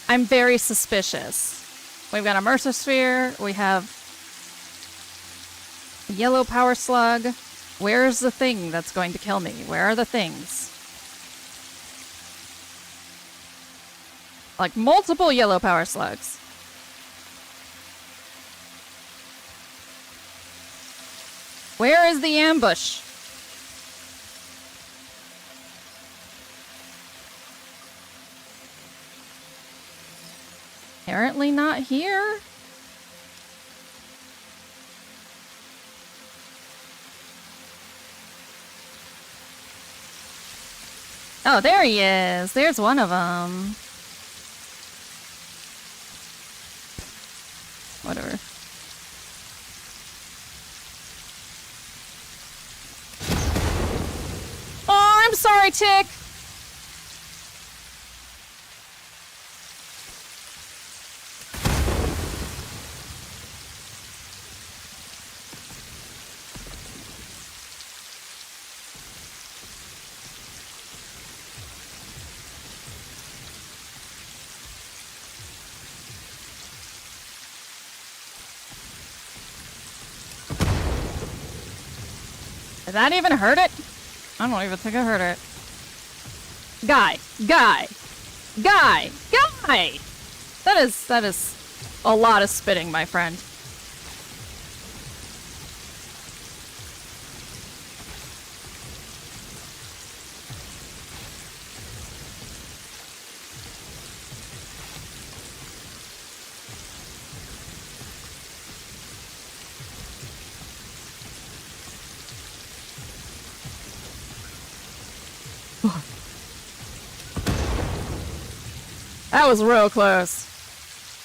I'm very suspicious. We've got a Mercer Sphere, we have a yellow power slug. Where's the thing that's going to kill me? Where are the things? Like multiple yellow power slugs. Where is the ambush? Apparently not here. Oh, there he is. There's one of them. Whatever. Oh, I'm sorry, Tick. Did that even hurt it? I don't even think I heard it. Guy! That is a lot of spitting, my friend. That was real close.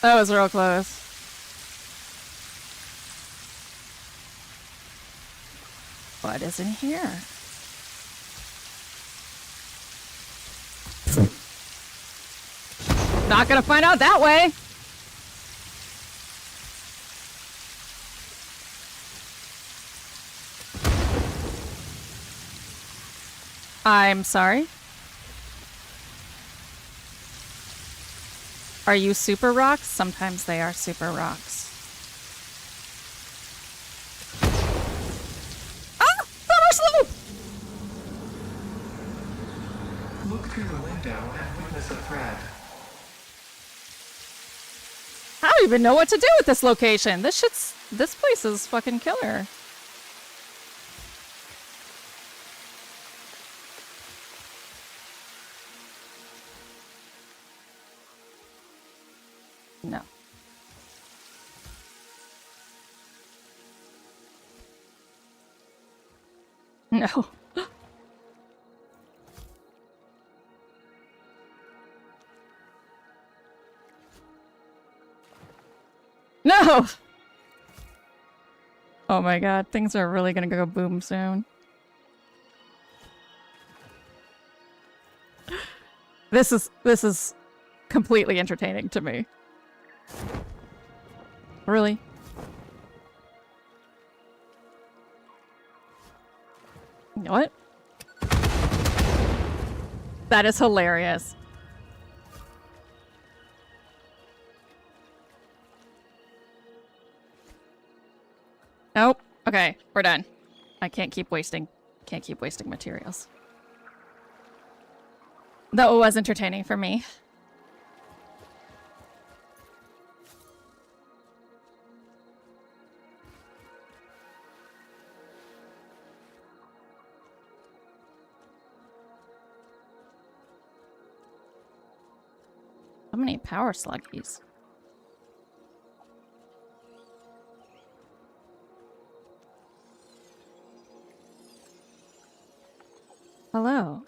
That was real close. What is in here? Not gonna find out that way. I'm sorry. Are you super rocks? Sometimes they are super rocks. Ah! Power slope! Look through the window and witness a threat. I don't even know what to do with this location. This place is fucking killer. No. No. No! Oh my god, things are really gonna go boom soon. This is completely entertaining to me. Really? What? That is hilarious. Nope. Okay, we're done. I can't keep wasting materials. Though it was entertaining for me. How many power sluggies? Hello.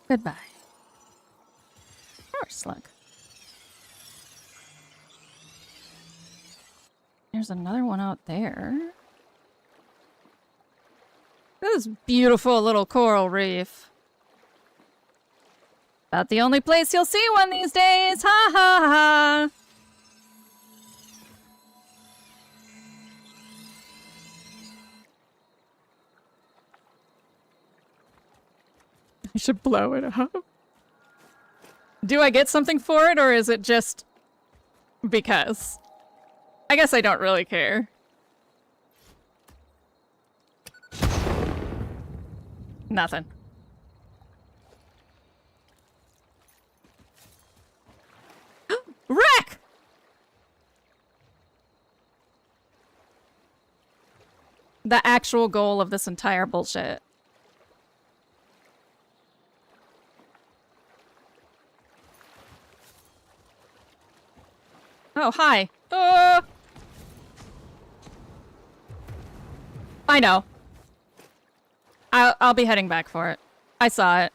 Goodbye. Power slug. There's another one out there. This beautiful little coral reef. About the only place you'll see one these days. Ha ha ha. I should blow it up. Do I get something for it, or is it just because? I guess I don't really care. Nothing. Wreck! The actual goal of this entire bullshit. Oh, hi. I know. I'll be heading back for it. I saw it.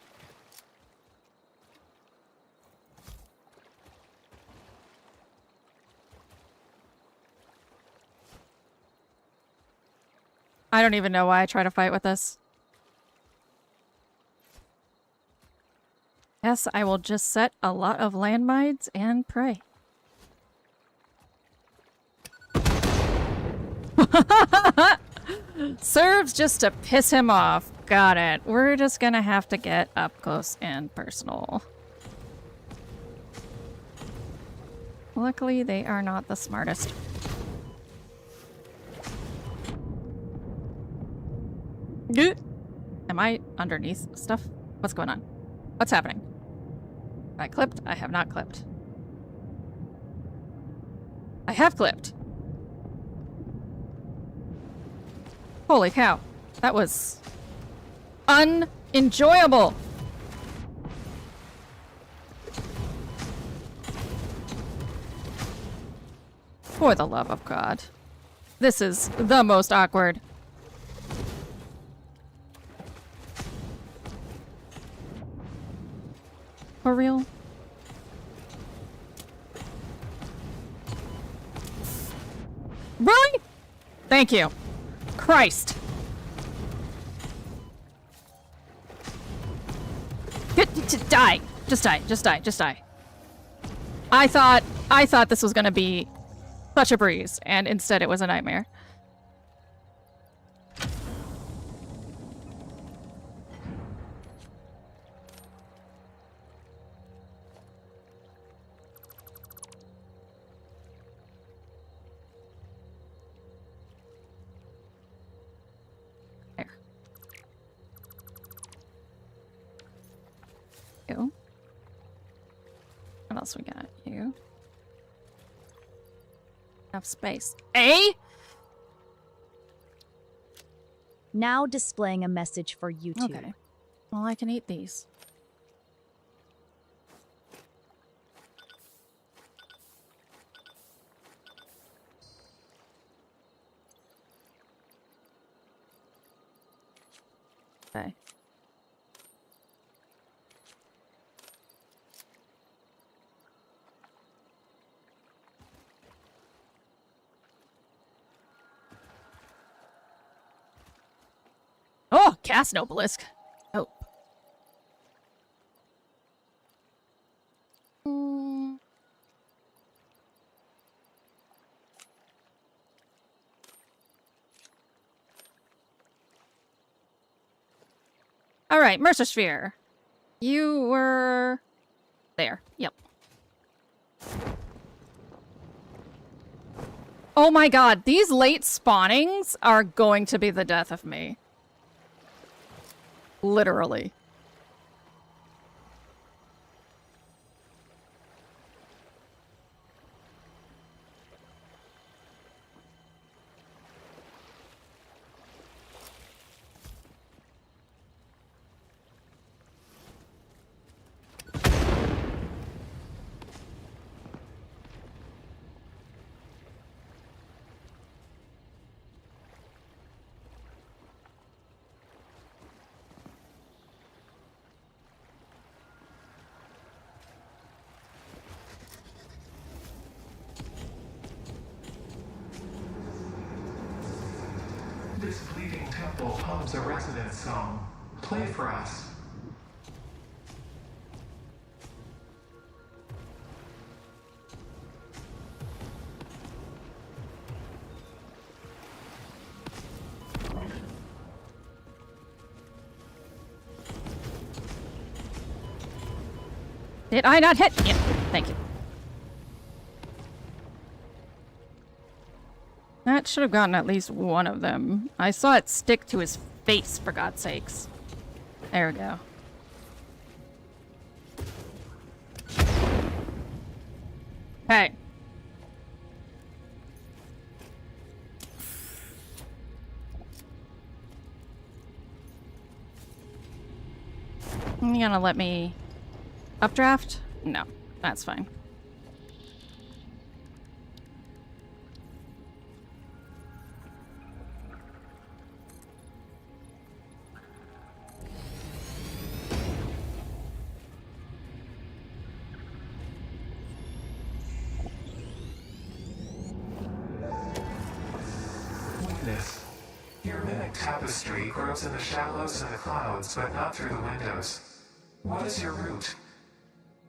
I don't even know why I try to fight with this. Yes, I will just set a lot of landmines and pray. Serves just to piss him off. Got it. We're just gonna have to get up close and personal. Luckily, they are not the smartest. Am I underneath stuff? What's going on? What's happening? Have I clipped? I have not clipped. I have clipped. Holy cow. That was unenjoyable. For the love of God. This is the most awkward. For real? Really? Thank you. Christ. Die. Just die. Just die. Just die. I thought this was gonna be such a breeze, and instead it was a nightmare. You. What else we got? You. Enough space. A? Now displaying a message for you two. Okay. Well, I can eat these. Okay. cast an obelisk. Oh. All right, Mercer Sphere. You were there. Yep. Oh my god, these late spawnings are going to be the death of me. Literally. This bleeding temple hums a residence song. Play for us. Did I not hit? Yeah, thank you. That should have gotten at least one of them. I saw it stick to his face, for God's sakes. There we go. Hey. You gonna let me updraft? No, that's fine. Witness. Your mimic tapestry grows in the shallows and the clouds, but not through the windows. What is your root?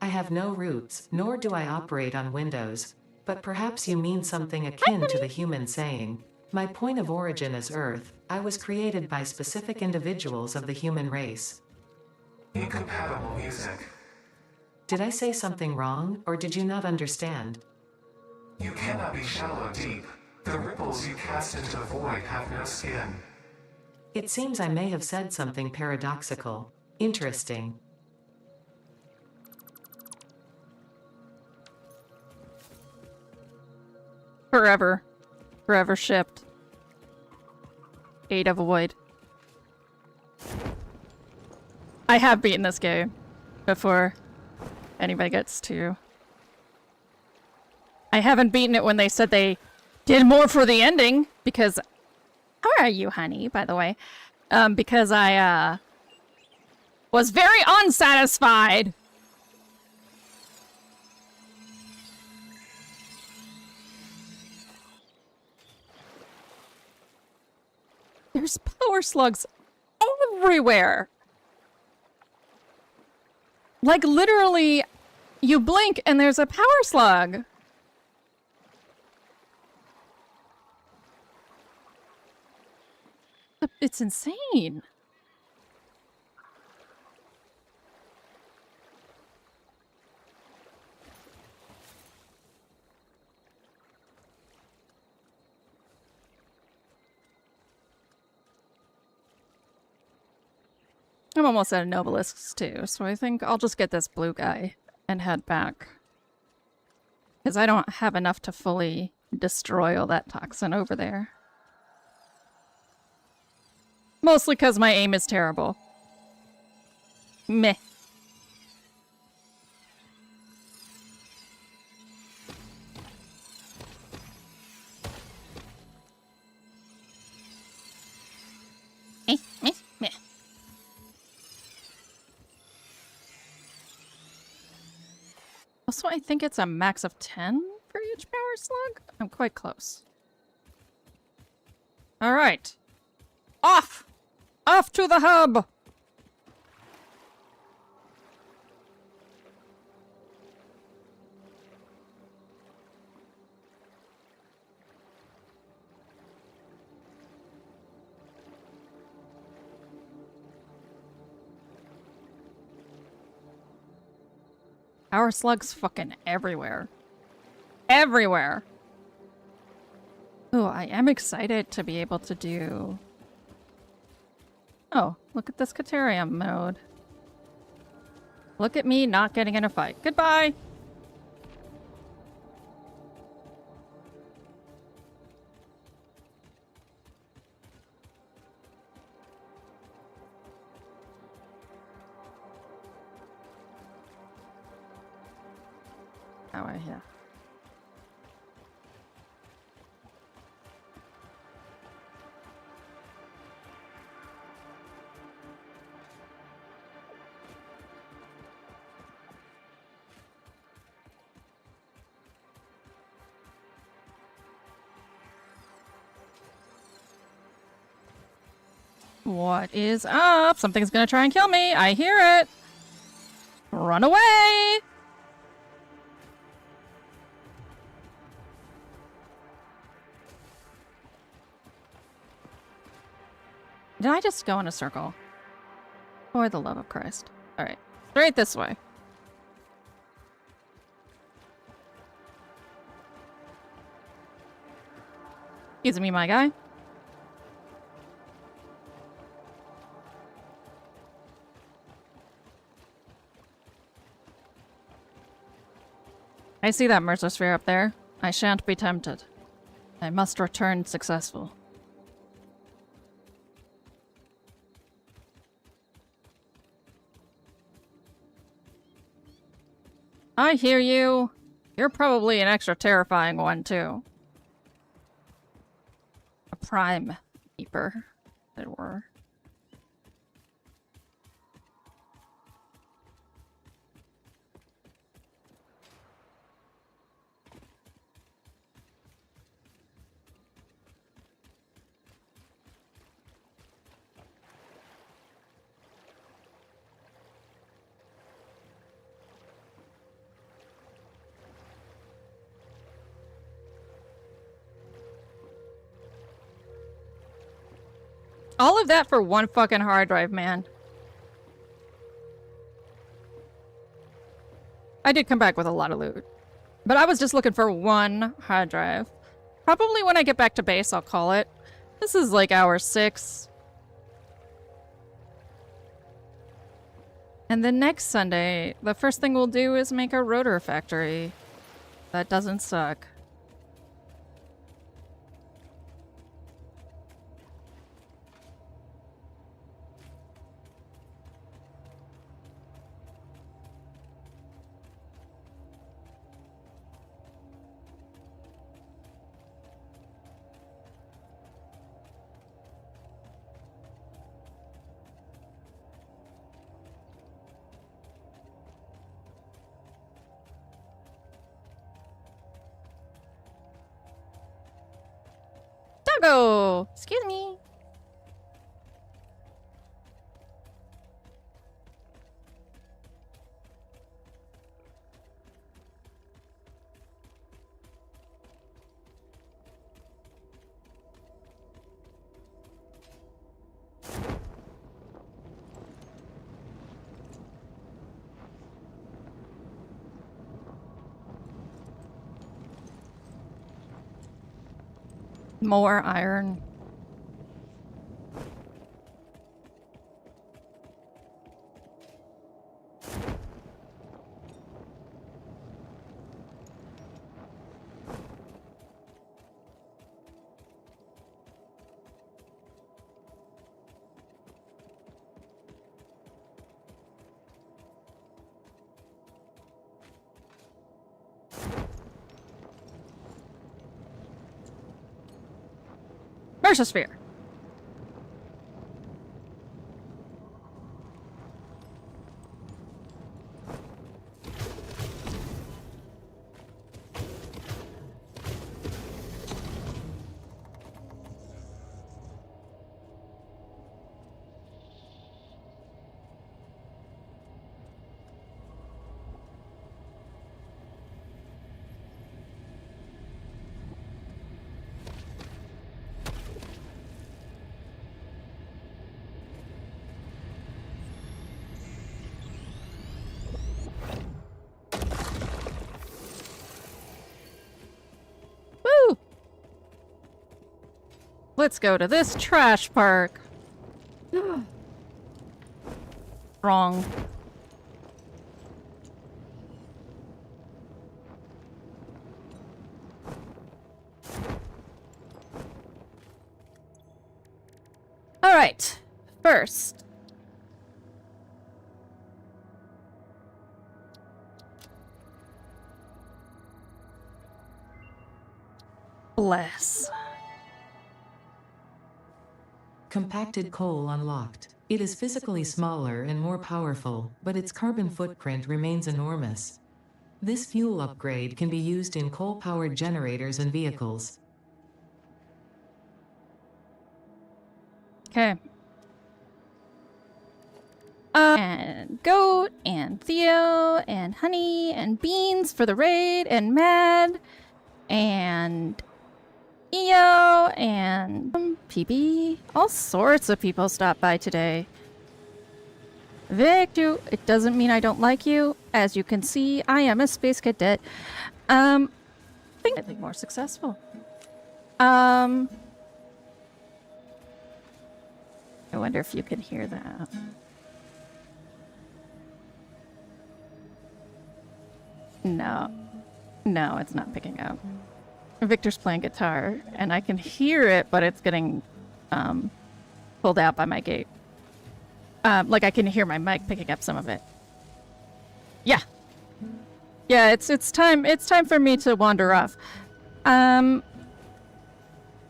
I have no roots, nor do I operate on windows. But perhaps you mean something akin to the human saying, my point of origin is Earth. I was created by specific individuals of the human race. Incompatible music. Did I say something wrong, or did you not understand? You cannot be shallow deep. The ripples you cast into the void have no skin. It seems I may have said something paradoxical. Interesting. Forever. Forever shipped. 8 of a void. I have beaten this game before anybody gets to. I haven't beaten it when they said they did more for the ending, because... How are you, honey, by the way? Because I, was very unsatisfied. There's power slugs everywhere. Like, literally, you blink and there's a power slug. It's insane. I'm almost out of Nobelisks too, so I think I'll just get this blue guy and head back. Because I don't have enough to fully destroy all that toxin over there. Mostly because my aim is terrible. Meh. Meh, meh, meh. Also, I think it's a max of 10 for each power slug. I'm quite close. All right. Off! Off to the hub! Our slugs fucking everywhere. Everywhere! Ooh, I am excited to be able to do... Oh, look at this Caterium mode. Look at me not getting in a fight. Goodbye! Oh, yeah. What is up? Something's gonna try and kill me. I hear it. Run away! Did I just go in a circle? For the love of Christ. Alright. Straight this way. Excuse me, my guy. I see that Mercer sphere up there. I shan't be tempted. I must return successful. I hear you. You're probably an extra terrifying one, too. A prime keeper, as it were. All of that for one fucking hard drive, man. I did come back with a lot of loot. But I was just looking for one hard drive. Probably when I get back to base, I'll call it. This is like hour 6. And then next Sunday, the first thing we'll do is make a rotor factory. That doesn't suck. Doggo! Excuse me. More iron. Mercer. Let's go to this trash park. Wrong. All right. First. Bless. Compacted coal unlocked. It is physically smaller and more powerful, but its carbon footprint remains enormous. This fuel upgrade can be used in coal-powered generators and vehicles. Okay. And Goat, and Theo, and Honey, and Beans for the raid, and Mad, and EO, and PB. All sorts of people stopped by today. Vic, it doesn't mean I don't like you. As you can see, I am a space cadet. I think more successful. I wonder if you can hear that. No. No, it's not picking up. Victor's playing guitar, and I can hear it, but it's getting pulled out by my gate. Like I can hear my mic picking up some of it. Yeah. Yeah, it's time for me to wander off.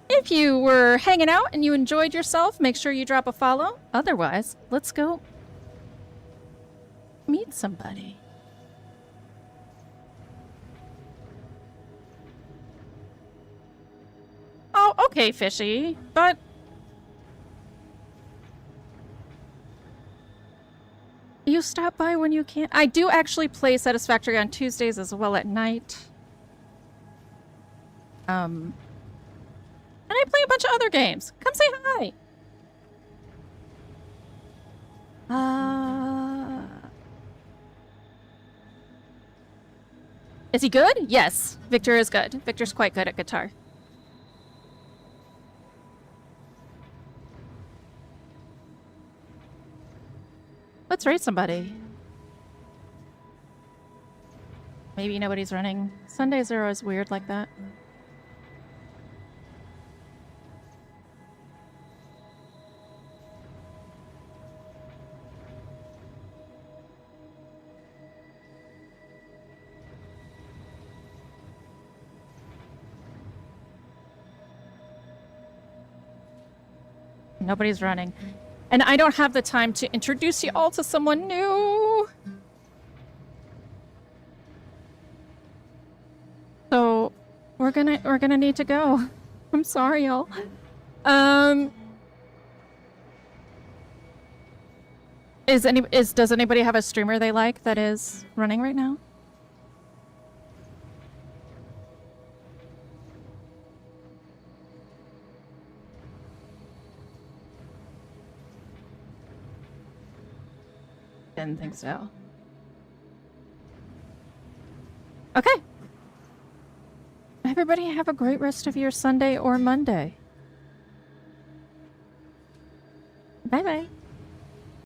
If you were hanging out and you enjoyed yourself, make sure you drop a follow. Otherwise, let's go meet somebody. Oh, okay, Fishy, but you stop by when you can. I do actually play Satisfactory on Tuesdays as well at night. And I play a bunch of other games. Come say hi. Is he good? Yes, Victor is good. Victor's quite good at guitar. Let's raid somebody. Maybe nobody's running. Sundays are always weird like that. Nobody's running. And I don't have the time to introduce you all to someone new. So we're gonna need to go. I'm sorry, y'all. Does anybody have a streamer they like that is running right now? Didn't think so. Okay. Everybody have a great rest of your Sunday or Monday. Bye-bye.